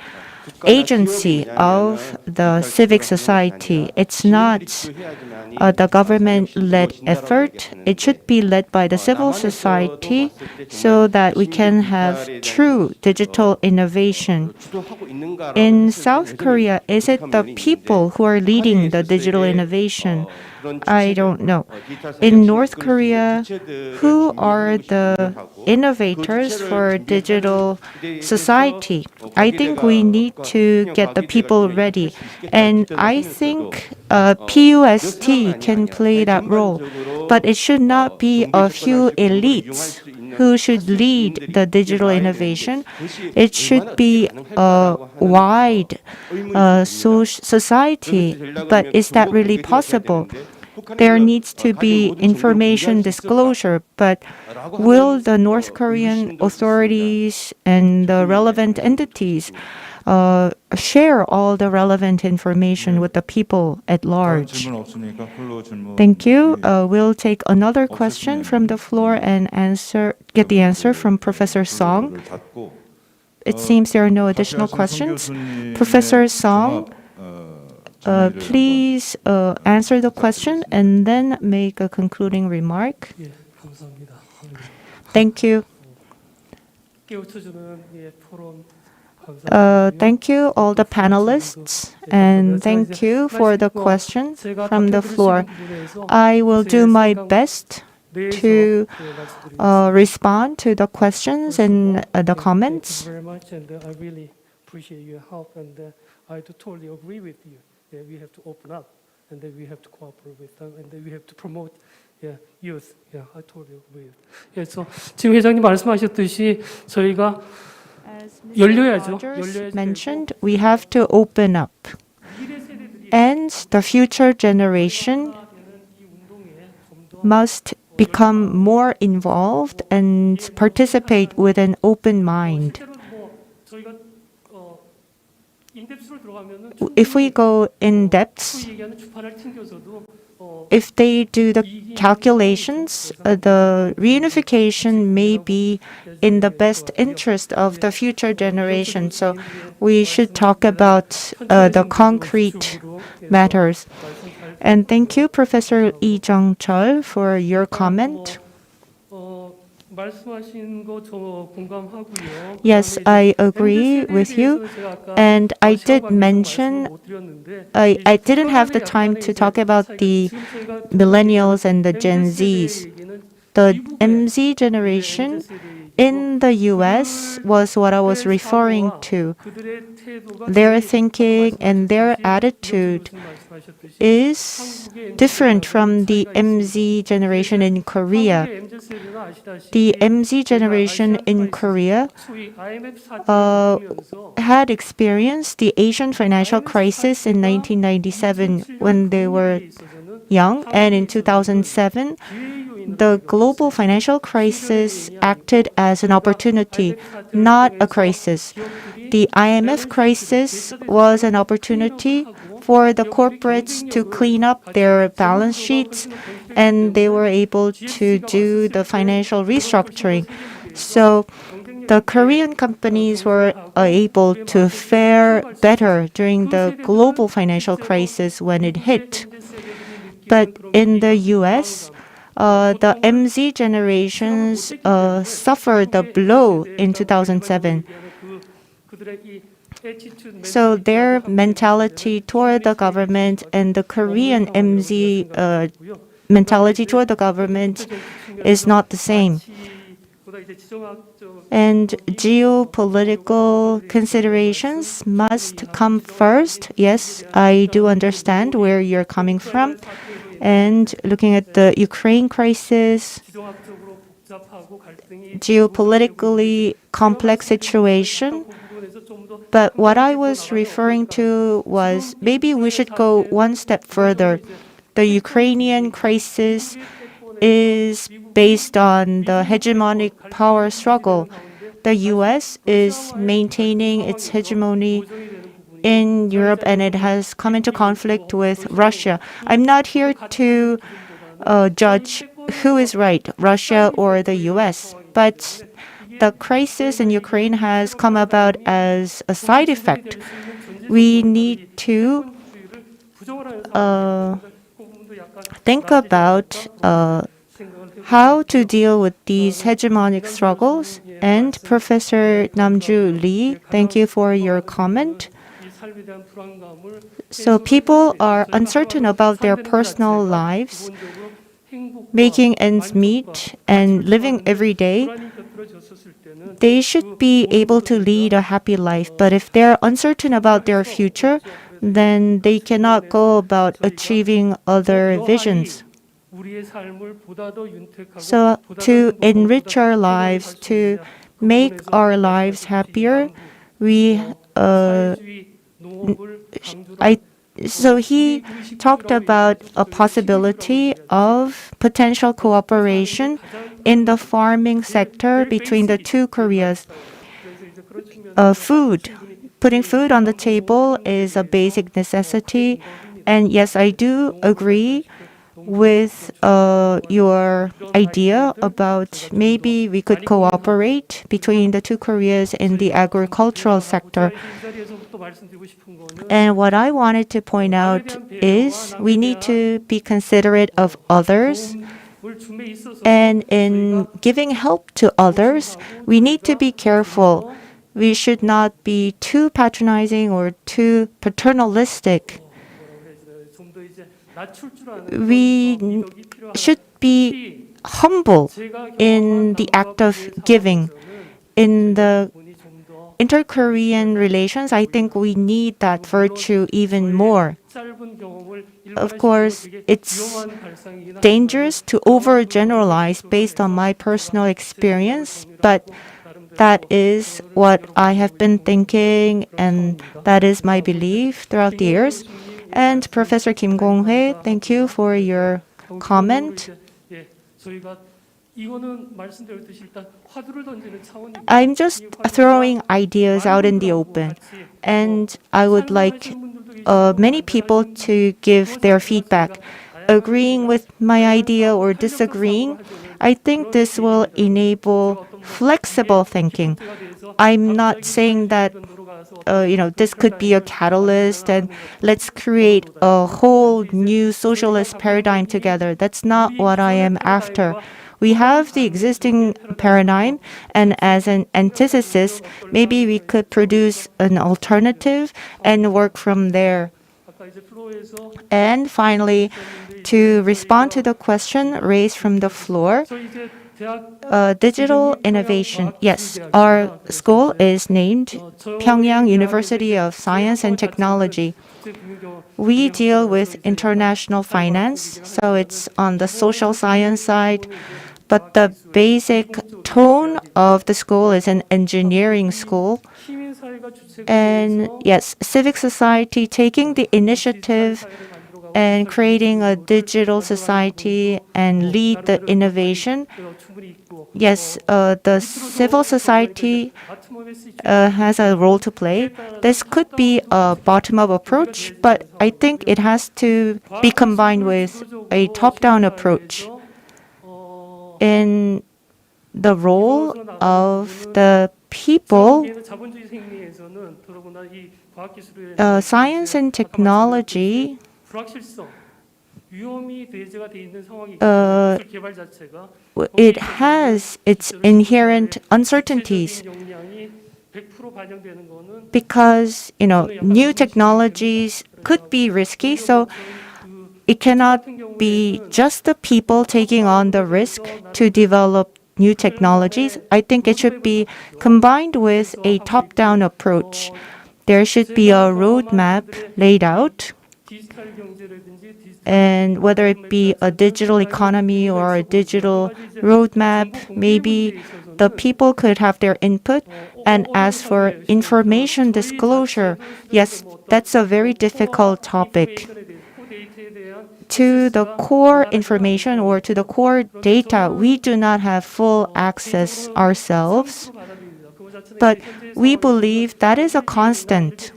agency of the civic society. It's not the government-led effort. It should be led by the civil society so that we can have true digital innovation. In South Korea, is it the people who are leading the digital innovation? I don't know. In North Korea, who are the innovators for digital society? I think we need to get the people ready. And I think PUST can play that role. But it should not be a few elites who should lead the digital innovation. It should be a wide society. But is that really possible? There needs to be information disclosure, but will the North Korean authorities and the relevant entities share all the relevant information with the people at large? Thank you. We'll take another question from the floor and get the answer from Professor Song. It seems there are no additional questions. Professor Song, please answer the question and then make a concluding remark. Thank you. Thank you, all the panelists, and thank you for the question from the floor. I will do my best to respond to the questions and the comments. Thank you very much, and I really appreciate your help, and I totally agree with you. Yeah, we have to open up, and then we have to cooperate with them, and then we have to promote youth. Yeah, I totally agree. 그래서 지금 회장님 말씀하셨듯이 저희가 열려야죠. As mentioned, we have to open up, and the future generation must become more involved and participate with an open mind. if we go in depth, if they do the calculations, the reunification may be in the best interest of the future generation. So we should talk about the concrete matters. And thank you, Professor Lee Jung-chul, for your comment. Yes, I agree with you. And I did mention, I didn't have the time to talk about the millennials and the Gen Zs. The MZ generation in the US was what I was referring to. Their thinking and their attitude is different from the MZ generation in Korea. The MZ generation in Korea had experienced the Asian financial crisis in 1997 when they were young, and in 2007, the global financial crisis acted as an opportunity, not a crisis. The IMF crisis was an opportunity for the corporates to clean up their balance sheets, and they were able to do the financial restructuring. So the Korean companies were able to fare better during the global financial crisis when it hit. But in the US, the MZ generations suffered the blow in 2007. So their mentality toward the government and the Korean MZ mentality toward the government is not the same. And geopolitical considerations must come first. Yes, I do understand where you're coming from. And looking at the Ukraine crisis, geopolitically complex situation. But what I was referring to was maybe we should go one step further. The Ukrainian crisis is based on the hegemonic power struggle. The US is maintaining its hegemony in Europe, and it has come into conflict with Russia. I'm not here to judge who is right, Russia or the US, but the crisis in Ukraine has come about as a side effect. We need to think about how to deal with these hegemonic struggles. And Professor Namju Lee, thank you for your comment. So people are uncertain about their personal lives, making ends meet and living every day. They should be able to lead a happy life. But if they're uncertain about their future, then they cannot go about achieving other visions. So to enrich our lives, to make our lives happier, so he talked about a possibility of potential cooperation in the farming sector between the two Koreas. Putting food on the table is a basic necessity. And yes, I do agree with your idea about maybe we could cooperate between the two Koreas in the agricultural sector. And what I wanted to point out is we need to be considerate of others. And in giving help to others, we need to be careful. We should not be too patronizing or too paternalistic. We should be humble in the act of giving. In the inter-Korean relations, I think we need that virtue even more. Of course, it's dangerous to overgeneralize based on my personal experience, but that is what I have been thinking, and that is my belief throughout the years. And Professor Kim Gong-hwae, thank you for your comment. 이거는 말씀드렸듯이 일단 화두를 던지는 차원이고 I'm just throwing ideas out in the open, and I would like many people to give their feedback, agreeing with my idea or disagreeing. I think this will enable flexible thinking. I'm not saying that this could be a catalyst and let's create a whole new socialist paradigm together. That's not what I am after. We have the existing paradigm, and as an antithesis, maybe we could produce an alternative and work from there. And finally, to respond to the question raised from the floor, digital innovation. Yes, our school is named PyeongChang University of Science and Technology. We deal with international finance, so it's on the social science side, but the basic tone of the school is an engineering school. And yes, civic society taking the initiative and creating a digital society and lead the innovation. Yes, the civil society has a role to play. This could be a bottom-up approach, but I think it has to be combined with a top-down approach. In the role of the people, science and technology it has its inherent uncertainties because new technologies could be risky, so it cannot be just the people taking on the risk to develop new technologies. I think it should be combined with a top-down approach. There should be a roadmap laid out, and whether it be a digital economy or a digital roadmap, maybe the people could have their input. And as for information disclosure, yes, that's a very difficult topic. To the core information or to the core data, we do not have full access ourselves, but we believe that is a constant.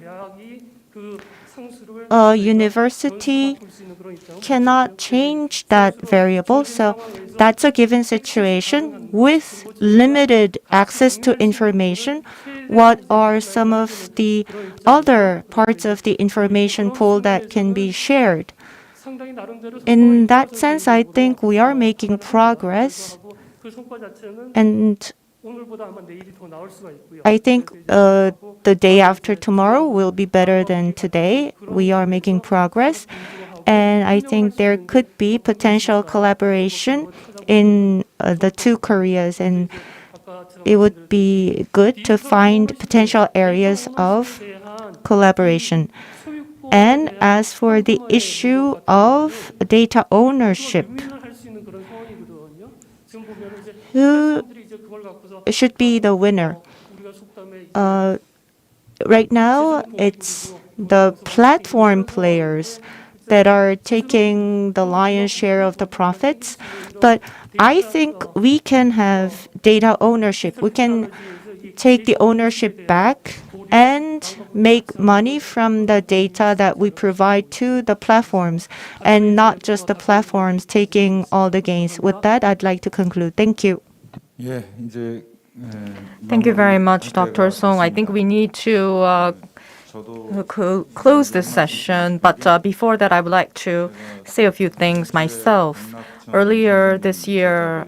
A university cannot change that variable, so that's a given situation. With limited access to information, what are some of the other parts of the information pool that can be shared? In that sense, I think we are making progress, and I think the day after tomorrow will be better than today. We are making progress, and I think there could be potential collaboration in the two Koreas, and it would be good to find potential areas of collaboration. And as for the issue of data ownership, who should be the winner? Right now, it's the platform players that are taking the lion's share of the profits. But I think we can have data ownership. We can take the ownership back and make money from the data that we provide to the platforms, and not just the platforms taking all the gains. With that, I'd like to conclude. Thank you. Thank you very much, Dr. Song. I think we need to close this session, but before that, I would like to say a few things myself. Earlier this year,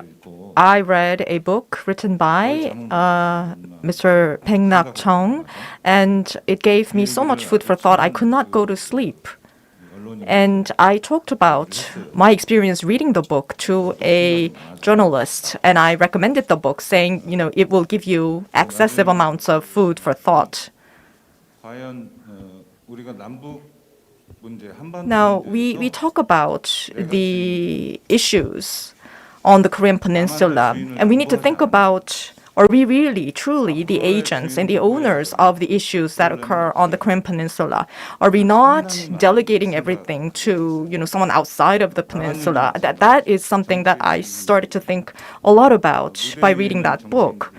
I read a book written by Mr. PyeongChang, and it gave me so much food for thought. I could not go to sleep. And I talked about my experience reading the book to a journalist, and I recommended the book, saying, it will give you excessive amounts of food for thought. Now, we talk about the issues on the Korean Peninsula, and we need to think about Are we really, truly the agents and the owners of the issues that occur on the Korean Peninsula? Are we not delegating everything to, someone outside of the peninsula? That is something that I started to think a lot about by reading that book.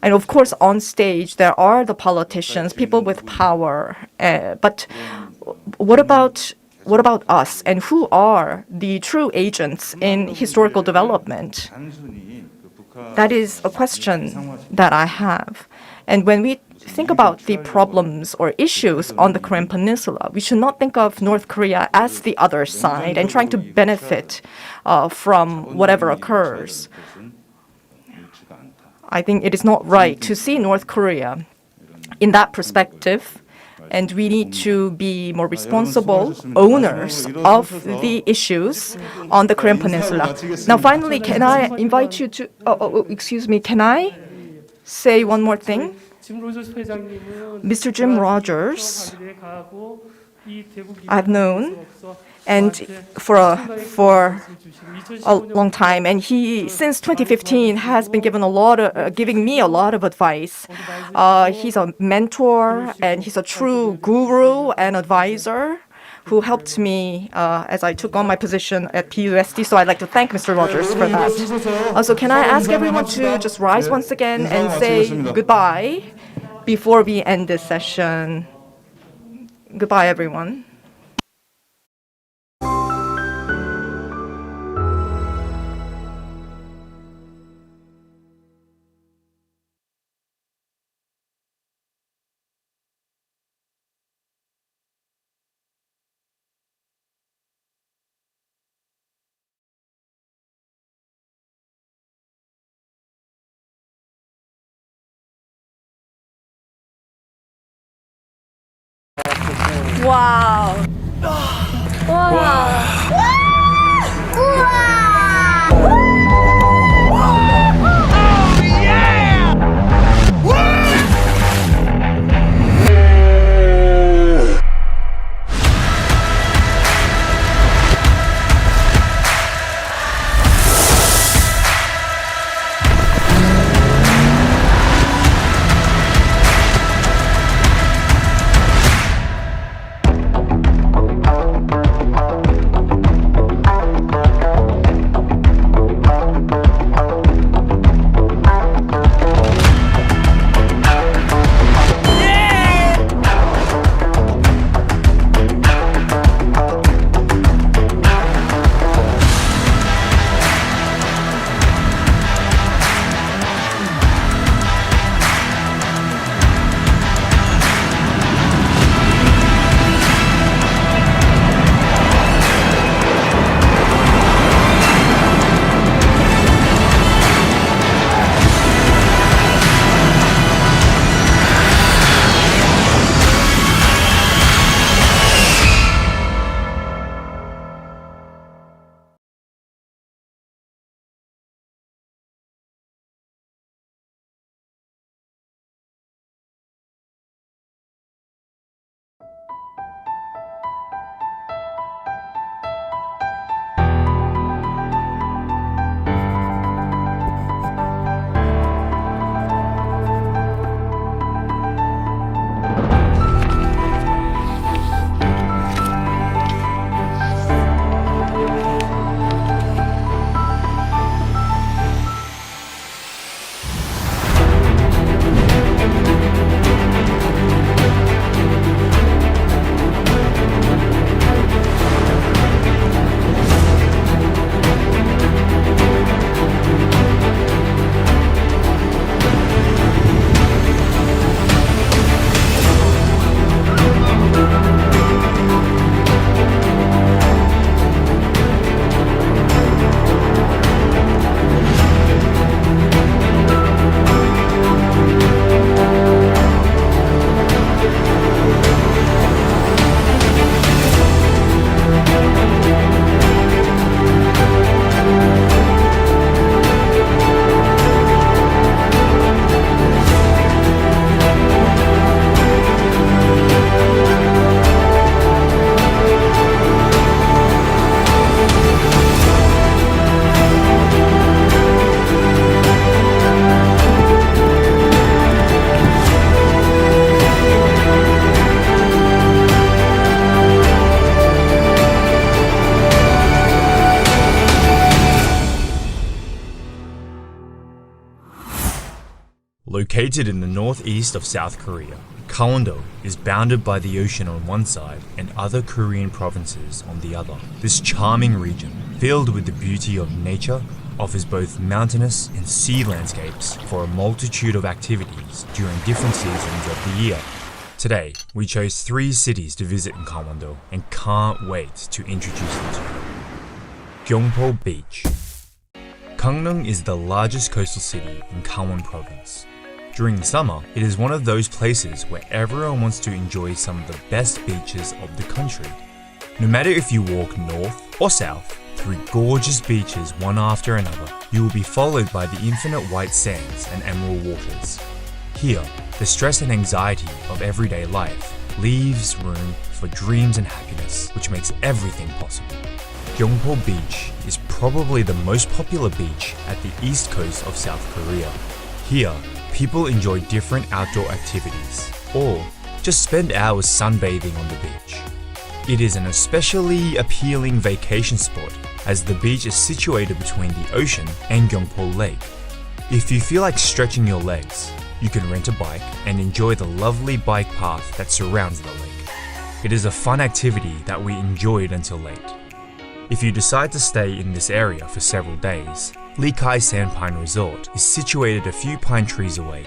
And of course, on stage, there are the politicians, people with power. But what about us? And who are the true agents in historical development? That is a question that I have. And when we think about the problems or issues on the Korean Peninsula, we should not think of North Korea as the other side and trying to benefit from whatever occurs. I think it is not right to see North Korea in that perspective, and we need to be more responsible owners of the issues on the Korean Peninsula. Now, finally, can I invite you to... excuse me, can I say one more thing? Mr. Jim Rogers, I've known, and for a long time, and he since 2015 has been giving me a lot of advice. He's a mentor and he's a true guru and advisor who helped me as I took on my position at PUSD. So I'd like to thank Mr. Rogers for that. So can I ask everyone to just rise once again and say goodbye before we end this session? Goodbye, everyone. Wow. Wow. Located in the northeast of South Korea, Gangwon-do is bounded by the ocean on one side and other Korean provinces on the other. This charming region, filled with the beauty of nature, offers both mountainous and sea landscapes for a multitude of activities during different seasons of the year. Today, we chose 3 cities to visit in Gangwon-do and can't wait to introduce them to you. Gyeongpo Beach. Gangneung is the largest coastal city in Gangwon Province. During the summer, it is one of those places where everyone wants to enjoy some of the best beaches of the country. No matter if you walk north or south, through gorgeous beaches one after another, you will be followed by the infinite white sands and emerald waters. Here, the stress and anxiety of everyday life leaves room for dreams and happiness, which makes everything possible. Gyeongpo Beach is probably the most popular beach at the east coast of South Korea. Here, people enjoy different outdoor activities, or just spend hours sunbathing on the beach. It is an especially appealing vacation spot as the beach is situated between the ocean and Gyeongpo Lake. If you feel like stretching your legs, you can rent a bike and enjoy the lovely bike path that surrounds the lake. It is a fun activity that we enjoyed until late. If you decide to stay in this area for several days, Lee Kai Sandpine Resort is situated a few pine trees away.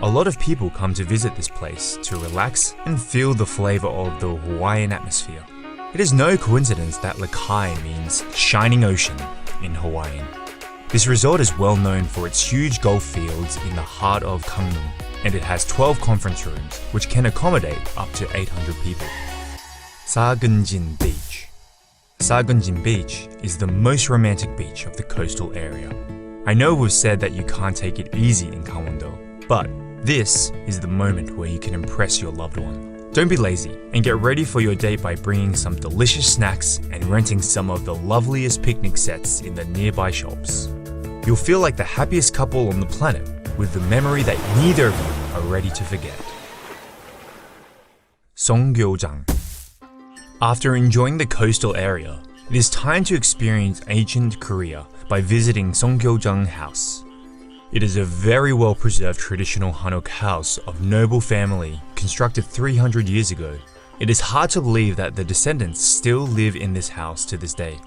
A lot of people come to visit this place to relax and feel the flavor of the Hawaiian atmosphere. It is no coincidence that Lee Kai means shining ocean in Hawaiian. This resort is well known for its huge golf fields in the heart of Gangneung, and it has 12 conference rooms, which can accommodate up to 800 people. Sagunjin Beach. Sagunjin Beach is the most romantic beach of the coastal area. I know we've said that you can't take it easy in Gangwon-do, but this is the moment where you can impress your loved one. Don't be lazy and get ready for your date by bringing some delicious snacks and renting some of the loveliest picnic sets in the nearby shops. You'll feel like the happiest couple on the planet with the memory that neither of you are ready to forget. Songgyeojang. After enjoying the coastal area, it is time to experience ancient Korea by visiting Songgyeojang House. It is a very well-preserved traditional Hanok house of noble family constructed 300 years ago. It is hard to believe that the descendants still live in this house to this day.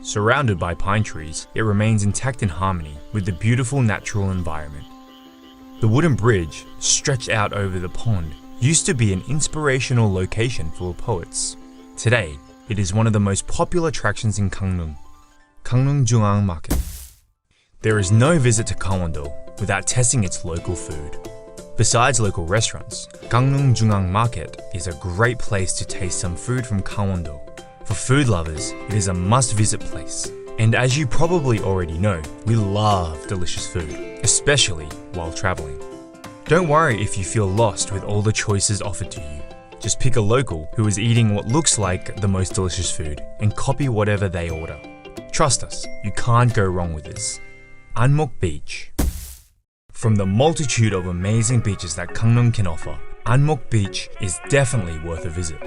Surrounded by pine trees, it remains intact in harmony with the beautiful natural environment. The wooden bridge, stretched out over the pond, used to be an inspirational location for poets. Today, it is one of the most popular attractions in Gangneung, Gangneung-Jungang Market. There is no visit to Gangwon-do without testing its local food. Besides local restaurants, Gangneung-Jungang Market is a great place to taste some food from Gangwon-do. For food lovers, it is a must-visit place. And as you probably already know, we love delicious food, especially while traveling. Don't worry if you feel lost with all the choices offered to you. Just pick a local who is eating what looks like the most delicious food and copy whatever they order. Trust us, you can't go wrong with this. Anmok Beach. From the multitude of amazing beaches that Gangneung can offer, Anmok Beach is definitely worth a visit.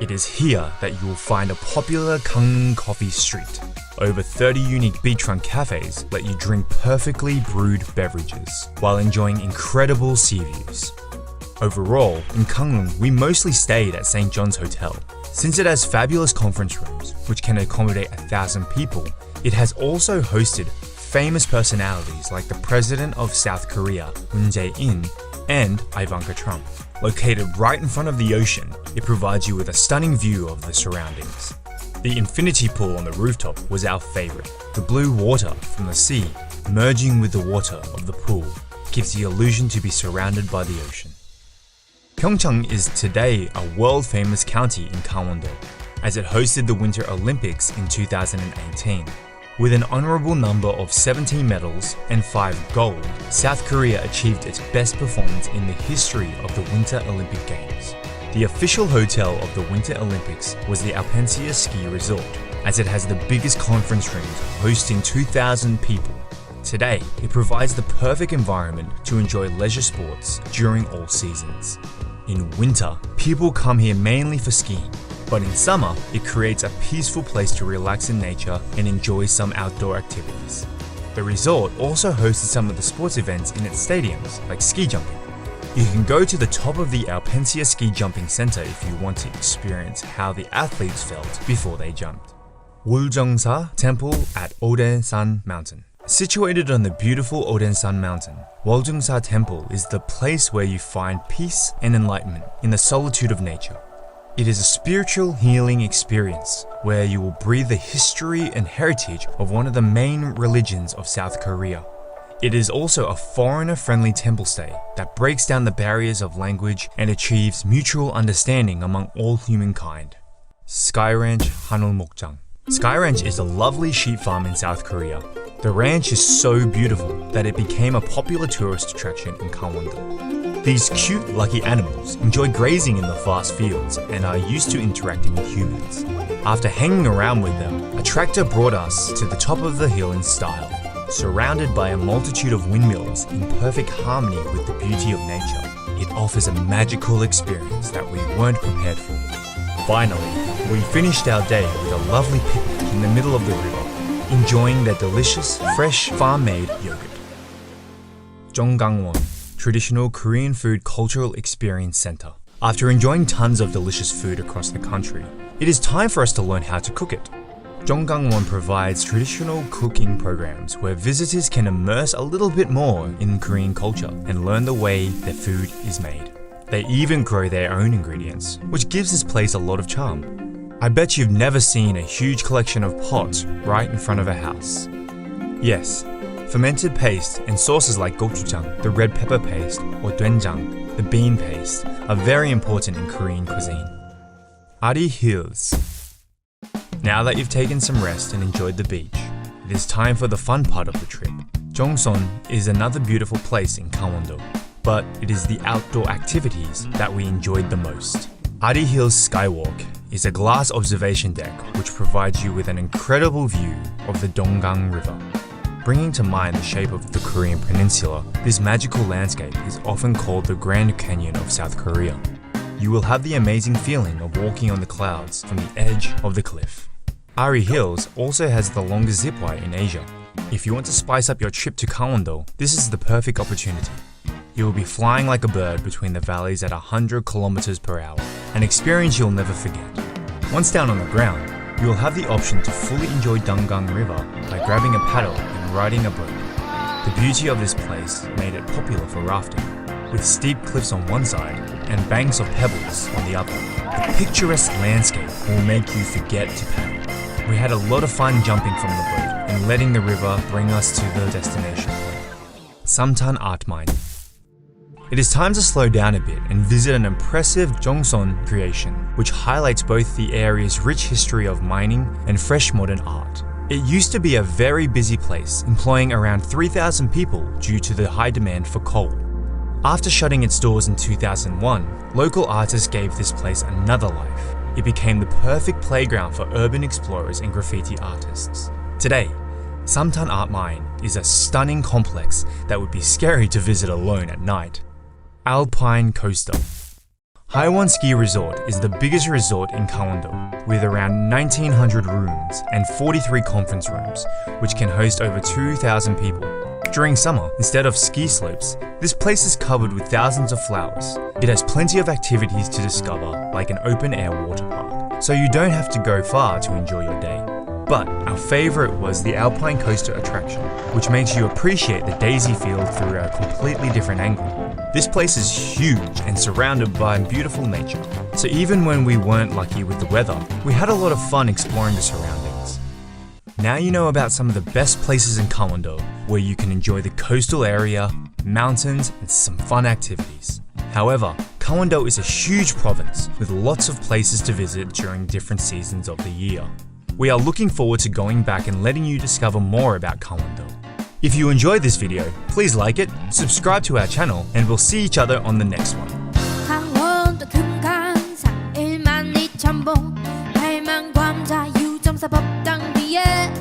It is here that you will find a popular Gangneung coffee street. Over 30 unique beachfront cafes let you drink perfectly brewed beverages while enjoying incredible sea views. Overall, in Gangneung, we mostly stayed at St. John's Hotel. Since it has fabulous conference rooms, which can accommodate 1,000 people, it has also hosted famous personalities like the President of South Korea, Moon Jae-in, and Ivanka Trump. Located right in front of the ocean, it provides you with a stunning view of the surroundings. The infinity pool on the rooftop was our favorite. The blue water from the sea merging with the water of the pool gives the illusion to be surrounded by the ocean. PyeongChang is today a world-famous county in Gangwon-do, as it hosted the Winter Olympics in 2018. With an honorable number of 17 medals and 5 gold, South Korea achieved its best performance in the history of the Winter Olympic Games. The official hotel of the Winter Olympics was the Alpensia Ski Resort, as it has the biggest conference rooms hosting 2,000 people. Today, it provides the perfect environment to enjoy leisure sports during all seasons. In winter, people come here mainly for skiing, but in summer, it creates a peaceful place to relax in nature and enjoy some outdoor activities. The resort also hosted some of the sports events in its stadiums, like ski jumping. You can go to the top of the Peninsula ski jumping center if you want to experience how the athletes felt before they jumped. Woljongsa Temple at Odensan Mountain. Situated on the beautiful Odensan Mountain, Woljongsa Temple is the place where you find peace and enlightenment in the solitude of nature. It is a spiritual healing experience where you will breathe the history and heritage of one of the main religions of South Korea. It is also a foreigner-friendly temple stay that breaks down the barriers of language and achieves mutual understanding among all humankind. Sky Ranch Hanulmokjang. Sky Ranch is a lovely sheep farm in South Korea. The ranch is so beautiful that it became a popular tourist attraction in Gangwon-do. These cute, lucky animals enjoy grazing in the vast fields and are used to interacting with humans. After hanging around with them, a tractor brought us to the top of the hill in style, surrounded by a multitude of windmills in perfect harmony with the beauty of nature. It offers a magical experience that we weren't prepared for. Finally, we finished our day with a lovely picnic in the middle of the river, enjoying their delicious, fresh, farm-made yogurt. Jonggangwon, Traditional Korean Food Cultural Experience Center. After enjoying tons of delicious food across the country, it is time for us to learn how to cook it. Jonggangwon provides traditional cooking programs where visitors can immerse a little bit more in Korean culture and learn the way their food is made. They even grow their own ingredients, which gives this place a lot of charm. I bet you've never seen a huge collection of pots right in front of a house. Yes, fermented paste and sauces like gochujang, the red pepper paste, or doenjang, the bean paste, are very important in Korean cuisine. Ari Hills. Now that you've taken some rest and enjoyed the beach, it is time for the fun part of the trip. Jongson is another beautiful place in Gangwon-do, but it is the outdoor activities that we enjoyed the most. Ari Hills Skywalk is a glass observation deck which provides you with an incredible view of the Donggang River. Bringing to mind the shape of the Korean Peninsula, this magical landscape is often called the Grand Canyon of South Korea. You will have the amazing feeling of walking on the clouds from the edge of the cliff. Ari Hills also has the longest zipwire in Asia. If you want to spice up your trip to Gangwon-do, this is the perfect opportunity. You will be flying like a bird between the valleys at 100 kilometers per hour, an experience you'll never forget. Once down on the ground, you will have the option to fully enjoy Donggang River by grabbing a paddle and riding a boat. The beauty of this place made it popular for rafting, with steep cliffs on one side and banks of pebbles on the other. The picturesque landscape will make you forget to paddle. We had a lot of fun jumping from the boat and letting the river bring us to the destination point, Samtan Art Mine. It is time to slow down a bit and visit an impressive Jongson creation, which highlights both the area's rich history of mining and fresh modern art. It used to be a very busy place, employing around 3,000 people due to the high demand for coal. After shutting its doors in 2001, local artists gave this place another life. It became the perfect playground for urban explorers and graffiti artists. Today, Samtan Art Mine is a stunning complex that would be scary to visit alone at night. Alpine Coaster. Haiwon Ski Resort is the biggest resort in Gangwon-do, with around 1,900 rooms and 43 conference rooms, which can host over 2,000 people. During summer, instead of ski slopes, this place is covered with thousands of flowers. It has plenty of activities to discover, like an open-air water park, so you don't have to go far to enjoy your day. But our favorite was the Alpine Coaster attraction, which makes you appreciate the daisy field through a completely different angle. This place is huge and surrounded by beautiful nature, so even when we weren't lucky with the weather, we had a lot of fun exploring the surroundings. Now you know about some of the best places in Gangwon-do, where you can enjoy the coastal area, mountains, and some fun activities. However, Gangwon-do is a huge province with lots of places to visit during different seasons of the year. We are looking forward to going back and letting you discover more about Gangwon-do. If you enjoyed this video, please like it, subscribe to our channel, and we'll see each other on the next one. 강원도 금강산 12,000봉 8만 광자 유정사 법당 뒤에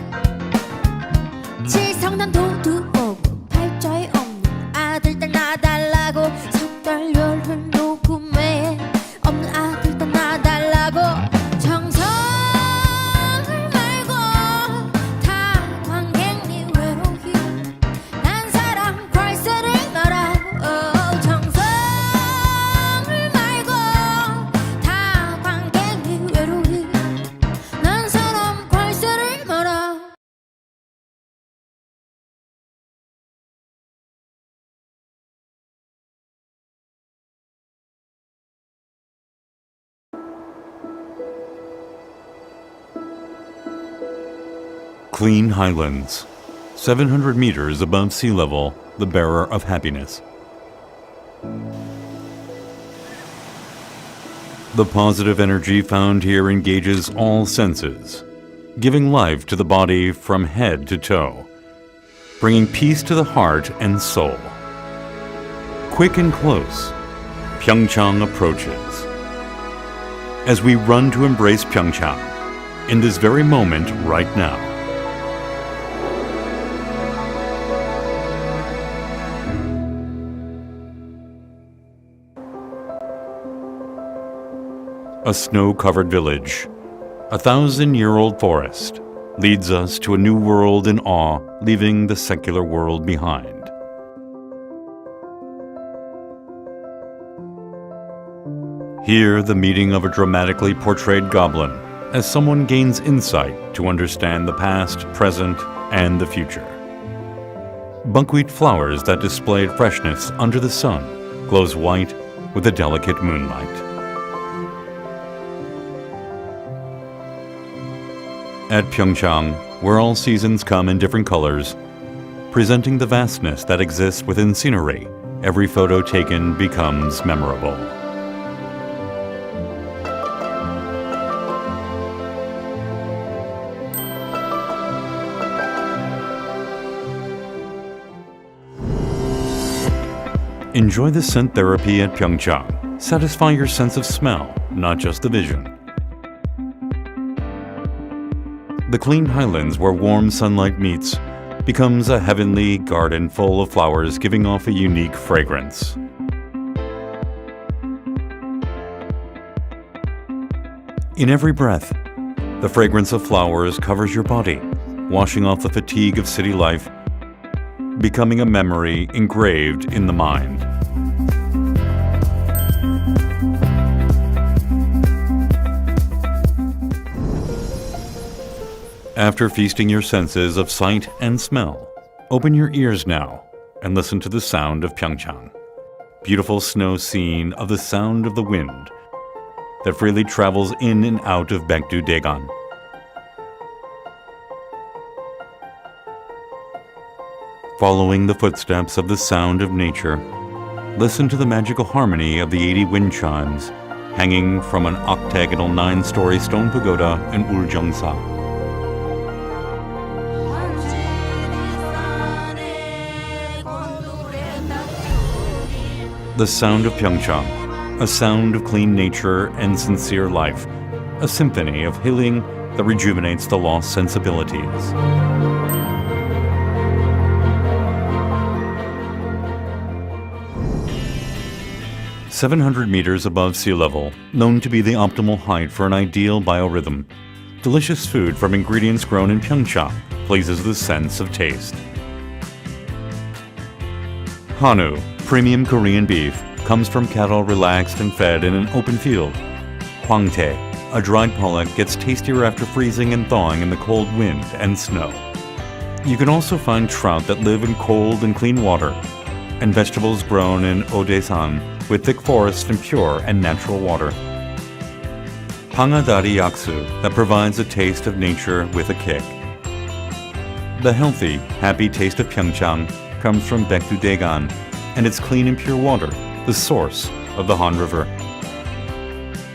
칠성난 도두 오고 팔자에 없는 아들 딸 나달라고 석달열은 녹음에 없는 아들 딸 나달라고 정성을 말고 다 관객니 외로이 Clean highlands, 700 meters above sea level, the bearer of happiness. The positive energy found here engages all senses, giving life to the body from head to toe, bringing peace to the heart and soul. Quick and close, PyeongChang approaches. As we run to embrace PyeongChang, in this very moment right now. A snow-covered village, a 1,000-year-old forest, leads us to a new world in awe, leaving the secular world behind. Here, the meeting of a dramatically portrayed goblin, as someone gains insight to understand the past, present, and the future. Buckwheat flowers that displayed freshness under the sun glows white with the delicate moonlight. At PyeongChang, where all seasons come in different colors, presenting the vastness that exists within scenery, every photo taken becomes memorable. Enjoy the scent therapy at PyeongChang. Satisfy your sense of smell, not just the vision. The clean highlands where warm sunlight meets becomes a heavenly garden full of flowers giving off a unique fragrance. In every breath, the fragrance of flowers covers your body, washing off the fatigue of city life, becoming a memory engraved in the mind. After feasting your senses of sight and smell, open your ears now and listen to the sound of PyeongChang. Beautiful snow scene of the sound of the wind that freely travels in and out of Baekdu-daegan. Following the footsteps of the sound of nature, listen to the magical harmony of the 80 wind chimes hanging from an octagonal 9-story stone pagoda in Uljeongsa. The sound of PyeongChang, a sound of clean nature and sincere life, a symphony of healing that rejuvenates the lost sensibilities. "700 meters above sea level, known to be the optimal height for an ideal biorhythm. Delicious food from ingredients grown in PyeongChang pleases the sense of taste. Hanu, premium Korean beef, comes from cattle relaxed and fed in an open field. Hwangtae, a dried pollock, gets tastier after freezing and thawing in the cold wind and snow. You can also find trout that live in cold and clean water, and vegetables grown in Odaesan with thick forests and pure and natural water. Hangadari yaksu that provides a taste of nature with a kick. The healthy, happy taste of PyeongChang comes from Baekdu-daegan and its clean and pure water, the source of the Han River.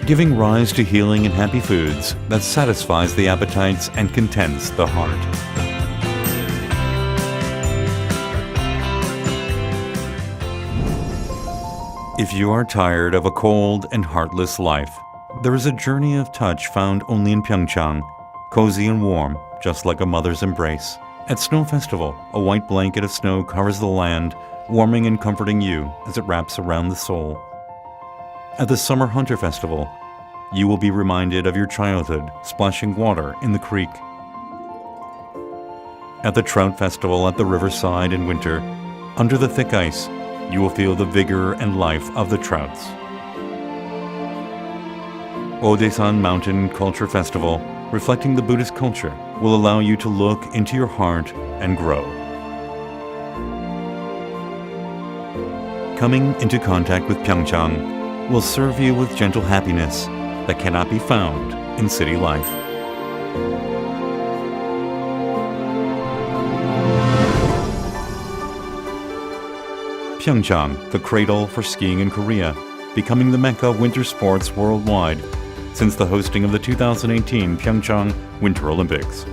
Giving rise to healing and happy foods that satisfies the appetites and contents the heart. If you are tired of a cold and heartless life, there is a journey of touch found only in PyeongChang, cozy and warm, just like a mother's embrace. At Snow Festival, a white blanket of snow covers the land, warming and comforting you as it wraps around the soul. At the Summer Hunter Festival, you will be reminded of your childhood splashing water in the creek. At the Trout Festival at the riverside in winter, under the thick ice, you will feel the vigor and life of the trouts. Odaesan Mountain Culture Festival, reflecting the Buddhist culture, will allow you to look into your heart and grow. Coming into contact with PyeongChang will serve you with gentle happiness that cannot be found in city life. PyeongChang, the cradle for skiing in Korea, becoming the mecca of winter sports worldwide since the hosting of the 2018 PyeongChang Winter Olympics.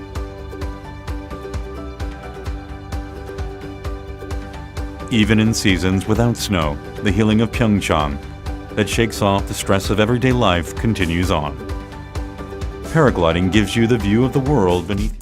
Even in seasons without snow, the healing of PyeongChang that shakes off the stress of everyday life continues on. Paragliding gives you the view of the world beneath.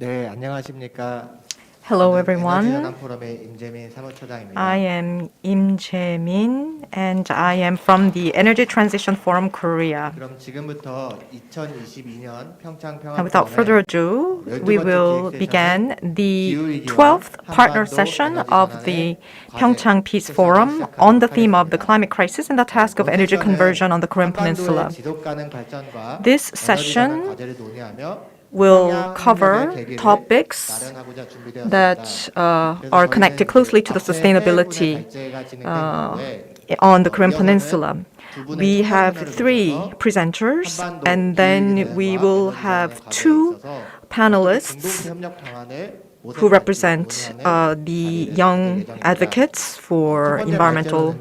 네, 안녕하십니까. Hello everyone. 포럼의 임재민 사무처장입니다. I am Im Jae-min and I am from the Energy Transition Forum Korea. 그럼 지금부터 2022년 평창 And without further ado, we will begin the 12th partner session of the PyeongChang Peace Forum on the theme of the climate crisis and the task of energy conversion on the Korean Peninsula. This session will cover topics that are connected closely to the sustainability on the Korean Peninsula. We have 3 presenters, and then we will have 2 panelists who represent the young advocates for environmental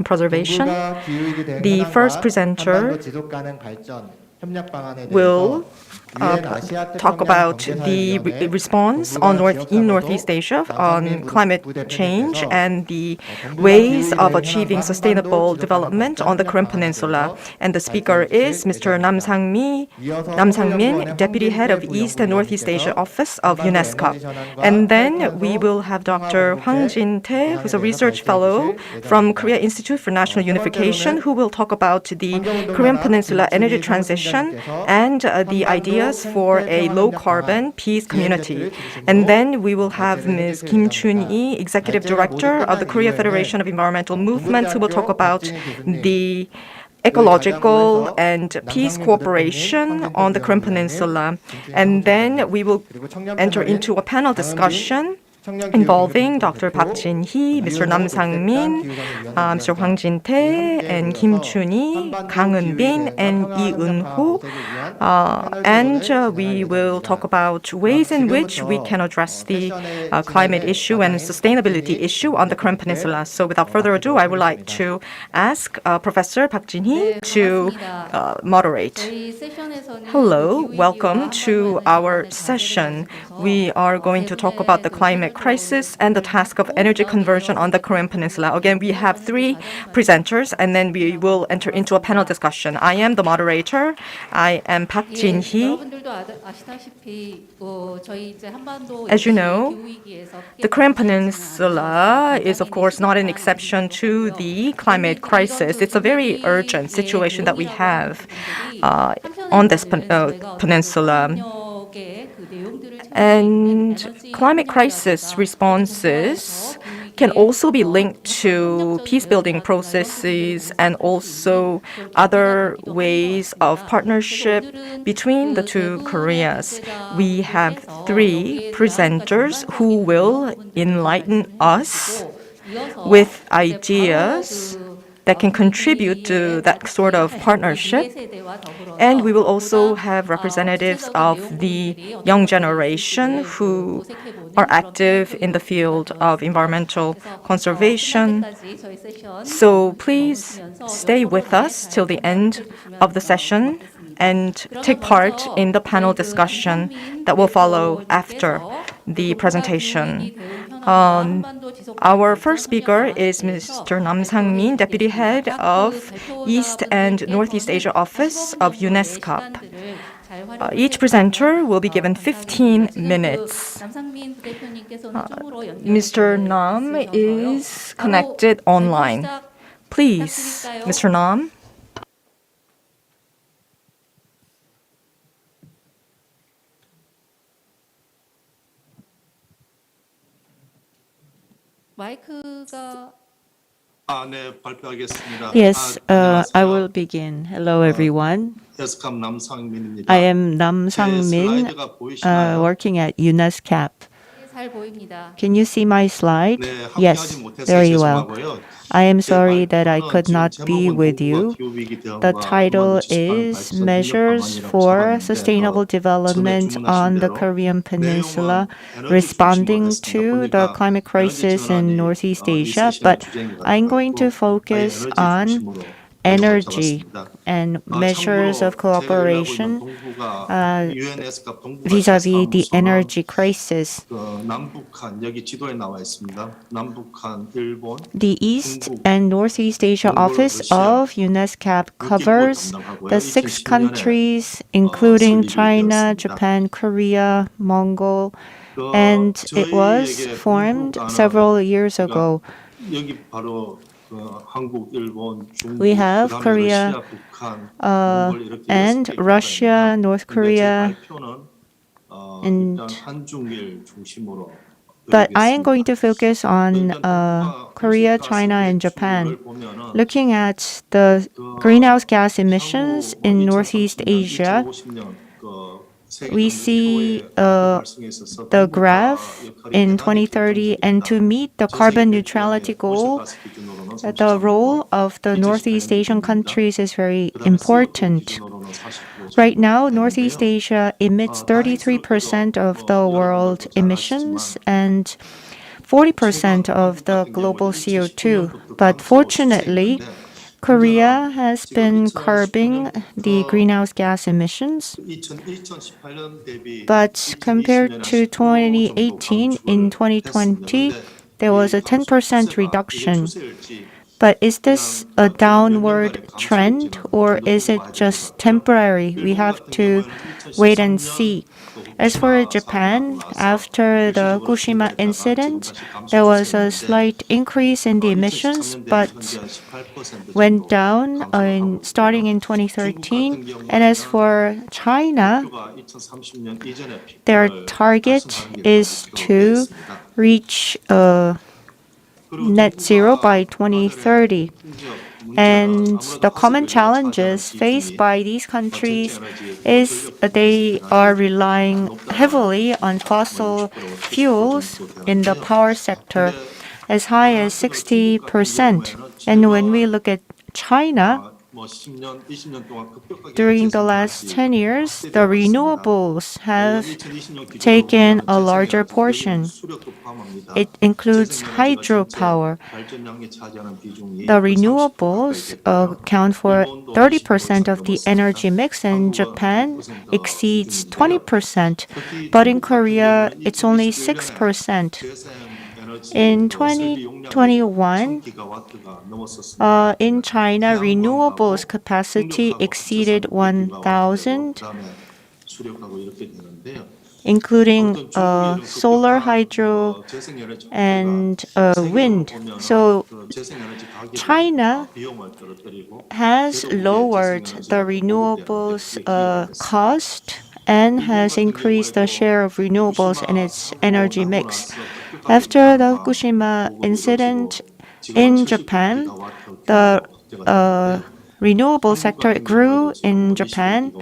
preservation. The first presenter will talk about the response in Northeast Asia on climate change and the ways of achieving sustainable development on the Korean Peninsula. And the speaker is Mr. Nam Sang-min, Deputy Head of East and Northeast Asia Office of UNESCO. And then we will have Dr. Hwang Jin-tae, who's a research fellow from Korea Institute for National Unification, who will talk about the Korean Peninsula energy transition and the ideas for a low-carbon peace community. And then we will have Ms. Kim Chun-hee, Executive Director of the Korea Federation of Environmental Movements, who will talk about the ecological and peace cooperation on the Korean Peninsula. And then we will enter into a panel discussion involving Dr. Park Jin-hee, Mr. Nam Sang-min, Mr. Hwang Jin-tae, and Kim Chun-hee, Kang Eun-bin, and Lee Eun-ho. And we will talk about ways in which we can address the climate issue and sustainability issue on the Korean Peninsula. So without further ado, I would like to ask Professor Park Jin-hee to moderate. Hello, welcome to our session. We are going to talk about the climate crisis and the task of energy conversion on the Korean Peninsula. Again, we have 3 presenters, and then we will enter into a panel discussion. I am the moderator. I am Park Jin-hee. As you know, the Korean Peninsula is, of course, not an exception to the climate crisis. It's a very urgent situation that we have on this peninsula. And climate crisis responses can also be linked to peace-building processes and also other ways of partnership between the 2 Koreas. We have 3 presenters who will enlighten us with ideas that can contribute to that sort of partnership. And we will also have representatives of the young generation who are active in the field of environmental conservation. So please stay with us till the end of the session and take part in the panel discussion that will follow after the presentation. Our first speaker is Mr. Nam Sang-min, Deputy Head of East and Northeast Asia Office of UNESCO. Each presenter will be given 15 minutes. Mr. Nam is connected online. Please, Mr. Nam. Yes, I will begin. Hello, everyone. I am Nam Sang-min, working at UNESCO. Can you see my slide? Yes, very well. I am sorry that I could not be with you. The title is Measures for Sustainable Development on the Korean Peninsula, Responding to the Climate Crisis in Northeast Asia. But I'm going to focus on energy and measures of cooperation vis-à-vis the energy crisis. The East and Northeast Asia Office of UNESCAP covers the 6 countries, including China, Japan, Korea, Mongol, and it was formed several years ago. We have Korea and Russia, North Korea, but I am going to focus on Korea, China, and Japan. Looking at the greenhouse gas emissions in Northeast Asia, we see the graph in 2030, and to meet the carbon neutrality goal, the role of the Northeast Asian countries is very important. Right now, Northeast Asia emits 33% of the world emissions and 40% of the global CO2. But fortunately, Korea has been curbing the greenhouse gas emissions. But compared to 2018, in 2020, there was a 10% reduction. But is this a downward trend or is it just temporary? We have to wait and see. As for Japan, after the Fukushima incident, there was a slight increase in the emissions, but went down starting in 2013. And as for China, their target is to reach net zero by 2030. And the common challenges faced by these countries is they are relying heavily on fossil fuels in the power sector, as high as 60%. And when we look at China, during the last 10 years, the renewables have taken a larger portion. It includes hydropower. The renewables account for 30% of the energy mix, and Japan exceeds 20%. But in Korea, it's only 6%. In 2021, in China, renewables capacity exceeded 1,000, including solar, hydro, and wind. So China has lowered the renewables cost and has increased the share of renewables in its energy mix. After the Fukushima incident in Japan, the renewable sector grew in Japan.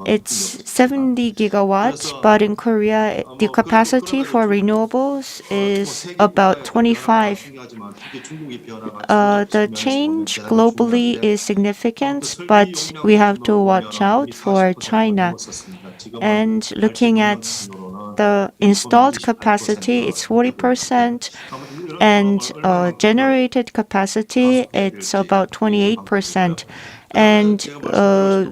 It's 70 gigawatts, but in Korea, the capacity for renewables is about 25. The change globally is significant, but we have to watch out for China. And looking at the installed capacity, it's 40%, and generated capacity, it's about 28%. And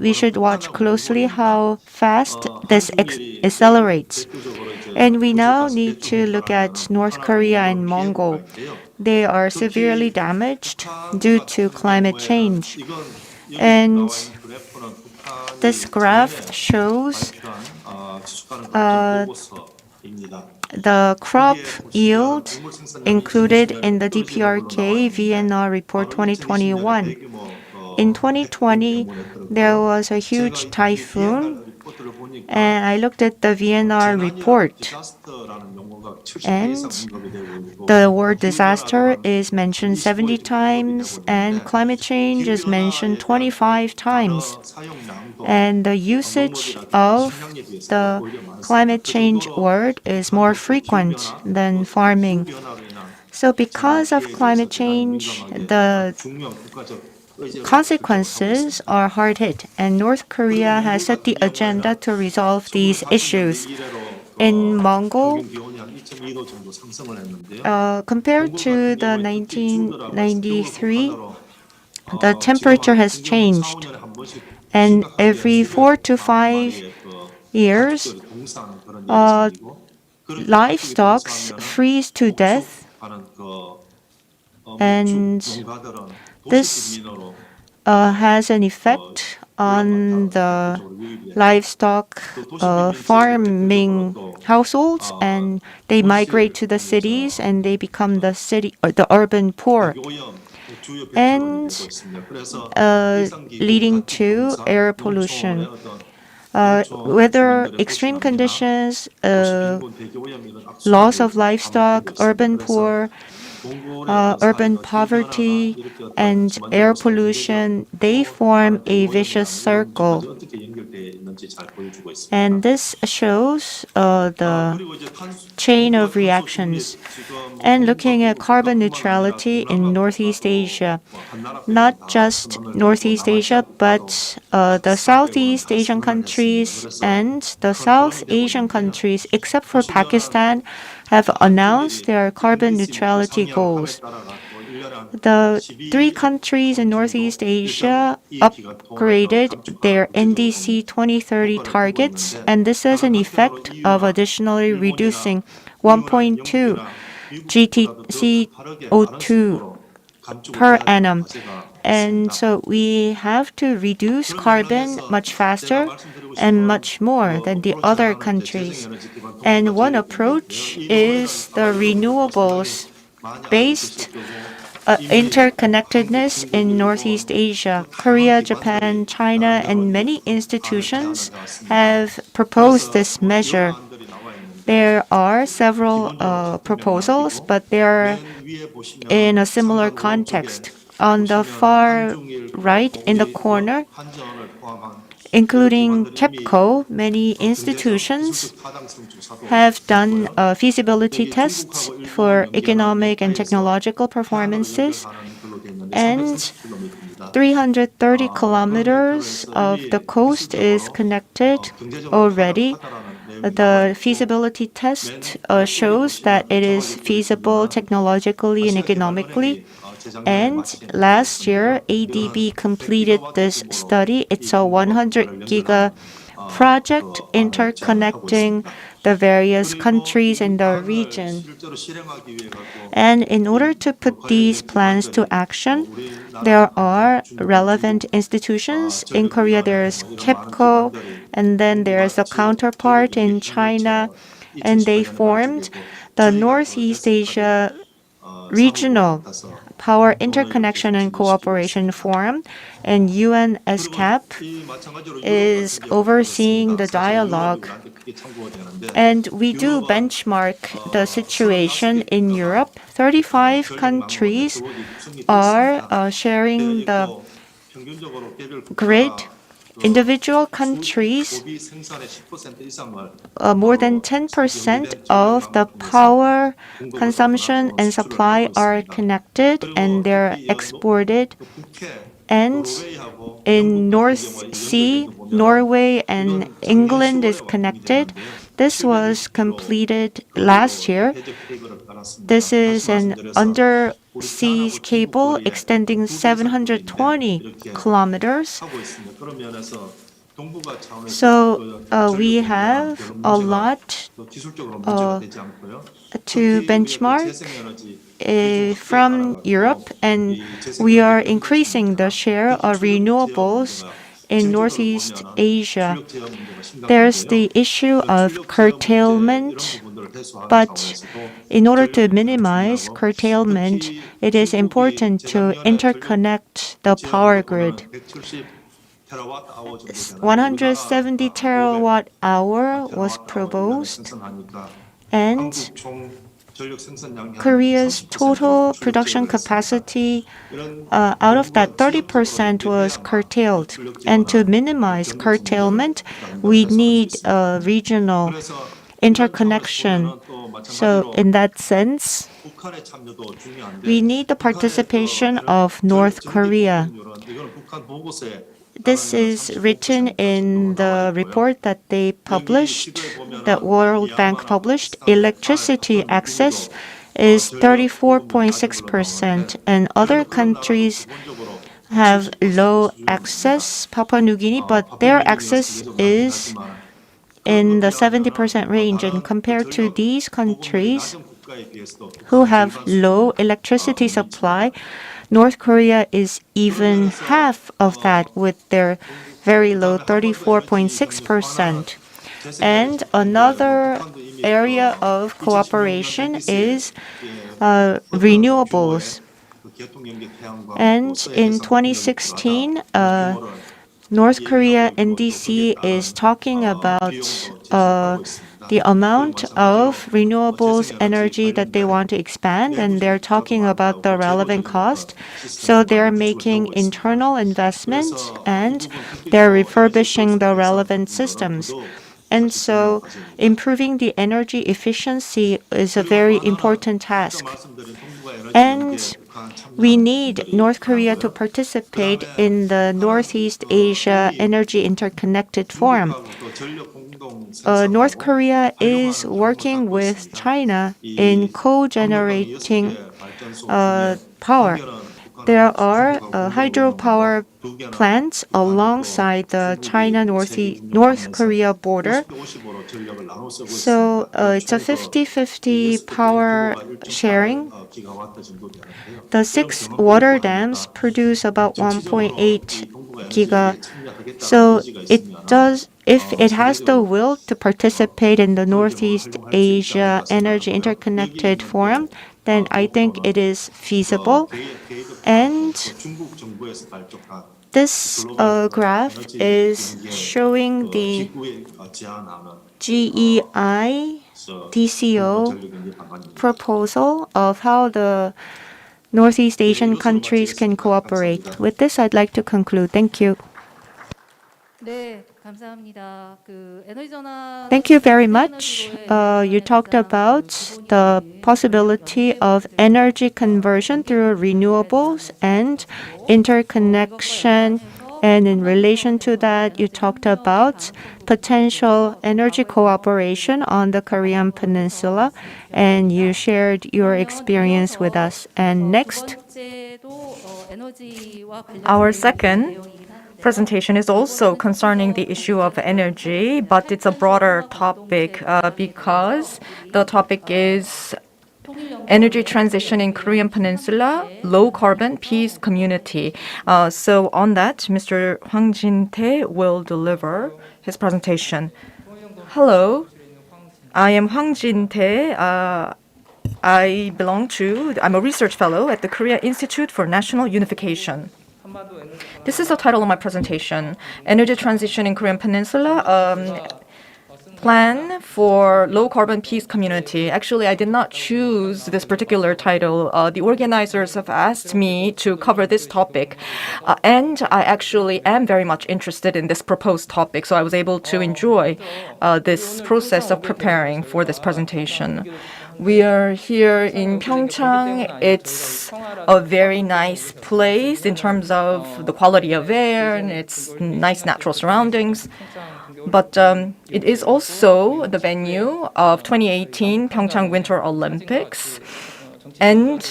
we should watch closely how fast this accelerates. And we now need to look at North Korea and Mongol. They are severely damaged due to climate change. And this graph shows the crop yield included in the DPRK VNR report 2021. In 2020, there was a huge typhoon, and I looked at the VNR report, and the word disaster is mentioned 70 times, and climate change is mentioned 25 times. And the usage of the climate change word is more frequent than farming. So because of climate change, the consequences are hard hit, and North Korea has set the agenda to resolve these issues. In Mongol, compared to the 1993, the temperature has changed. And every 4 to 5 years, livestock freeze to death, and this has an effect on the livestock farming households, and they migrate to the cities and they become the urban poor, and leading to air pollution. Weather extreme conditions, loss of livestock, urban poor, urban poverty, and air pollution, they form a vicious circle. And this shows the chain of reactions. And looking at carbon neutrality in Northeast Asia, not just Northeast Asia, but the Southeast Asian countries and the South Asian countries, except for Pakistan, have announced their carbon neutrality goals. The 3 countries in Northeast Asia upgraded their NDC 2030 targets, and this has an effect of additionally reducing 1.2 GTC CO2 per annum. And so we have to reduce carbon much faster and much more than the other countries. And one approach is the renewables-based interconnectedness in Northeast Asia. Korea, Japan, China, and many institutions have proposed this measure. There are several proposals, but they're in a similar context. On the far right in the corner, including TEPCO, many institutions have done feasibility tests for economic and technological performances, and 330 kilometers of the coast is connected already. The feasibility test shows that it is feasible technologically and economically. And last year, ADB completed this study. It's a 100 giga project interconnecting the various countries in the region. And in order to put these plans to action, there are relevant institutions. In Korea, there's KEPCO, and then there's a counterpart in China, and they formed the Northeast Asia Regional Power Interconnection and Cooperation Forum, and UNSCAP is overseeing the dialogue. And we do benchmark the situation in Europe. 35 countries are sharing the grid. Individual countries, more than 10% of the power consumption and supply are connected, and they're exported. And in North Sea, Norway and England is connected. This was completed last year. This is an undersea cable extending 720 kilometers. So we have a lot to benchmark from Europe, and we are increasing the share of renewables in Northeast Asia. There's the issue of curtailment, but in order to minimize curtailment, it is important to interconnect the power grid. 170 terawatt hour was proposed, and Korea's total production capacity, out of that, 30% was curtailed. And to minimize curtailment, we need a regional interconnection. So in that sense, we need the participation of North Korea. This is written in the report that they published, that World Bank published. Electricity access is 34.6%, and other countries have low access, Papua New Guinea, but their access is in the 70% range. And compared to these countries who have low electricity supply, North Korea is even half of that with their very low 34.6%. And another area of cooperation is renewables. And in 2016, North Korea NDC is talking about the amount of renewables energy that they want to expand, and they're talking about the relevant cost. So they're making internal investments and they're refurbishing the relevant systems. And so improving the energy efficiency is a very important task. And we need North Korea to participate in the Northeast Asia Energy Interconnected Forum. North Korea is working with China in co-generating power. There are hydropower plants alongside the China-North Korea border. So it's a 50-50 power sharing. The 6 water dams produce about 1.8 giga. So if it has the will to participate in the Northeast Asia Energy Interconnected Forum, then I think it is feasible. And this graph is showing the GEI DCO proposal of how the Northeast Asian countries can cooperate. With this, I'd like to conclude. Thank you. Thank you very much. You talked about the possibility of energy conversion through renewables and interconnection. And in relation to that, you talked about potential energy cooperation on the Korean Peninsula, and you shared your experience with us. And next, our second presentation is also concerning the issue of energy, but it's a broader topic because the topic is energy transition in Korean Peninsula, low carbon peace community. So on that, Mr. Hwang Jin-tae will deliver his presentation. Hello, I am Hwang Jin-tae. I'm a research fellow at the Korea Institute for National Unification. This is the title of my presentation, Energy Transition in Korean Peninsula, Plan for Low Carbon Peace Community. Actually, I did not choose this particular title. The organizers have asked me to cover this topic, and I actually am very much interested in this proposed topic, so I was able to enjoy this process of preparing for this presentation. We are here in PyeongChang. It's a very nice place in terms of the quality of air and its nice natural surroundings. But it is also the venue of 2018 PyeongChang Winter Olympics. And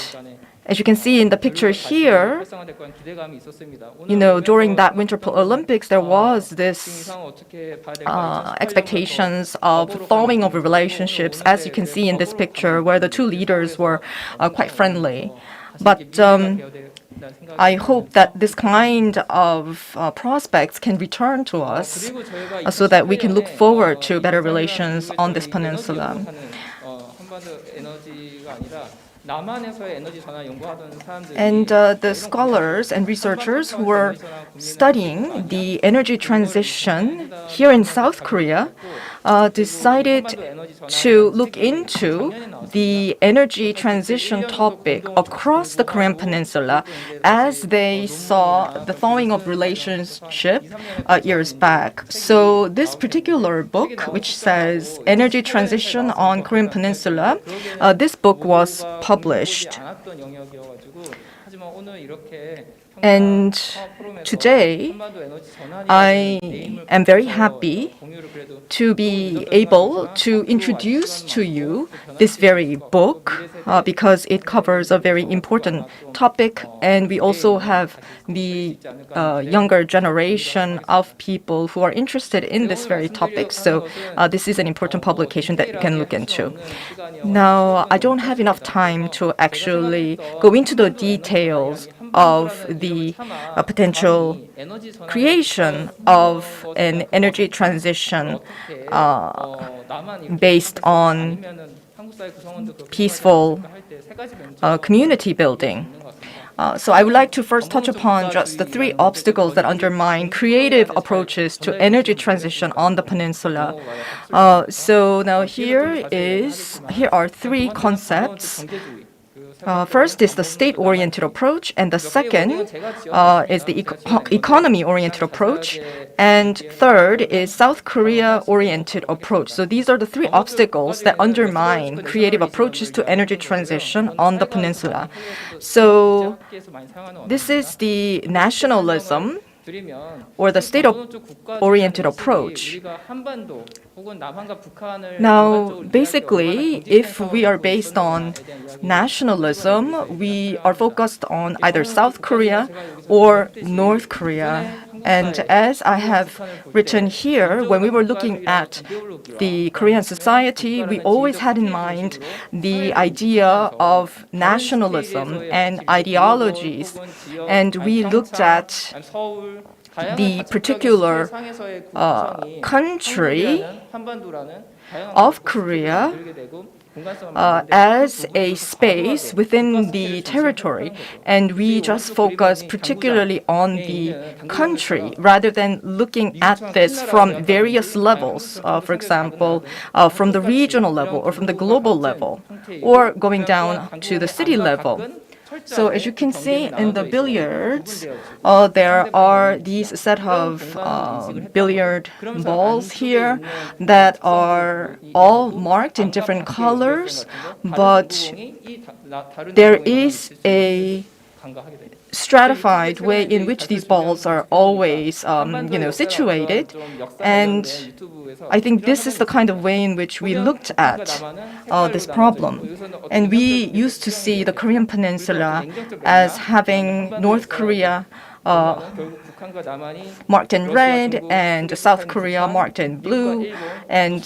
as you can see in the picture here, during that Winter Olympics, there was this expectations of thawing of relationships, as you can see in this picture, where the two leaders were quite friendly. But I hope that this kind of prospects can return to us so that we can look forward to better relations on this peninsula. And the scholars and researchers who were studying the energy transition here in South Korea decided to look into the energy transition topic across the Korean Peninsula as they saw the thawing of relationship years back. So this particular book, which says Energy Transition on Korean Peninsula, this book was published. And today, I am very happy to be able to introduce to you this very book because it covers a very important topic, and we also have the younger generation of people who are interested in this very topic. So this is an important publication that you can look into. Now, I don't have enough time to actually go into the details of the potential creation of an energy transition based on peaceful community building. So I would like to first touch upon just the three obstacles that undermine creative approaches to energy transition on the peninsula. So now here are three concepts. First is the state-oriented approach, and the second is the economy-oriented approach, and third is South Korea-oriented approach. So these are the three obstacles that undermine creative approaches to energy transition on the peninsula. So this is the nationalism or the state-oriented approach. Now, basically, if we are based on nationalism, we are focused on either South Korea or North Korea. And as I have written here, when we were looking at the Korean society, we always had in mind the idea of nationalism and ideologies. And we looked at the particular country of Korea as a space within the territory, and we just focus particularly on the country rather than looking at this from various levels, for example, from the regional level or from the global level, or going down to the city level. So as you can see in the billiards, there are these set of billiard balls here that are all marked in different colors, but there is a stratified way in which these balls are always situated, and I think this is the kind of way in which we looked at this problem. And we used to see the Korean Peninsula as having North Korea marked in red and South Korea marked in blue, and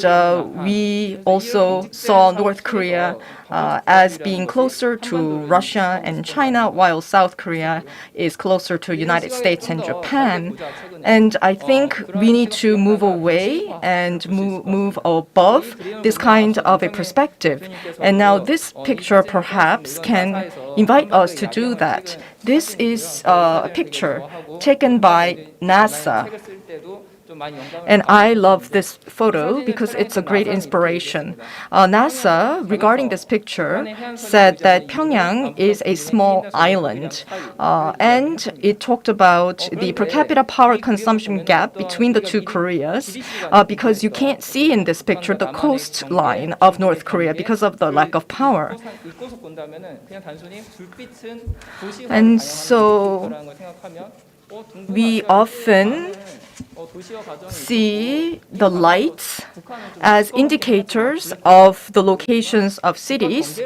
we also saw North Korea as being closer to Russia and China, while South Korea is closer to United States and Japan. And I think we need to move away and move above this kind of a perspective. And now this picture perhaps can invite us to do that. This is a picture taken by NASA. And I love this photo because it's a great inspiration. NASA, regarding this picture, said that Pyongyang is a small island. And it talked about the per capita power consumption gap between the two Koreas because you can't see in this picture the coastline of North Korea because of the lack of power. And so we often see the lights as indicators of the locations of cities.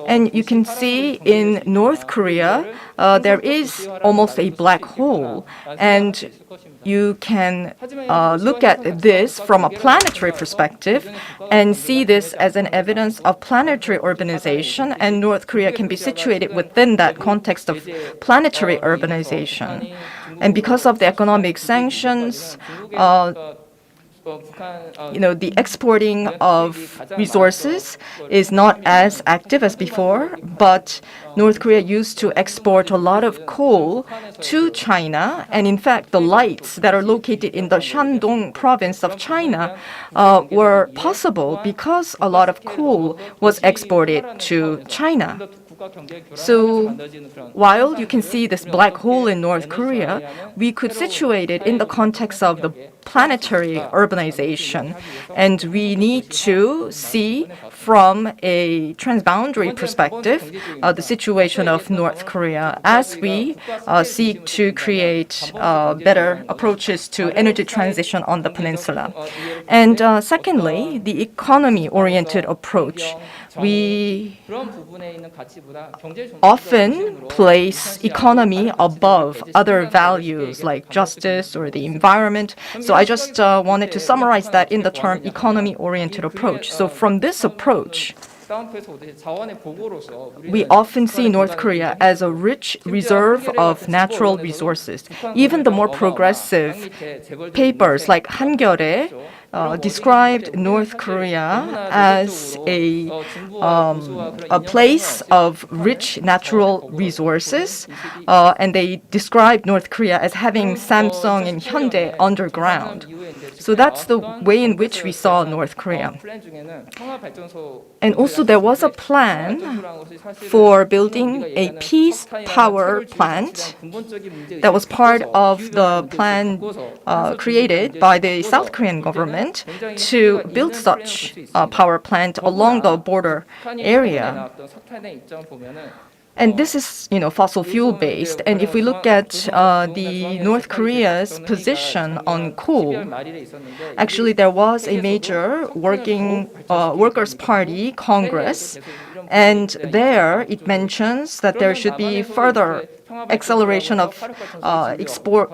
And you can see in North Korea, there is almost a black hole. And you can look at this from a planetary perspective and see this as an evidence of planetary urbanization, and North Korea can be situated within that context of planetary urbanization. And because of the economic sanctions, the exporting of resources is not as active as before, but North Korea used to export a lot of coal to China. And in fact, the lights that are located in the Shandong province of China were possible because a lot of coal was exported to China. So while you can see this black hole in North Korea, we could situate it in the context of the planetary urbanization, and we need to see from a transboundary perspective the situation of North Korea as we seek to create better approaches to energy transition on the peninsula. And secondly, the economy-oriented approach. We often place economy above other values like justice or the environment. So I just wanted to summarize that in the term economy-oriented approach. So from this approach, we often see North Korea as a rich reserve of natural resources. Even the more progressive papers like 한겨레 described North Korea as a place of rich natural resources, and they described North Korea as having Samsung and Hyundai underground. So that's the way in which we saw North Korea. And also there was a plan for building a peace power plant that was part of the plan created by the South Korean government to build such a power plant along the border area. And this is, fossil fuel based. And if we look at the North Korea's position on coal, actually there was a major Workers' Party Congress, and there it mentions that there should be further acceleration of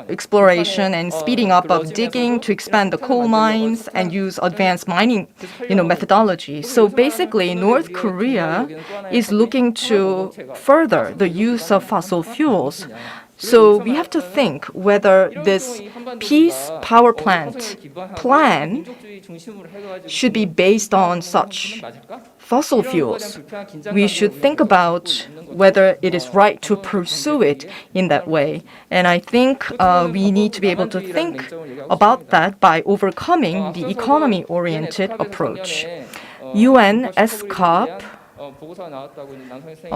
exploration and speeding up of digging to expand the coal mines and use advanced mining, methodology. So basically, North Korea is looking to further the use of fossil fuels. So we have to think whether this peace power plant plan should be based on such fossil fuels. We should think about whether it is right to pursue it in that way. And I think we need to be able to think about that by overcoming the economy-oriented approach. UN SCOP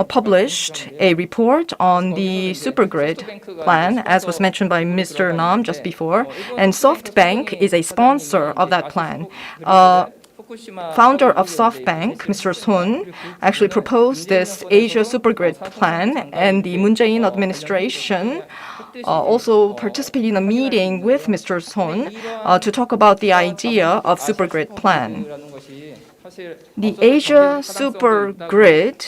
published a report on the supergrid plan, as was mentioned by Mr. Nam just before, and SoftBank is a sponsor of that plan. Founder of SoftBank, Mr. Son, actually proposed this Asia Supergrid plan, and the Moon Jae-in administration also participated in a meeting with Mr. Son to talk about the idea of supergrid plan. The Asia Supergrid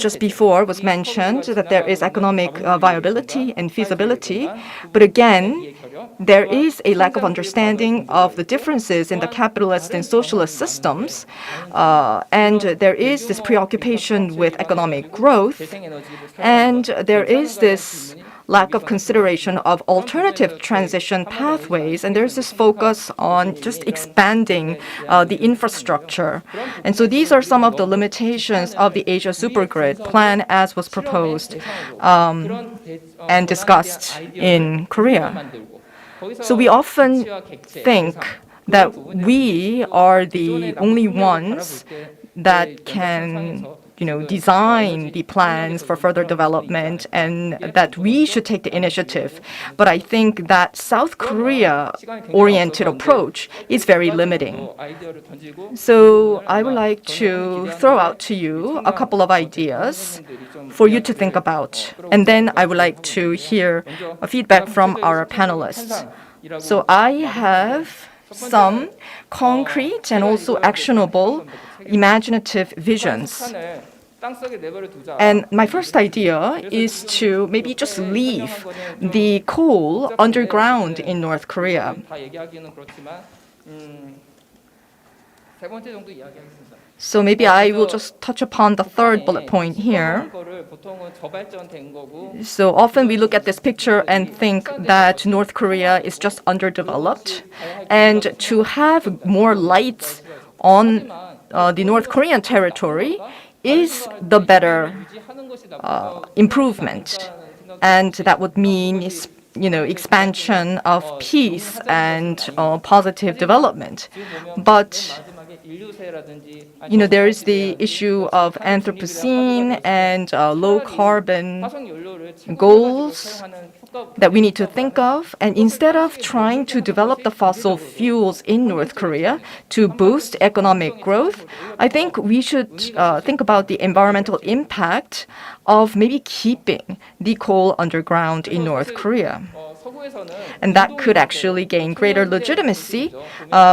just before was mentioned that there is economic viability and feasibility, but again, there is a lack of understanding of the differences in the capitalist and socialist systems, and there is this preoccupation with economic growth, and there is this lack of consideration of alternative transition pathways, and there's this focus on just expanding the infrastructure. And so these are some of the limitations of the Asia Supergrid plan as was proposed and discussed in Korea. So we often think that we are the only ones that can design the plans for further development and that we should take the initiative. But I think that South Korea-oriented approach is very limiting. So I would like to throw out to you a couple of ideas for you to think about. And then I would like to hear a feedback from our panelists. So I have some concrete and also actionable imaginative visions. And my first idea is to maybe just leave the coal underground in North Korea. So maybe I will just touch upon the third bullet point here. So often we look at this picture and think that North Korea is just underdeveloped. And to have more lights on the North Korean territory is the better improvement. And that would mean expansion of peace and positive development. But there is the issue of Anthropocene and low carbon goals that we need to think of. And instead of trying to develop the fossil fuels in North Korea to boost economic growth, I think we should think about the environmental impact of maybe keeping the coal underground in North Korea. And that could actually gain greater legitimacy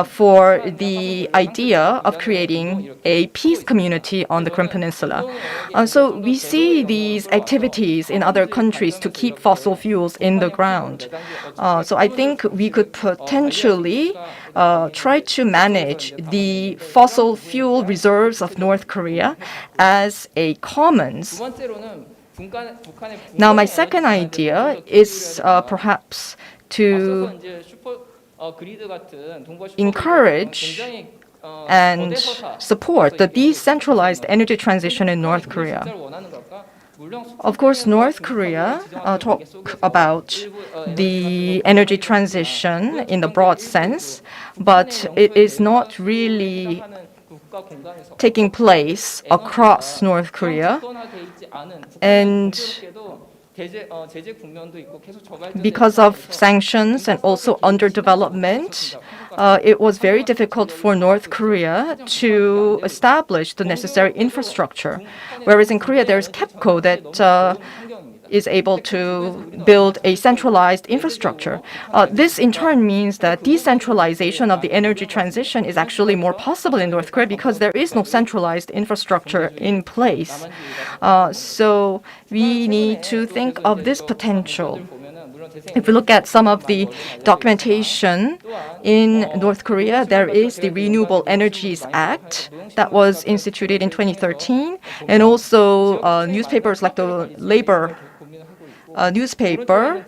for the idea of creating a peace community on the Korean Peninsula. So we see these activities in other countries to keep fossil fuels in the ground. So I think we could potentially try to manage the fossil fuel reserves of North Korea as a commons. Now, my second idea is perhaps to encourage and support the decentralized energy transition in North Korea. Of course, North Korea talk about the energy transition in the broad sense, but it is not really taking place across North Korea. And because of sanctions and also underdevelopment, it was very difficult for North Korea to establish the necessary infrastructure. Whereas in Korea, there's KEPCO that is able to build a centralized infrastructure. This in turn means that decentralization of the energy transition is actually more possible in North Korea because there is no centralized infrastructure in place. So we need to think of this potential. If we look at some of the documentation in North Korea, there is the Renewable Energies Act that was instituted in 2013, and also newspapers like the Labor newspaper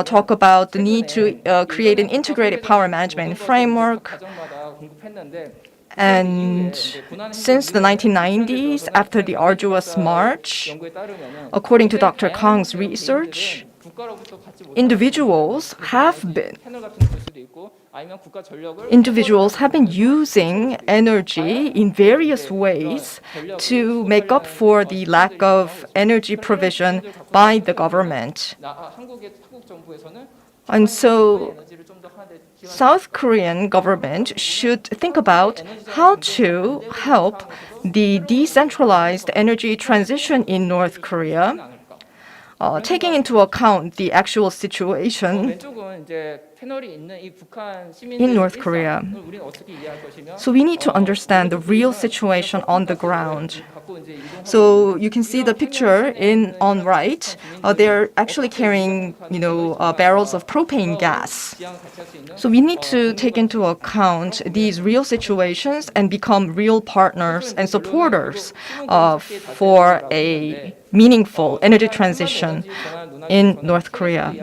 talk about the need to create an integrated power management framework. And since the 1990s, after the arduous march, according to Dr. Kang's research, individuals have been using energy in various ways to make up for the lack of energy provision by the government. And so South Korean government should think about how to help the decentralized energy transition in North Korea, taking into account the actual situation in North Korea. So we need to understand the real situation on the ground. So you can see the picture on right. They're actually carrying, barrels of propane gas. So we need to take into account these real situations and become real partners and supporters for a meaningful energy transition in North Korea.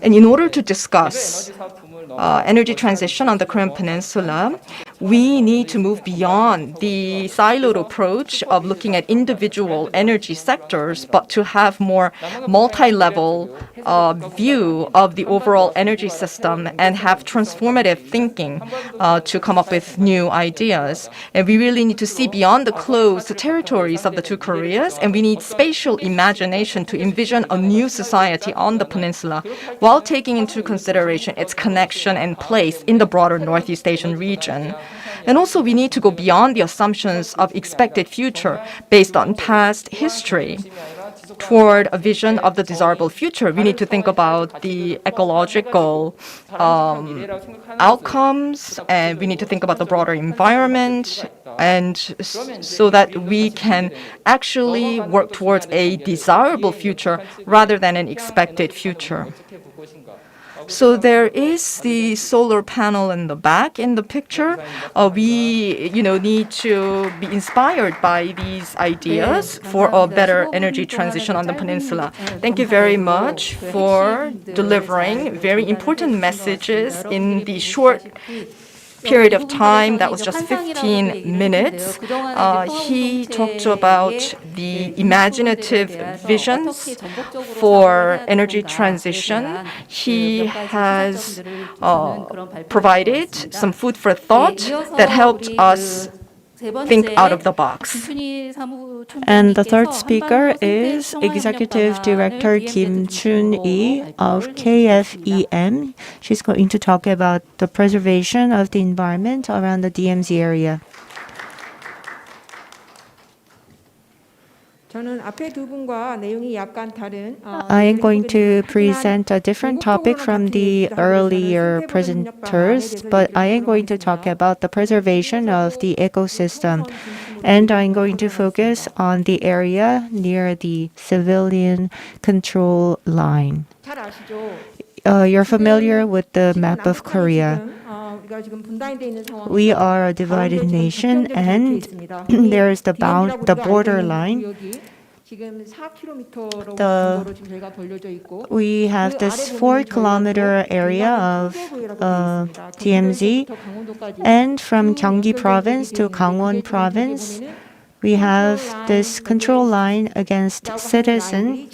And in order to discuss energy transition on the Korean Peninsula, we need to move beyond the siloed approach of looking at individual energy sectors, but to have more multi-level view of the overall energy system and have transformative thinking to come up with new ideas. And we really need to see beyond the closed territories of the two Koreas, and we need spatial imagination to envision a new society on the peninsula while taking into consideration its connection and place in the broader Northeast Asian region. And also, we need to go beyond the assumptions of expected future based on past history toward a vision of the desirable future. We need to think about the ecological outcomes, and we need to think about the broader environment, and so that we can actually work towards a desirable future rather than an expected future. So there is the solar panel in the back in the picture. We, need to be inspired by these ideas for a better energy transition on the peninsula. Thank you very much for delivering very important messages in the short period of time that was just 15 minutes, he talked about the imaginative visions for energy transition. He has provided some food for thought that helped us think out of the box. And the third speaker is Executive Director Kim Chun-lee of KFEM. She's going to talk about the preservation of the environment around the DMZ area. I am going to present a different topic from the earlier presenters, but I am going to talk about the preservation of the ecosystem. And I'm going to focus on the area near the civilian control line. You're familiar with the map of Korea. We are a divided nation, and there is the border line. We have this 4-kilometer area of DMZ, and from Gyeonggi province to Gangwon province, we have this control line against citizen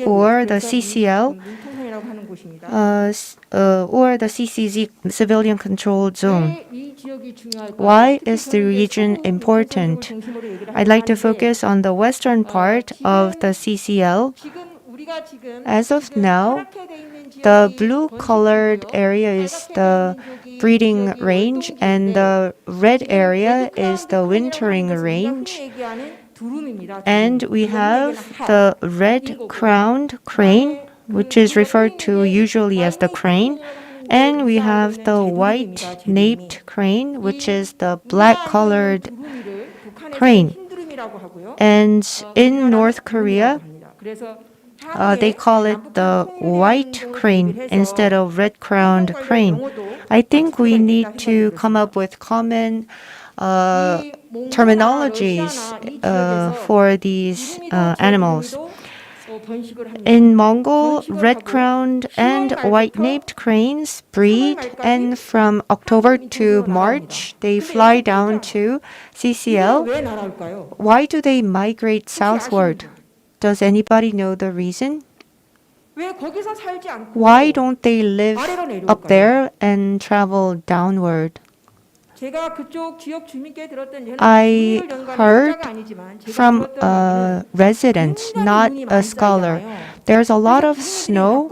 or the CCL or the CCZ, civilian control zone. Why is the region important? I'd like to focus on the western part of the CCL. As of now, the blue-colored area is the breeding range, and the red area is the wintering range. And we have the red-crowned crane, which is referred to usually as the crane. And we have the white-naped crane, which is the black-colored crane. And in North Korea, they call it the white crane instead of red-crowned crane. I think we need to come up with common terminologies for these animals. In Mongol, red-crowned and white-naped cranes breed, and from October to March, they fly down to CCL. Why do they migrate southward? Does anybody know the reason? Why don't they live up there and travel downward? I heard from a resident, not a scholar. There's a lot of snow,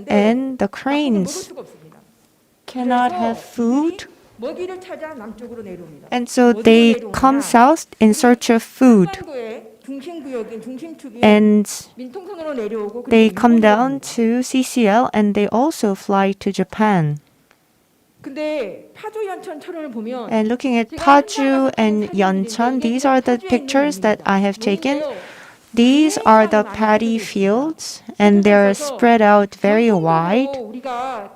and the cranes cannot have food. And so they come south in search of food. And they come down to CCL, and they also fly to Japan. And looking at Paju and Yeoncheon, these are the pictures that I have taken. These are the paddy fields, and they're spread out very wide.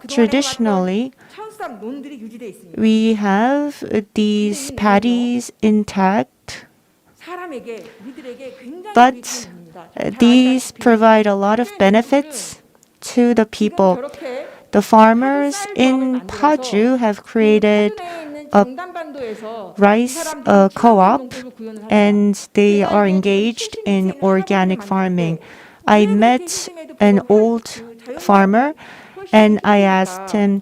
Traditionally, we have these paddies intact, but these provide a lot of benefits to the people. The farmers in Paju have created a rice co-op, and they are engaged in organic farming. I met an old farmer, and I asked him,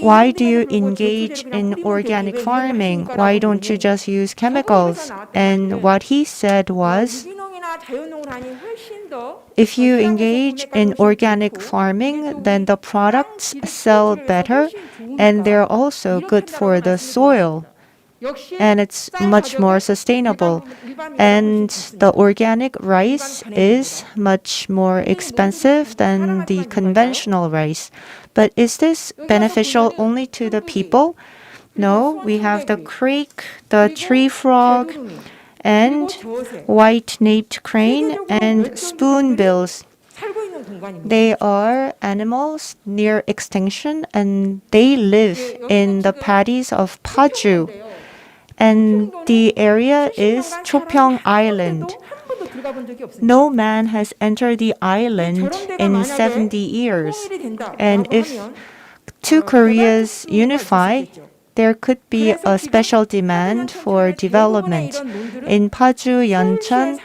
why do you engage in organic farming? Why don't you just use chemicals? And what he said was, if you engage in organic farming, then the products sell better, and they're also good for the soil, and it's much more sustainable. And the organic rice is much more expensive than the conventional rice. But is this beneficial only to the people? No, we have the crake, the tree frog, and white-naped crane and spoonbills. They are animals near extinction, and they live in the paddies of Paju. And the area is Chopyeong Island. No man has entered the island in 70 years. And if two Koreas unify, there could be a special demand for development. In Paju, Yeoncheon,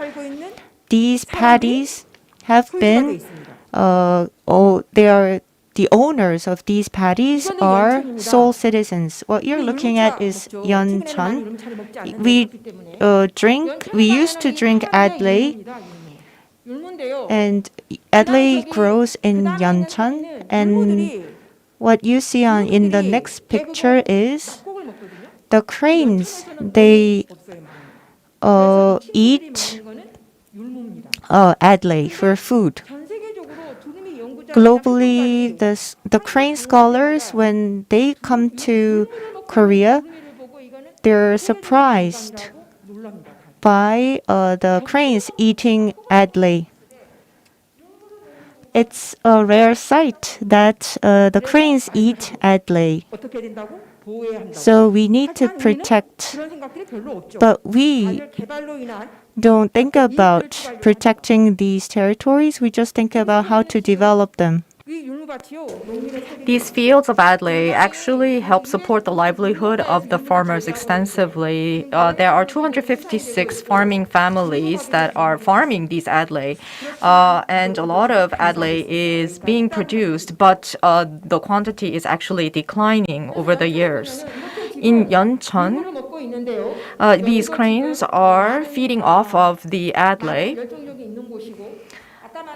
these paddies have been, they are the owners of these paddies are sole citizens. What you're looking at is Yeoncheon. We used to drink Adley, and Adley grows in Yeoncheon. And what you see in the next picture is the cranes. They eat Adley for food. Globally, the crane scholars, when they come to Korea, they're surprised by the cranes eating Adley. It's a rare sight that the cranes eat Adley. So we need to protect, but we don't think about protecting these territories. We just think about how to develop them. These fields of Adley actually help support the livelihood of the farmers extensively. There are 256 farming families that are farming these Adley, and a lot of Adley is being produced, but the quantity is actually declining over the years. In Yeoncheon, these cranes are feeding off of the Adley.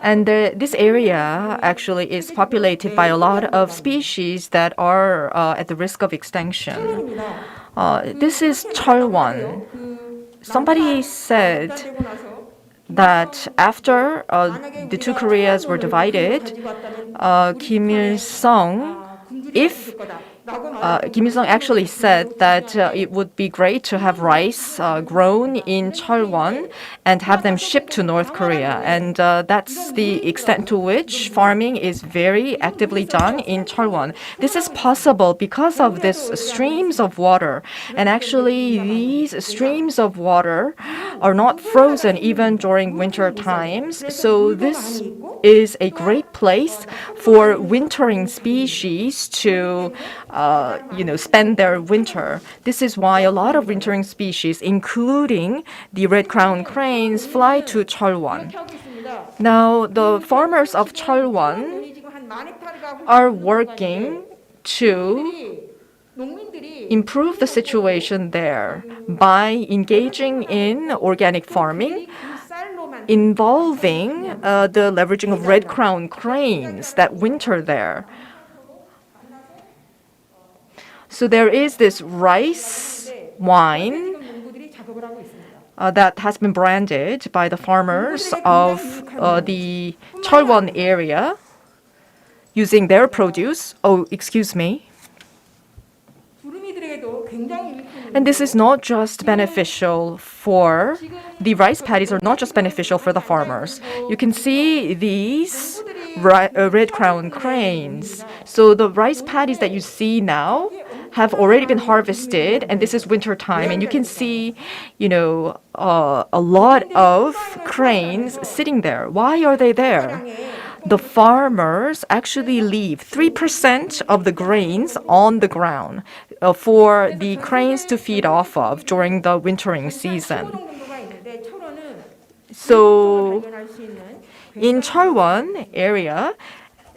And this area actually is populated by a lot of species that are at the risk of extinction. This is Cheolwon. Somebody said that after the two Koreas were divided, Kim Il-sung, Kim Il-sung actually said that it would be great to have rice grown in Cheolwon and have them shipped to North Korea. And that's the extent to which farming is very actively done in Cheolwon. This is possible because of this streams of water. And actually, these streams of water are not frozen even during winter times. So this is a great place for wintering species to spend their winter. This is why a lot of wintering species, including the red-crowned cranes, fly to Cheolwon. Now, the farmers of Cheolwon are working to improve the situation there by engaging in organic farming, involving the leveraging of red-crowned cranes that winter there. So there is this rice wine that has been branded by the farmers of the Cheolwon area using their produce. Oh, excuse me. And this is not just beneficial for the rice paddies, are not just beneficial for the farmers. You can see these red-crowned cranes. So the rice paddies that you see now have already been harvested, and this is winter time, and you can see, a lot of cranes sitting there. Why are they there? The farmers actually leave 3% of the grains on the ground for the cranes to feed off of during the wintering season. So in Cheolwon area,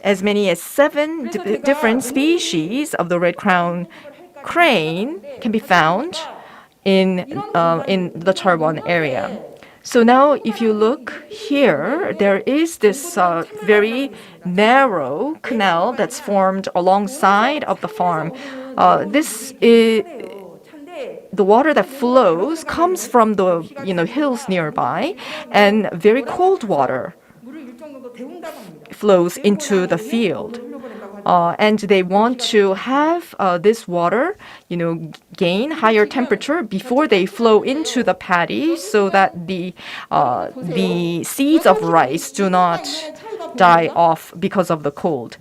as many as 7 different species of the red-crowned crane can be found in the Cheolwon area. So now, if you look here, there is this very narrow canal that's formed alongside of the farm. This is the water that flows comes from the hills nearby, and very cold water flows into the field. And they want to have this water, gain higher temperature before they flow into the paddy, so that the seeds of rice do not die off because of the cold.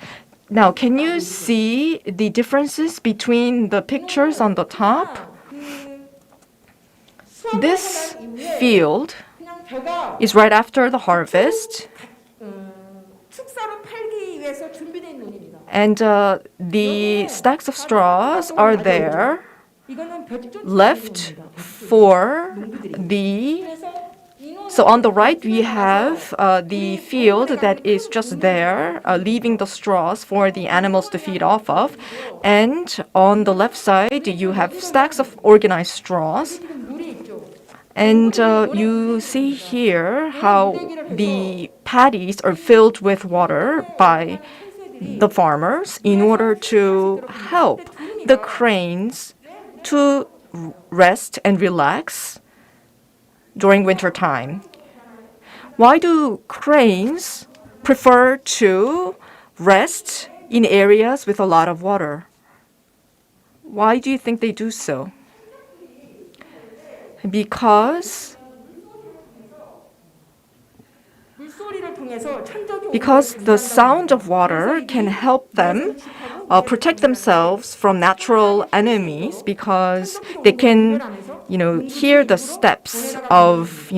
Now, can you see the differences between the pictures on the top? This field is right after the harvest. And the stacks of straws are there left for the. So on the right, we have the field that is just there, leaving the straws for the animals to feed off of. And on the left side, you have stacks of organized straws. And you see here how the paddies are filled with water by the farmers in order to help the cranes to rest and relax during winter time. Why do cranes prefer to rest in areas with a lot of water? Why do you think they do so? Because the sound of water can help them protect themselves from natural enemies, because they can hear the steps of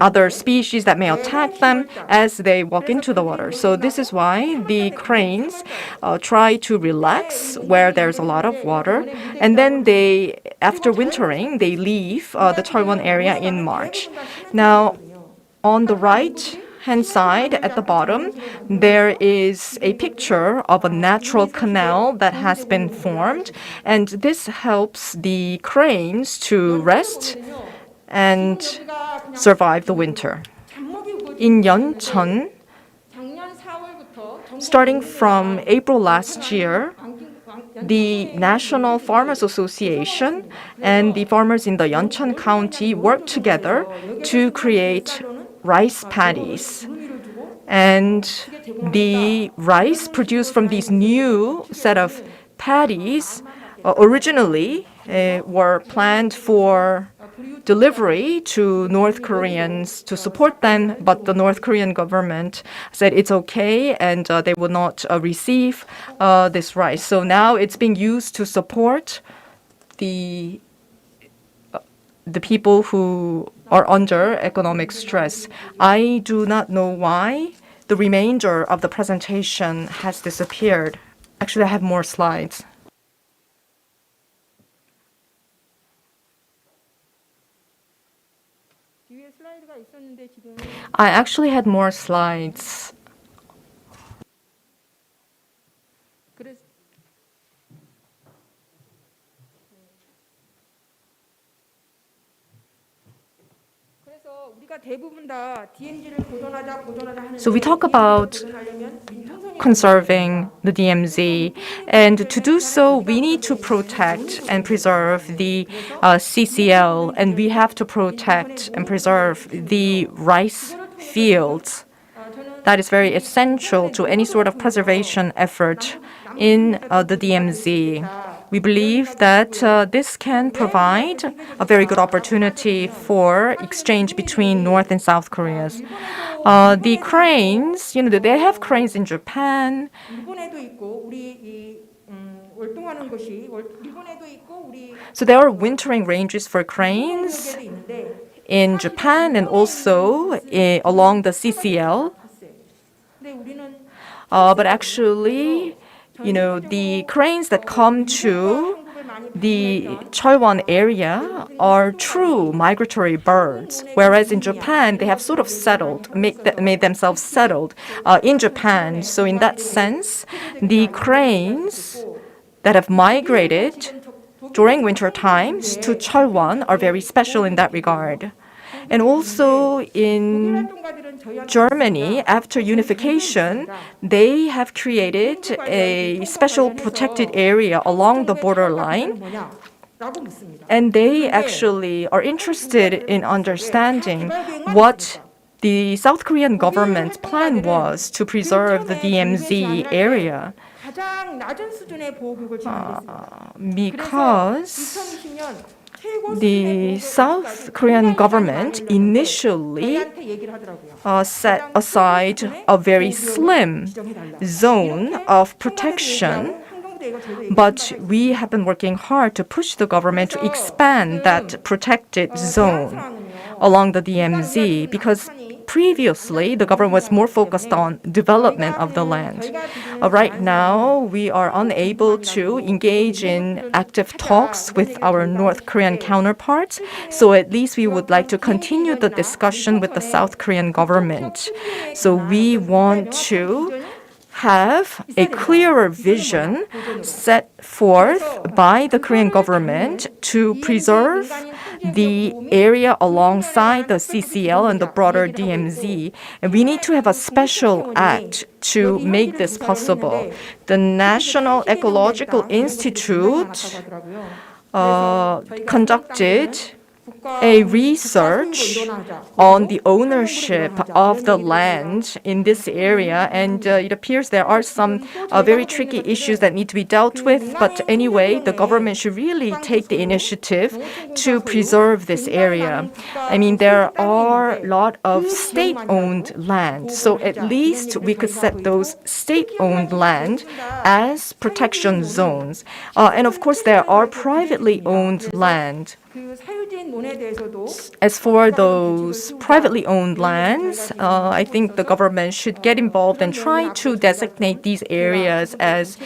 other species that may attack them as they walk into the water. So this is why the cranes try to relax where there's a lot of water, and then after wintering, they leave the Cheolwon area in March. Now, on the right-hand side at the bottom, there is a picture of a natural canal that has been formed, and this helps the cranes to rest and survive the winter. In Yeoncheon, starting from April last year, the National Farmers Association and the farmers in the Yeoncheon County worked together to create rice paddies. And the rice produced from these new set of paddies originally were planned for delivery to North Koreans to support them, but the North Korean government said it's okay and they will not receive this rice. So now it's being used to support the people who are under economic stress. I do not know why the remainder of the presentation has disappeared. Actually, I have more slides. I actually had more slides. So we talk about conserving the DMZ, and to do so, we need to protect and preserve the CCL, and we have to protect and preserve the rice fields. That is very essential to any sort of preservation effort in the DMZ. We believe that this can provide a very good opportunity for exchange between North and South Koreas. The cranes, they have cranes in Japan. So there are wintering ranges for cranes in Japan and also along the CCL. But actually, the cranes that come to the Cheolwon area are true migratory birds, whereas in Japan, they have sort of made themselves settled in Japan. So in that sense, the cranes that have migrated during winter times to Cheolwon are very special in that regard. And also in Germany, after unification, they have created a special protected area along the borderline. And they actually are interested in understanding what the South Korean government's plan was to preserve the DMZ area. Because the South Korean government initially set aside a very slim zone of protection, but we have been working hard to push the government to expand that protected zone along the DMZ, because previously, the government was more focused on development of the land. Right now, we are unable to engage in active talks with our North Korean counterparts, so at least we would like to continue the discussion with the South Korean government. So we want to have a clearer vision set forth by the Korean government to preserve the area alongside the CCL and the broader DMZ. And we need to have a special act to make this possible. The National Ecological Institute conducted a research on the ownership of the land in this area, and it appears there are some very tricky issues that need to be dealt with. But anyway, the government should really take the initiative to preserve this area. I mean, there are a lot of state-owned land, so at least we could set those state-owned land as protection zones. And of course, there are privately owned land. As for those privately owned lands, I think the government should get involved and try to designate these areas as,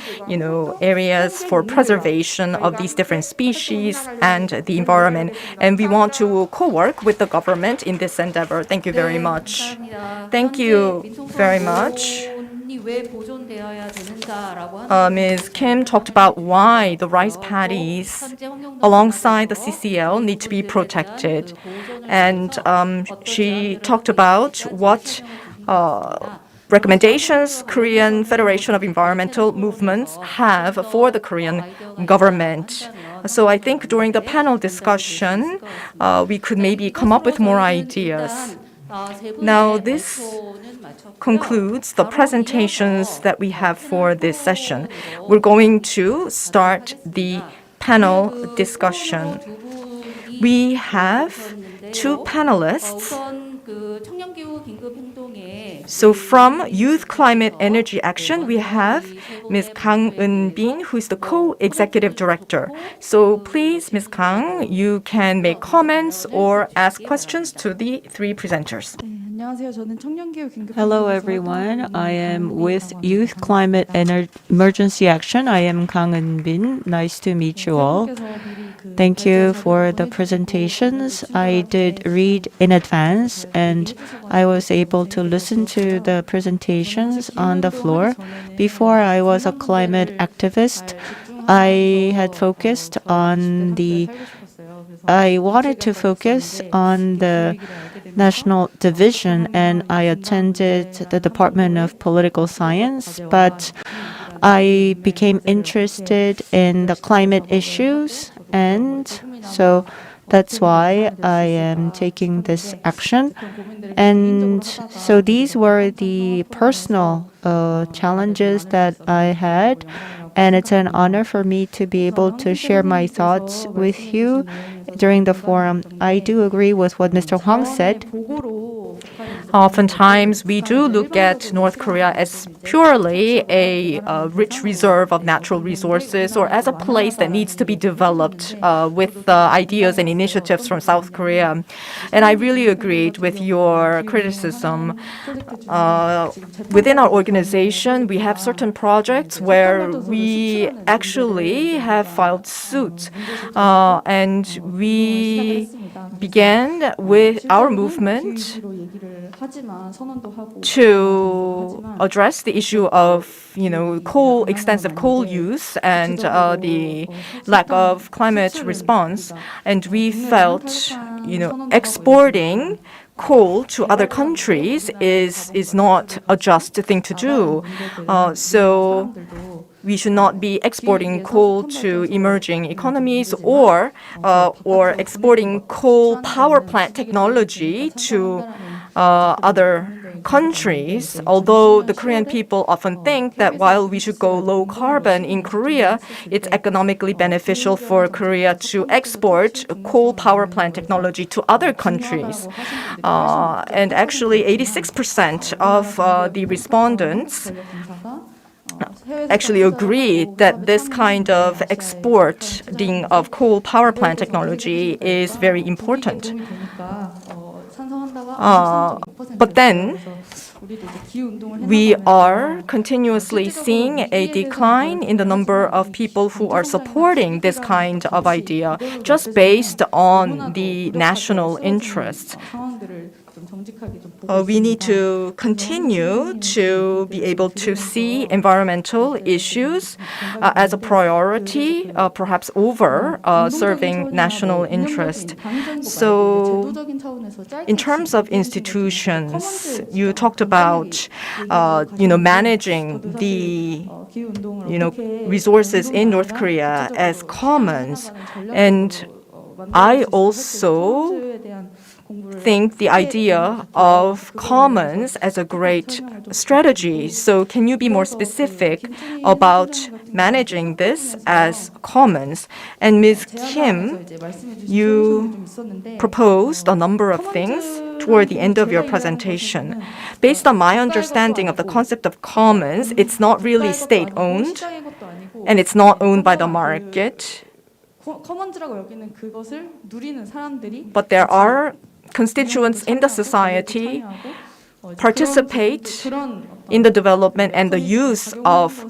areas for preservation of these different species and the environment. And we want to co-work with the government in this endeavor. Thank you very much. Thank you very much. Ms. Kim talked about why the rice paddies alongside the CCL need to be protected. And she talked about what recommendations Korean Federation of Environmental Movements have for the Korean government. So I think during the panel discussion, we could maybe come up with more ideas. Now, this concludes the presentations that we have for this session. We're going to start the panel discussion. We have two panelists. So from Youth Climate Energy Action, we have Ms. Kang Eun-bin, who is the co-executive director. So please, Ms. Kang, you can make comments or ask questions to the three presenters. Hello, everyone. I am with Youth Climate Emergency Action. I am Kang Eun-bin. Nice to meet you all. Thank you for the presentations. I did read in advance, and I was able to listen to the presentations on the floor. Before I was a climate activist, I wanted to focus on the national division, and I attended the Department of Political Science, but I became interested in the climate issues, and so that's why I am taking this action. And so these were the personal challenges that I had, and it's an honor for me to be able to share my thoughts with you during the forum. I do agree with what Mr. Hwang said. Oftentimes, we do look at North Korea as purely a rich reserve of natural resources, or as a place that needs to be developed with ideas and initiatives from South Korea. And I really agreed with your criticism. Within our organization, we have certain projects where we actually have filed suit. And we began with our movement to address the issue of, extensive coal use and the lack of climate response. And we felt, exporting coal to other countries is not a just thing to do. So we should not be exporting coal to emerging economies or exporting coal power plant technology to other countries. Although the Korean people often think that while we should go low carbon in Korea, it's economically beneficial for Korea to export coal power plant technology to other countries. And actually, 86% of the respondents actually agreed that this kind of exporting of coal power plant technology is very important. But then we are continuously seeing a decline in the number of people who are supporting this kind of idea just based on the national interest. We need to continue to be able to see environmental issues as a priority, perhaps over serving national interest. So, in terms of institutions, you talked about, managing the, resources in North Korea as commons, and I also think the idea of commons as a great strategy. So can you be more specific about managing this as commons? And Ms. Kim, you proposed a number of things toward the end of your presentation. Based on my understanding of the concept of commons, it's not really state-owned, and it's not owned by the market. But there are constituents in the society participate in the development and the use of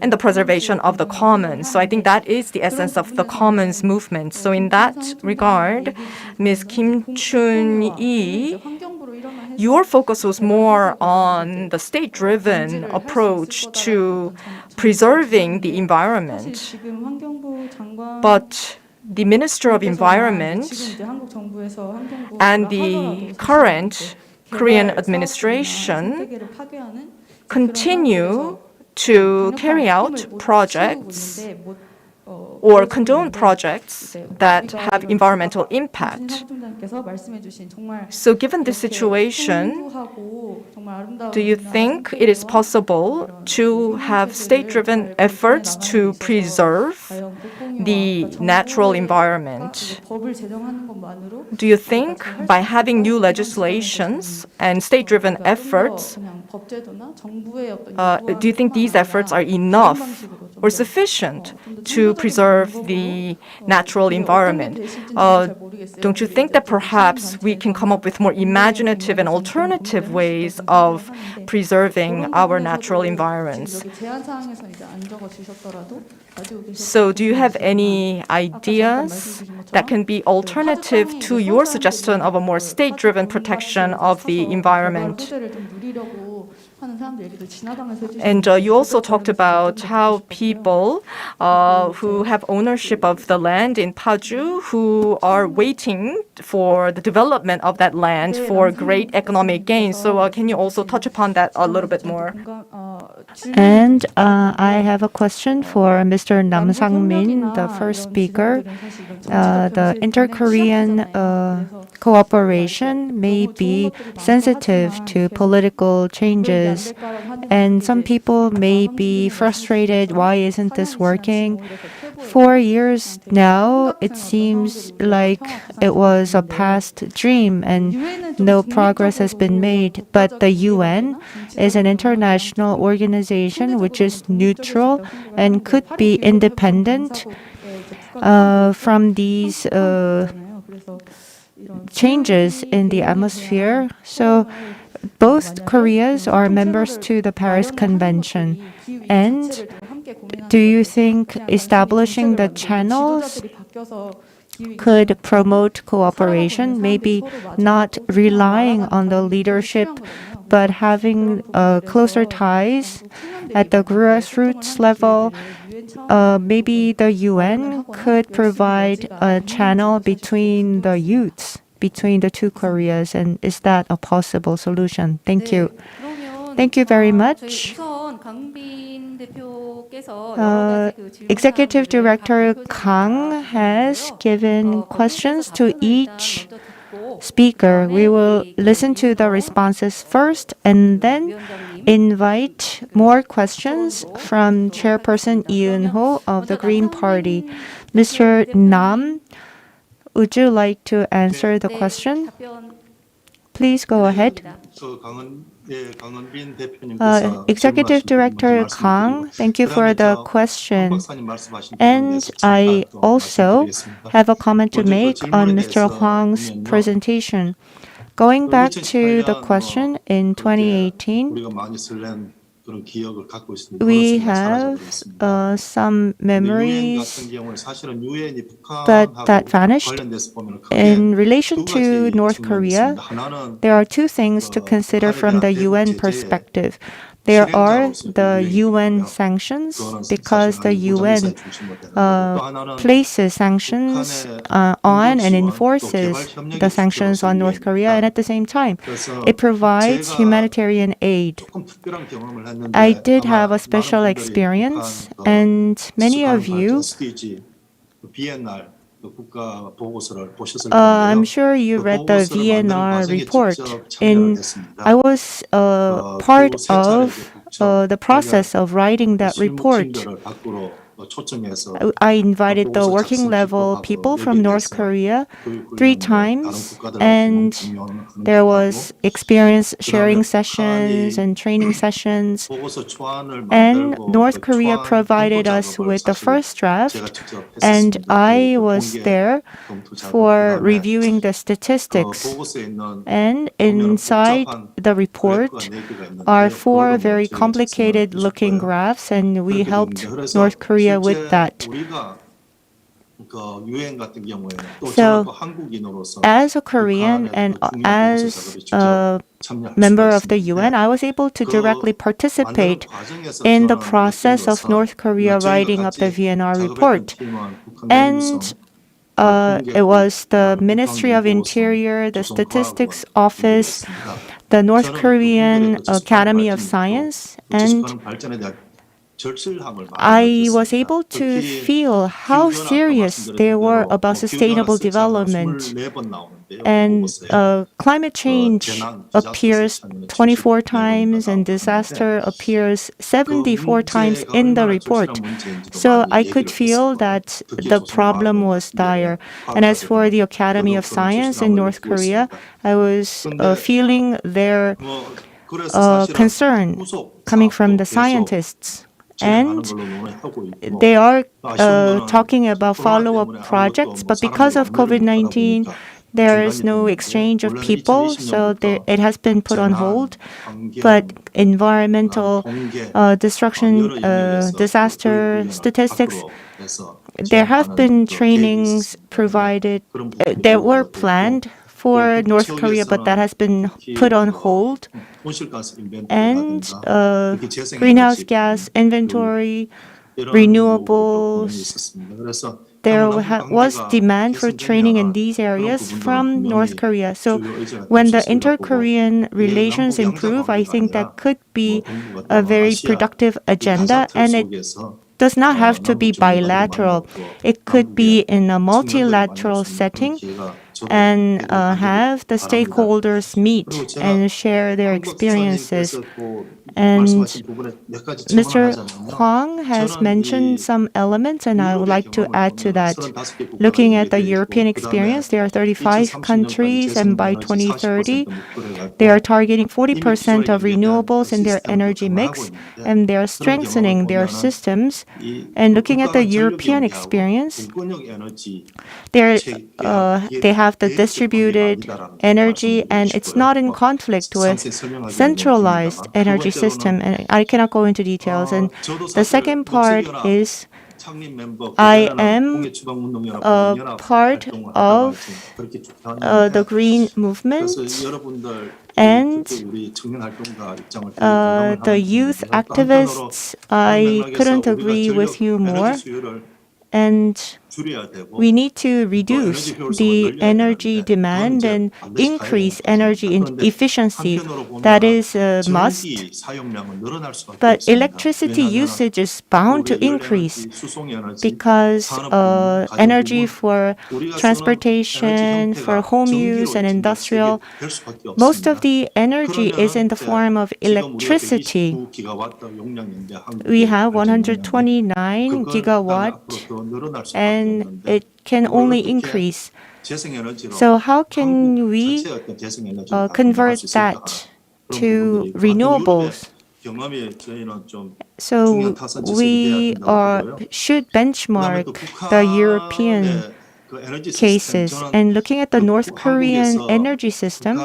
and the preservation of the commons. So I think that is the essence of the commons movement. So in that regard, Ms. Kim Chun-hee, your focus was more on the state-driven approach to preserving the environment. But the Minister of Environment and the current Korean administration continue to carry out projects or condone projects that have environmental impact. So given this situation, do you think it is possible to have state-driven efforts to preserve the natural environment? Do you think by having new legislations and state-driven efforts, do you think these efforts are enough or sufficient to preserve the natural environment? Don't you think that perhaps we can come up with more imaginative and alternative ways of preserving our natural environments? So do you have any ideas that can be alternative to your suggestion of a more state-driven protection of the environment? And you also talked about how people who have ownership of the land in Paju, who are waiting for the development of that land for great economic gain. So can you also touch upon that a little bit more? And I have a question for Mr. Nam Sang-min, the first speaker. The inter-Korean cooperation may be sensitive to political changes, and some people may be frustrated, why isn't this working? 4 years now, it seems like it was a past dream and no progress has been made. But the UN is an international organization which is neutral and could be independent from these changes in the atmosphere. So both Koreas are members to the Paris Convention. And do you think establishing the channels could promote cooperation, maybe not relying on the leadership, but having closer ties at the grassroots level? Maybe the UN could provide a channel between the youths, between the two Koreas, and is that a possible solution? Thank you. Thank you very much. Executive Director Kang has given questions to each speaker. We will listen to the responses first and then invite more questions from Chairperson Lee Eun-ho of the Green Party. Mr. Nam, would you like to answer the question? Please go ahead. Executive Director Kang, thank you for the question. And I also have a comment to make on Mr. Hwang's presentation. Going back to the question, in 2018, 우리가 많이 설렌 그런 기억을 갖고 있습니다. we have some memories, but that vanished. In relation to North Korea, there are two things to consider from the UN perspective. There are the UN sanctions, because the UN places sanctions on and enforces the sanctions on North Korea, and at the same time, it provides humanitarian aid. I did have a special experience, and many of you, I'm sure you read the VNR report. I was part of the process of writing that report. I invited the working level people from North Korea 3 times, and there was experience sharing sessions and training sessions. And North Korea provided us with the first draft, and I was there for reviewing the statistics. And inside the report are 4 very complicated looking graphs, and we helped North Korea with that. So, as a Korean and as a member of the UN, I was able to directly participate in the process of North Korea writing up the VNR report. And it was the Ministry of Interior, the Statistics Office, the North Korean Academy of Science, and I was able to feel how serious they were about sustainable development. And climate change appears 24 times and disaster appears 74 times in the report. So I could feel that the problem was dire. And as for the Academy of Science in North Korea, I was feeling their concern coming from the scientists. And they are talking about follow-up projects, but because of COVID-19, there is no exchange of people, so it has been put on hold. But environmental destruction, disaster statistics, there have been trainings provided, that were planned for North Korea, but that has been put on hold. And greenhouse gas inventory, renewables, there was demand for training in these areas from North Korea. So when the inter-Korean relations improve, I think that could be a very productive agenda, and it does not have to be bilateral. It could be in a multilateral setting, and have the stakeholders meet and share their experiences. And Mr. Hwang has mentioned some elements, and I would like to add to that. Looking at the European experience, there are 35 countries, and by 2030, they are targeting 40% of renewables in their energy mix, and they are strengthening their systems. And looking at the European experience, they have the distributed energy, and it's not in conflict with centralized energy system. And I cannot go into details. And the second part is I am a part of the green movement, and the youth activists, I couldn't agree with you more. And we need to reduce the energy demand and increase energy efficiency. That is a must. But electricity usage is bound to increase because energy for transportation, for home use and industrial, most of the energy is in the form of electricity. We have 129 gigawatt, and it can only increase. So how can we convert that to renewables? So we should benchmark the European cases. And looking at the North Korean energy system,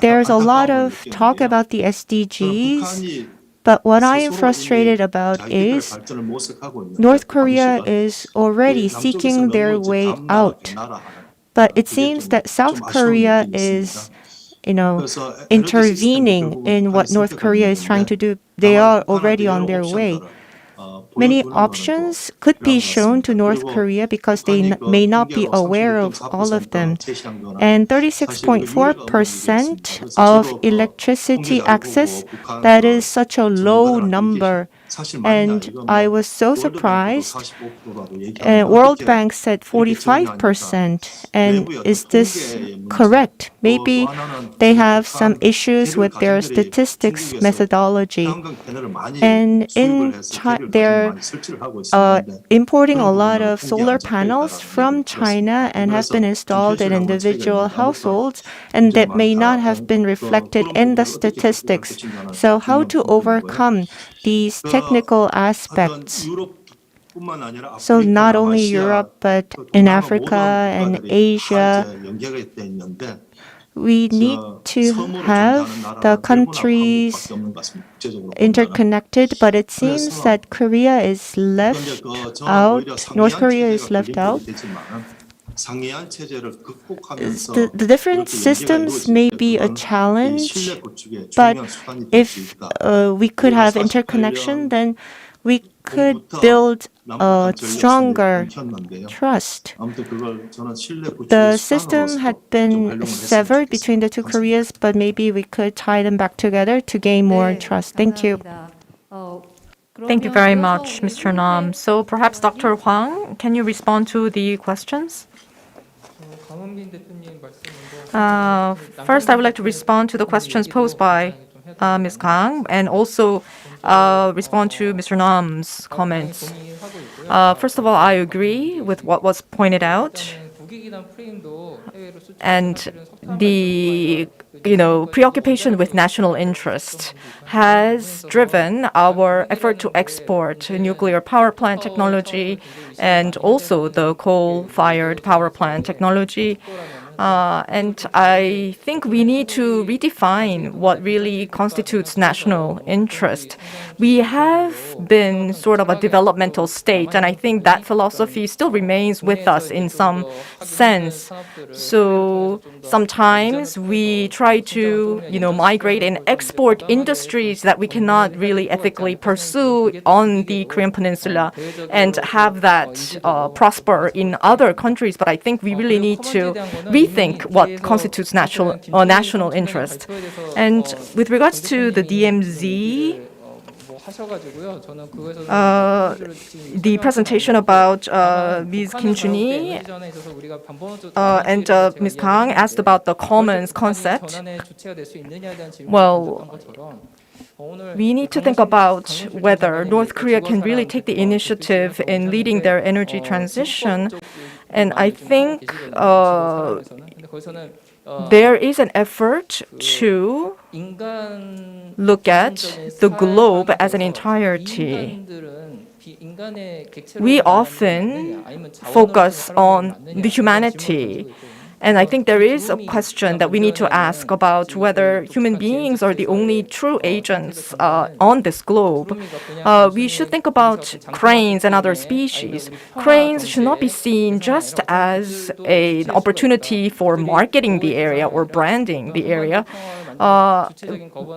there's a lot of talk about the SDGs, but what I am frustrated about is North Korea is already seeking their way out. But it seems that South Korea is, intervening in what North Korea is trying to do. They are already on their way. Many options could be shown to North Korea because they may not be aware of all of them. And 36.4% of electricity access, that is such a low number. And I was so surprised. World Bank said 45%. And is this correct? Maybe they have some issues with their statistics methodology. And they're importing a lot of solar panels from China and have been installed in individual households, and that may not have been reflected in the statistics. So how to overcome these technical aspects? So not only Europe, but in Africa and Asia, we need to have the countries interconnected, but it seems that Korea is left out, North Korea is left out. The different systems may be a challenge, but if we could have interconnection, then we could build a stronger trust. The system had been severed between the two Koreas, but maybe we could tie them back together to gain more trust. Thank you. Thank you very much, Mr. Nam. So perhaps Dr. Hwang, can you respond to the questions? First, I would like to respond to the questions posed by Ms. Kang and also respond to Mr. Nam's comments. First of all, I agree with what was pointed out. And the preoccupation with national interest has driven our effort to export nuclear power plant technology and also the coal-fired power plant technology. And I think we need to redefine what really constitutes national interest. We have been sort of a developmental state, and I think that philosophy still remains with us in some sense. So sometimes we try to, migrate and export industries that we cannot really ethically pursue on the Korean Peninsula and have that prosper in other countries. But I think we really need to rethink what constitutes national interest. And with regards to the DMZ, the presentation about Ms. Kim Chun-hee and Ms. Kang asked about the commons concept. Well, we need to think about whether North Korea can really take the initiative in leading their energy transition. And I think there is an effort to look at the globe as an entirety. We often focus on the humanity. And I think there is a question that we need to ask about whether human beings are the only true agents on this globe. We should think about cranes and other species. Cranes should not be seen just as an opportunity for marketing the area or branding the area.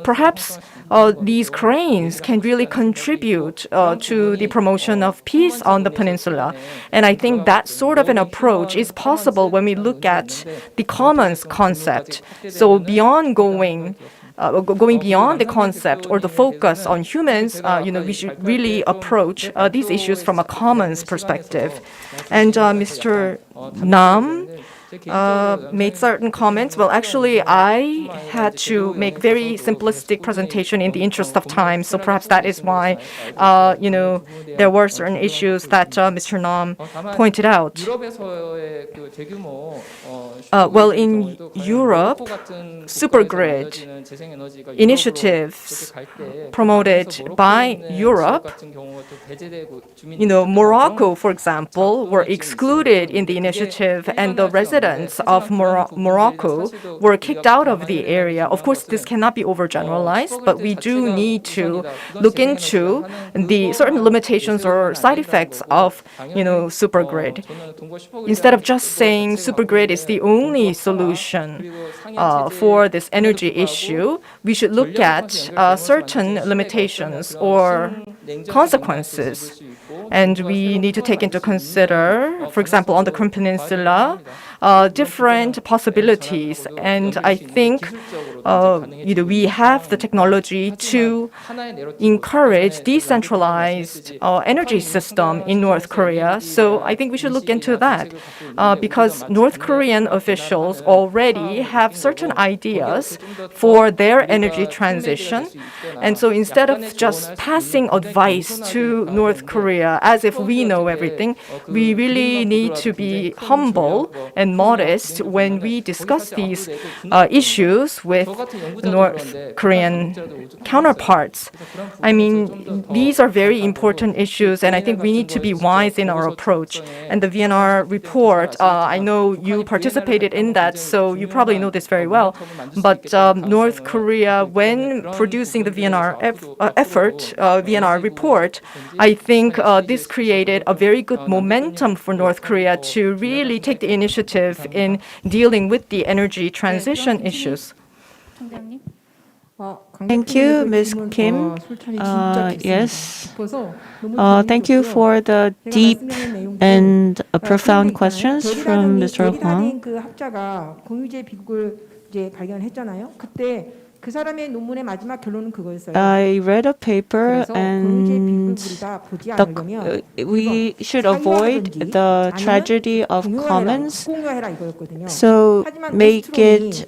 Perhaps these cranes can really contribute to the promotion of peace on the peninsula. And I think that sort of an approach is possible when we look at the commons concept. So beyond going beyond the concept or the focus on humans, we should really approach these issues from a commons perspective. And Mr. Nam made certain comments. Well, actually, I had to make very simplistic presentation in the interest of time. So perhaps that is why, there were certain issues that Mr. Nam pointed out. Well, in Europe, supergrid initiatives promoted by Europe, Morocco, for example, were excluded in the initiative, and the residents of Morocco were kicked out of the area. Of course, this cannot be overgeneralized, but we do need to look into the certain limitations or side effects of, supergrid. Instead of just saying supergrid is the only solution for this energy issue, we should look at certain limitations or consequences. And we need to take into consider, for example, on the Korean Peninsula, different possibilities. And I think we have the technology to encourage decentralized energy system in North Korea. So I think we should look into that because North Korean officials already have certain ideas for their energy transition. And so instead of just passing advice to North Korea as if we know everything, we really need to be humble and modest when we discuss these issues with North Korean counterparts. I mean, these are very important issues, and I think we need to be wise in our approach. And the VNR report, I know you participated in that, so you probably know this very well. But North Korea, when producing the VNR VNR report, I think this created a very good momentum for North Korea to really take the initiative in dealing with the energy transition issues. Thank you, Ms. Kim. Yes. Thank you for the deep and profound questions from Mr. Huang. 그 학자가 공유제 비극을 이제 발견했잖아요. 그때 그 사람의 논문의 마지막 결론은 그거였어요. I read a paper and we should avoid the tragedy of commons, so make it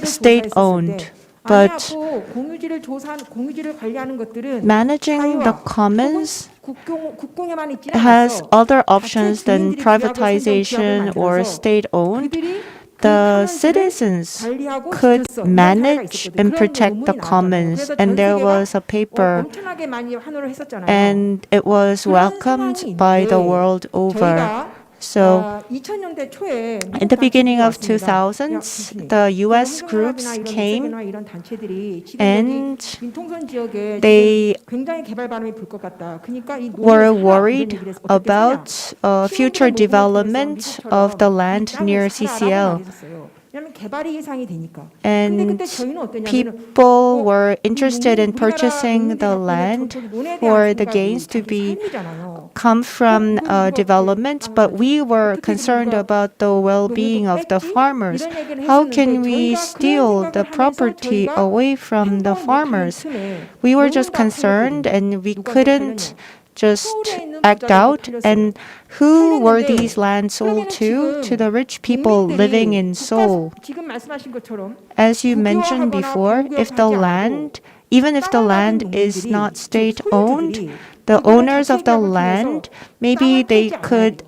state-owned. But managing the commons has other options than privatization or state-owned. The citizens could manage and protect the commons, and there was a paper, and it was welcomed by the world over. So, in the beginning of 2000s, the US groups came and they were worried about future development of the land near CCL. And people were interested in purchasing the land for the gains to come from development, but we were concerned about the well-being of the farmers. How can we steal the property away from the farmers? We were just concerned, and we couldn't just act out. And who were these lands sold to? To the rich people living in Seoul. As you mentioned before, even if the land is not state-owned, the owners of the land, maybe they could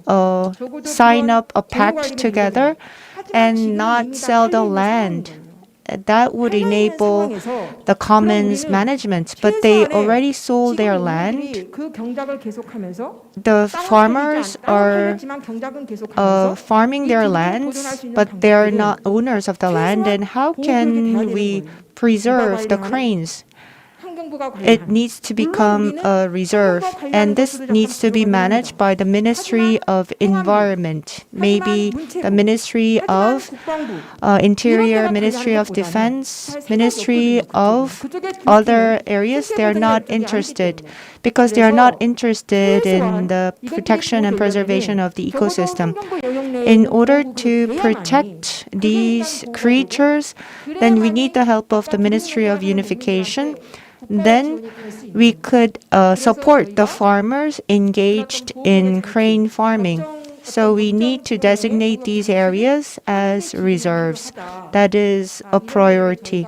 sign up a pact together and not sell the land. That would enable the commons management, but they already sold their land. The farmers are farming their lands, but they are not owners of the land. And how can we preserve the cranes? It needs to become a reserve, and this needs to be managed by the Ministry of Environment, maybe the Ministry of Interior, Ministry of Defense, Ministry of other areas. They are not interested because they are not interested in the protection and preservation of the ecosystem. In order to protect these creatures, then we need the help of the Ministry of Unification. Then we could support the farmers engaged in crane farming. So we need to designate these areas as reserves. That is a priority.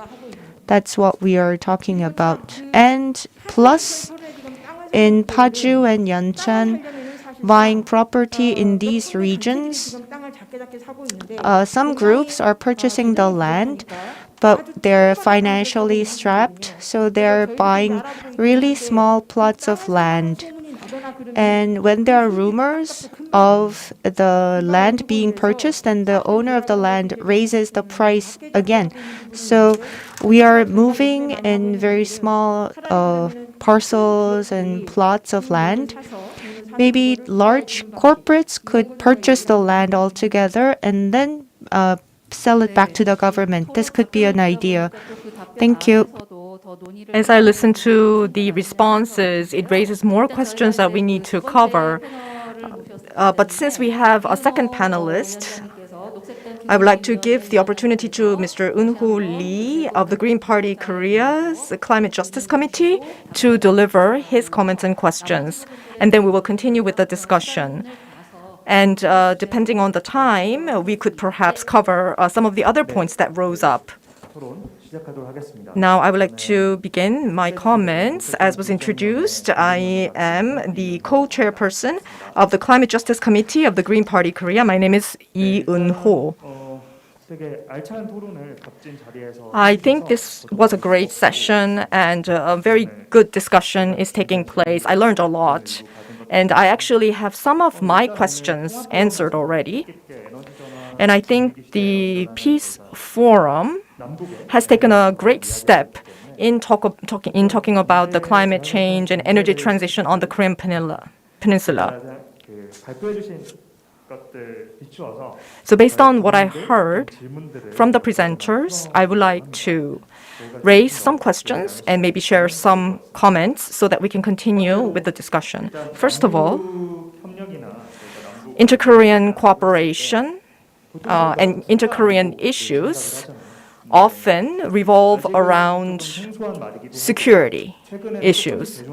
That's what we are talking about. And plus, in Paju and Yeonchan, buying property in these regions, some groups are purchasing the land, but they're financially strapped, so they're buying really small plots of land. And when there are rumors of the land being purchased, then the owner of the land raises the price again. So we are moving in very small parcels and plots of land. Maybe large corporates could purchase the land altogether and then sell it back to the government. This could be an idea. Thank you. As I listen to the responses, it raises more questions that we need to cover. But since we have a second panelist, I would like to give the opportunity to Mr. Eun-ho Lee of the Green Party Korea's Climate Justice Committee to deliver his comments and questions. And then we will continue with the discussion. And depending on the time, we could perhaps cover some of the other points that rose up. Now I would like to begin my comments. As was introduced, I am the co-chairperson of the Climate Justice Committee of the Green Party Korea. My name is Lee Eun-ho. I think this was a great session and a very good discussion is taking place. I learned a lot. And I actually have some of my questions answered already. And I think the Peace Forum has taken a great step in talking about the climate change and energy transition on the Korean Peninsula. So based on what I heard from the presenters, I would like to raise some questions and maybe share some comments so that we can continue with the discussion. First of all, inter-Korean cooperation and inter-Korean issues often revolve around security issues.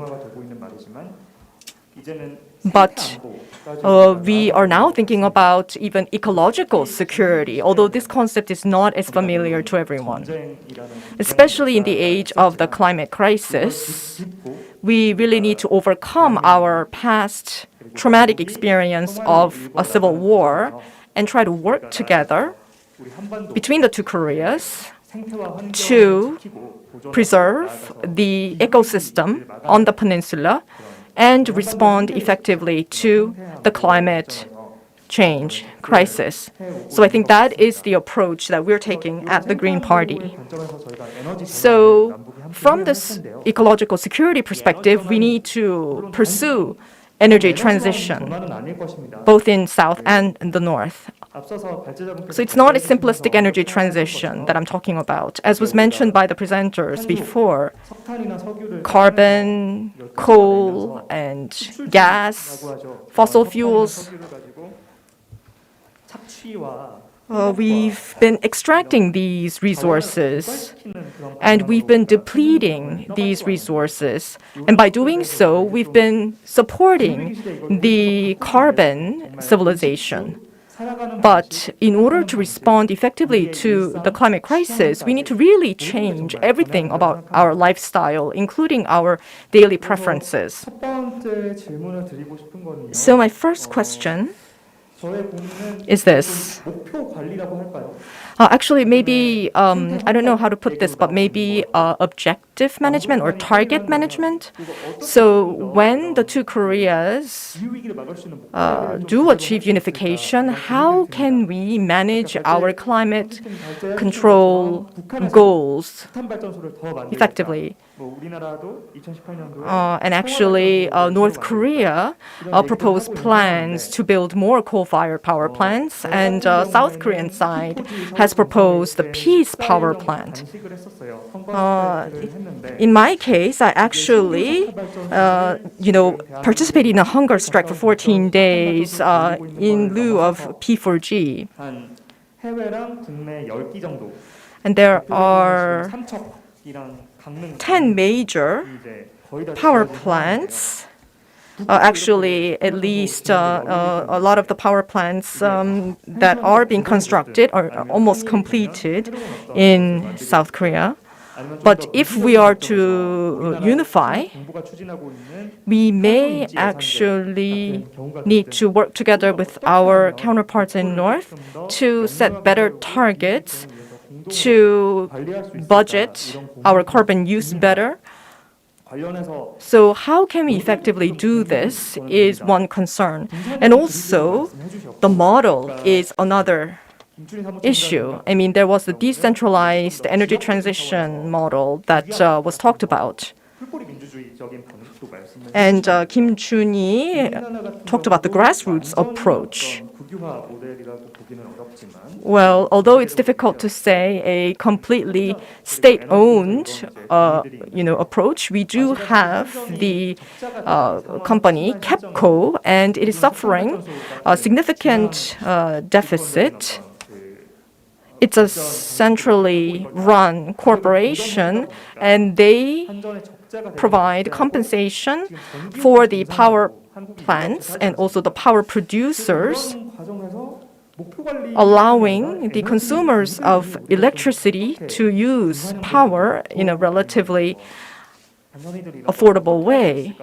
But we are now thinking about even ecological security, although this concept is not as familiar to everyone. Especially in the age of the climate crisis, we really need to overcome our past traumatic experience of a civil war and try to work together between the two Koreas to preserve the ecosystem on the peninsula and respond effectively to the climate change crisis. So I think that is the approach that we're taking at the Green Party. So from this ecological security perspective, we need to pursue energy transition, both in South and in the North. So it's not a simplistic energy transition that I'm talking about. As was mentioned by the presenters before, carbon, coal, and gas, fossil fuels, we've been extracting these resources and we've been depleting these resources. And by doing so, we've been supporting the carbon civilization. But in order to respond effectively to the climate crisis, we need to really change everything about our lifestyle, including our daily preferences. So my first question is this. Actually, maybe, I don't know how to put this, but maybe objective management or target management. So when the two Koreas do achieve unification, how can we manage our climate control goals effectively? And actually, North Korea proposed plans to build more coal-fired power plants, and South Korean side has proposed the peace power plant. In my case, I actually, participated in a hunger strike for 14 days in lieu of P4G. And there are 10 major power plants Actually, at least a lot of the power plants that are being constructed are almost completed in South Korea. But if we are to unify, we may actually need to work together with our counterparts in North to set better targets, to budget our carbon use better. So how can we effectively do this is one concern. And also, the model is another issue. I mean, there was the decentralized energy transition model that was talked about. And Kim Chun-hee talked about the grassroots approach. Well, although it's difficult to say a completely state-owned, approach, we do have the company KEPCO, and it is suffering a significant deficit. It's a centrally run corporation, and they provide compensation for the power plants and also the power producers, allowing the consumers of electricity to use power in a relatively affordable way.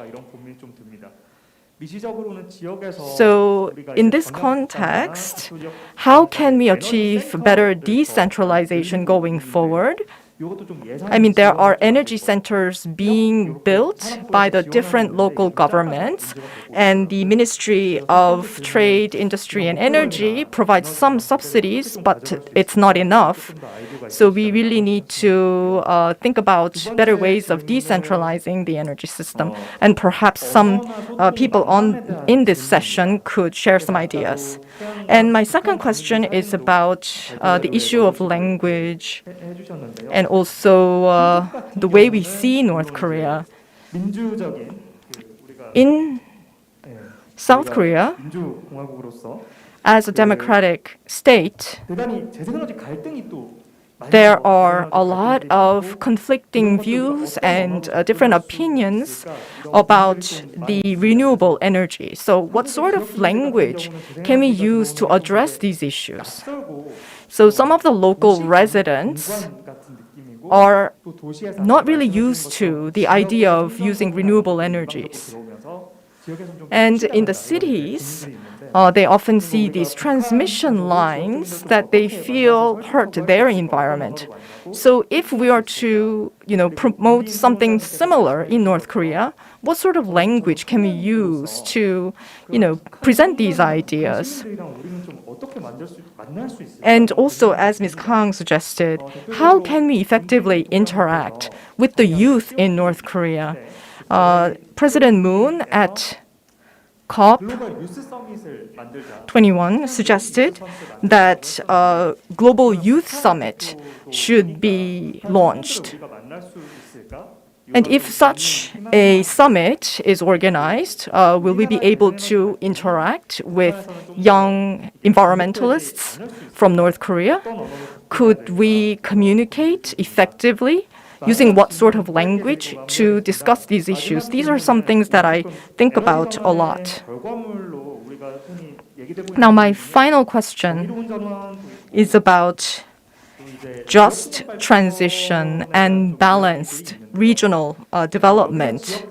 So in this context, how can we achieve better decentralization going forward? I mean, there are energy centers being built by the different local governments, and the Ministry of Trade, Industry and Energy provides some subsidies, but it's not enough. So we really need to think about better ways of decentralizing the energy system. And perhaps some people in this session could share some ideas. And my second question is about the issue of language and also the way we see North Korea. In South Korea, as a democratic state, there are a lot of conflicting views and different opinions about the renewable energy. So what sort of language can we use to address these issues? So some of the local residents are not really used to the idea of using renewable energies. And in the cities, they often see these transmission lines that they feel hurt their environment. So if we are to, promote something similar in North Korea, what sort of language can we use to, present these ideas? And also, as Ms. Kang suggested, how can we effectively interact with the youth in North Korea? President Moon at COP21 suggested that a global youth summit should be launched. And if such a summit is organized, will we be able to interact with young environmentalists from North Korea? Could we communicate effectively? Using what sort of language to discuss these issues? These are some things that I think about a lot. Now, my final question is about just transition and balanced regional development.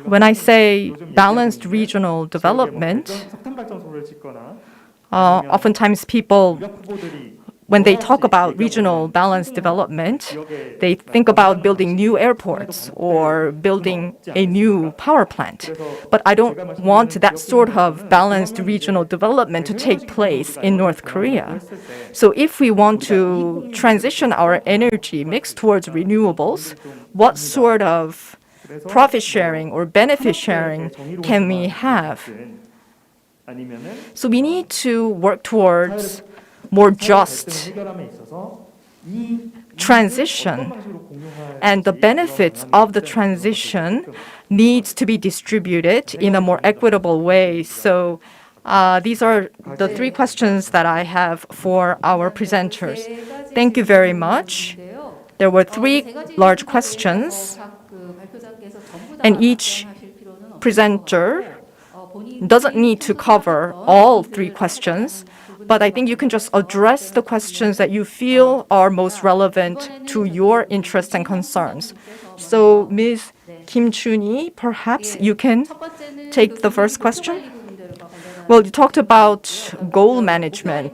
When I say balanced regional development, oftentimes people, when they talk about regional balanced development, they think about building new airports or building a new power plant. But I don't want that sort of balanced regional development to take place in North Korea. So if we want to transition our energy mix towards renewables, what sort of profit sharing or benefit sharing can we have? So we need to work towards more just transition, and the benefits of the transition needs to be distributed in a more equitable way. So these are the three questions that I have for our presenters. Thank you very much. There were three large questions, and each presenter doesn't need to cover all 3 questions, but I think you can just address the questions that you feel are most relevant to your interests and concerns. So, Ms. Kim Chuni, perhaps you can take the first question. Well, you talked about goal management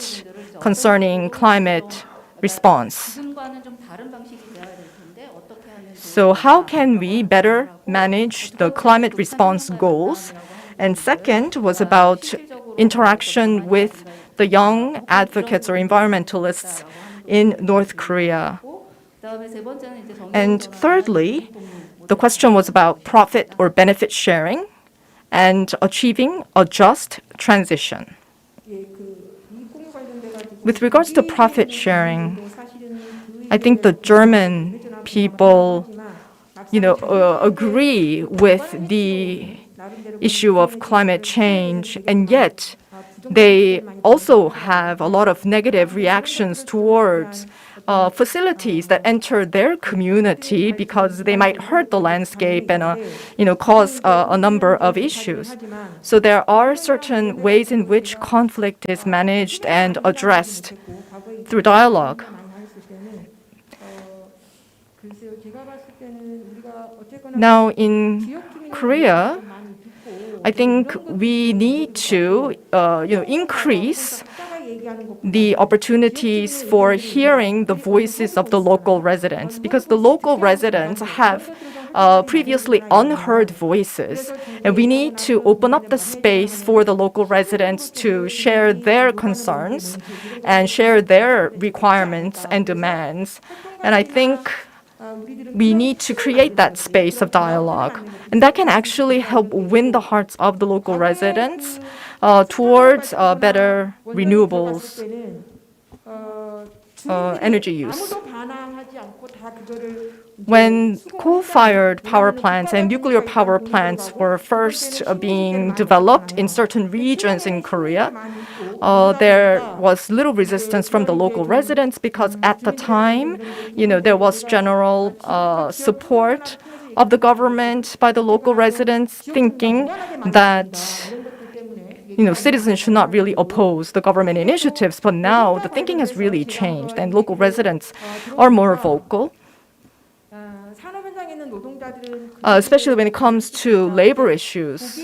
concerning climate response. So how can we better manage the climate response goals? And second was about interaction with the young advocates or environmentalists in North Korea. And thirdly, the question was about profit or benefit sharing and achieving a just transition. With regards to profit sharing, I think the German people, agree with the issue of climate change, and yet they also have a lot of negative reactions towards facilities that enter their community because they might hurt the landscape and cause a number of issues. So there are certain ways in which conflict is managed and addressed through dialogue. Now in Korea, I think we need to increase the opportunities for hearing the voices of the local residents, because the local residents have previously unheard voices, and we need to open up the space for the local residents to share their concerns and share their requirements and demands. And I think we need to create that space of dialogue, and that can actually help win the hearts of the local residents towards better renewables energy use. When coal-fired power plants and nuclear power plants were first being developed in certain regions in Korea, there was little resistance from the local residents because at the time, there was general support of the government by the local residents, thinking that citizens should not really oppose the government initiatives. But now the thinking has really changed, and local residents are more vocal. Especially when it comes to labor issues.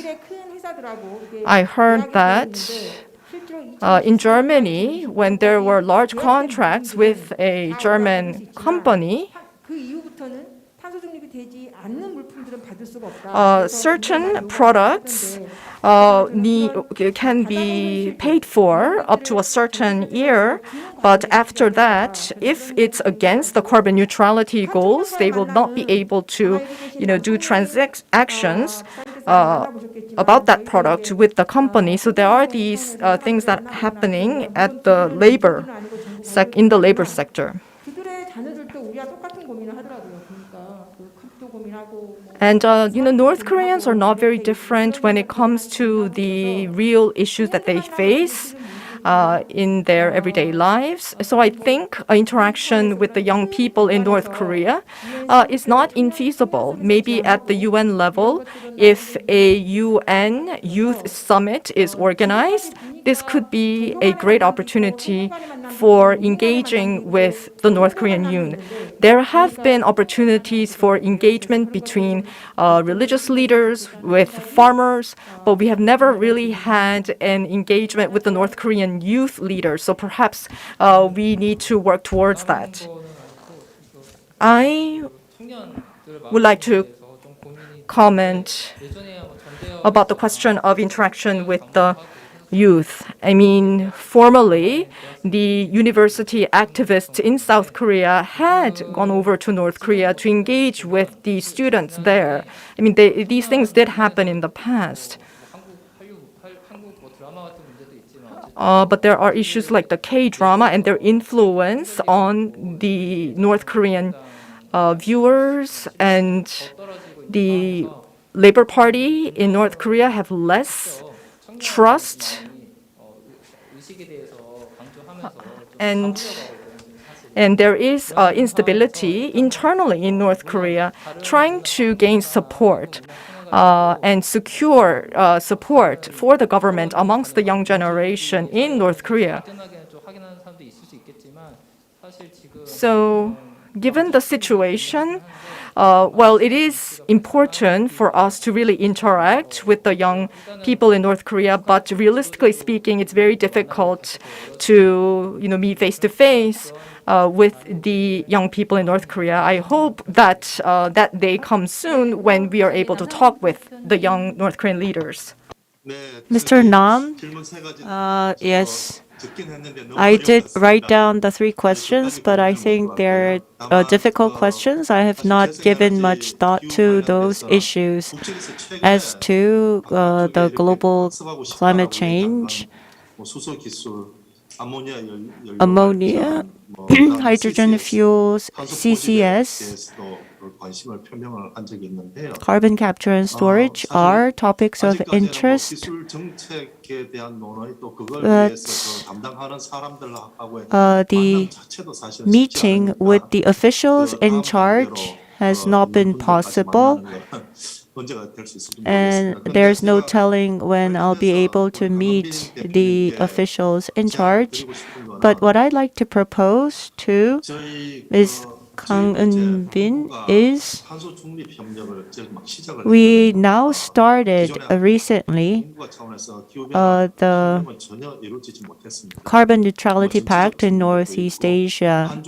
I heard that in Germany, when there were large contracts with a German company, certain products can be paid for up to a certain year, but after that, if it's against the carbon neutrality goals, they will not be able to, do transactions about that product with the company. So there are these things that are happening at in the labor sector. And, North Koreans are not very different when it comes to the real issues that they face in their everyday lives. So I think interaction with the young people in North Korea is not infeasible. Maybe at the UN level, if a UN youth summit is organized, this could be a great opportunity for engaging with the North Korean youth. There have been opportunities for engagement between religious leaders, with farmers, but we have never really had an engagement with the North Korean youth leaders. So perhaps we need to work towards that. I would like to comment about the question of interaction with the youth. I mean, formerly, the university activists in South Korea had gone over to North Korea to engage with the students there. I mean, these things did happen in the past. But there are issues like the K-drama and their influence on the North Korean viewers, and the Labor Party in North Korea have less trust, and there is instability internally in North Korea, trying to gain support and secure support for the government amongst the young generation in North Korea. So, given the situation, well, it is important for us to really interact with the young people in North Korea, but realistically speaking, it's very difficult to, meet face to face with the young people in North Korea. I hope that that day comes soon when we are able to talk with the young North Korean leaders. Mr. Nam, yes. I did write down the 3 questions, but I think they're difficult questions. I have not given much thought to those issues. As to the global climate change, ammonia, hydrogen fuels, CCS, carbon capture and storage are topics of interest. But the meeting with the officials in charge has not been possible. And there's no telling when I'll be able to meet the officials in charge. But what I'd like to propose to Ms. Kang Eun-bin is we now started recently the Carbon Neutrality Pact in Northeast Asia.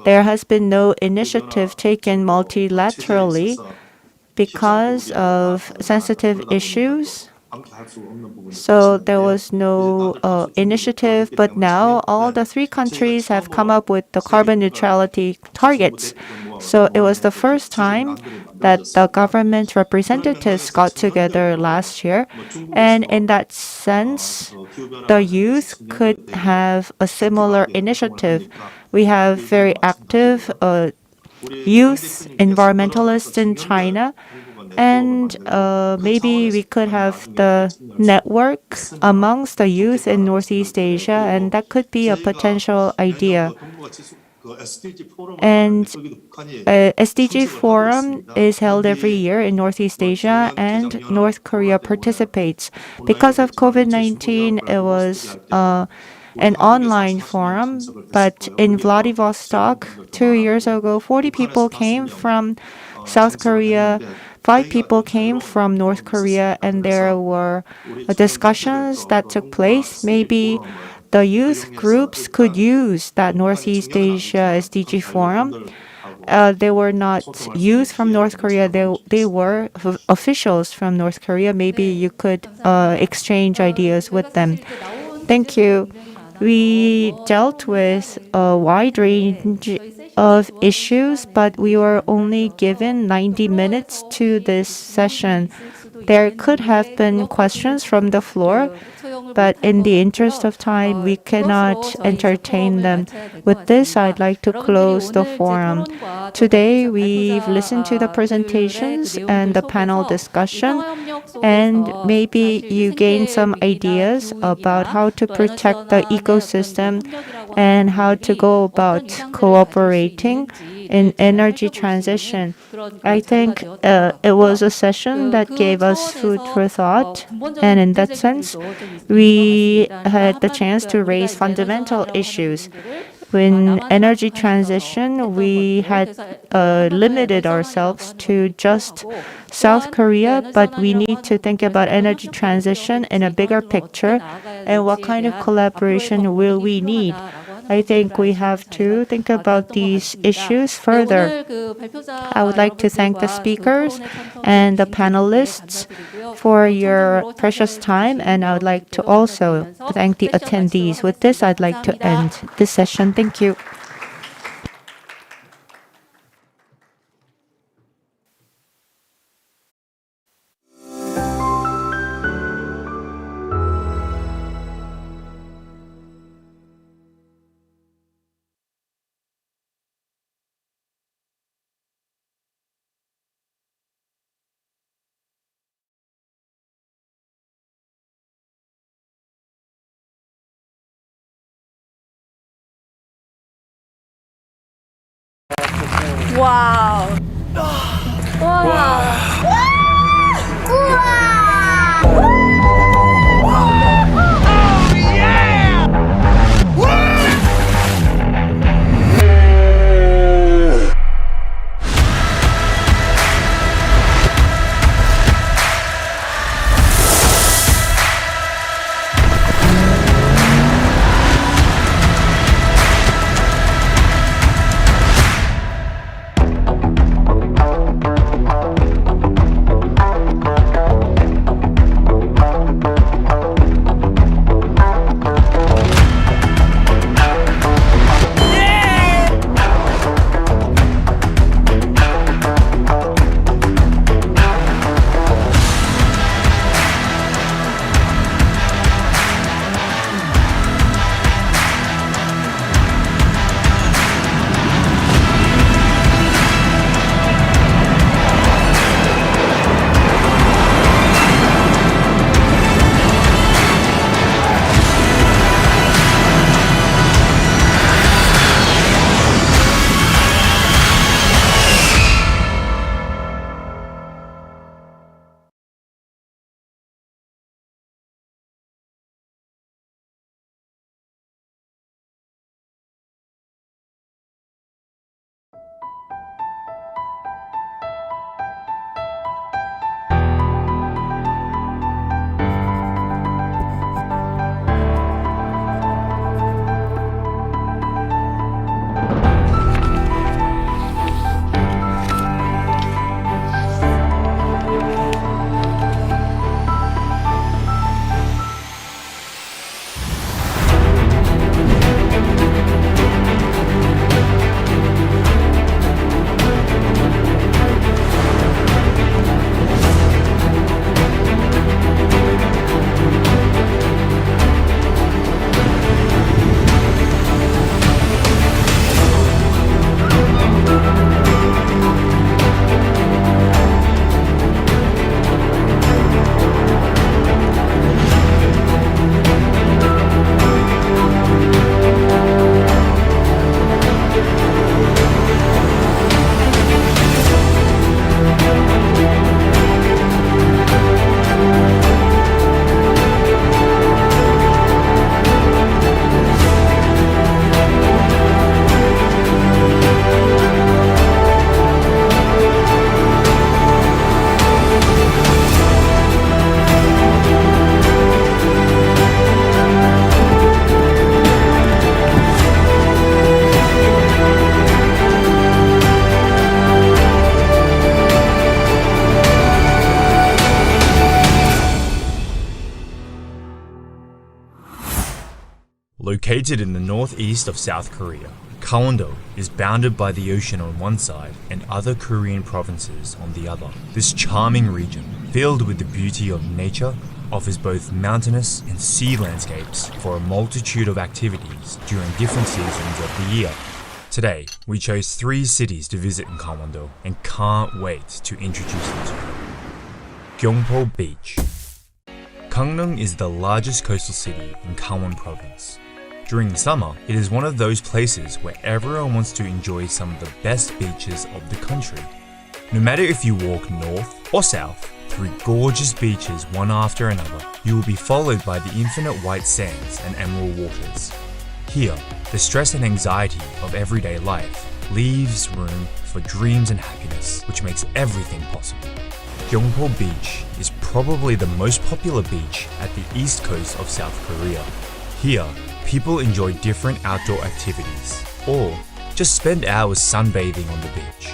There has been no initiative taken multilaterally because of sensitive issues. So there was no initiative, but now all the 3 countries have come up with the carbon neutrality targets. So it was the first time that the government representatives got together last year. And in that sense, the youth could have a similar initiative. We have very active youth environmentalists in China. And maybe we could have the network amongst the youth in Northeast Asia, and that could be a potential idea. And SDG Forum is held every year in Northeast Asia, and North Korea participates. Because of COVID-19, it was an online forum, but in Vladivostok 2 years ago, 40 people came from South Korea, 5 people came from North Korea, and there were discussions that took place. Maybe the youth groups could use that Northeast Asia SDG Forum. They were not youth from North Korea, they were officials from North Korea. Maybe you could exchange ideas with them. Thank you. We dealt with a wide range of issues, but we were only given 90 minutes to this session. There could have been questions from the floor, but in the interest of time, we cannot entertain them. With this, I'd like to close the forum. Today, we've listened to the presentations and the panel discussion, and maybe you gained some ideas about how to protect the ecosystem and how to go about cooperating in energy transition. I think it was a session that gave us food for thought, and in that sense, we had the chance to raise fundamental issues. In energy transition, we had limited ourselves to just South Korea, but we need to think about energy transition in a bigger picture and what kind of collaboration will we need. I think we have to think about these issues further. I would like to thank the speakers and the panelists for your precious time, and I would like to also thank the attendees. With this, I'd like to end this session. Thank you. Wow. Wow. Located in the northeast of South Korea, Gangwon-do is bounded by the ocean on one side and other Korean provinces on the other. This charming region, filled with the beauty of nature, offers both mountainous and sea landscapes for a multitude of activities during different seasons of the year. Today, we chose 3 cities to visit in Gangwon-do and can't wait to introduce them to you. Gyeongpo Beach. Gangneung is the largest coastal city in Gangwon province. During the summer, it is one of those places where everyone wants to enjoy some of the best beaches of the country. No matter if you walk north or south through gorgeous beaches one after another, you will be followed by the infinite white sands and emerald waters. Here, the stress and anxiety of everyday life leaves room for dreams and happiness, which makes everything possible. Gyeongpo Beach is probably the most popular beach at the east coast of South Korea. Here, people enjoy different outdoor activities, or just spend hours sunbathing on the beach.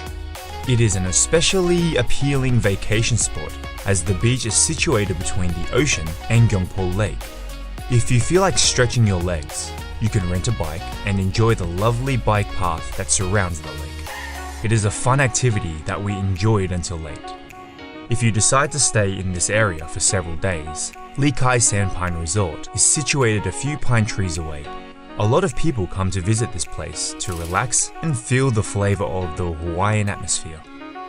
It is an especially appealing vacation spot as the beach is situated between the ocean and Gyeongpo Lake. If you feel like stretching your legs, you can rent a bike and enjoy the lovely bike path that surrounds the lake. It is a fun activity that we enjoyed until late. If you decide to stay in this area for several days, Lee Kai Sandpine Resort is situated a few pine trees away. A lot of people come to visit this place to relax and feel the flavor of the Hawaiian atmosphere.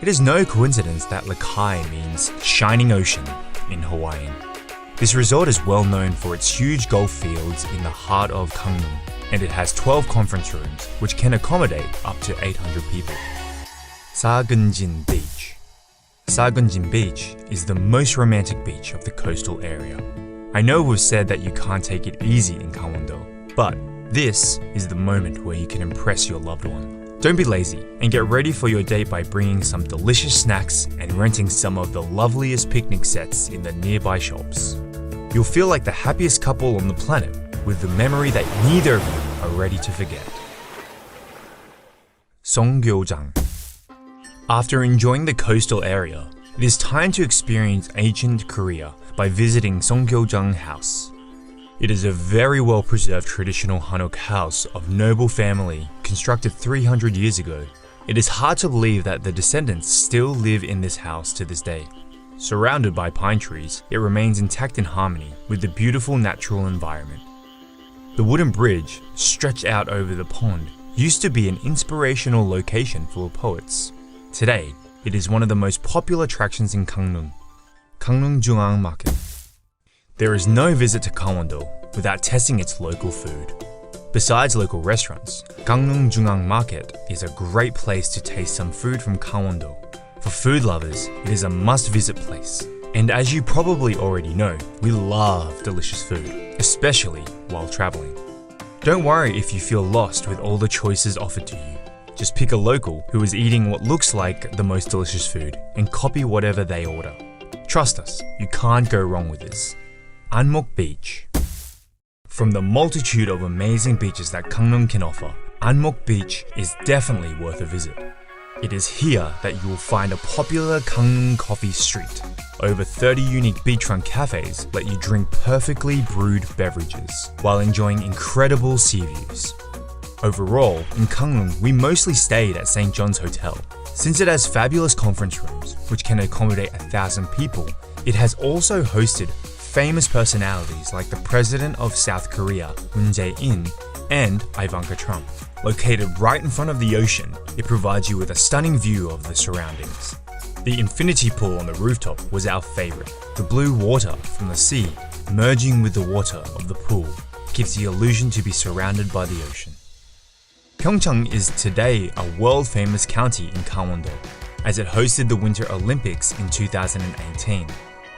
It is no coincidence that Lee Kai means shining ocean in Hawaiian. This resort is well known for its huge golf fields in the heart of Gangneung, and it has 12 conference rooms which can accommodate up to 800 people. Sagunjin Beach. Sagunjin Beach is the most romantic beach of the coastal area. I know we've said that you can't take it easy in Gangwon-do, but this is the moment where you can impress your loved one. Don't be lazy and get ready for your date by bringing some delicious snacks and renting some of the loveliest picnic sets in the nearby shops. You'll feel like the happiest couple on the planet with the memory that neither of you are ready to forget. Songgyeojang. After enjoying the coastal area, it is time to experience ancient Korea by visiting Songgyeojang House. It is a very well-preserved traditional Hanok house of noble family constructed 300 years ago. It is hard to believe that the descendants still live in this house to this day. Surrounded by pine trees, it remains intact in harmony with the beautiful natural environment. The wooden bridge, stretched out over the pond, used to be an inspirational location for poets. Today, it is one of the most popular attractions in Gangneung, Gangneung Market. There is no visit to Gangwon-do without testing its local food. Besides local restaurants, Gangneung Market is a great place to taste some food from Gangwon-do. For food lovers, it is a must-visit place. And as you probably already know, we love delicious food, especially while traveling. Don't worry if you feel lost with all the choices offered to you. Just pick a local who is eating what looks like the most delicious food and copy whatever they order. Trust us, you can't go wrong with this. Anmok Beach. From the multitude of amazing beaches that Gangneung can offer, Anmok Beach is definitely worth a visit. It is here that you will find a popular Gangneung coffee street. Over 30 unique beachfront cafes let you drink perfectly brewed beverages while enjoying incredible sea views. Overall, in Gangneung, we mostly stayed at St. John's Hotel. Since it has fabulous conference rooms, which can accommodate 1,000 people, it has also hosted famous personalities like the President of South Korea, Moon Jae-in, and Ivanka Trump. Located right in front of the ocean, it provides you with a stunning view of the surroundings. The infinity pool on the rooftop was our favorite. The blue water from the sea merging with the water of the pool gives the illusion to be surrounded by the ocean. PyeongChang is today a world-famous county in Gangwon-do, as it hosted the Winter Olympics in 2018.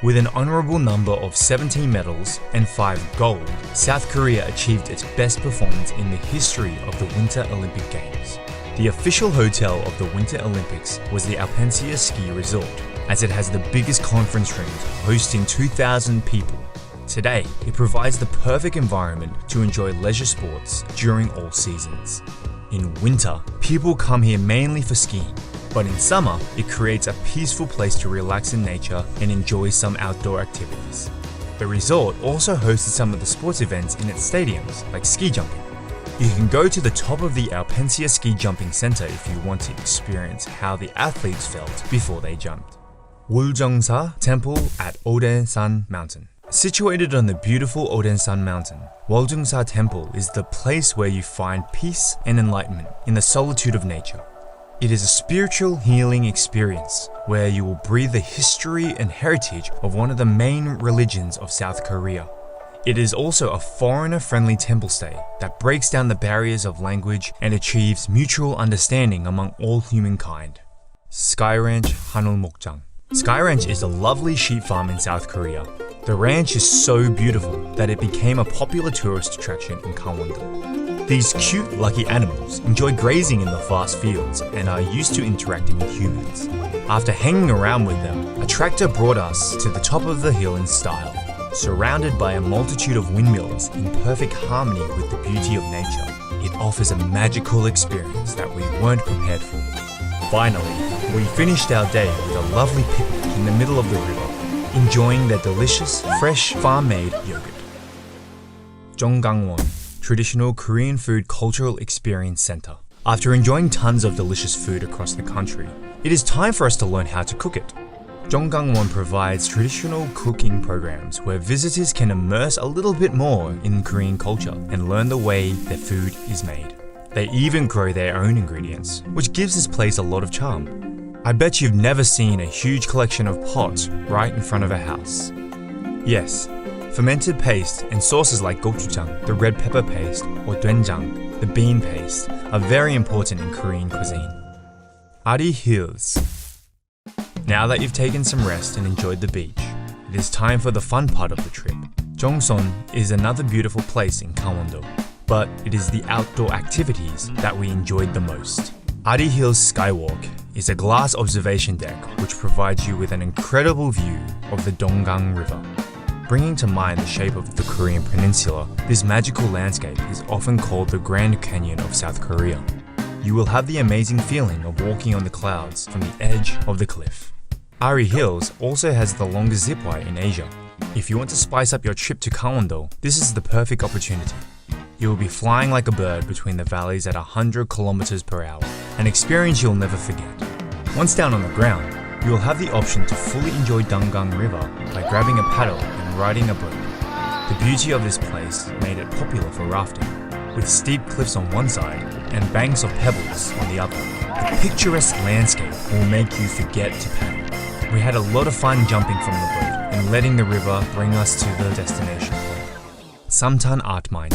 With an honorable number of 17 medals and 5 gold, South Korea achieved its best performance in the history of the Winter Olympic Games. The official hotel of the Winter Olympics was the Alpensia Ski Resort, as it has the biggest conference rooms hosting 2,000 people. Today, it provides the perfect environment to enjoy leisure sports during all seasons. In winter, people come here mainly for skiing, but in summer, it creates a peaceful place to relax in nature and enjoy some outdoor activities. The resort also hosted some of the sports events in its stadiums, like ski jumping. You can go to the top of the Peninsula ski jumping center if you want to experience how the athletes felt before they jumped. Woljongsa Temple at Odensan Mountain. Situated on the beautiful Odensan Mountain, Woljongsa Temple is the place where you find peace and enlightenment in the solitude of nature. It is a spiritual healing experience where you will breathe the history and heritage of one of the main religions of South Korea. It is also a foreigner-friendly temple stay that breaks down the barriers of language and achieves mutual understanding among all humankind. Sky Ranch Hanulmokjang. Sky Ranch is a lovely sheep farm in South Korea. The ranch is so beautiful that it became a popular tourist attraction in Gangwon-do. These cute, lucky animals enjoy grazing in the vast fields and are used to interacting with humans. After hanging around with them, a tractor brought us to the top of the hill in style, surrounded by a multitude of windmills in perfect harmony with the beauty of nature. It offers a magical experience that we weren't prepared for. Finally, we finished our day with a lovely picnic in the middle of the river, enjoying their delicious, fresh, farm-made yogurt. Jonggangwon, Traditional Korean Food Cultural Experience Center. After enjoying tons of delicious food across the country, it is time for us to learn how to cook it. Jonggangwon provides traditional cooking programs where visitors can immerse a little bit more in Korean culture and learn the way their food is made. They even grow their own ingredients, which gives this place a lot of charm. I bet you've never seen a huge collection of pots right in front of a house. Yes, fermented paste and sauces like gochujang, the red pepper paste, or doenjang, the bean paste, are very important in Korean cuisine. Ari Hills. Now that you've taken some rest and enjoyed the beach, it is time for the fun part of the trip. Jongson is another beautiful place in Gangwon-do, but it is the outdoor activities that we enjoyed the most. Ari Hills Skywalk is a glass observation deck which provides you with an incredible view of the Donggang River. Bringing to mind the shape of the Korean Peninsula, this magical landscape is often called the Grand Canyon of South Korea. You will have the amazing feeling of walking on the clouds from the edge of the cliff. Ari Hills also has the longest zipwire in Asia. If you want to spice up your trip to Gangwon-do, this is the perfect opportunity. You will be flying like a bird between the valleys at 100 kilometers per hour, an experience you'll never forget. Once down on the ground, you will have the option to fully enjoy Donggang River by grabbing a paddle and riding a boat. The beauty of this place made it popular for rafting, with steep cliffs on one side and banks of pebbles on the other. The picturesque landscape will make you forget to paddle. We had a lot of fun jumping from the boat and letting the river bring us to the destination point, Samtan Art Mine.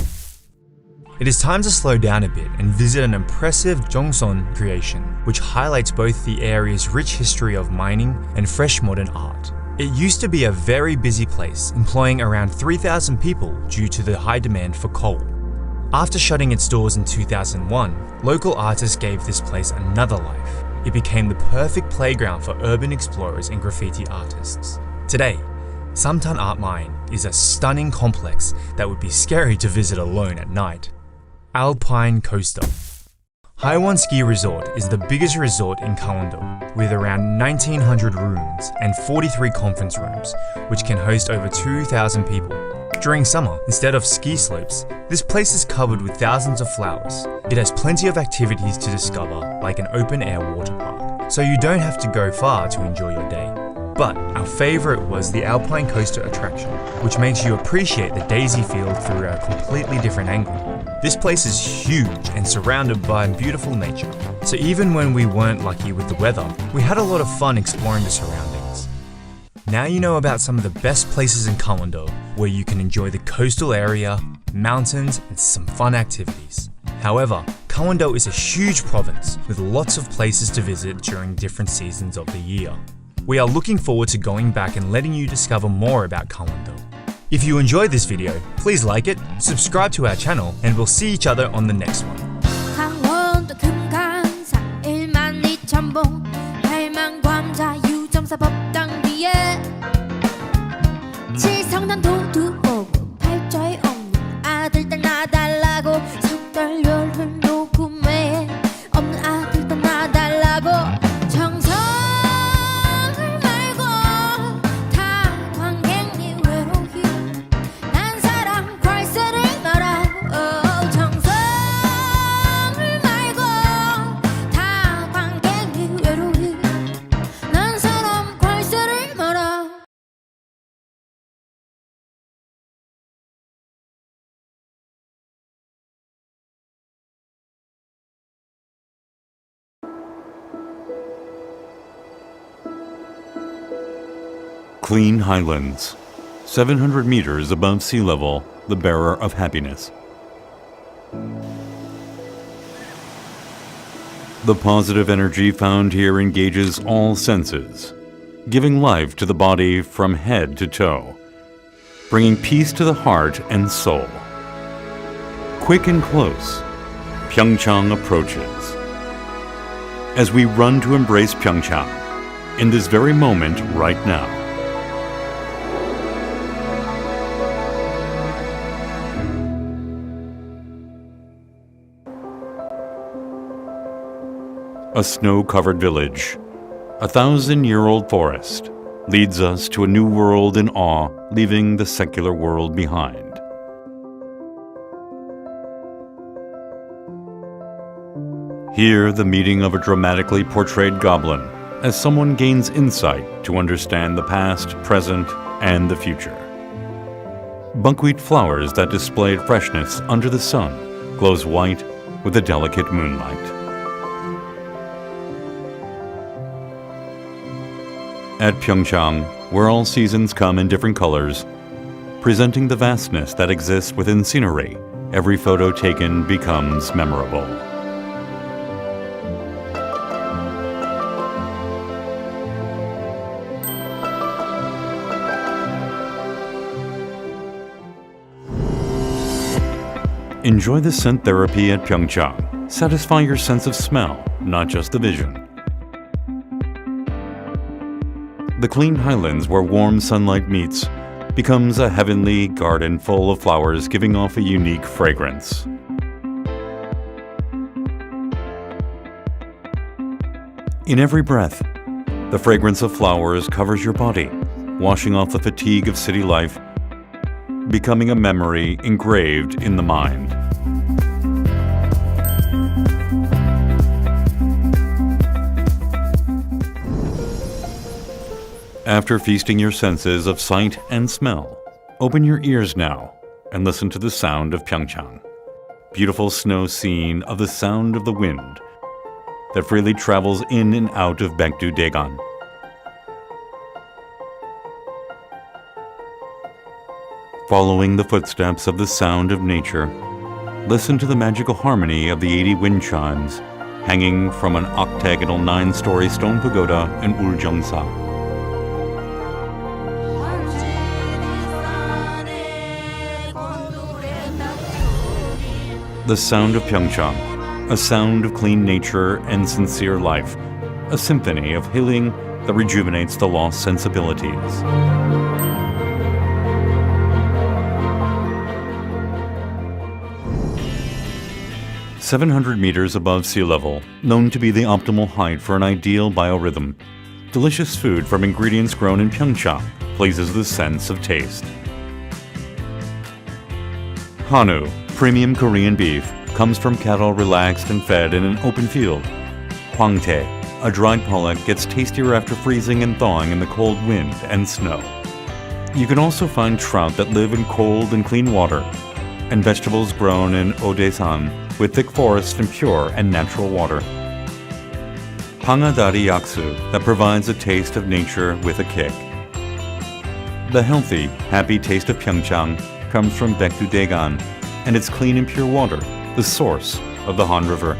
It is time to slow down a bit and visit an impressive Jongson creation, which highlights both the area's rich history of mining and fresh modern art. It used to be a very busy place, employing around 3,000 people due to the high demand for coal. After shutting its doors in 2001, local artists gave this place another life. It became the perfect playground for urban explorers and graffiti artists. Today, Samtan Art Mine is a stunning complex that would be scary to visit alone at night. Alpine Coaster. Haiwon Ski Resort is the biggest resort in Gangwon-do, with around 1,900 rooms and 43 conference rooms, which can host over 2,000 people. During summer, instead of ski slopes, this place is covered with thousands of flowers. It has plenty of activities to discover, like an open-air water park, so you don't have to go far to enjoy your day. But our favorite was the Alpine Coaster attraction, which makes you appreciate the daisy field through a completely different angle. This place is huge and surrounded by beautiful nature, so even when we weren't lucky with the weather, we had a lot of fun exploring the surroundings. Now you know about some of the best places in Gangwon-do, where you can enjoy the coastal area, mountains, and some fun activities. However, Gangwon-do is a huge province with lots of places to visit during different seasons of the year. We are looking forward to going back and letting you discover more about Gangwon-do. If you enjoyed this video, please like it, subscribe to our channel, and we'll see each other on the next one. 강원도 금강산 1만 2천 봉 팔만광자 유정사 법당 뒤에 칠성난 도두 오고 팔자에 없는 아들 딸 나달라고 석달열흘 녹음에 없는 아들 딸 나달라고 정성을 말고 다 관객니 외로이 난 사랑 괄세를 말아 정성을 Clean highlands, 700 meters above sea level, the bearer of happiness. The positive energy found here engages all senses, giving life to the body from head to toe, bringing peace to the heart and soul. Quick and close, PyeongChang approaches. As we run to embrace PyeongChang, in this very moment right now. A snow-covered village, a 1,000-year-old forest, leads us to a new world in awe, leaving the secular world behind. Here, the meeting of a dramatically portrayed goblin, as someone gains insight to understand the past, present, and the future. Buckwheat flowers that displayed freshness under the sun glows white with the delicate moonlight. At PyeongChang, where all seasons come in different colors, presenting the vastness that exists within scenery, every photo taken becomes memorable. Enjoy the scent therapy at PyeongChang. Satisfy your sense of smell, not just the vision. The clean highlands where warm sunlight meets becomes a heavenly garden full of flowers giving off a unique fragrance. In every breath, the fragrance of flowers covers your body, washing off the fatigue of city life, becoming a memory engraved in the mind. After feasting your senses of sight and smell, open your ears now and listen to the sound of PyeongChang. Beautiful snow scene of the sound of the wind that freely travels in and out of Baekdu-daegan. Following the footsteps of the sound of nature, listen to the magical harmony of the 80 wind chimes hanging from an octagonal 9-story stone pagoda in Uljeongsa. The sound of PyeongChang, a sound of clean nature and sincere life, a symphony of healing that rejuvenates the lost sensibilities. "700 meters above sea level, known to be the optimal height for an ideal biorhythm. Delicious food from ingredients grown in PyeongChang pleases the sense of taste. Hanwoo, premium Korean beef, comes from cattle relaxed and fed in an open field. Hwangtae, a dried pollock, gets tastier after freezing and thawing in the cold wind and snow. You can also find trout that live in cold and clean water, and vegetables grown in Odaesan with thick forests and pure and natural water. Hangadari yaksu that provides a taste of nature with a kick. The healthy, happy taste of PyeongChang comes from Baekdu-daegan and its clean and pure water, the source of the Han River.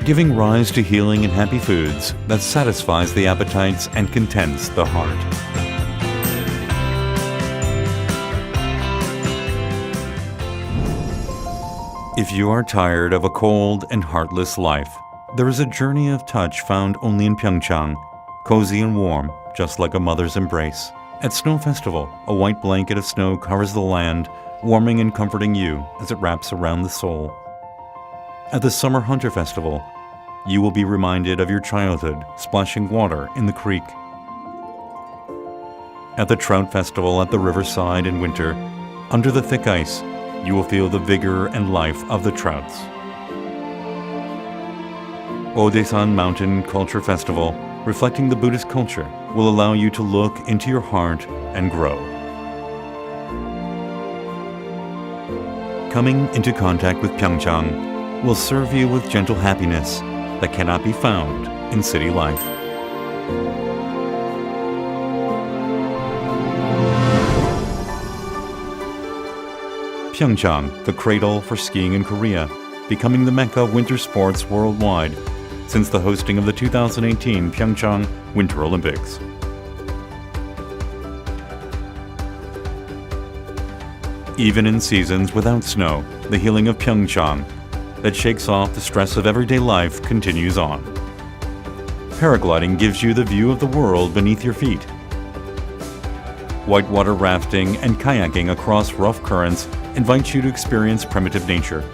Giving rise to healing and happy foods that satisfies the appetites and contents the heart. If you are tired of a cold and heartless life, there is a journey of touch found only in PyeongChang, cozy and warm, just like a mother's embrace. At Snow Festival, a white blanket of snow covers the land, warming and comforting you as it wraps around the soul. At the Summer Hunter Festival, you will be reminded of your childhood splashing water in the creek. At the Trout Festival at the riverside in winter, under the thick ice, you will feel the vigor and life of the trouts. Odaesan Mountain Culture Festival, reflecting the Buddhist culture, will allow you to look into your heart and grow. Coming into contact with PyeongChang will serve you with gentle happiness that cannot be found in city life. PyeongChang, the cradle for skiing in Korea, becoming the mecca of winter sports worldwide since the hosting of the 2018 PyeongChang Winter Olympics. Even in seasons without snow, the healing of PyeongChang that shakes off the stress of everyday life continues on. Paragliding gives you the view of the world beneath your feet. Whitewater rafting and kayaking across rough currents invites you to experience primitive nature.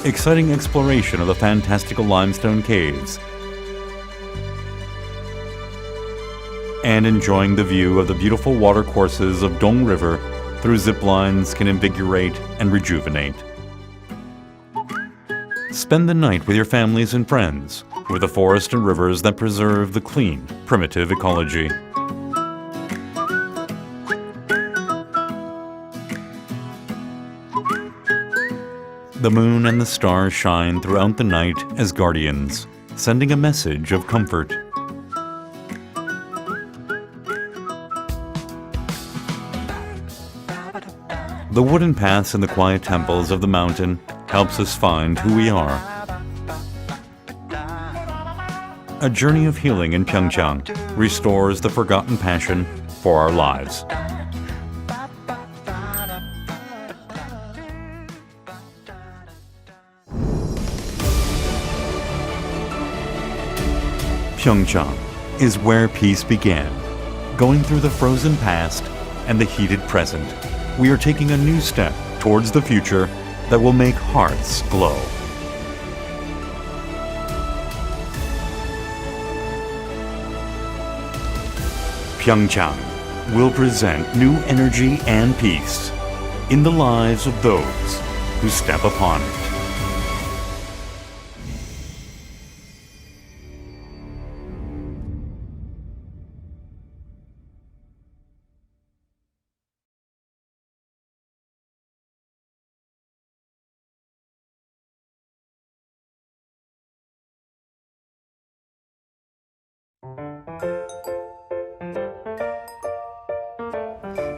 Exciting exploration of the fantastical limestone caves. And enjoying the view of the beautiful watercourses of Dong River through zip lines can invigorate and rejuvenate. Spend the night with your families and friends, with the forest and rivers that preserve the clean, primitive ecology. The moon and the stars shine throughout the night as guardians, sending a message of comfort. The wooden paths in the quiet temples of the mountain helps us find who we are. A journey of healing in PyeongChang restores the forgotten passion for our lives. PyeongChang is where peace began. Going through the frozen past and the heated present, we are taking a new step towards the future that will make hearts glow. PyeongChang will present new energy and peace in the lives of those who step upon it.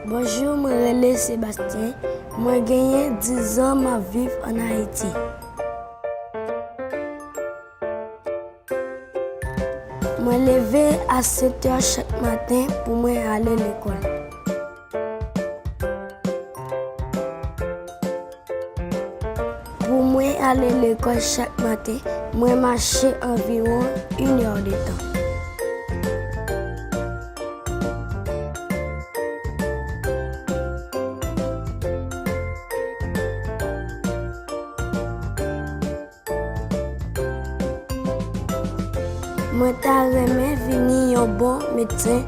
Bonjour, moi relais Sébastien. Moi gagné 10 ans ma vivre en Haïti. Moi lever à 7 heures chaque matin pour moi aller à l'école. Pour moi aller à l'école chaque matin, moi marcher environ 1 heure de temps. Moi ta remè vini un bon médecin.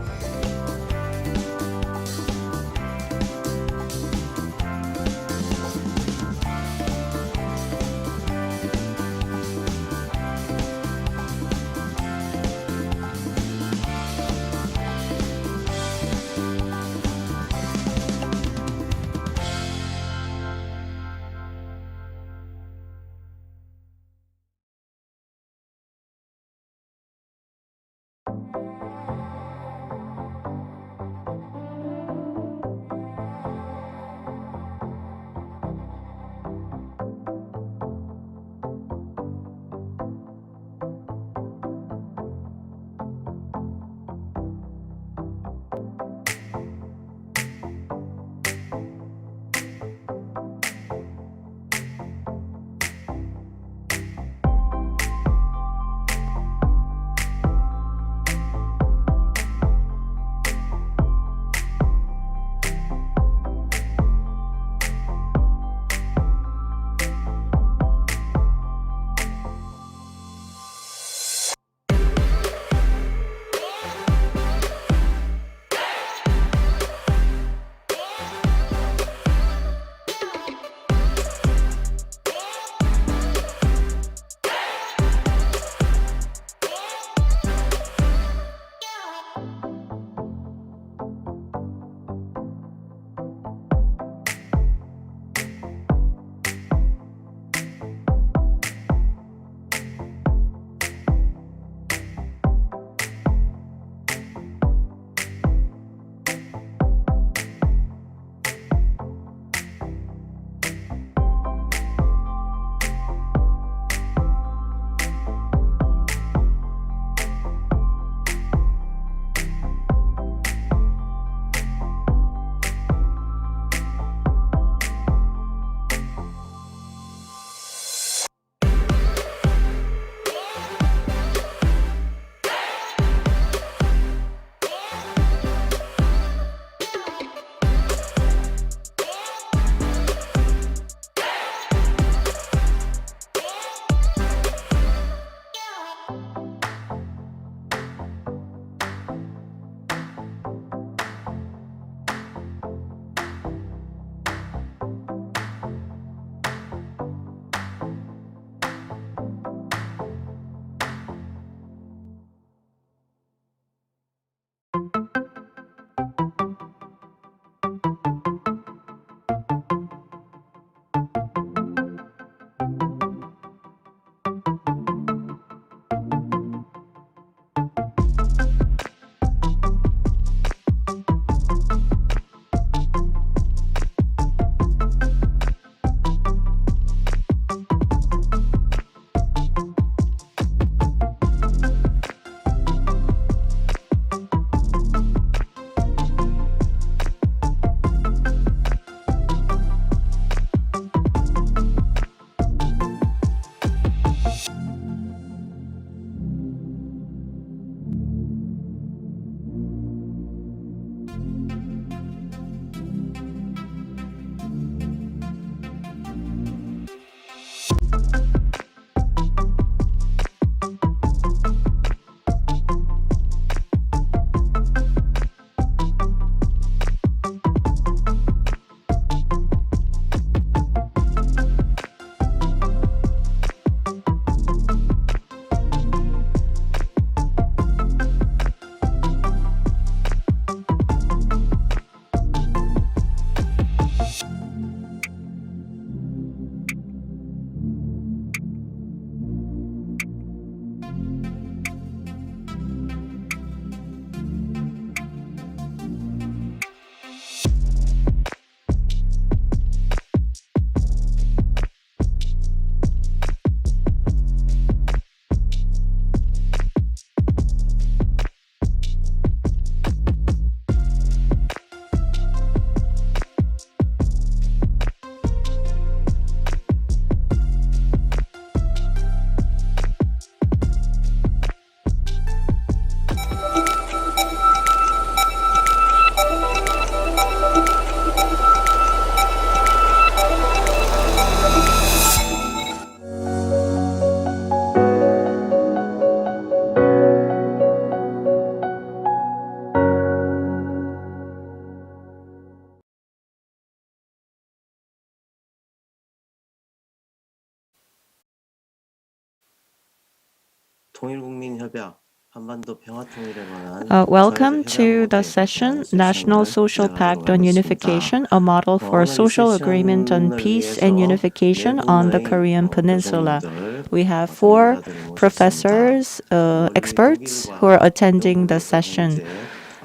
통일국민협약 한반도 평화통일에 관한 Welcome to the session, National Social Pact on Unification, a model for social agreement on peace and unification on the Korean Peninsula. We have 4 professors, experts who are attending the session.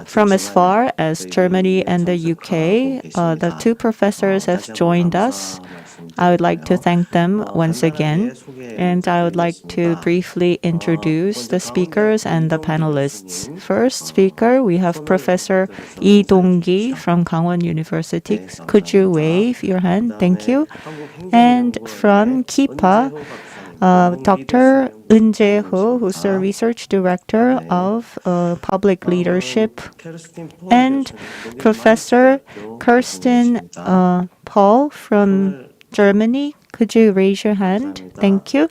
From as far as Germany and the UK, the 2 professors have joined us. I would like to thank them once again, and I would like to briefly introduce the speakers and the panelists. First speaker, we have Professor Lee Dong-gi from Gangwon University. Could you wave your hand? Thank you. And from KIPA, Dr. Eun Jae-ho, who's the research director of public leadership, and Professor Kirsten Paul from Germany. Could you raise your hand? Thank you.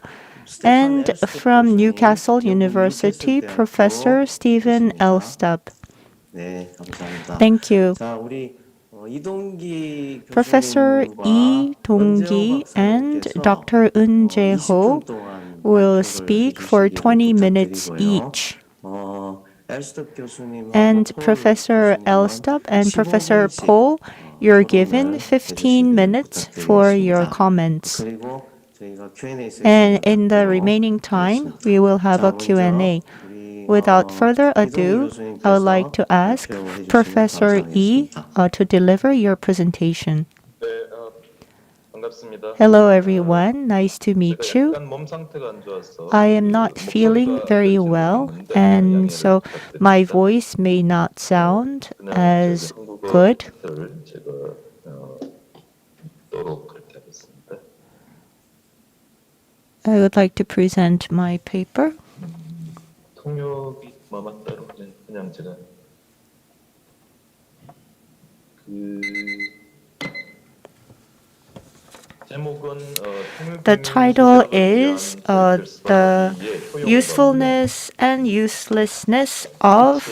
And from Newcastle University, Professor Stephen Elstubb. Thank you. Professor Lee Dong-gi and Dr. Eun Jae-ho will speak for 20 minutes each. And Professor Elstubb and Professor Paul, you're given 15 minutes for your comments. And in the remaining time, we will have a Q&A. Without further ado, I would like to ask Professor Lee to deliver your presentation. Hello everyone, nice to meet you. I am not feeling very well, and so my voice may not sound as good. I would like to present my paper. The title is The Usefulness and Uselessness of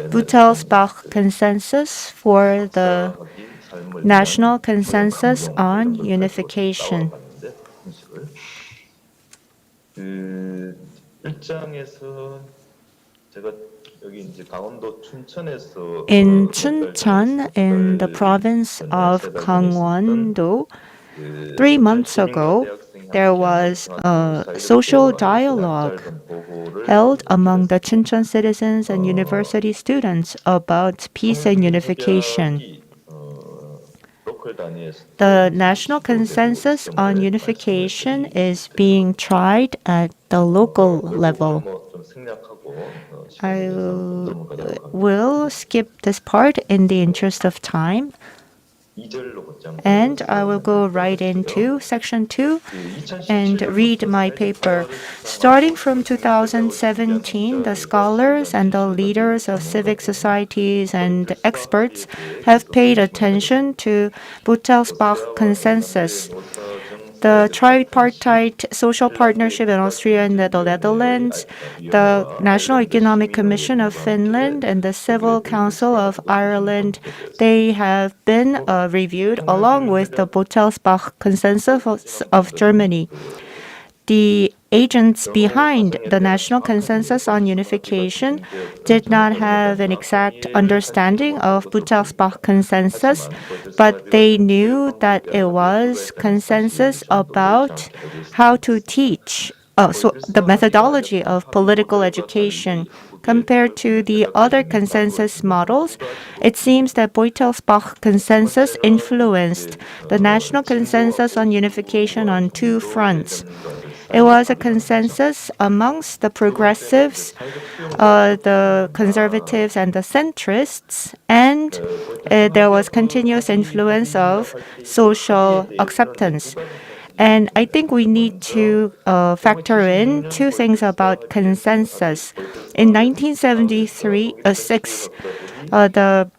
Buttelsbach Consensus for the National Consensus on Unification. In Chuncheon, in the province of Gangwon-do, 3 months ago, there was a social dialogue held among the Chuncheon citizens and university students about peace and unification. The national consensus on unification is being tried at the local level. I will skip this part in the interest of time. And I will go right into section 2 and read my paper. Starting from 2017, the scholars and the leaders of civic societies and experts have paid attention to Buttelsbach consensus. The tripartite social partnership in Austria and the Netherlands, the National Economic Commission of Finland, and the Civil Council of Ireland, they have been reviewed along with the Buttelsbach consensus of Germany. The agents behind the National Consensus on Unification did not have an exact understanding of Buttelsbach consensus, but they knew that it was consensus about how to teach, so the methodology of political education. Compared to the other consensus models, it seems that Buttelsbach consensus influenced the National Consensus on Unification on 2 fronts. It was a consensus amongst the progressives, the conservatives, and the centrists, and there was continuous influence of social acceptance. And I think we need to factor in 2 things about consensus. In 1976, the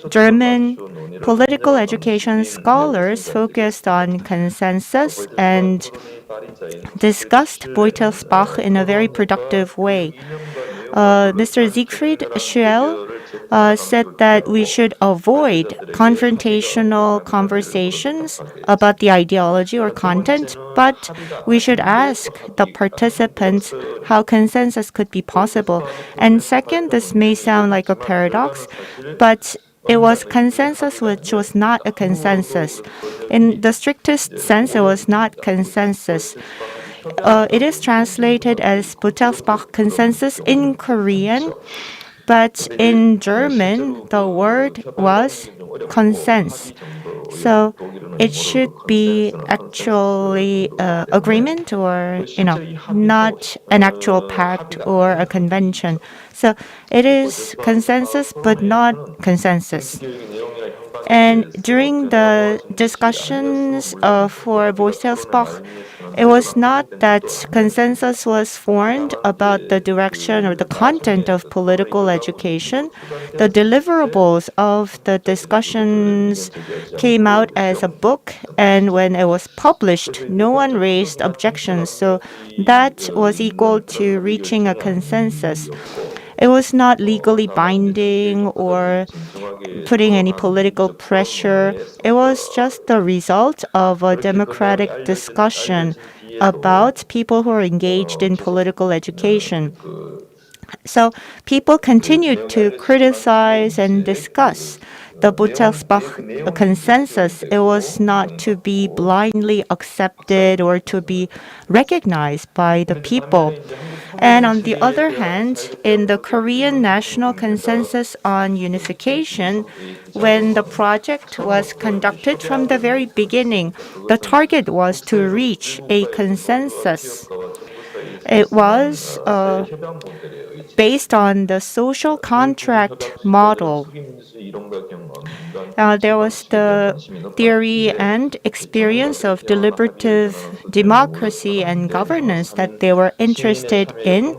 German political education scholars focused on consensus and discussed Buttelsbach in a very productive way. Mr. Siegfried Schuell said that we should avoid confrontational conversations about the ideology or content, but we should ask the participants how consensus could be possible. And second, this may sound like a paradox, but it was consensus which was not a consensus. In the strictest sense, it was not consensus. It is translated as Beutelsbach consensus in Korean, but in German, the word was consens. So it should be actually agreement or, not an actual pact or a convention. So it is consensus, but not consensus. And during the discussions for Beutelsbach, it was not that consensus was formed about the direction or the content of political education. The deliverables of the discussions came out as a book, and when it was published, no one raised objections. So that was equal to reaching a consensus. It was not legally binding or putting any political pressure. It was just the result of a democratic discussion about people who are engaged in political education. So people continued to criticize and discuss the Beutelsbach consensus. It was not to be blindly accepted or to be recognized by the people. And on the other hand, in the Korean National Consensus on Unification, when the project was conducted from the very beginning, the target was to reach a consensus. It was based on the social contract model. There was the theory and experience of deliberative democracy and governance that they were interested in.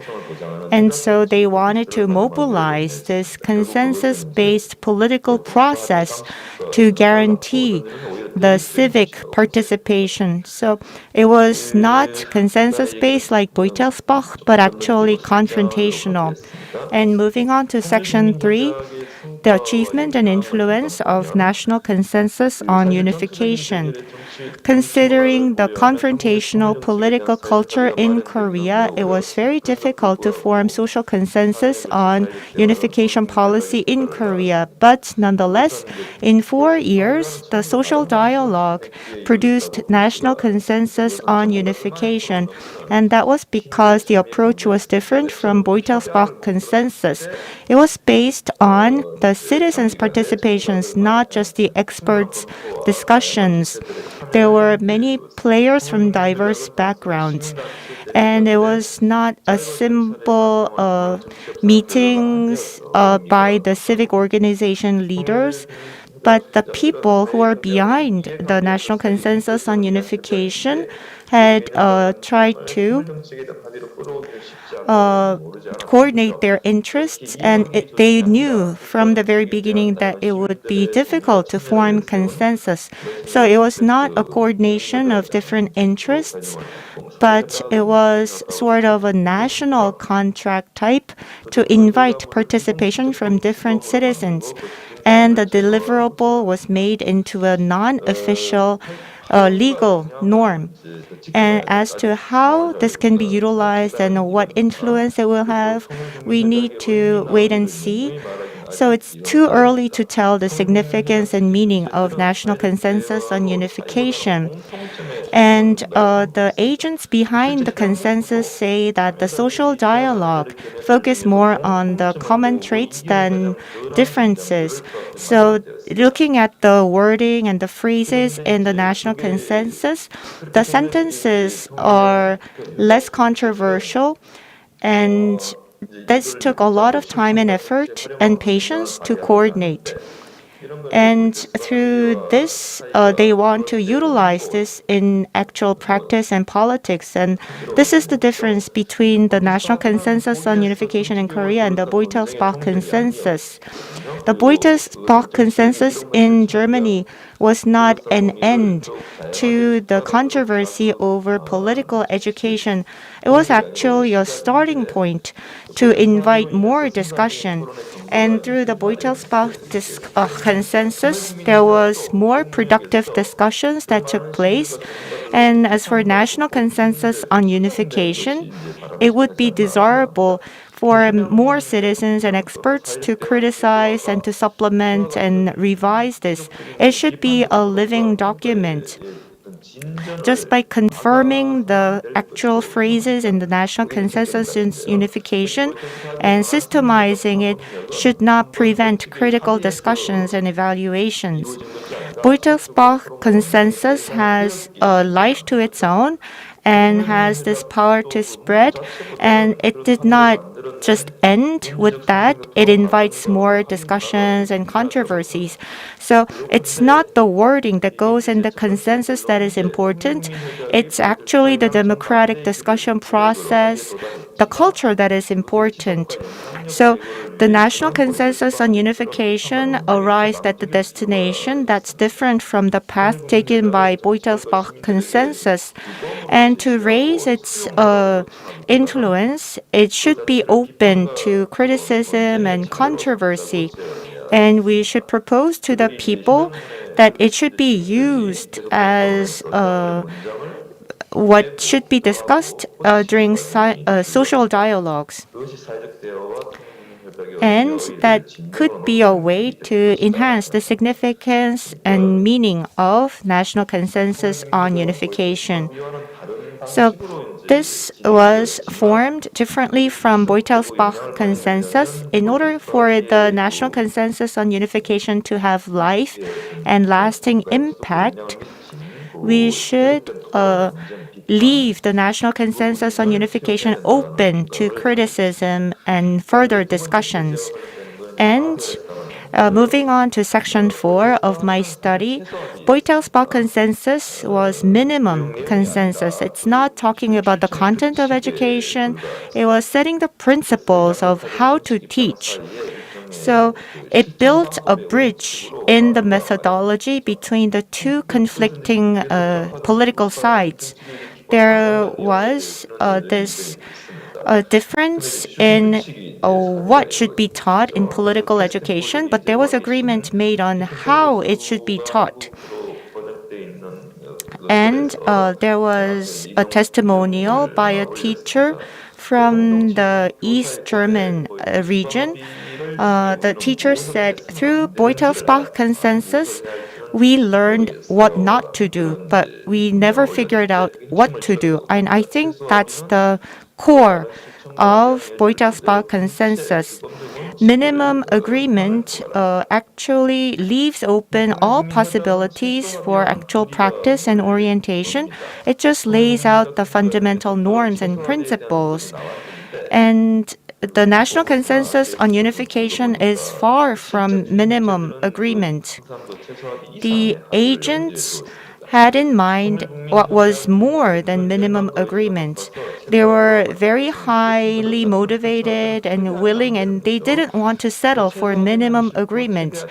And so they wanted to mobilize this consensus-based political process to guarantee the civic participation. So it was not consensus-based like Beutelsbach, but actually confrontational. And moving on to section 3, the achievement and influence of national consensus on unification. Considering the confrontational political culture in Korea, it was very difficult to form social consensus on unification policy in Korea. But nonetheless, in 4 years, the social dialogue produced national consensus on unification. And that was because the approach was different from Beutelsbach consensus. It was based on the citizens' participations, not just the experts' discussions. There were many players from diverse backgrounds. And it was not a simple meetings by the civic organization leaders, but the people who are behind the national consensus on unification had tried to coordinate their interests, and they knew from the very beginning that it would be difficult to form consensus. So it was not a coordination of different interests, but it was sort of a national contract type to invite participation from different citizens. And the deliverable was made into a non-official legal norm. And as to how this can be utilized and what influence it will have, we need to wait and see. So it's too early to tell the significance and meaning of national consensus on unification. And the agents behind the consensus say that the social dialogue focused more on the common traits than differences. So looking at the wording and the phrases in the national consensus, the sentences are less controversial, and this took a lot of time and effort and patience to coordinate. And through this, they want to utilize this in actual practice and politics. And this is the difference between the national consensus on unification in Korea and the Beutelsbach consensus. The Beutelsbach consensus in Germany was not an end to the controversy over political education. It was actually a starting point to invite more discussion. And through the Beutelsbach consensus, there was more productive discussions that took place. And as for national consensus on unification, it would be desirable for more citizens and experts to criticize and to supplement and revise this. It should be a living document. Just by confirming the actual phrases in the national consensus in unification and systemizing it should not prevent critical discussions and evaluations. Beutelsbach consensus has a life to its own and has this power to spread, and it did not just end with that. It invites more discussions and controversies. So it's not the wording that goes in the consensus that is important. It's actually the democratic discussion process, the culture that is important. So the national consensus on unification arrived at the destination that's different from the path taken by Beutelsbach consensus. And to raise its influence, it should be open to criticism and controversy. And we should propose to the people that it should be used as what should be discussed during social dialogues. And that could be a way to enhance the significance and meaning of national consensus on unification. So this was formed differently from Beutelsbach consensus. In order for the national consensus on unification to have life and lasting impact, we should leave the national consensus on unification open to criticism and further discussions. And moving on to section 4 of my study, Beutelsbach consensus was minimum consensus. It's not talking about the content of education. It was setting the principles of how to teach. So it built a bridge in the methodology between the two conflicting political sides. There was this difference in what should be taught in political education, but there was agreement made on how it should be taught. And there was a testimonial by a teacher from the East German region. The teacher said, through Beutelsbach consensus, we learned what not to do, but we never figured out what to do. And I think that's the core of Beutelsbach consensus. Minimum agreement actually leaves open all possibilities for actual practice and orientation. It just lays out the fundamental norms and principles. And the national consensus on unification is far from minimum agreement. The agents had in mind what was more than minimum agreement. They were very highly motivated and willing, and they didn't want to settle for minimum agreement.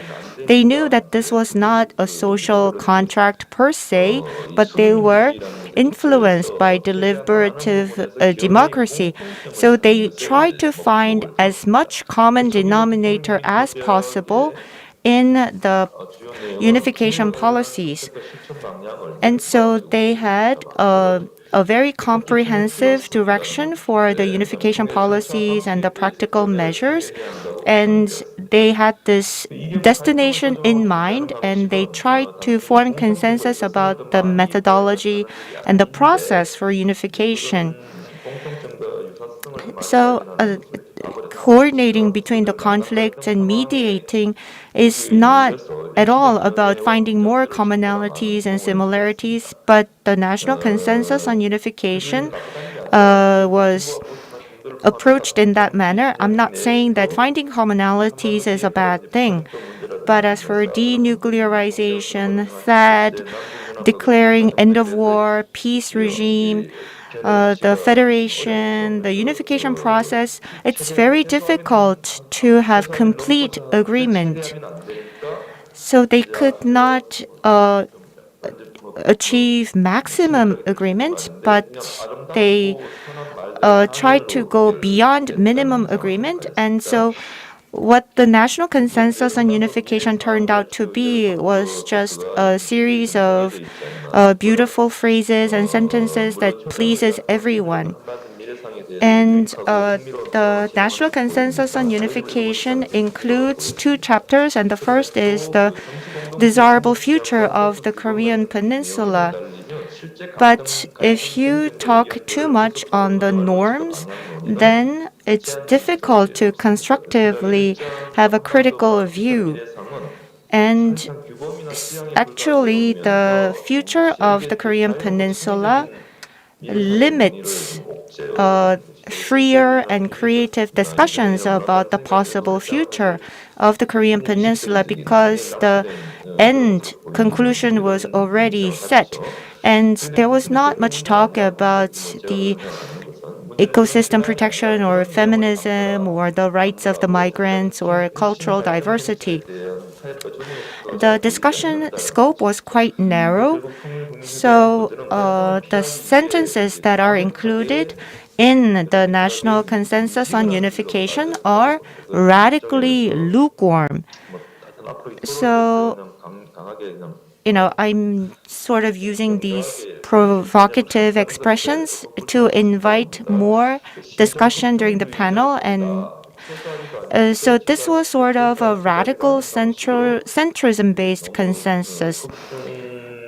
They knew that this was not a social contract per se, but they were influenced by deliberative democracy. So they tried to find as much common denominator as possible in the unification policies. And so they had a very comprehensive direction for the unification policies and the practical measures. And they had this destination in mind, and they tried to form consensus about the methodology and the process for unification. So coordinating between the conflicts and mediating is not at all about finding more commonalities and similarities, but the national consensus on unification was approached in that manner. I'm not saying that finding commonalities is a bad thing, but as for denuclearization, THAAD, declaring end of war, peace regime, the federation, the unification process, it's very difficult to have complete agreement. So they could not achieve maximum agreement, but they tried to go beyond minimum agreement. And so what the national consensus on unification turned out to be was just a series of beautiful phrases and sentences that pleases everyone. And the national consensus on unification includes 2 chapters, and the first is the desirable future of the Korean Peninsula. But if you talk too much on the norms, then it's difficult to constructively have a critical view. And actually, the future of the Korean Peninsula limits freer and creative discussions about the possible future of the Korean Peninsula because the end conclusion was already set. And there was not much talk about the ecosystem protection or feminism or the rights of the migrants or cultural diversity. The discussion scope was quite narrow, so the sentences that are included in the national consensus on unification are radically lukewarm. So, I'm sort of using these provocative expressions to invite more discussion during the panel. And so this was sort of a radical centrism-based consensus.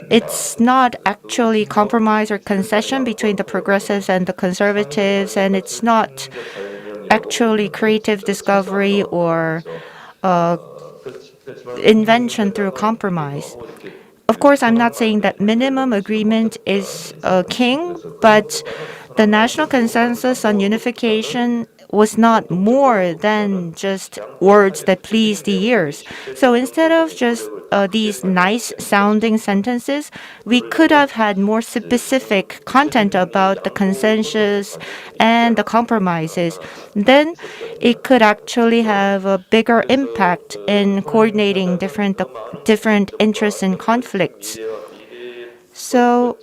It's not actually compromise or concession between the progressives and the conservatives, and it's not actually creative discovery or invention through compromise. Of course, I'm not saying that minimum agreement is king, but the national consensus on unification was not more than just words that please the ears. So instead of just these nice sounding sentences, we could have had more specific content about the consensus and the compromises. Then it could actually have a bigger impact in coordinating different interests and conflicts. So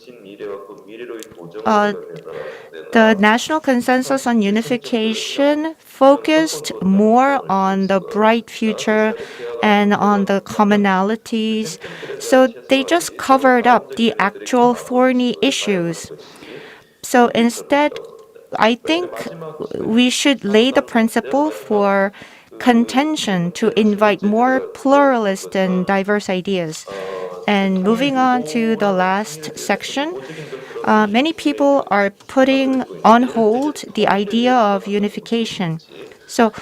the national consensus on unification focused more on the bright future and on the commonalities. So they just covered up the actual thorny issues. So instead, I think we should lay the principle for contention to invite more pluralist and diverse ideas. And moving on to the last section, many people are putting on hold the idea of unification. So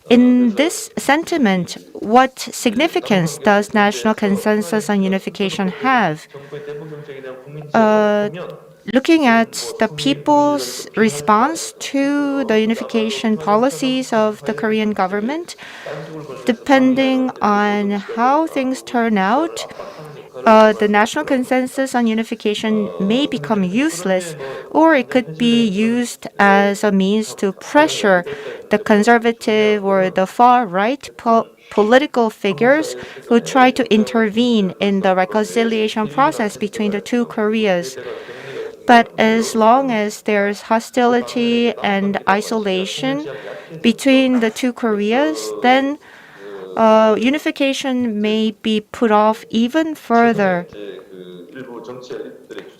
in this sentiment, what significance does national consensus on unification have? Looking at the people's response to the unification policies of the Korean government, depending on how things turn out, the national consensus on unification may become useless, or it could be used as a means to pressure the conservative or the far-right political figures who try to intervene in the reconciliation process between the 2 Koreas. But as long as there's hostility and isolation between the 2 Koreas, then unification may be put off even further.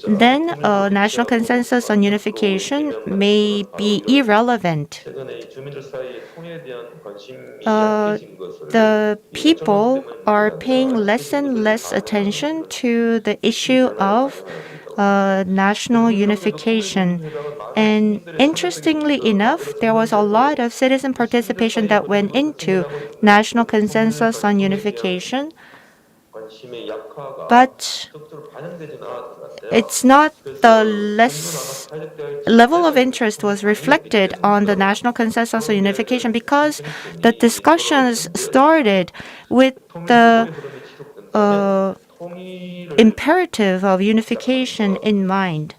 Then national consensus on unification may be irrelevant. The people are paying less and less attention to the issue of national unification. And interestingly enough, there was a lot of citizen participation that went into national consensus on unification. But it's not the less level of interest was reflected on the national consensus on unification because the discussions started with the imperative of unification in mind.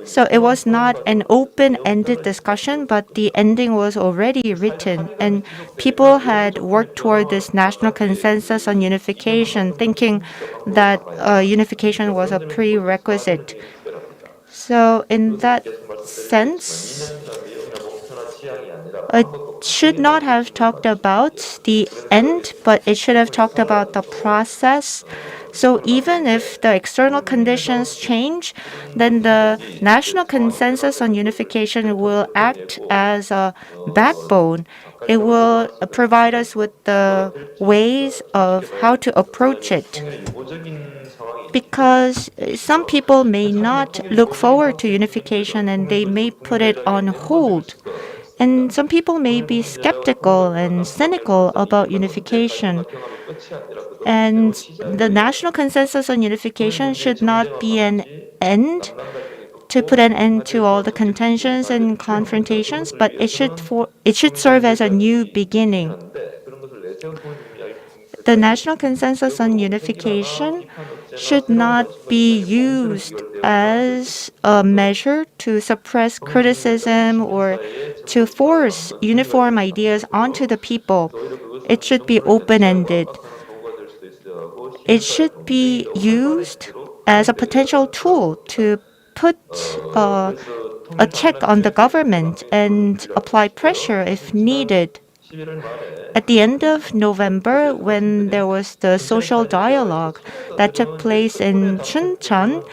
So it was not an open-ended discussion, but the ending was already written, and people had worked toward this national consensus on unification, thinking that unification was a prerequisite. So in that sense, it should not have talked about the end, but it should have talked about the process. So even if the external conditions change, then the national consensus on unification will act as a backbone. It will provide us with the ways of how to approach it. Because some people may not look forward to unification and they may put it on hold. And some people may be skeptical and cynical about unification. And the national consensus on unification should not be an end to put an end to all the contentions and confrontations, but it should serve as a new beginning. The national consensus on unification should not be used as a measure to suppress criticism or to force uniform ideas onto the people. It should be open-ended. It should be used as a potential tool to put a check on the government and apply pressure if needed. At the end of November, when there was the social dialogue that took place in Chuncheon,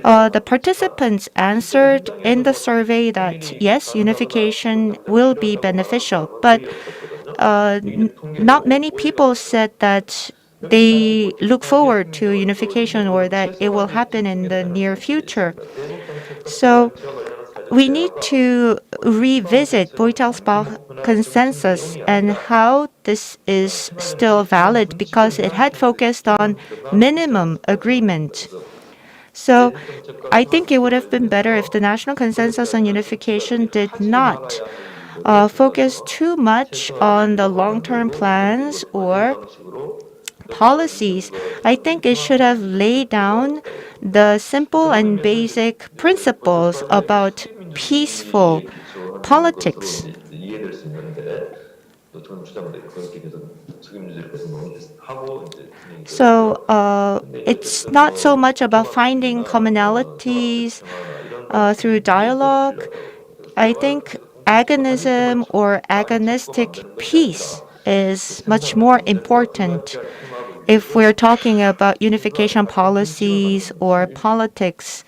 the participants answered in the survey that yes, unification will be beneficial, but not many people said that they look forward to unification or that it will happen in the near future. So we need to revisit Beutelsbach consensus and how this is still valid because it had focused on minimum agreement. So I think it would have been better if the national consensus on unification did not focus too much on the long-term plans or policies. I think it should have laid down the simple and basic principles about peaceful politics. So it's not so much about finding commonalities through dialogue. I think agonism or agonistic peace is much more important if we're talking about unification policies or politics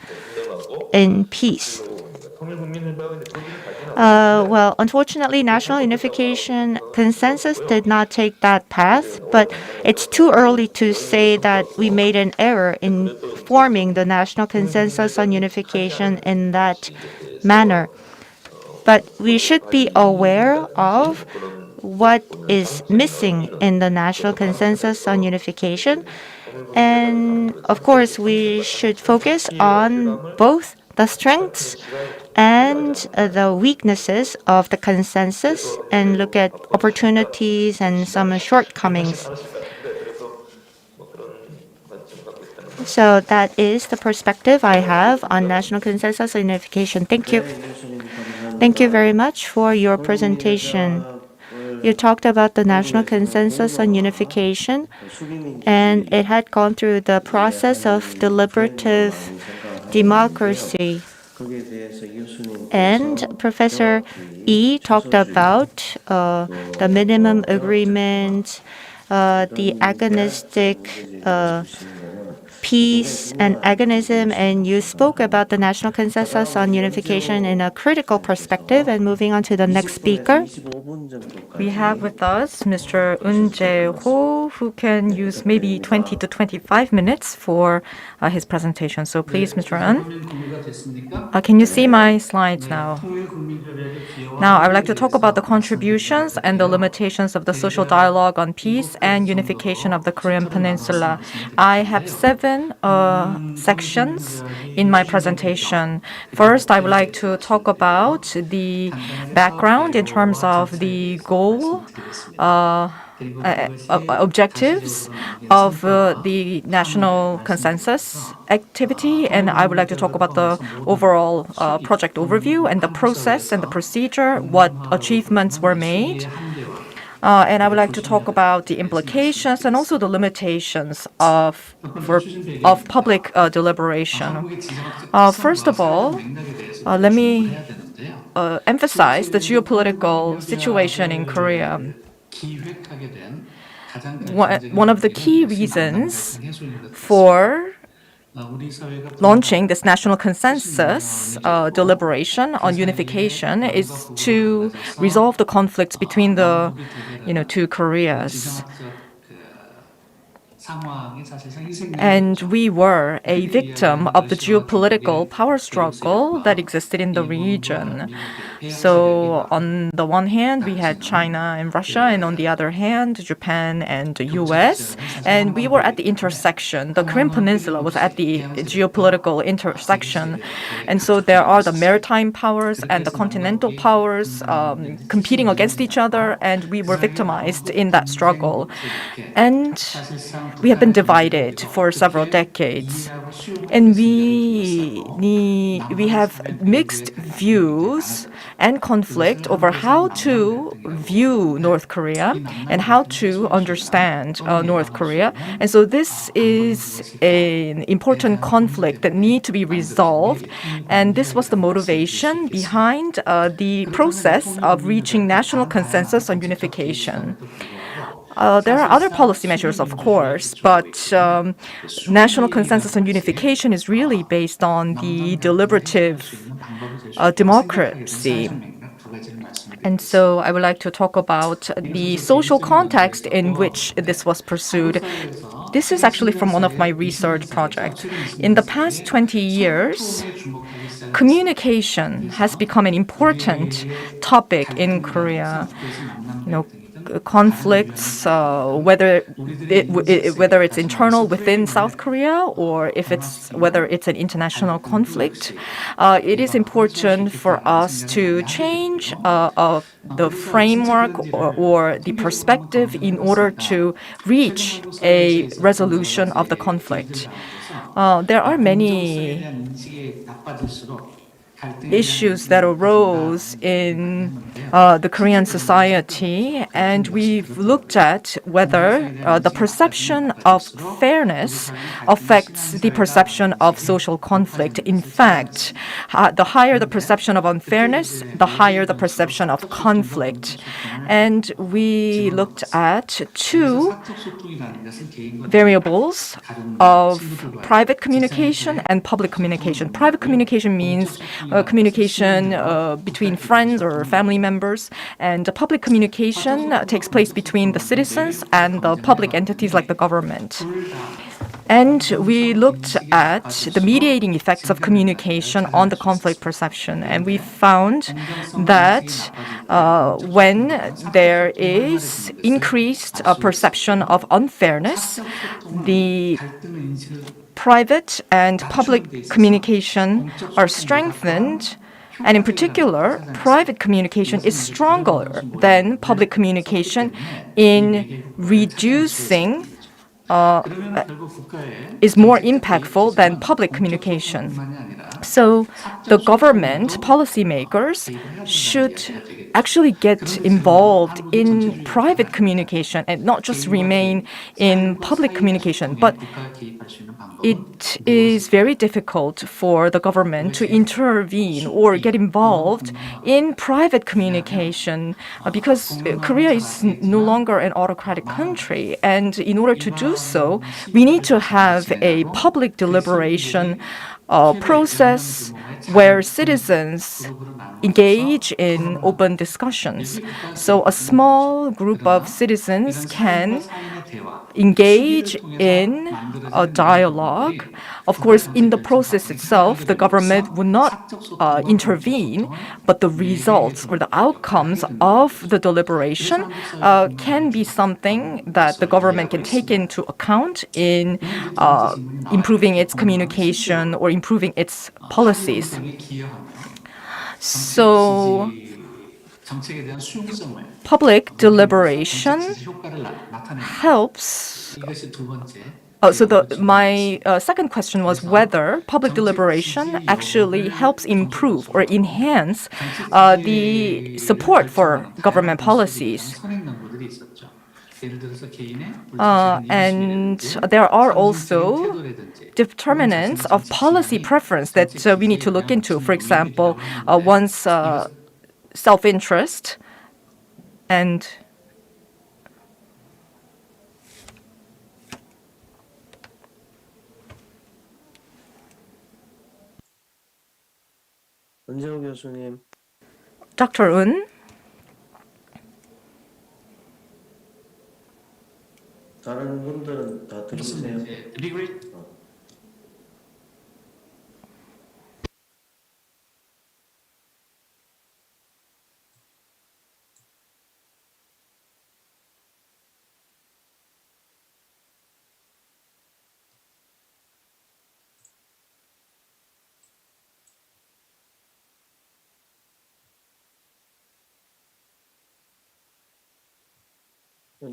in peace. Well, unfortunately, national unification consensus did not take that path, but it's too early to say that we made an error in forming the national consensus on unification in that manner. But we should be aware of what is missing in the national consensus on unification. And of course, we should focus on both the strengths and the weaknesses of the consensus and look at opportunities and some shortcomings. So that is the perspective I have on national consensus on unification. Thank you. Thank you very much for your presentation. You talked about the national consensus on unification, and it had gone through the process of deliberative democracy. And Professor Yi talked about the minimum agreement, the agonistic peace and agonism, and you spoke about the national consensus on unification in a critical perspective. And moving on to the next speaker. We have with us Mr. Eun Jae-ho, who can use maybe 20 to 25 minutes for his presentation. So please, Mr. Eun. Can you see my slides now? Now, I would like to talk about the contributions and the limitations of the social dialogue on peace and unification of the Korean Peninsula. I have 7 sections in my presentation. First, I would like to talk about the background in terms of the goal objectives of the national consensus activity, and I would like to talk about the overall project overview and the process and the procedure, what achievements were made. And I would like to talk about the implications and also the limitations of public deliberation. First of all, let me emphasize the geopolitical situation in Korea. One of the key reasons for launching this national consensus deliberation on unification is to resolve the conflicts between the two Koreas. And we were a victim of the geopolitical power struggle that existed in the region. So on the one hand, we had China and Russia, and on the other hand, Japan and the US. And we were at the intersection. The Korean Peninsula was at the geopolitical intersection. And so there are the maritime powers and the continental powers competing against each other, and we were victimized in that struggle. And we have been divided for several decades, and we have mixed views and conflict over how to view North Korea and how to understand North Korea. And so this is an important conflict that needs to be resolved, and this was the motivation behind the process of reaching national consensus on unification. There are other policy measures, of course, but national consensus on unification is really based on the deliberative democracy. And so I would like to talk about the social context in which this was pursued. This is actually from one of my research projects. In the past 20 years, communication has become an important topic in Korea. Conflicts, whether it's internal within South Korea or whether it's an international conflict, it is important for us to change the framework or the perspective in order to reach a resolution of the conflict. There are many issues that arose in the Korean society, and we've looked at whether the perception of fairness affects the perception of social conflict. In fact, the higher the perception of unfairness, the higher the perception of conflict. And we looked at two variables of private communication and public communication. Private communication means communication between friends or family members, and public communication takes place between the citizens and the public entities like the government. And we looked at the mediating effects of communication on the conflict perception, and we found that when there is increased perception of unfairness, the private and public communication are strengthened, and in particular, private communication is stronger than public communication in reducing is more impactful than public communication. So the government policymakers should actually get involved in private communication and not just remain in public communication. But it is very difficult for the government to intervene or get involved in private communication because Korea is no longer an autocratic country. And in order to do so, we need to have a public deliberation process where citizens engage in open discussions. So a small group of citizens can engage in a dialogue. Of course, in the process itself, the government would not intervene, but the results or the outcomes of the deliberation can be something that the government can take into account in improving its communication or improving its policies. So public deliberation helps. My second question was whether public deliberation actually helps improve or enhance the support for government policies. And there are also determinants of policy preference that we need to look into. For example, one's self-interest and 은재호 교수님. Dr. Un. 다른 분들은 다 들으세요?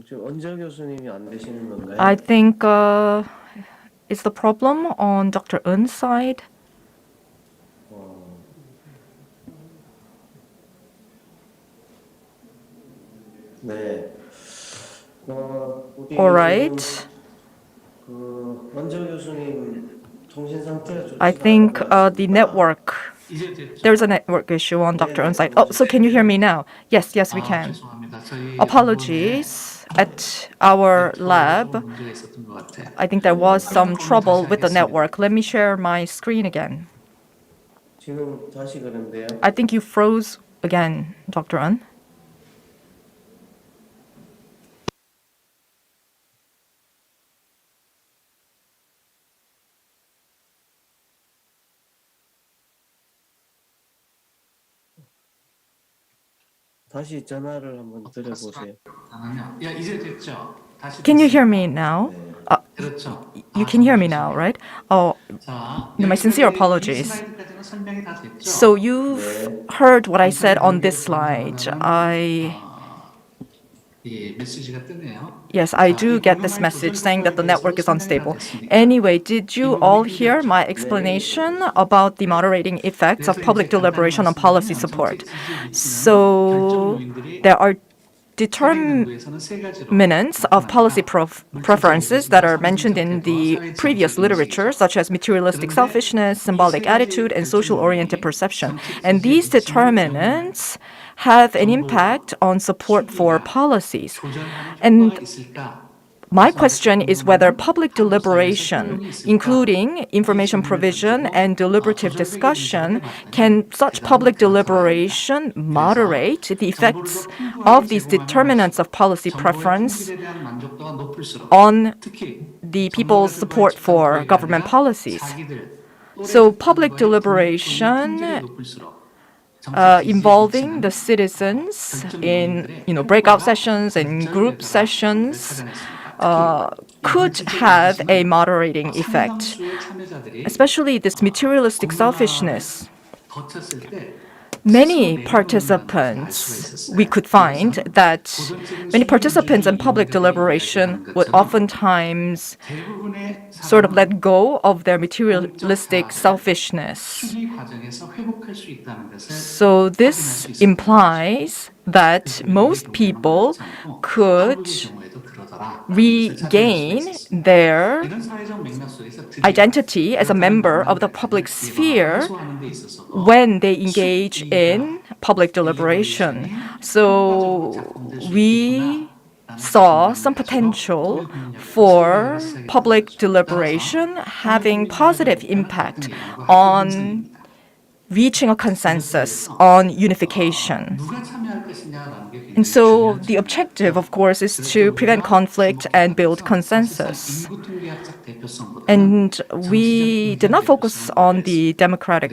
지금 은재호 교수님이 안 되시는 건가요? I think it's the problem on Dr. Eun's side. 네. All right. 은재호 교수님 통신 상태가 좋지 I think the network. There's a network issue on Dr. Eun's side. Oh, so can you hear me now? Yes, we can. Apologies. At our lab, I think there was some trouble with the network. Let me share my screen again. 지금 다시 그런데요. I think you froze again, Dr. Eun. 다시 전화를 한번 드려보세요. Can you hear me now? You can hear me now, right? Oh, my sincere apologies. So you've heard what I said on this slide. Yes, I do get this message saying that the network is unstable. Anyway, did you all hear my explanation about the moderating effects of public deliberation on policy support? So there are determinants of policy preferences that are mentioned in the previous literature, such as materialistic selfishness, symbolic attitude, and social-oriented perception. And these determinants have an impact on support for policies. And my question is whether public deliberation, including information provision and deliberative discussion, can such public deliberation moderate the effects of these determinants of policy preference on the people's support for government policies? So public deliberation involving the citizens in breakout sessions and group sessions could have a moderating effect, especially this materialistic selfishness. We could find that many participants in public deliberation would oftentimes sort of let go of their materialistic selfishness. So this implies that most people could regain their identity as a member of the public sphere when they engage in public deliberation. So we saw some potential for public deliberation having positive impact on reaching a consensus on unification. And so the objective, of course, is to prevent conflict and build consensus. And we did not focus on the democratic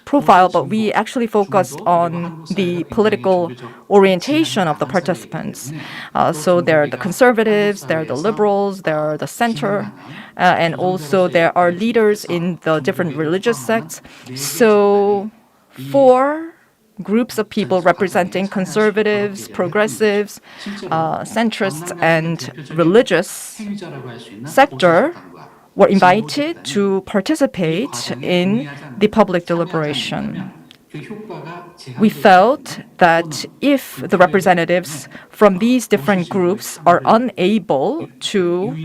profile, but we actually focused on the political orientation of the participants. So there are the conservatives, there are the liberals, there are the center, and also there are leaders in the different religious sects. So for groups of people representing conservatives, progressives, centrists, and religious sector were invited to participate in the public deliberation. We felt that if the representatives from these different groups are unable to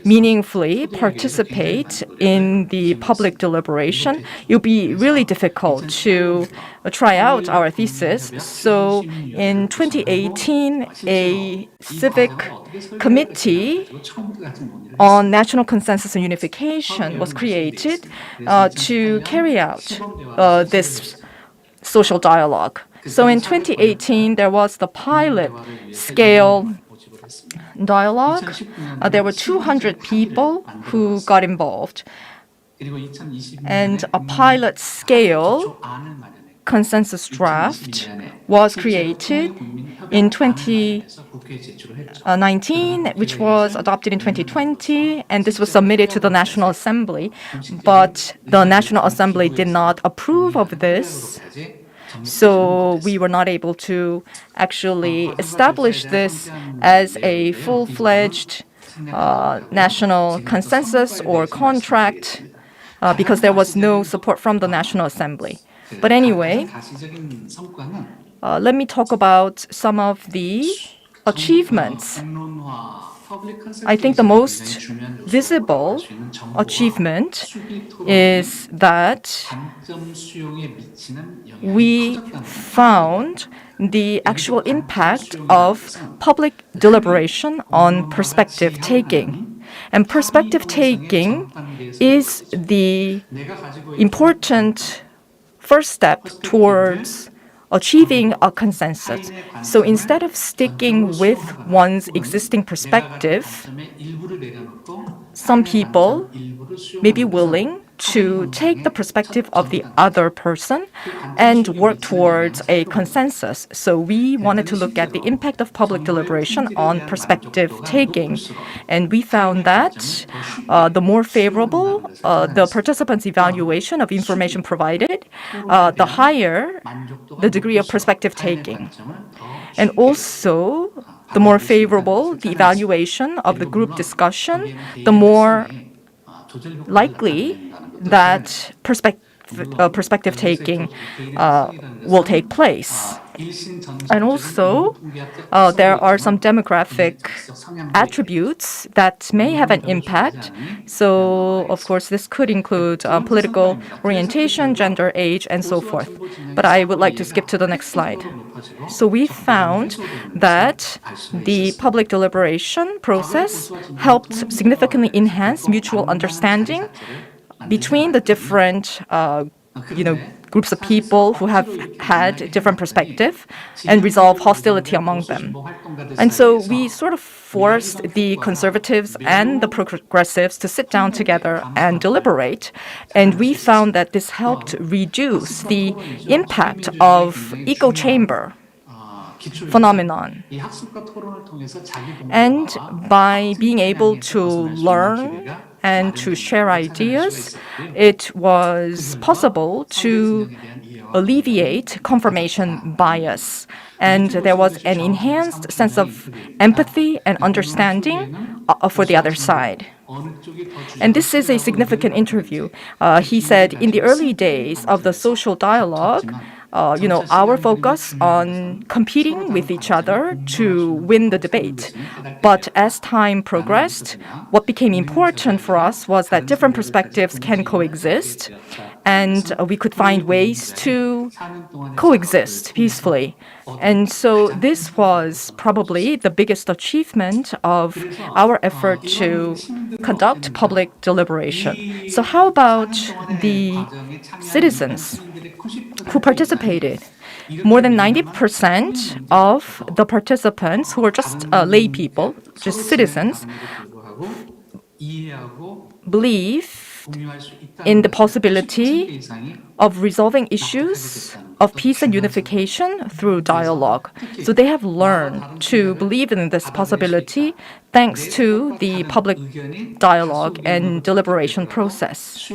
meaningfully participate in the public deliberation, it would be really difficult to try out our thesis. So in 2018, a civic committee on national consensus and unification was created to carry out this social dialogue. So in 2018, there was the pilot scale dialogue. There were 200 people who got involved. And a pilot scale consensus draft was created in 2019, which was adopted in 2020, and this was submitted to the National Assembly. But the National Assembly did not approve of this, so we were not able to actually establish this as a full-fledged national consensus or contract because there was no support from the National Assembly. But anyway, let me talk about some of the achievements. I think the most visible achievement is that we found the actual impact of public deliberation on perspective taking. And perspective taking is the important first step towards achieving a consensus. So instead of sticking with one's existing perspective, some people may be willing to take the perspective of the other person and work towards a consensus. So we wanted to look at the impact of public deliberation on perspective taking. And we found that the more favorable the participants' evaluation of information provided, the higher the degree of perspective taking. And also, the more favorable the evaluation of the group discussion, the more likely that perspective taking will take place. And also, there are some demographic attributes that may have an impact. So, of course, this could include political orientation, gender, age, and so forth. But I would like to skip to the next slide. So we found that the public deliberation process helped significantly enhance mutual understanding between the different groups of people who have had different perspective and resolve hostility among them. And so we sort of forced the conservatives and the progressives to sit down together and deliberate. And we found that this helped reduce the impact of echo chamber phenomenon. And by being able to learn and to share ideas, it was possible to alleviate confirmation bias. And there was an enhanced sense of empathy and understanding for the other side. And this is a significant interview. He said, in the early days of the social dialogue, our focus on competing with each other to win the debate. But as time progressed, what became important for us was that different perspectives can coexist, and we could find ways to coexist peacefully. And so this was probably the biggest achievement of our effort to conduct public deliberation. So how about the citizens who participated? More than 90% of the participants, who were just lay people, just citizens, believe in the possibility of resolving issues of peace and unification through dialogue. So they have learned to believe in this possibility thanks to the public dialogue and deliberation process.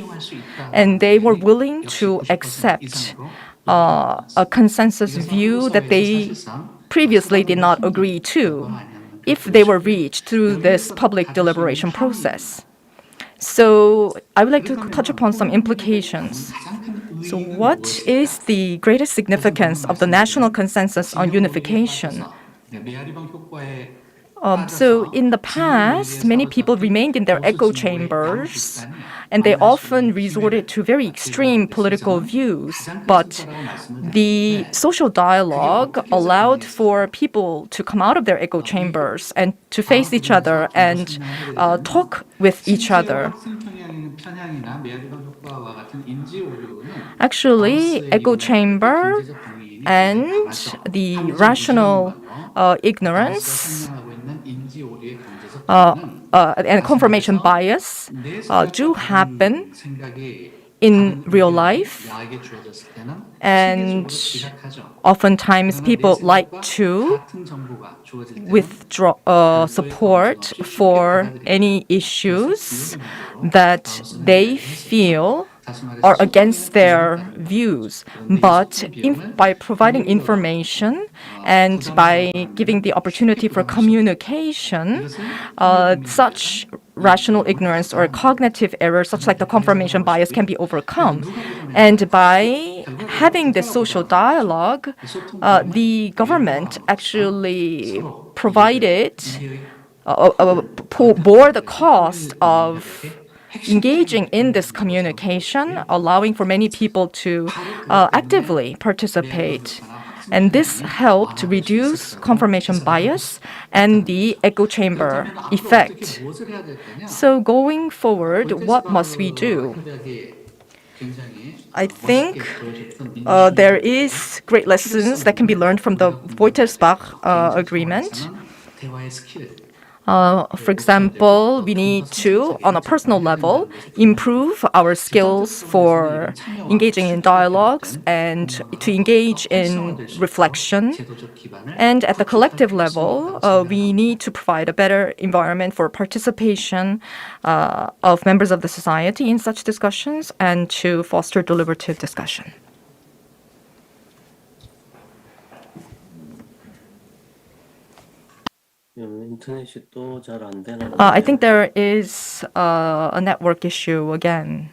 And they were willing to accept a consensus view that they previously did not agree to if they were reached through this public deliberation process. So I would like to touch upon some implications. So what is the greatest significance of the national consensus on unification? So in the past, many people remained in their echo chambers, and they often resorted to very extreme political views. But the social dialogue allowed for people to come out of their echo chambers and to face each other and talk with each other. Actually, echo chamber and the rational ignorance and confirmation bias do happen in real life, and oftentimes people like to withdraw support for any issues that they feel are against their views. But by providing information and by giving the opportunity for communication, such rational ignorance or cognitive errors, such like the confirmation bias, can be overcome. And by having this social dialogue, the government actually provided, bore the cost of engaging in this communication, allowing for many people to actively participate. And this helped reduce confirmation bias and the echo chamber effect. So going forward, what must we do? I think there is great lessons that can be learned from the Beutelsbach agreement. For example, we need to, on a personal level, improve our skills for engaging in dialogues and to engage in reflection. And at the collective level, we need to provide a better environment for participation of members of the society in such discussions and to foster deliberative discussion. I think there is a network issue again.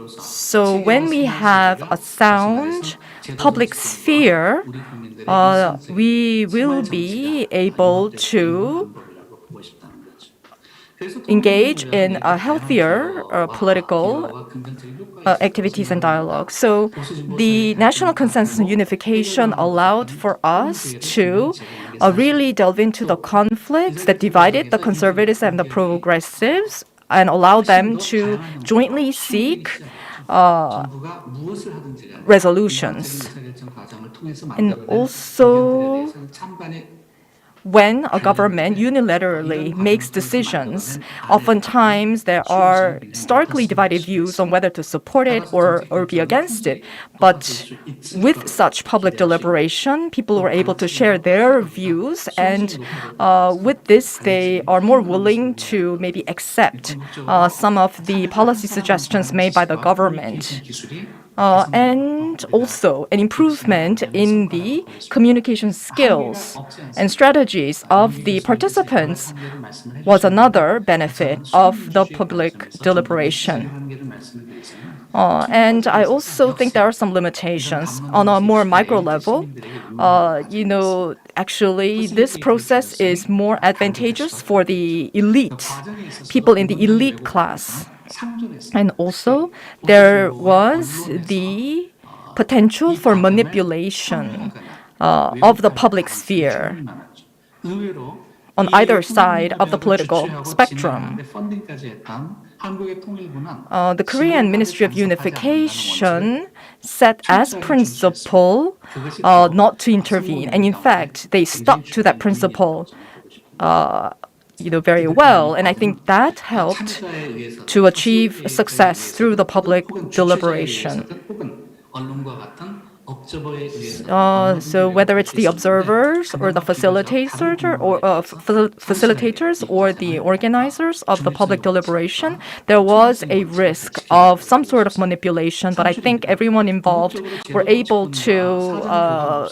So when we have a sound public sphere, we will be able to engage in a healthier political activities and dialogue. So the national consensus on unification allowed for us to really delve into the conflicts that divided the conservatives and the progressives and allow them to jointly seek resolutions. And also, when a government unilaterally makes decisions, oftentimes there are starkly divided views on whether to support it or be against it. But with such public deliberation, people were able to share their views, and with this, they are more willing to maybe accept some of the policy suggestions made by the government. And also an improvement in the communication skills and strategies of the participants was another benefit of the public deliberation. And I also think there are some limitations on a more micro level. Actually, this process is more advantageous for the elite, people in the elite class. And also, there was the potential for manipulation of the public sphere on either side of the political spectrum. The Korean Ministry of Unification set as principle not to intervene. And in fact, they stuck to that principle very well. And I think that helped to achieve success through the public deliberation. So whether it's the observers or the facilitators or the organizers of the public deliberation, there was a risk of some sort of manipulation. But I think everyone involved were able to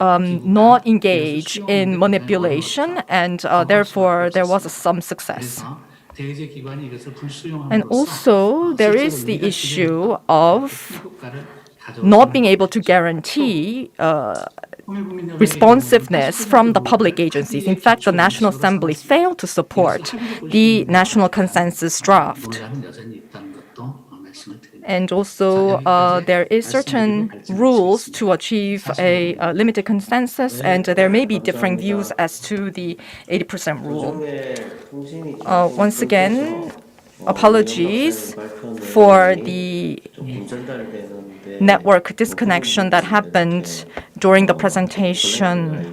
not engage in manipulation, and therefore there was some success. And also, there is the issue of not being able to guarantee responsiveness from the public agencies. In fact, the National Assembly failed to support the national consensus draft. And also, there is certain rules to achieve a limited consensus, and there may be differing views as to the 80% rule. Once again, apologies for the network disconnection that happened during the presentation.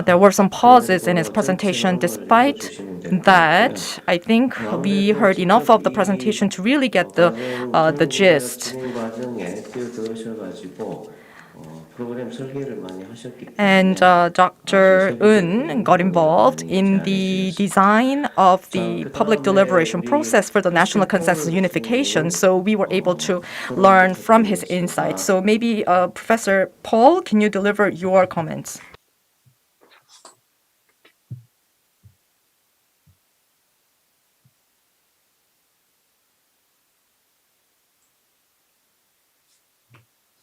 There were some pauses in his presentation. Despite that, I think we heard enough of the presentation to really get the gist. And Dr. Eun got involved in the design of the public deliberation process for the national consensus unification, so we were able to learn from his insights. So maybe Professor Paul, can you deliver your comments?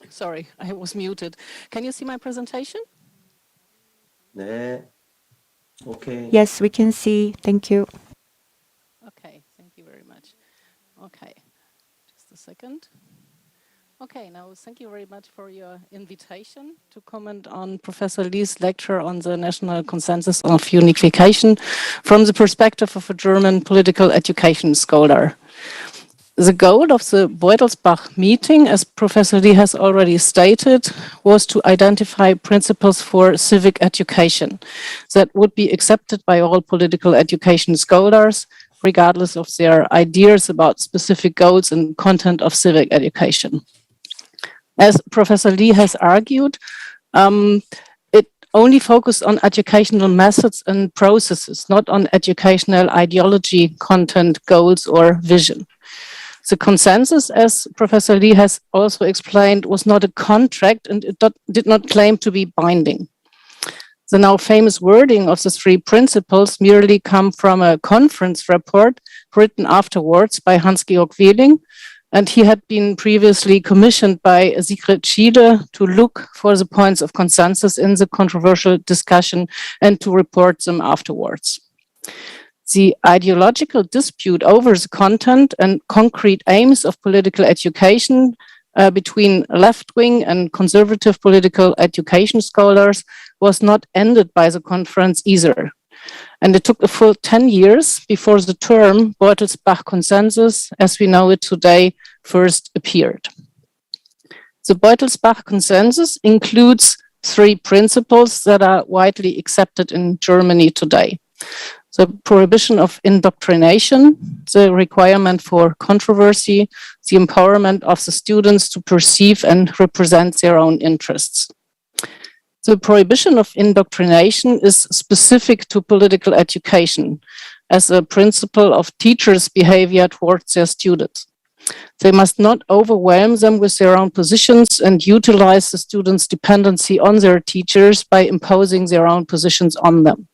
Sorry, I was muted. Can you see my presentation? 네. Okay. Yes, we can see. Thank you. Okay, thank you very much. Okay, just a second. Okay, now thank you very much for your invitation to comment on Professor Lee's lecture on the National Consensus of Unification from the perspective of a German political education scholar. The goal of the Beutelsbach meeting, as Professor Lee has already stated, was to identify principles for civic education that would be accepted by all political education scholars, regardless of their ideas about specific goals and content of civic education. As Professor Lee has argued, it only focused on educational methods and processes, not on educational ideology, content, goals, or vision. The consensus, as Professor Lee has also explained, was not a contract and it did not claim to be binding. The now famous wording of the three principles merely come from a conference report written afterwards by Hans-Georg Wehling, and he had been previously commissioned by Sigrid Schiede to look for the points of consensus in the controversial discussion and to report them afterwards. The ideological dispute over the content and concrete aims of political education between left-wing and conservative political education scholars was not ended by the conference either. And it took a full 10 years before the term Beutelsbach consensus, as we know it today, first appeared. The Beutelsbach consensus includes three principles that are widely accepted in Germany today. The prohibition of indoctrination, the requirement for controversy, the empowerment of the students to perceive and represent their own interests. The prohibition of indoctrination is specific to political education as a principle of teachers' behavior towards their students. They must not overwhelm them with their own positions and utilize the students' dependency on their teachers by imposing their own positions on them.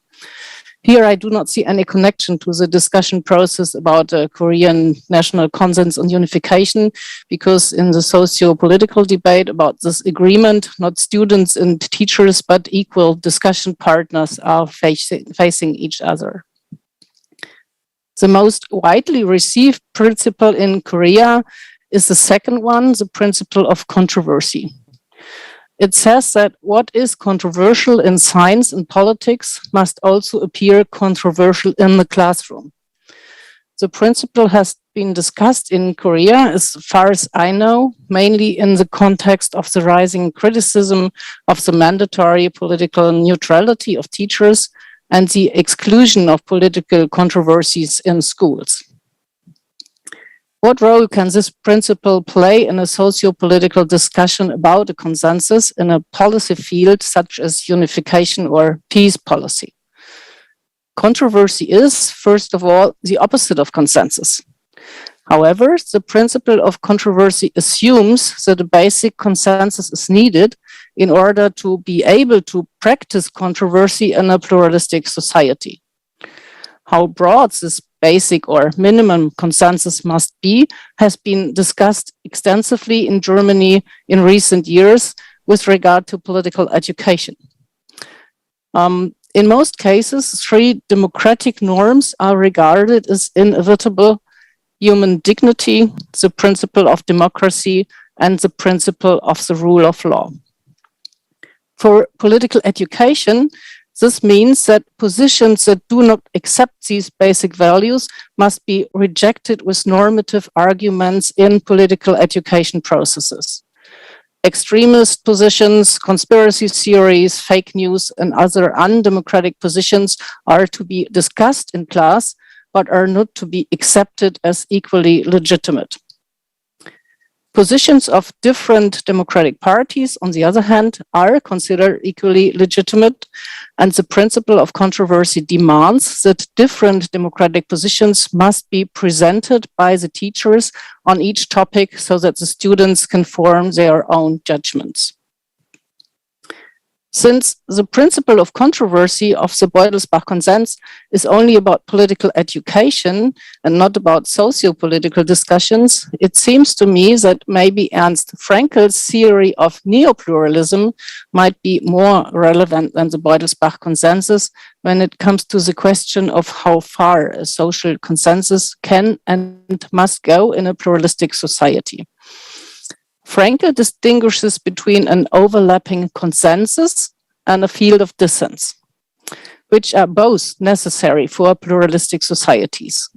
Here, I do not see any connection to the discussion process about Korean national consensus on unification, because in the socio-political debate about this agreement, not students and teachers, but equal discussion partners are facing each other. The most widely received principle in Korea is the second one, the principle of controversy. It says that what is controversial in science and politics must also appear controversial in the classroom. The principle has been discussed in Korea, as far as I know, mainly in the context of the rising criticism of the mandatory political neutrality of teachers and the exclusion of political controversies in schools. What role can this principle play in a socio-political discussion about a consensus in a policy field such as unification or peace policy? Controversy is, first of all, the opposite of consensus. However, the principle of controversy assumes that a basic consensus is needed in order to be able to practice controversy in a pluralistic society. How broad this basic or minimum consensus must be has been discussed extensively in Germany in recent years with regard to political education. In most cases, three democratic norms are regarded as inevitable: human dignity, the principle of democracy, and the principle of the rule of law. For political education, this means that positions that do not accept these basic values must be rejected with normative arguments in political education processes. Extremist positions, conspiracy theories, fake news, and other undemocratic positions are to be discussed in class, but are not to be accepted as equally legitimate. Positions of different democratic parties, on the other hand, are considered equally legitimate, and the principle of controversy demands that different democratic positions must be presented by the teachers on each topic so that the students can form their own judgments. Since the principle of controversy of the Beutelsbach Consensus is only about political education and not about socio-political discussions, it seems to me that maybe Ernst Frankel's theory of neopluralism might be more relevant than the Beutelsbach Consensus when it comes to the question of how far a social consensus can and must go in a pluralistic society. Frankel distinguishes between an overlapping consensus and a field of dissent, which are both necessary for pluralistic societies.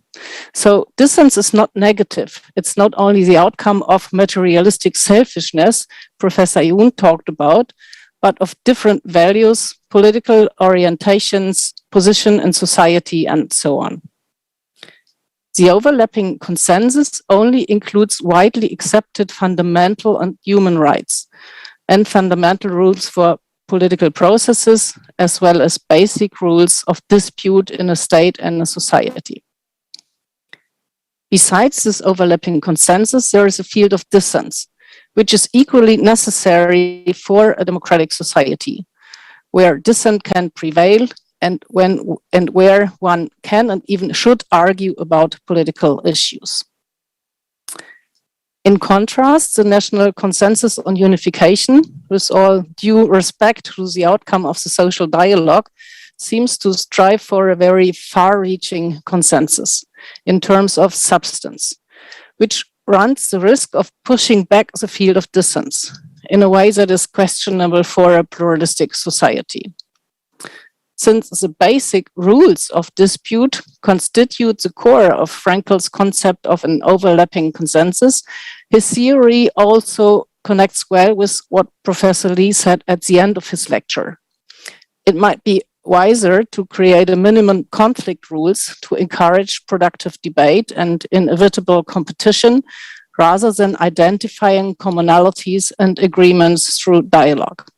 So dissent is not negative. It's not only the outcome of materialistic selfishness Professor Yoon talked about, but of different values, political orientations, position in society, and so on. The overlapping consensus only includes widely accepted fundamental and human rights and fundamental rules for political processes, as well as basic rules of dispute in a state and a society. Besides this overlapping consensus, there is a field of dissent, which is equally necessary for a democratic society, where dissent can prevail and where one can and even should argue about political issues. In contrast, the national consensus on unification, with all due respect to the outcome of the social dialogue, seems to strive for a very far-reaching consensus in terms of substance, which runs the risk of pushing back the field of dissent in a way that is questionable for a pluralistic society. Since the basic rules of dispute constitute the core of Frankel's concept of an overlapping consensus, his theory also connects well with what Professor Lee said at the end of his lecture. It might be wiser to create a minimum conflict rules to encourage productive debate and inevitable competition, rather than identifying commonalities and agreements through dialogue.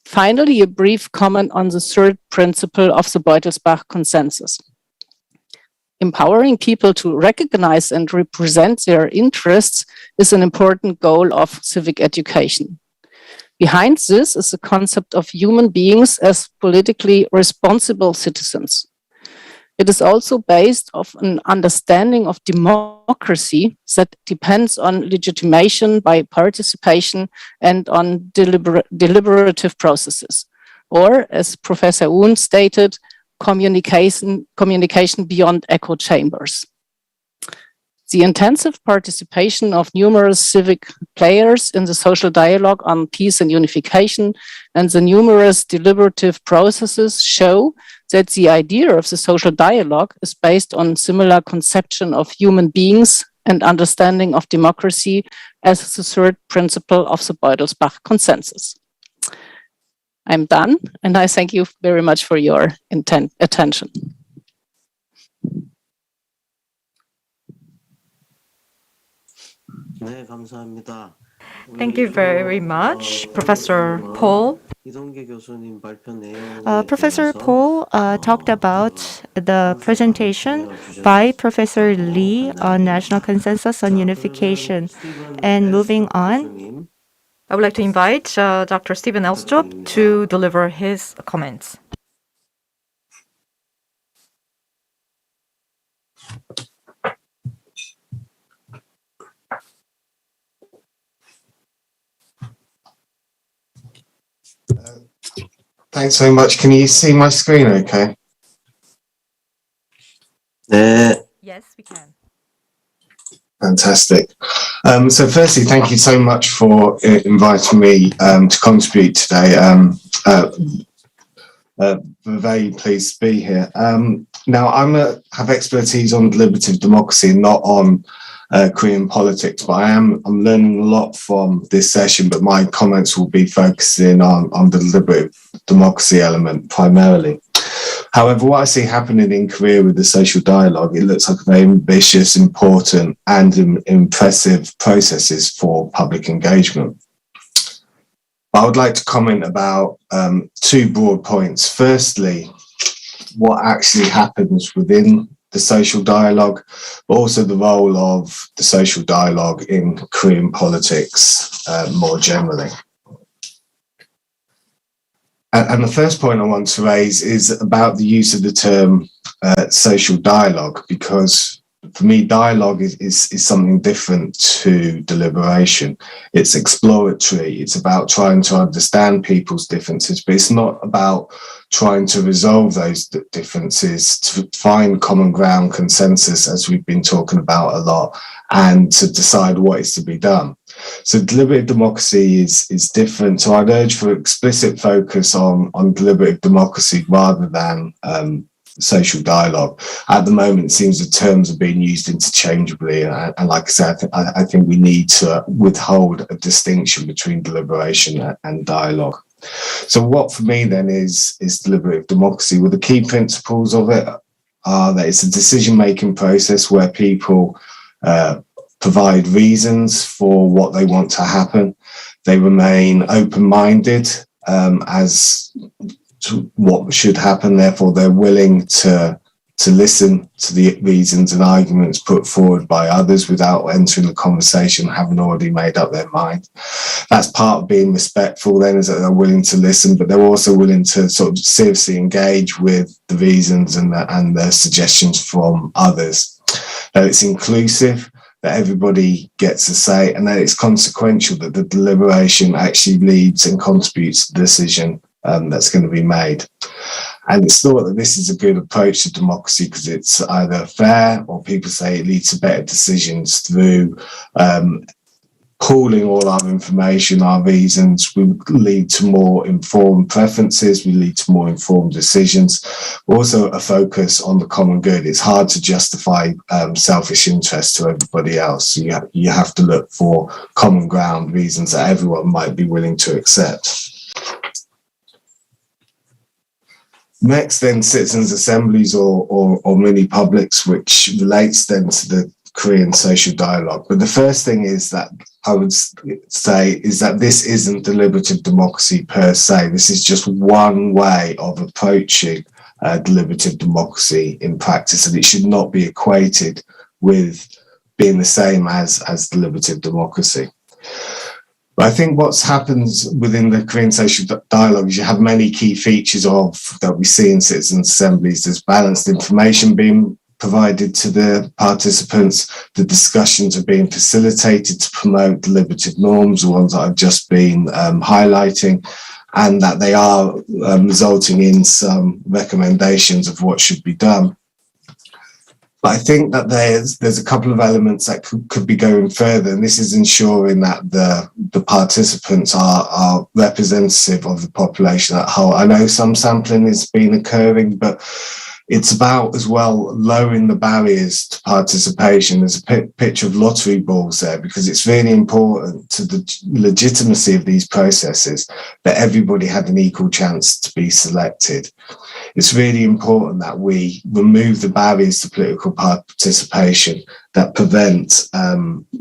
Finally, a brief comment on the third principle of the Beutelsbach Consensus. Empowering people to recognize and represent their interests is an important goal of civic education. Behind this is the concept of human beings as politically responsible citizens. It is also based on an understanding of democracy that depends on legitimation by participation and on deliberative processes, or as Professor Woon stated, communication beyond echo chambers. The intensive participation of numerous civic players in the social dialogue on peace and unification and the numerous deliberative processes show that the idea of the social dialogue is based on similar conception of human beings and understanding of democracy as the third principle of the Beutelsbach Consensus. I'm done, and I thank you very much for your attention. 네, 감사합니다. Thank you very much, Professor Paul. 이동계 교수님 발표 내용 Professor Paul talked about the presentation by Professor Lee on National Consensus on Unification. And moving on, I would like to invite Dr. Stephen Elstrup to deliver his comments. Thanks very much. Can you see my screen okay? Yes, we can. Fantastic. So firstly, thank you so much for inviting me to contribute today. We're very pleased to be here. Now, have expertise on deliberative democracy, not on Korean politics, but I'm learning a lot from this session, but my comments will be focusing on the deliberative democracy element primarily. However, what I see happening in Korea with the social dialogue, it looks like a very ambitious, important and impressive processes for public engagement. I would like to comment about two broad points. Firstly, what actually happens within the social dialogue, but also the role of the social dialogue in Korean politics more generally. And the first point I want to raise is about the use of the term social dialogue, because for me, dialogue is something different to deliberation. It's exploratory. It's about trying to understand people's differences, but it's not about trying to resolve those differences, to find common ground, consensus, as we've been talking about a lot, and to decide what is to be done. So deliberative democracy is different. So I'd urge for explicit focus on deliberative democracy rather than social dialogue. At the moment, it seems the terms are being used interchangeably. And like I said, I think we need to withhold a distinction between deliberation and dialogue. So what for me then is deliberative democracy? Well, the key principles of it are that it's a decision-making process where people provide reasons for what they want to happen. They remain open-minded as to what should happen. Therefore, they're willing to listen to the reasons and arguments put forward by others without entering the conversation, having already made up their mind. That's part of being respectful then, is that they're willing to listen, but they're also willing to sort of seriously engage with the reasons and the suggestions from others. That it's inclusive, that everybody gets a say, and that it's consequential, that the deliberation actually leads and contributes to the decision that's going to be made. And it's thought that this is a good approach to democracy because it's either fair, or people say it leads to better decisions through pooling all our information, our reasons. We lead to more informed preferences, we lead to more informed decisions. Also a focus on the common good. It's hard to justify selfish interests to everybody else. So you have to look for common ground, reasons that everyone might be willing to accept. Next, then, citizens' assemblies or mini publics, which relates then to the Korean social dialogue. But the first thing is that I would say is that this isn't deliberative democracy per se. This is just one way of approaching deliberative democracy in practice, and it should not be equated with being the same as deliberative democracy. But I think what's happened within the Korean social dialogue is you have many key features that we see in citizens' assemblies. There's balanced information being provided to the participants. The discussions are being facilitated to promote deliberative norms, the ones that I've just been highlighting, and that they are resulting in some recommendations of what should be done. But I think that there's a couple of elements that could be going further, and this is ensuring that the participants are representative of the population at whole. I know some sampling has been occurring, but it's about as well lowering the barriers to participation. There's a picture of lottery balls there, because it's really important to the legitimacy of these processes that everybody had an equal chance to be selected. it's really important that we remove the barriers to political participation that prevent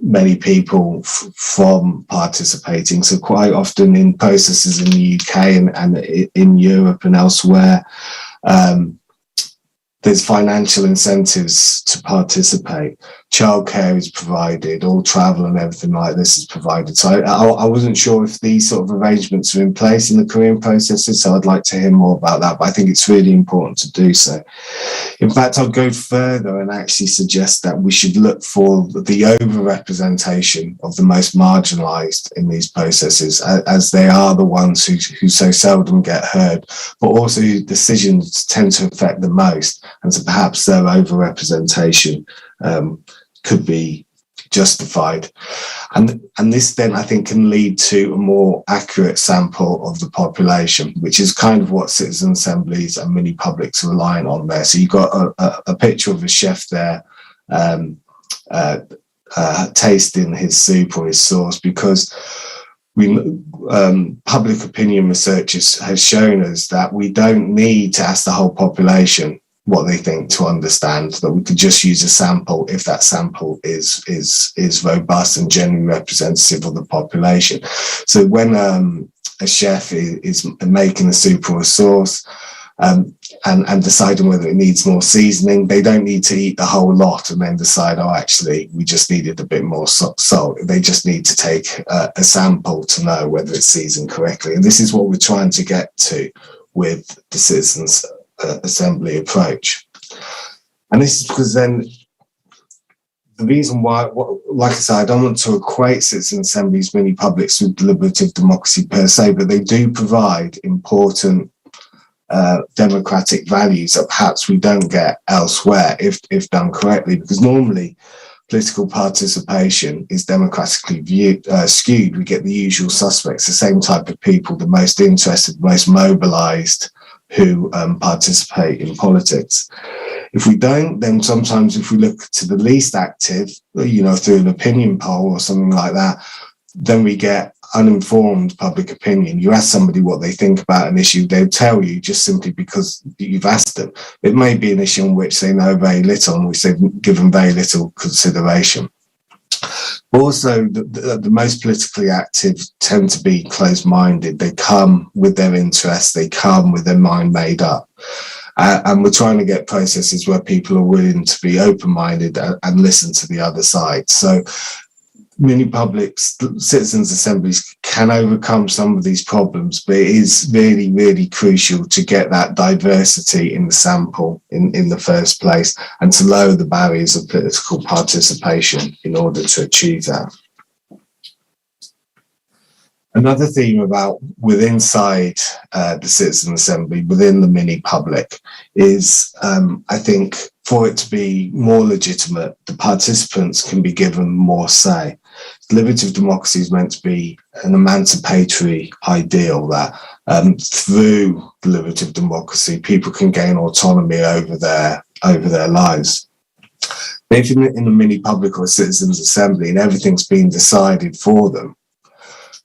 many people from participating. So quite often in processes in the UK and in Europe and elsewhere, there's financial incentives to participate. Childcare is provided, all travel and everything like this is provided. So I wasn't sure if these sort of arrangements are in place in the Korean processes, so I'd like to hear more about that, but I think it's really important to do so. In fact, I'll go further and actually suggest that we should look for the overrepresentation of the most marginalised in these processes, as they are the ones who so seldom get heard, but also decisions tend to affect the most. And so perhaps their overrepresentation could be justified. And this then, I think, can lead to a more accurate sample of the population, which is kind of what citizen assemblies and mini publics are relying on there. So you've got a picture of a chef there tasting his soup or his sauce, because public opinion research has shown us that we don't need to ask the whole population what they think to understand, that we could just use a sample if that sample is robust and generally representative of the population. So when a chef is making a soup or a sauce and deciding whether it needs more seasoning, they don't need to eat the whole lot and then decide, oh, actually, we just needed a bit more salt. They just need to take a sample to know whether it's seasoned correctly. And this is what we're trying to get to with the citizens assembly approach. And this is because then the reason why, like I said, I don't want to equate citizen assemblies, mini publics with deliberative democracy per se, but they do provide important democratic values that perhaps we don't get elsewhere if done correctly, because normally political participation is democratically skewed. We get the usual suspects, the same type of people, the most interested, most mobilised, who participate in politics. If we don't, then sometimes if we look to the least active, through an opinion poll or something like that, then we get uninformed public opinion. You ask somebody what they think about an issue, they'll tell you just simply because you've asked them. It may be an issue on which they know very little, on which they've given very little consideration. Also, the most politically active tend to be closed-minded. They come with their interests, they come with their mind made up. And we're trying to get processes where people are willing to be open-minded and listen to the other side. So mini publics, citizens' assemblies can overcome some of these problems, but it is really, really crucial to get that diversity in the sample in the first place and to lower the barriers of political participation in order to achieve that. Another theme about inside the citizen assembly, within the mini public, is I think for it to be more legitimate, the participants can be given more say. Deliberative democracy is meant to be an emancipatory ideal that through deliberative democracy, people can gain autonomy over their lives. But if in a mini public or a citizens assembly and everything's been decided for them,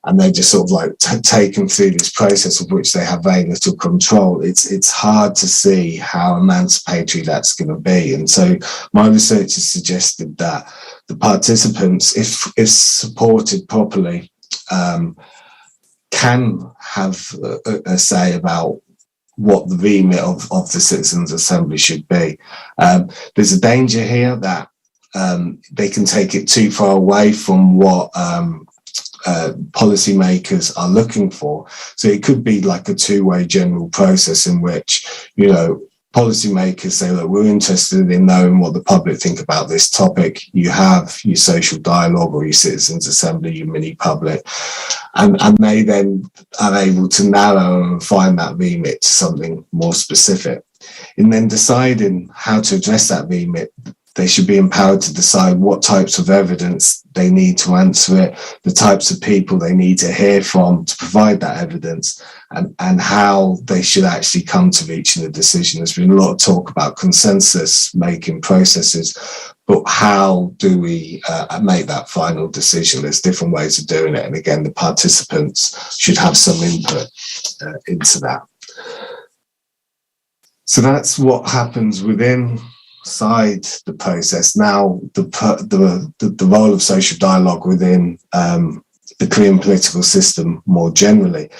and they're just sort of like taken through this process of which they have very little control, it's hard to see how emancipatory that's going to be. And so my research has suggested that the participants, if supported properly, can have a say about what the remit of the citizens' assembly should be. There's a danger here that they can take it too far away from what policymakers are looking for. So it could be like a two-way general process in which, policymakers say, look, we're interested in knowing what the public think about this topic. You have your social dialogue or your citizens' assembly, your mini public, and they then are able to narrow and refine that remit to something more specific. In then deciding how to address that remit, they should be empowered to decide what types of evidence they need to answer it, the types of people they need to hear from to provide that evidence, and how they should actually come to reaching a decision. There's been a lot of talk about consensus making processes, but how do we make that final decision? There's different ways of doing it. And again, the participants should have some input into that. So that's what happens within inside the process. Now, the role of social dialogue within the Korean political system more generally.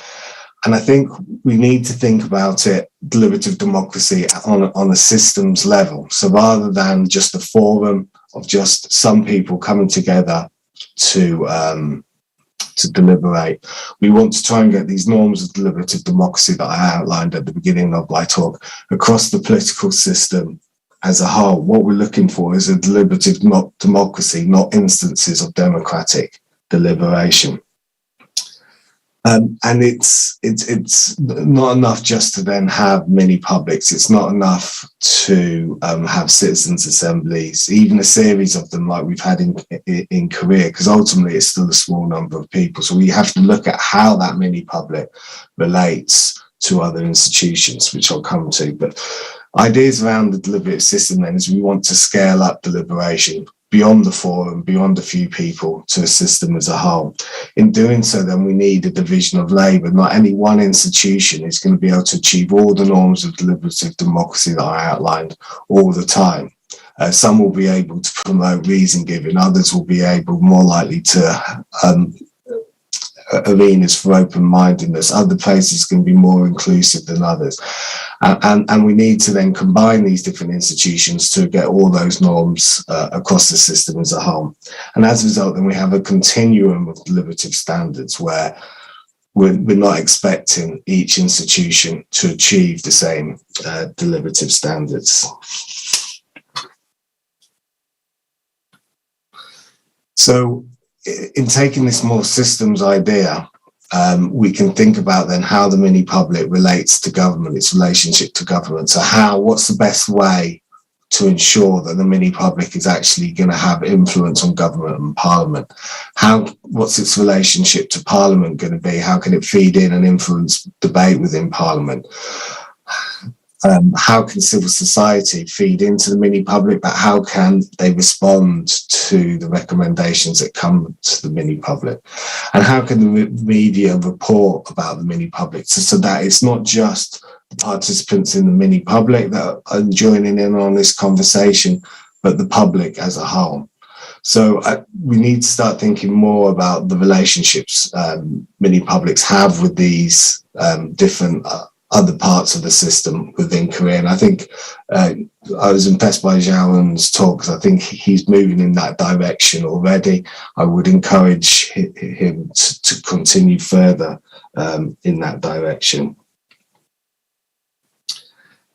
And I think we need to think about it, deliberative democracy, on a systems level. So rather than just a forum of just some people coming together to deliberate, we want to try and get these norms of deliberative democracy that I outlined at the beginning of my talk across the political system as a whole. What we're looking for is a deliberative democracy, not instances of democratic deliberation. And it's not enough just to then have mini publics. It's not enough to have citizens' assemblies, even a series of them like we've had in Korea, because ultimately it's still a small number of people. So we have to look at how that mini public relates to other institutions, which I'll come to. But ideas around the deliberative system then is we want to scale up deliberation beyond the forum, beyond a few people, to a system as a whole. In doing so, then we need a division of labour. Not any one institution is going to be able to achieve all the norms of deliberative democracy that I outlined all the time. Some will be able to promote reason giving, others will be able, more likely, to arenas for open-mindedness. Other places can be more inclusive than others. And we need to then combine these different institutions to get all those norms across the system as a whole. And as a result, then we have a continuum of deliberative standards where we're not expecting each institution to achieve the same deliberative standards. So in taking this more systems idea, we can think about then how the mini public relates to government, its relationship to government. So what's the best way to ensure that the mini public is actually going to have influence on government and parliament? What's its relationship to parliament going to be? How can it feed in and influence debate within parliament? How can civil society feed into the mini public, but how can they respond to the recommendations that come to the mini public? And how can the media report about the mini public so that it's not just the participants in the mini public that are joining in on this conversation, but the public as a whole? So we need to start thinking more about the relationships mini publics have with these different other parts of the system within Korea. And I think I was impressed by Xiaowen's talk, because I think he's moving in that direction already. I would encourage him to continue further in that direction.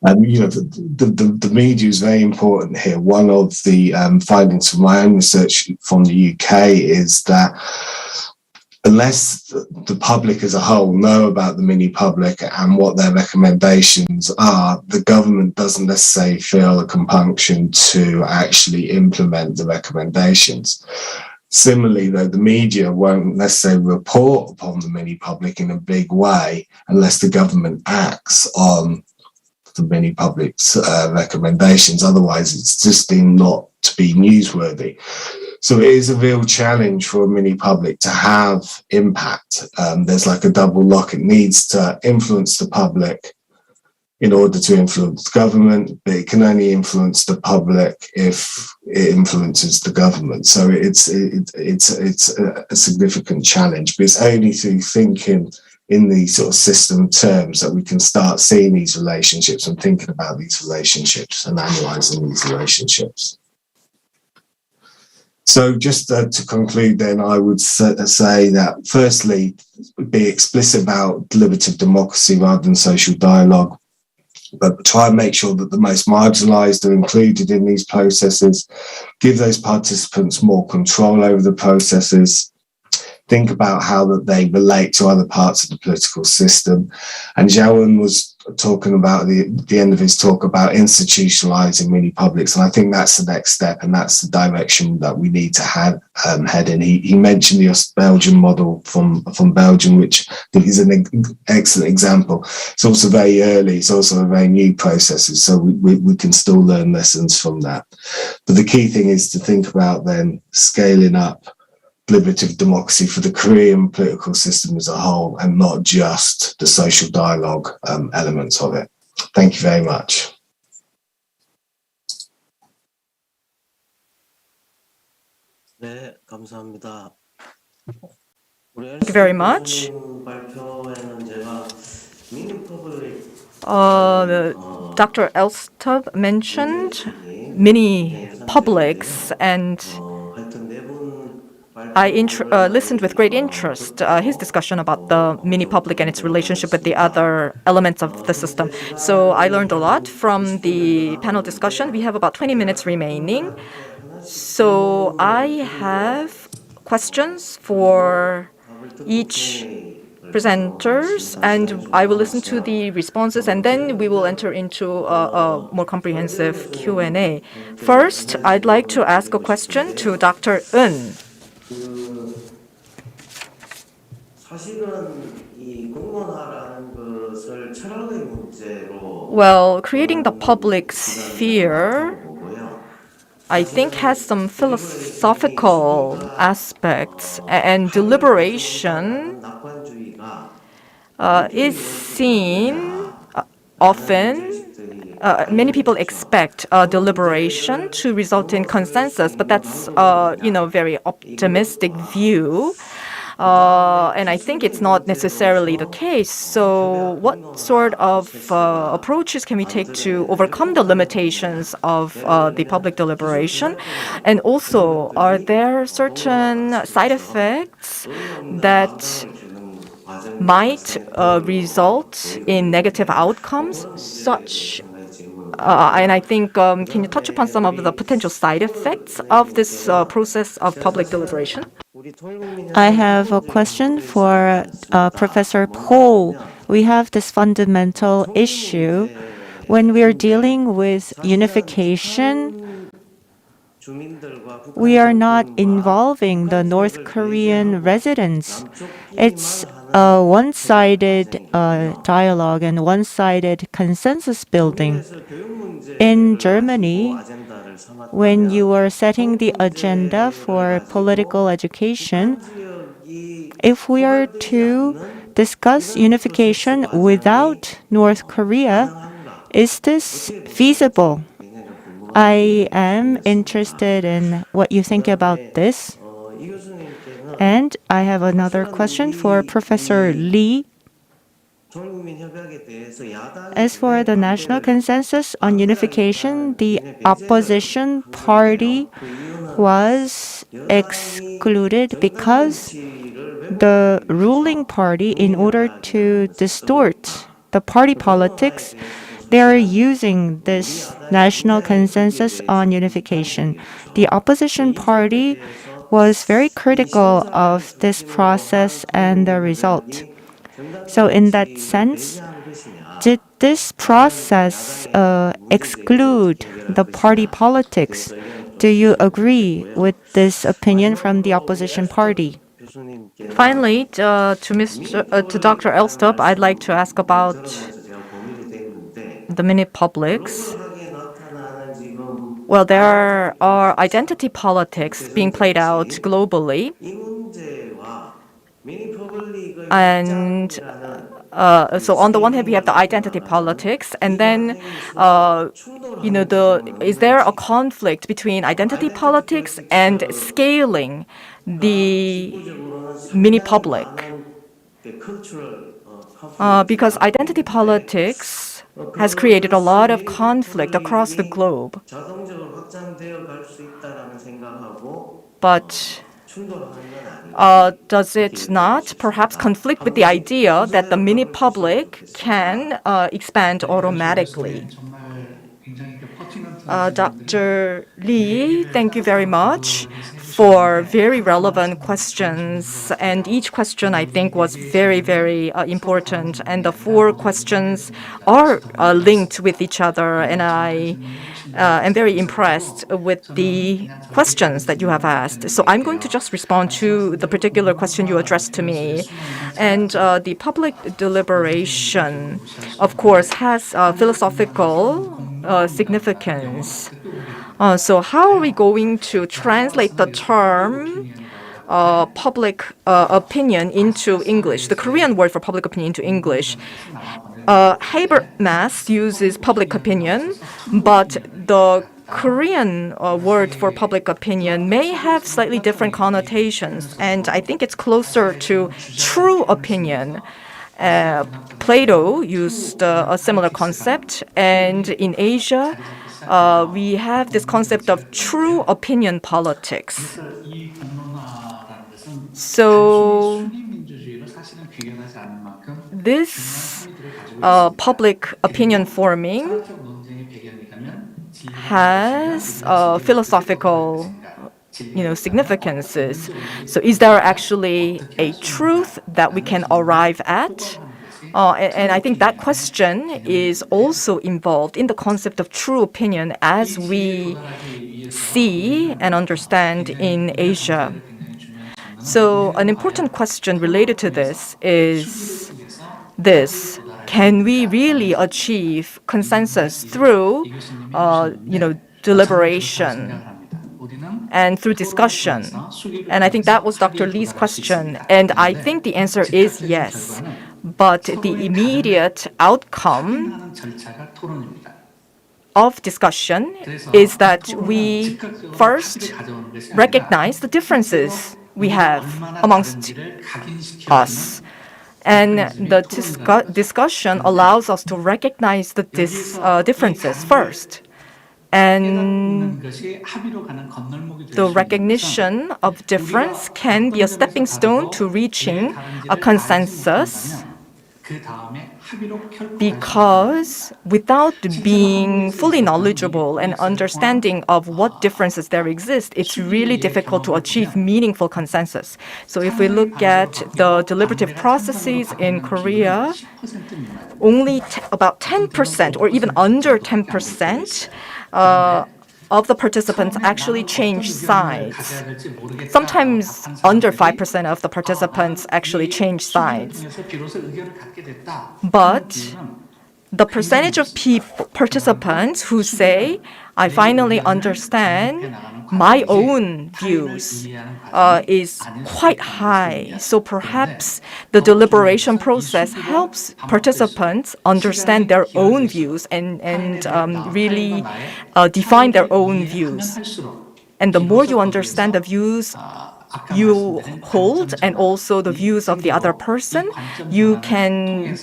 The media is very important here. One of the findings from my own research from the UK is that unless the public as a whole know about the mini public and what their recommendations are, the government doesn't necessarily feel a compunction to actually implement the recommendations. Similarly, though, the media won't necessarily report upon the mini public in a big way unless the government acts on the mini public's recommendations. Otherwise, it's just deemed not to be newsworthy. So it is a real challenge for a mini public to have impact. There's like a double lock. It needs to influence the public in order to influence government, but it can only influence the public if it influences the government. So it's a significant challenge, but it's only through thinking in these sort of system terms that we can start seeing these relationships and thinking about these relationships and analysing these relationships. So just to conclude then, I would say that firstly, be explicit about deliberative democracy rather than social dialogue, but try and make sure that the most marginalised are included in these processes, give those participants more control over the processes, think about how that they relate to other parts of the political system. And Xiaowen was talking about the end of his talk about institutionalizing mini publics, and I think that's the next step, and that's the direction that we need to head in. He mentioned the Belgian model from Belgium, which I think is an excellent example. It's also very early, it's also a very new process, so we can still learn lessons from that. But the key thing is to think about then scaling up deliberative democracy for the Korean political system as a whole, and not just the social dialogue elements of it. Thank you very much. 네, 감사합니다. Thank you very much. 발표에는 제가 미니퍼블릭 Dr. Elstup mentioned mini publics, and I listened with great interest his discussion about the mini public and its relationship with the other elements of the system. So I learned a lot from the panel discussion. We have about 20 minutes remaining. So I have questions for each presenters, and I will listen to the responses, and then we will enter into a more comprehensive Q&A. First, I'd like to ask a question to Dr. Eun. Well, creating the public sphere, I think, has some philosophical aspects, and deliberation is seen often. Many people expect deliberation to result in consensus, but that's very optimistic view. And I think it's not necessarily the case. So what sort of approaches can we take to overcome the limitations of the public deliberation? And also, are there certain side effects that might result in negative outcomes, and I think, can you touch upon some of the potential side effects of this process of public deliberation? I have a question for Professor Paul. We have this fundamental issue. When we are dealing with unification, we are not involving the North Korean residents. It's a one-sided dialogue and one-sided consensus building. In Germany, when you are setting the agenda for political education, if we are to discuss unification without North Korea, is this feasible? I am interested in what you think about this. And I have another question for Professor Lee. As for the national consensus on unification, the opposition party was excluded because the ruling party, in order to distort the party politics, they are using this national consensus on unification. The opposition party was very critical of this process and the result. So in that sense, did this process exclude the party politics? Do you agree with this opinion from the opposition party? Finally, to Dr. Elstup, I'd like to ask about the mini publics. Well, there are identity politics being played out globally. And so on the one hand, we have the identity politics, and then, is there a conflict between identity politics and scaling the mini public? Because identity politics has created a lot of conflict across the globe. But does it not perhaps conflict with the idea that the mini public can expand automatically? Dr. Lee, thank you very much for very relevant questions. And each question, I think, was very, very important. And the four questions are linked with each other. And I am very impressed with the questions that you have asked. So I'm going to just respond to the particular question you addressed to me. And the public deliberation, of course, has philosophical significance. So how are we going to translate the term public opinion into English, the Korean word for public opinion into English? Habermas uses public opinion, but the Korean word for public opinion may have slightly different connotations, and I think it's closer to true opinion. Plato used a similar concept, and in Asia, we have this concept of true opinion politics. So this public opinion forming has philosophical significances. So is there actually a truth that we can arrive at? And I think that question is also involved in the concept of true opinion as we see and understand in Asia. So an important question related to this is this: can we really achieve consensus through, deliberation and through discussion? And I think that was Dr. Lee's question. And I think the answer is yes. But the immediate outcome of discussion is that we first recognize the differences we have amongst us. And the discussion allows us to recognize the differences first. And the recognition of difference can be a stepping stone to reaching a consensus, because without being fully knowledgeable and understanding of what differences there exist, it's really difficult to achieve meaningful consensus. So if we look at the deliberative processes in Korea, only about 10% or even under 10% of the participants actually change sides. Sometimes under 5% of the participants actually change sides. But the percentage of participants who say, I finally understand my own views, is quite high. So perhaps the deliberation process helps participants understand their own views and really define their own views. And the more you understand the views you hold and also the views of the other person, you can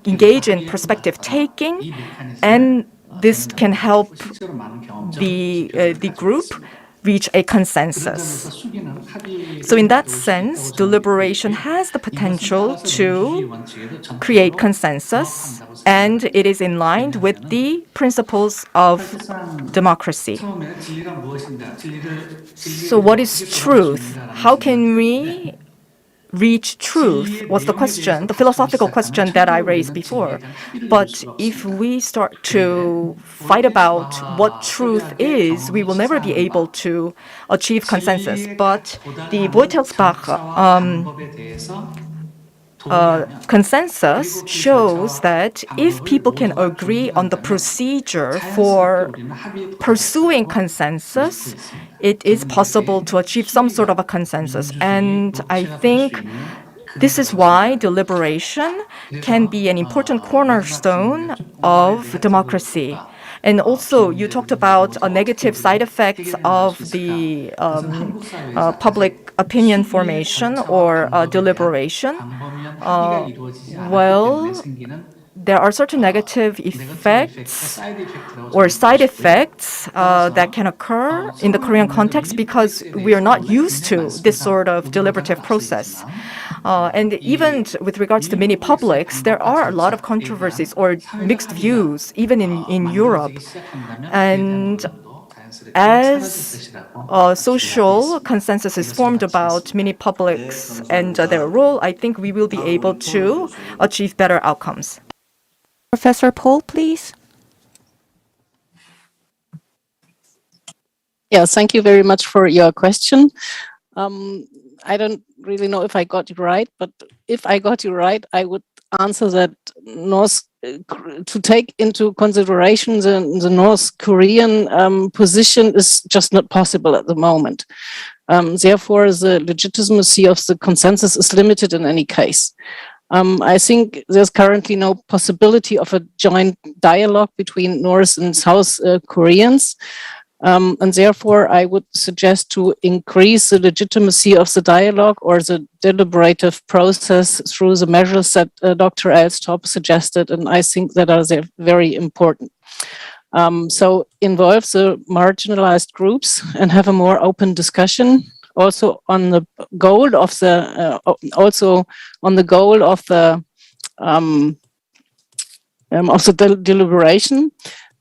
engage in perspective taking, and this can help the group reach a consensus. So in that sense, deliberation has the potential to create consensus, and it is in line with the principles of democracy. So what is truth? How can we reach truth was the question, the philosophical question that I raised before. But if we start to fight about what truth is, we will never be able to achieve consensus. But the Beutelsbach consensus shows that if people can agree on the procedure for pursuing consensus, it is possible to achieve some sort of a consensus. And I think this is why deliberation can be an important cornerstone of democracy. And also, you talked about negative side effects of the public opinion formation or deliberation. Well, there are certain negative effects or side effects that can occur in the Korean context because we are not used to this sort of deliberative process. And even with regards to mini publics, there are a lot of controversies or mixed views, even in Europe. And as social consensus is formed about mini publics and their role, I think we will be able to achieve better outcomes. Professor Paul, please. Yeah, thank you very much for your question. I don't really know if I got you right, but if I got you right, I would answer that to take into consideration the North Korean position is just not possible at the moment. Therefore, the legitimacy of the consensus is limited in any case. I think there's currently no possibility of a joint dialogue between North and South Koreans. And therefore, I would suggest to increase the legitimacy of the dialogue or the deliberative process through the measures that Dr. Elstop suggested, and I think that are very important. So involve the marginalized groups and have a more open discussion. Also on the goal of the deliberation.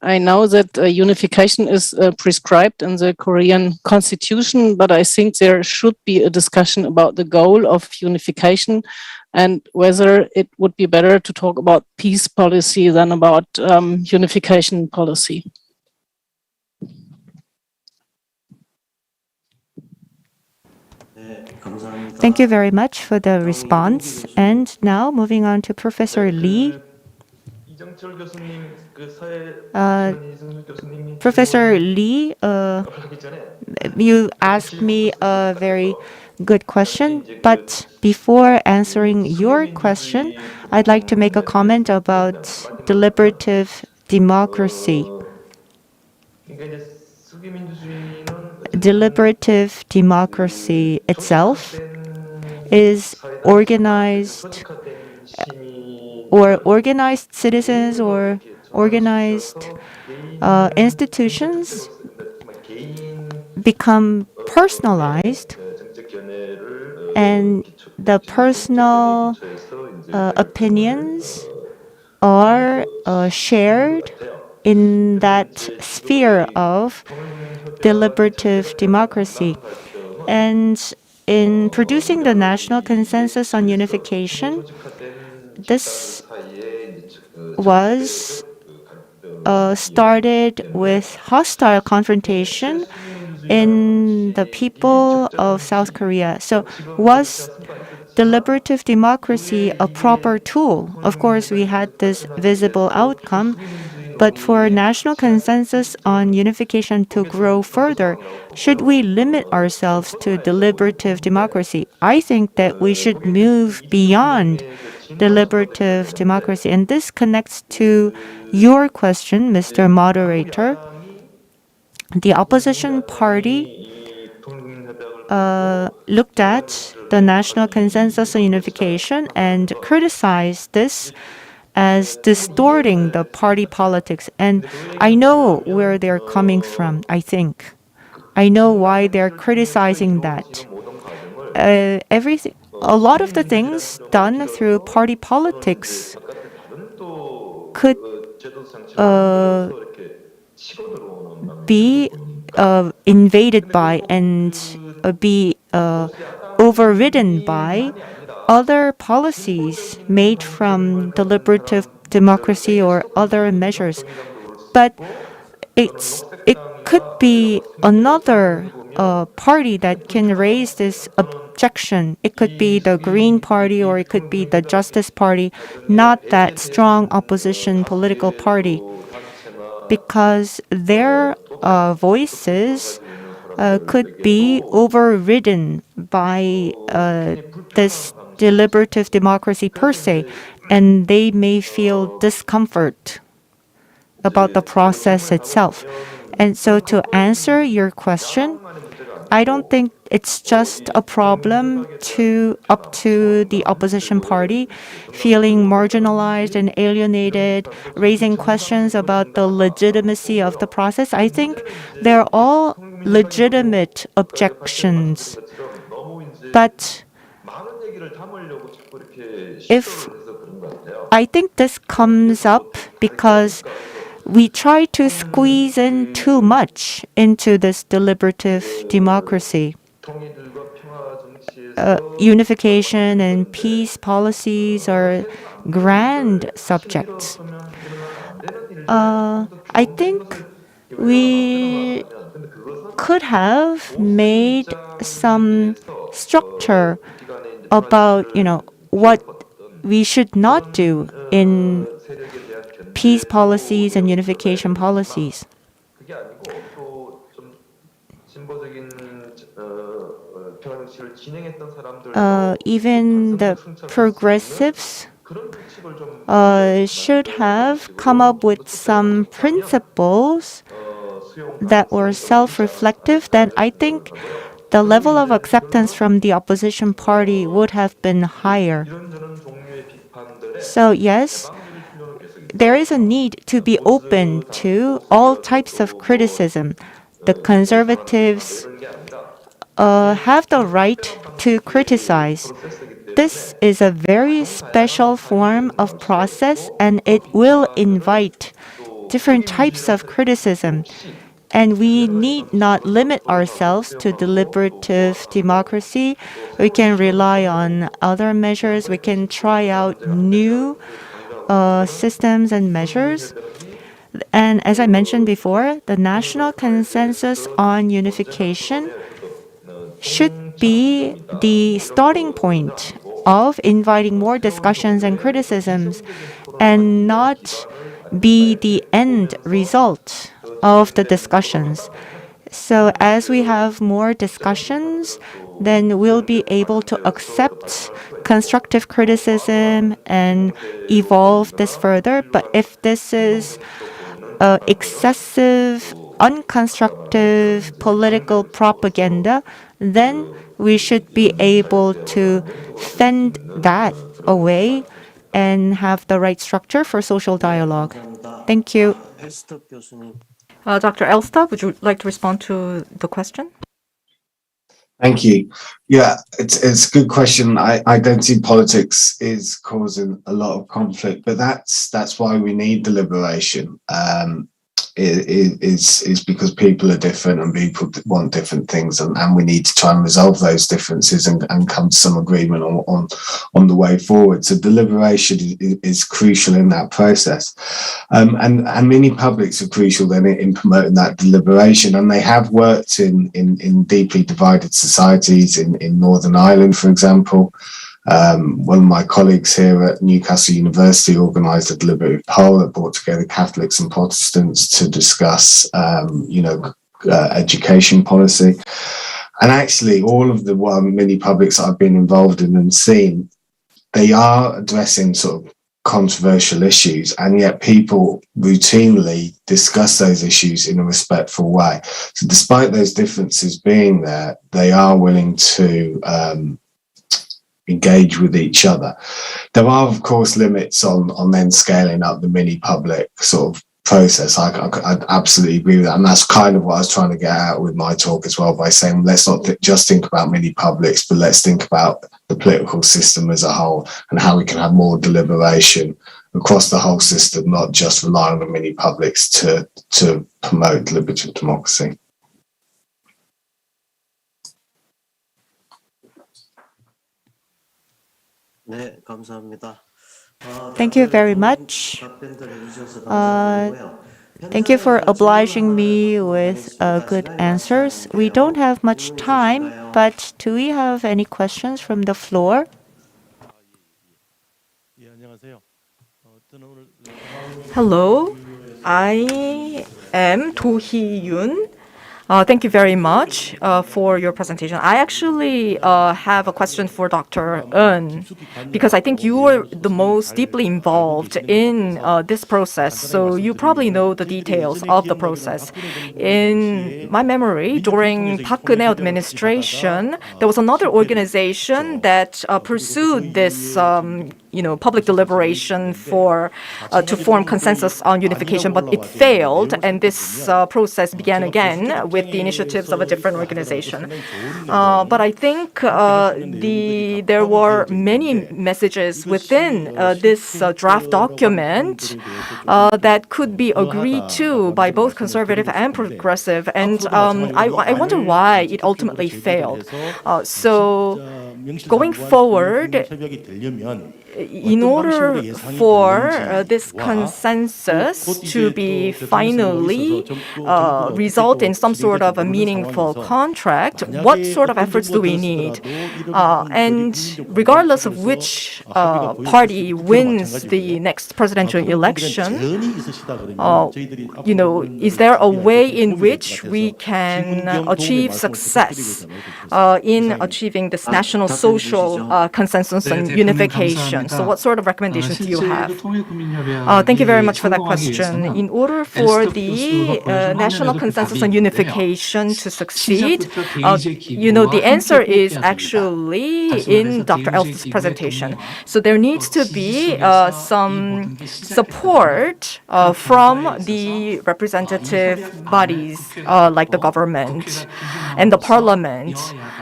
I know that unification is prescribed in the Korean constitution, but I think there should be a discussion about the goal of unification and whether it would be better to talk about peace policy than about unification policy. Thank you very much for the response. And now moving on to Professor Lee. Professor Lee, you asked me a very good question, but before answering your question, I'd like to make a comment about deliberative democracy. Deliberative democracy itself is organized citizens or organized institutions become personalized, and the personal opinions are shared in that sphere of deliberative democracy. And in producing the national consensus on unification, this was started with hostile confrontation in the people of South Korea. So was deliberative democracy a proper tool? Of course, we had this visible outcome, but for national consensus on unification to grow further, should we limit ourselves to deliberative democracy? I think that we should move beyond deliberative democracy. And this connects to your question, Mr. Moderator. The opposition party looked at the national consensus on unification and criticized this as distorting the party politics. And I know where they're coming from, I think. I know why they're criticizing that. A lot of the things done through party politics could be invaded by and be overridden by other policies made from deliberative democracy or other measures. But it could be another party that can raise this objection. It could be the Green Party or it could be the Justice Party, not that strong opposition political party, because their voices could be overridden by this deliberative democracy per se, and they may feel discomfort about the process itself. And so to answer your question, I don't think it's just a problem up to the opposition party feeling marginalized and alienated, raising questions about the legitimacy of the process. I think they're all legitimate objections. But I think this comes up because we try to squeeze in too much into this deliberative democracy. Unification and peace policies are grand subjects. I think we could have made some structure about, what we should not do in peace policies and unification policies. even the progressives should have come up with some principles that were self-reflective, then I think the level of acceptance from the opposition party would have been higher. So yes, there is a need to be open to all types of criticism. The conservatives have the right to criticize. This is a very special form of process, and it will invite different types of criticism. And we need not limit ourselves to deliberative democracy. We can rely on other measures. We can try out new systems and measures. And as I mentioned before, the national consensus on unification should be the starting point of inviting more discussions and criticisms, and not be the end result of the discussions. So as we have more discussions, then we'll be able to accept constructive criticism and evolve this further. But if this is excessive, unconstructive political propaganda, then we should be able to fend that away and have the right structure for social dialogue. Thank you. Dr. Elstad, would you like to respond to the question? Thank you. Yeah, it's a good question. Identity politics is causing a lot of conflict, but that's why we need deliberation. Is because people are different and people want different things, and we need to try and resolve those differences and come to some agreement on the way forward. So deliberation is crucial in that process, and mini publics are crucial then in promoting that deliberation, and they have worked in deeply divided societies in Northern Ireland, for example. One of my colleagues here at Newcastle University organised a deliberative poll that brought together Catholics and Protestants to discuss, education policy. And actually, all of the mini publics I've been involved in and seen, they are addressing sort of controversial issues, and yet people routinely discuss those issues in a respectful way. So despite those differences being there, they are willing to engage with each other. There are, of course, limits on then scaling up the mini public sort of process. I absolutely agree with that, and that's kind of what I was trying to get out with my talk as well, by saying let's not just think about mini publics, but let's think about the political system as a whole and how we can have more deliberation across the whole system, not just rely on the mini publics to promote deliberative democracy. 네, 감사합니다. Thank you very much. Thank you for obliging me with good answers. We don't have much time, but do we have any questions from the floor? Hello, I am Do Hee-yoon. Thank you very much for your presentation. I actually have a question for Dr. Eun, because I think you were the most deeply involved in this process, so you probably know the details of the process. In my memory, during Park Geun-hye administration, there was another organization that pursued this public deliberation to form consensus on unification, but it failed, and this process began again with the initiatives of a different organization. But I think there were many messages within this draft document that could be agreed to by both conservative and progressive, and I wonder why it ultimately failed. So going forward, in order for this consensus to be finally result in some sort of a meaningful contract, what sort of efforts do we need? And regardless of which party wins the next presidential election, is there a way in which we can achieve success in achieving this national social consensus and unification? So what sort of recommendations do you have? Thank you very much for that question. In order for the national consensus on unification to succeed, the answer is actually in Dr. Elf's presentation. So there needs to be some support from the representative bodies like the government and the parliament,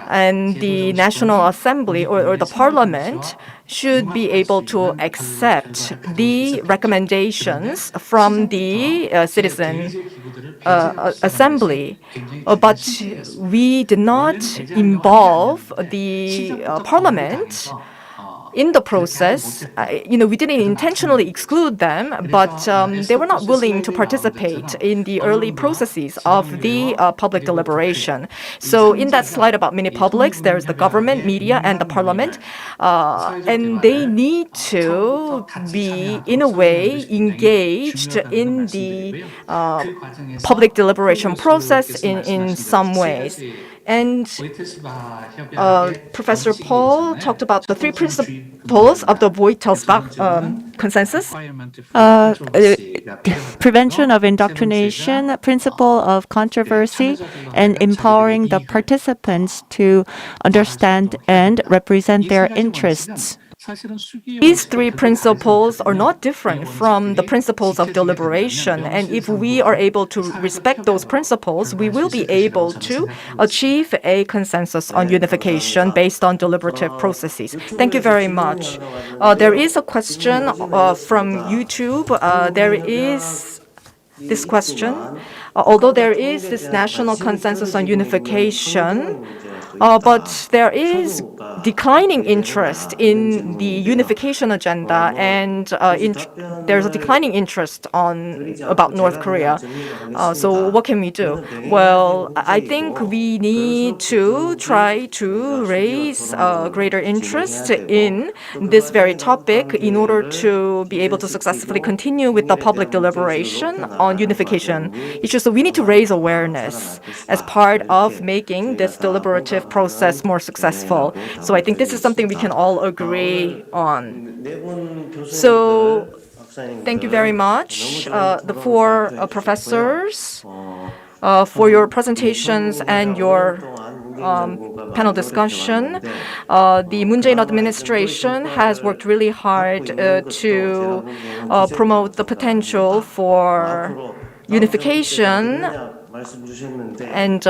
and the National Assembly or the parliament should be able to accept the recommendations from the citizen assembly. But we did not involve the parliament in the process. We didn't intentionally exclude them, but they were not willing to participate in the early processes of the public deliberation. So in that slide about mini publics, there's the government, media, and the parliament, and they need to be, in a way, engaged in the public deliberation process in some ways. And Professor Paul talked about the three principles of the Voitelsbach consensus. Prevention of indoctrination, principle of controversy, and empowering the participants to understand and represent their interests. These three principles are not different from the principles of deliberation, and if we are able to respect those principles, we will be able to achieve a consensus on unification based on deliberative processes. Thank you very much. There is a question from YouTube. There is this question. Although there is this national consensus on unification, but there is declining interest in the unification agenda, and there's a declining interest about North Korea. So what can we do? Well, I think we need to try to raise greater interest in this very topic in order to be able to successfully continue with the public deliberation on unification issues. So we need to raise awareness as part of making this deliberative process more successful. So I think this is something we can all agree on. So thank you very much, the four professors, for your presentations and your panel discussion. The Moon Jae-in administration has worked really hard to promote the potential for unification, and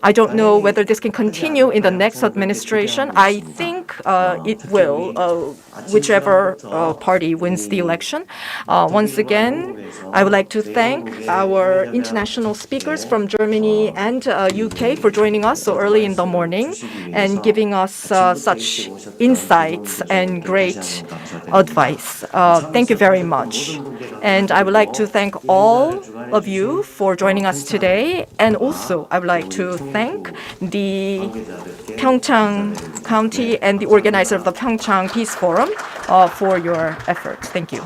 I don't know whether this can continue in the next administration. I think it will, whichever party wins the election. Once again, I would like to thank our international speakers from Germany and UK for joining us so early in the morning and giving us such insights and great advice. Thank you very much. And I would like to thank all of you for joining us today. And also, I would like to thank the PyeongChang County and the organizer of the PyeongChang Peace Forum for your efforts. Thank you.